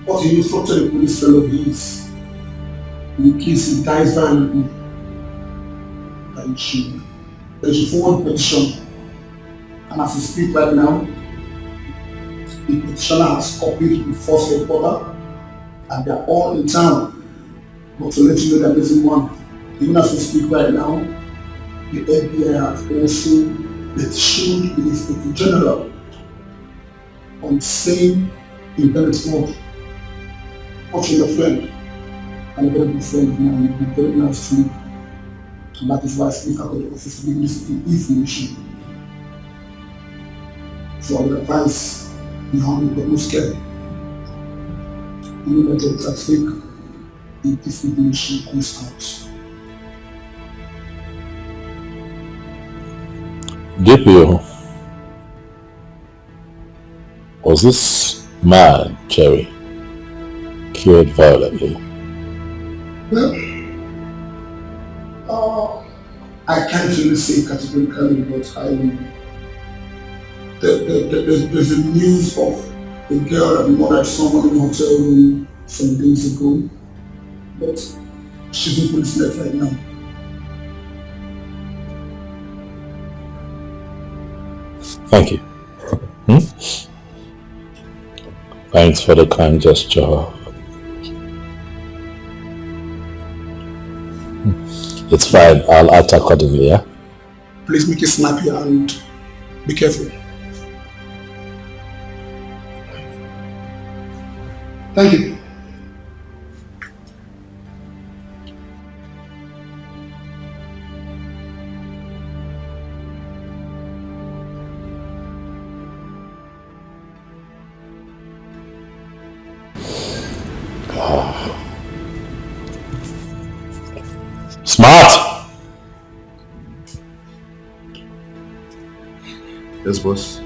But he instructed a police fellow of his in case he dies violently. That he should forward the petition. And as we speak right now, the petitioner has copied the first reporter and they're all in town. But to let you know that there's one, even as we speak right now, the FBI has also petitioned the Inspector General on the same internet fraud. Watching your friend, and a very good friend of mine, and very nice to me. And that is why I speak out of the office to give this information. So I would advise you don't get no scared. You know that it's at stake if this information comes out. DPO, was this man, Jerry, killed violently? Well, I can't really say categorically, but there's a news of a girl that murdered someone in a hotel room some days ago, but she's in police net right now. Thank you. Thanks for the kind gesture. It's fine. I'll act accordingly, yeah? Please make it snappy and be careful. Thank you. Smart! Yes, boss.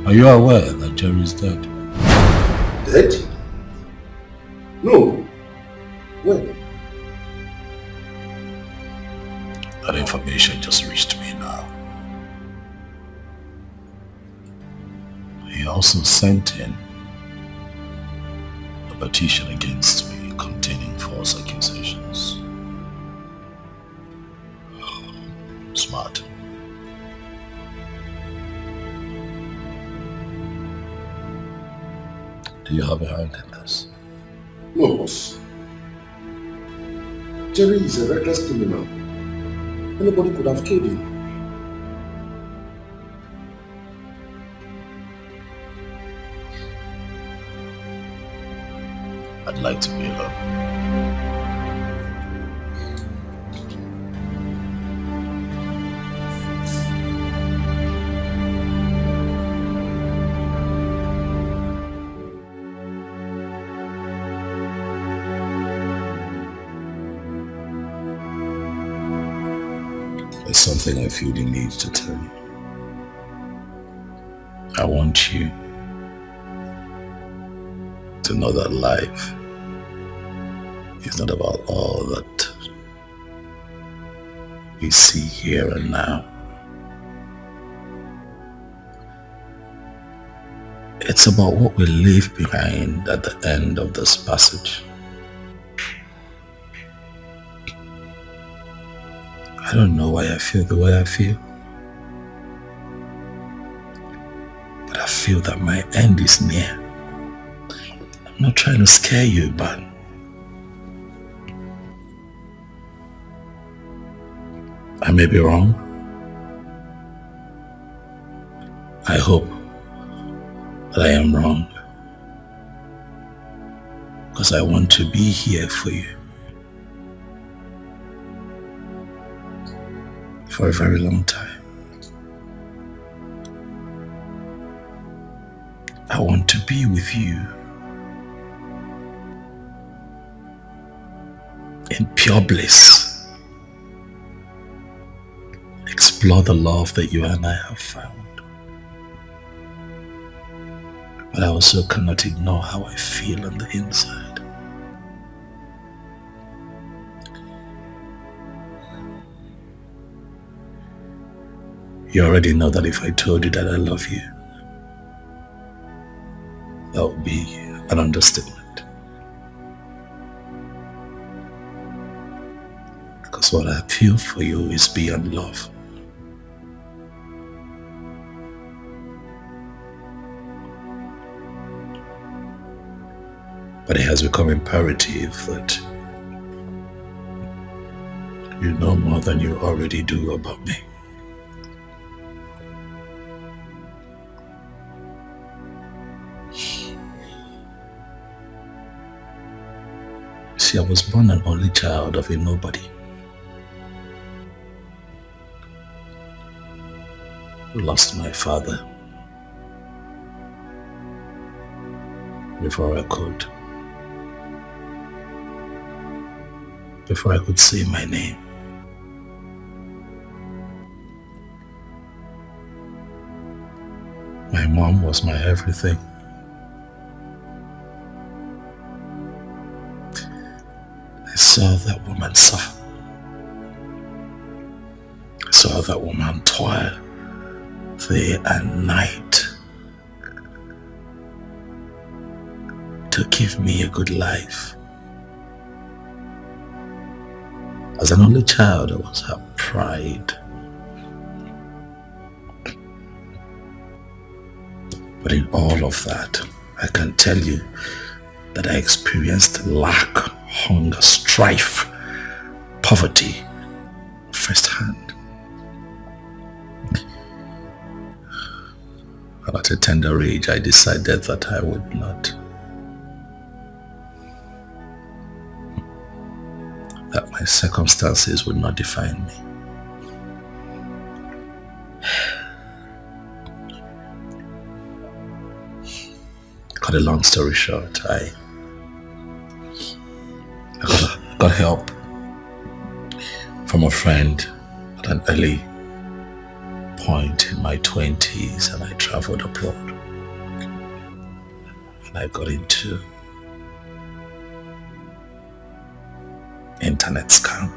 Are you aware that Jerry is dead? Dead? No. When? That information just reached me now. He also sent in a petition against me containing false accusations. Smart. Do you have a hand in this? No, boss. Jerry is a reckless criminal. Anybody could have killed him. I'd like to be alone. There's something I feel the need to tell you. I want you to know that life is not about all that we see here and now. It's about what we leave behind at the end of this passage. I don't know why I feel the way I feel, but I feel that my end is near. I'm not trying to scare you, but I may be wrong. I hope that I am wrong, because I want to be here for you for a very long time. I want to be with you in pure bliss. Explore the love that you and I have found. But I also cannot ignore how I feel on the inside. You already know that if I told you that I love you, that would be an understatement. Because what I feel for you is beyond love. But it has become imperative that you know more than you already do about me. See, I was born an only child of a nobody. Lost my father before I could say my name. My mom was my everything. I saw that woman suffer. saw that woman toil day and night to give me a good life. As an only child, I was her pride. But in all of that, I can tell you that I experienced lack, hunger, strife, poverty firsthand. And at a tender age, I decided that I would not. That my circumstances would not define me. Cut a long story short, I got help from a friend at an early point in my 20s, and I traveled abroad. And I got into internet scam.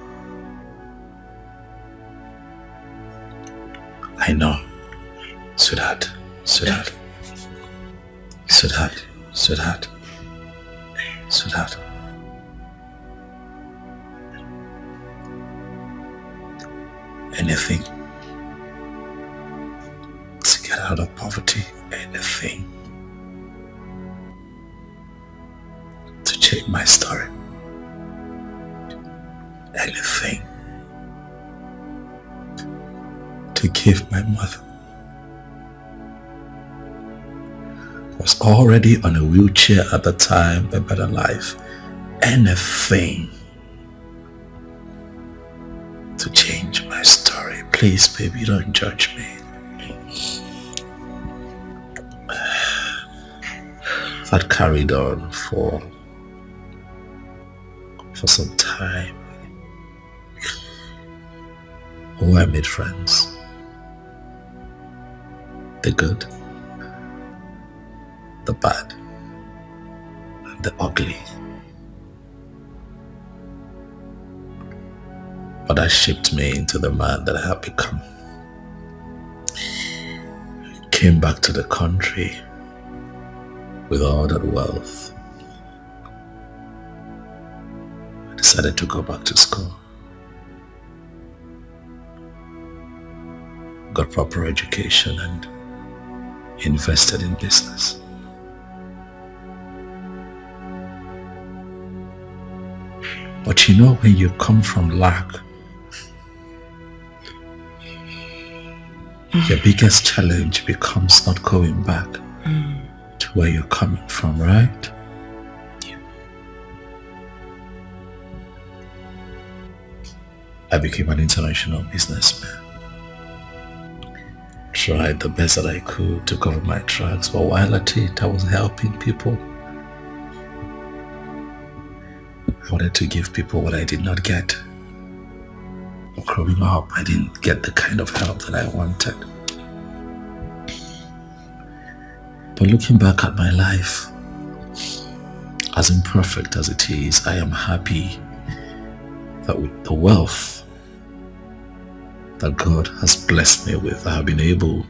I know, sweetheart. Anything to get out of poverty, anything to change my story, anything to give my mother, who was already on a wheelchair at the time, a better life, anything to change my story. Please, baby, don't judge me. That carried on for some time. Oh, I made friends. The good, the bad, and the ugly. But that shaped me into the man that I have become. Came back to the country with all that wealth. I decided to go back to school. Got proper education and invested in business. But you know, when you come from lack, your biggest challenge becomes not going back to where you're coming from, right? Yeah. I became an international businessman. Tried the best that I could to cover my tracks, but while at it, I was helping people. I wanted to give people what I did not get. Growing up, I didn't get the kind of help that I wanted. But looking back at my life, as imperfect as it is, I am happy that with the wealth that God has blessed me with, I have been able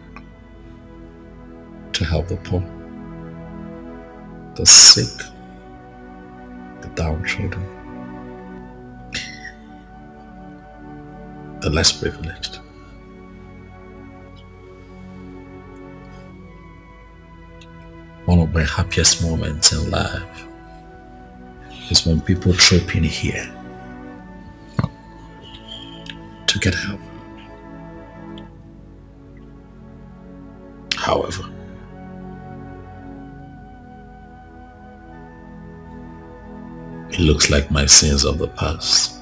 to help the poor, the sick, the downtrodden, the less privileged. One of my happiest moments in life is when people troop in here to get help. However, it looks like my sins of the past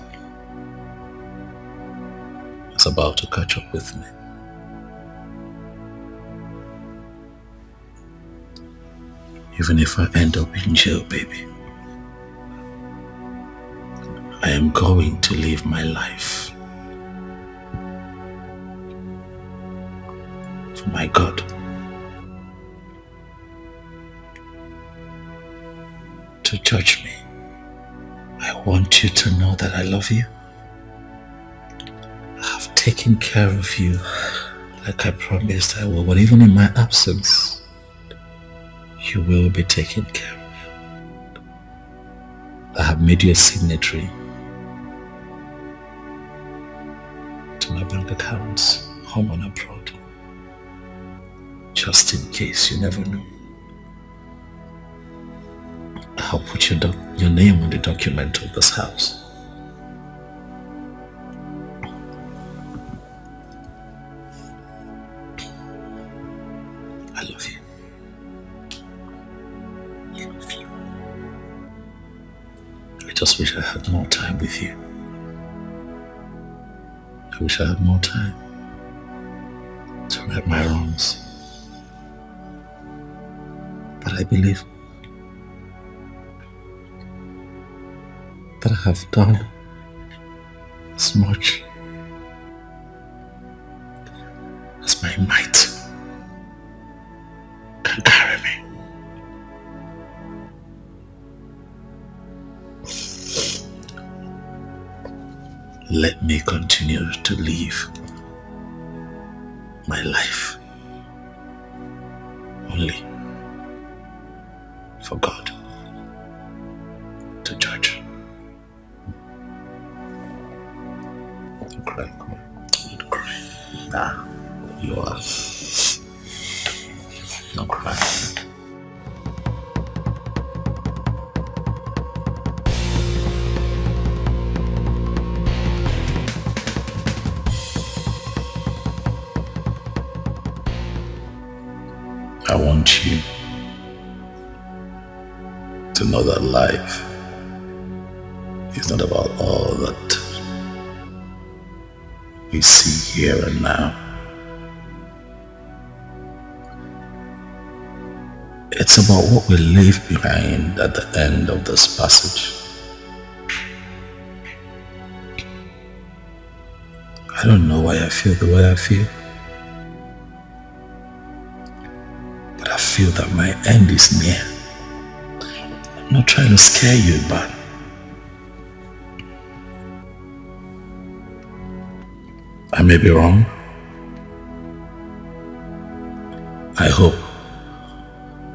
is about to catch up with me. Even if I end up in jail, baby, I am going to live my life for my God. To judge me, I want you to know that I love you. I have taking care of you like I promised I will, but even in my absence, you will be taken care of. I have made you a signatory to my bank accounts, home and abroad. Just in case, you never know. I'll put your name on the document of this house. I love you. I love you. I just wish I had more time with you. I wish I had more time to right my wrongs. But I believe that I have done as much as my might can carry me. Let me continue to live my life only for God to judge. Don't cry, come on. Don't cry. Nah, you are. Don't cry. I want you to know that life is not about all that we see here and now. It's about what we leave behind at the end of this passage. I don't know why I feel the way I feel, but I feel that my end is near. I'm not trying to scare you, but I may be wrong. I hope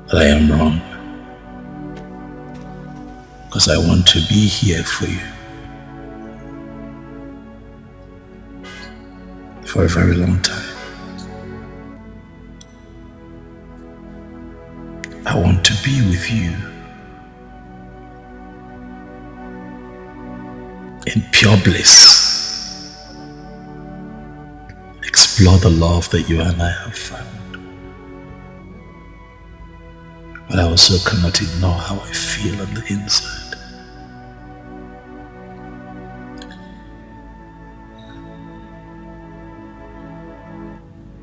that I am wrong, because I want to be here for you for a very long time. I want to be with you in pure bliss. Explore the love that you and I have found. But I also cannot ignore how I feel on the inside.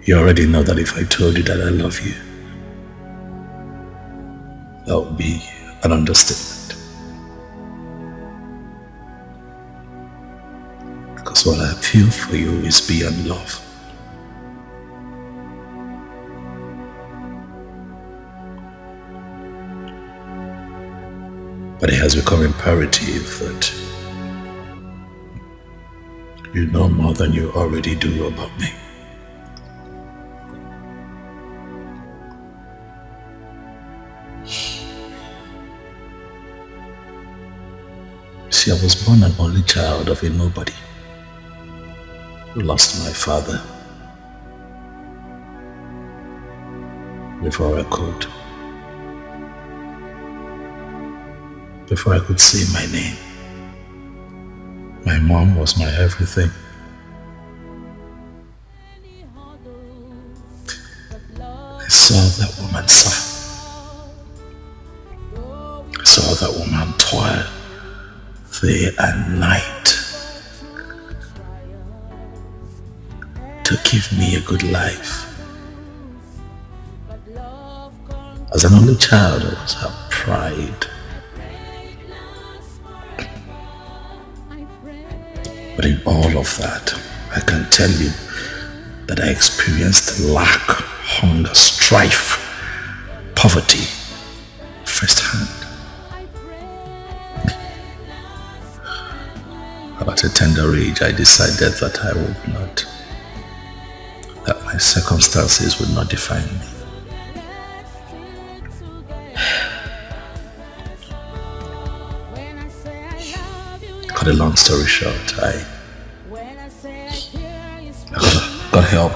You already know that if I told you that I love you, that would be an understatement. Because what I feel for you is beyond love. But it has become imperative that you know more than you already do about me. See, I was born an only child of a nobody who lost my father before I could say my name. My mom was my everything. I saw that woman suffer. I saw that woman toil day and night to give me a good life. As an only child, I was her pride. But in all of that, I can tell you that I experienced lack, hunger, strife, poverty firsthand. At a tender age, I decided that I would not my circumstances would not define me. Cut a long story short, I got help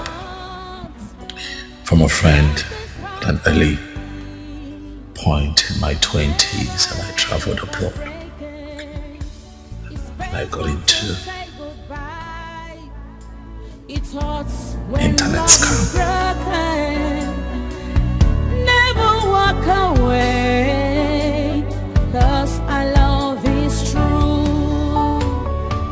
from a friend at an early point in my 20s, and I traveled abroad. And I got into internet scam. Never walk away, 'cause our love is true.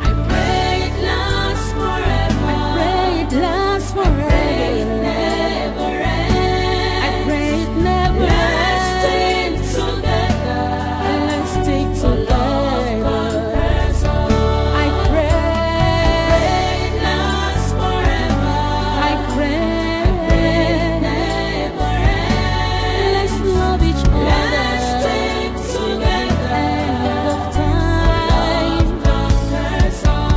I pray it lasts forever. I pray it lasts forever. I pray it never ends. I pray it never ends. Let's stick together. Let's stick together. I pray it lasts forever. I pray it never ends. Let's love each other. Let's stick together. End of time. Love conquers all.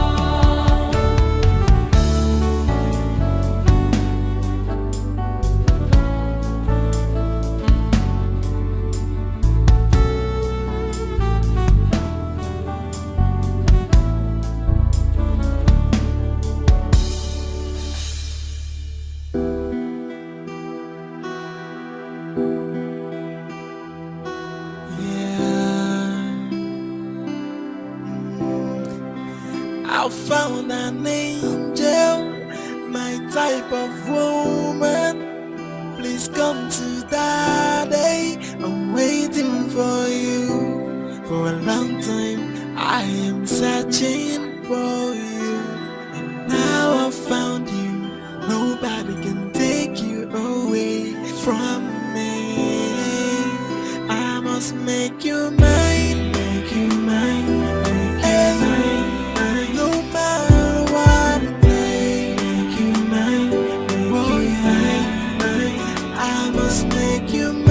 I found an angel, my type of woman. Please come to daddy. I'm waiting for you. For a long time, I am searching for you. And now I found you. Nobody can take you away from me. I must make you mine, make you mine, make you mine. No matter what it takes, make you mine, make you mine. I must make you mine.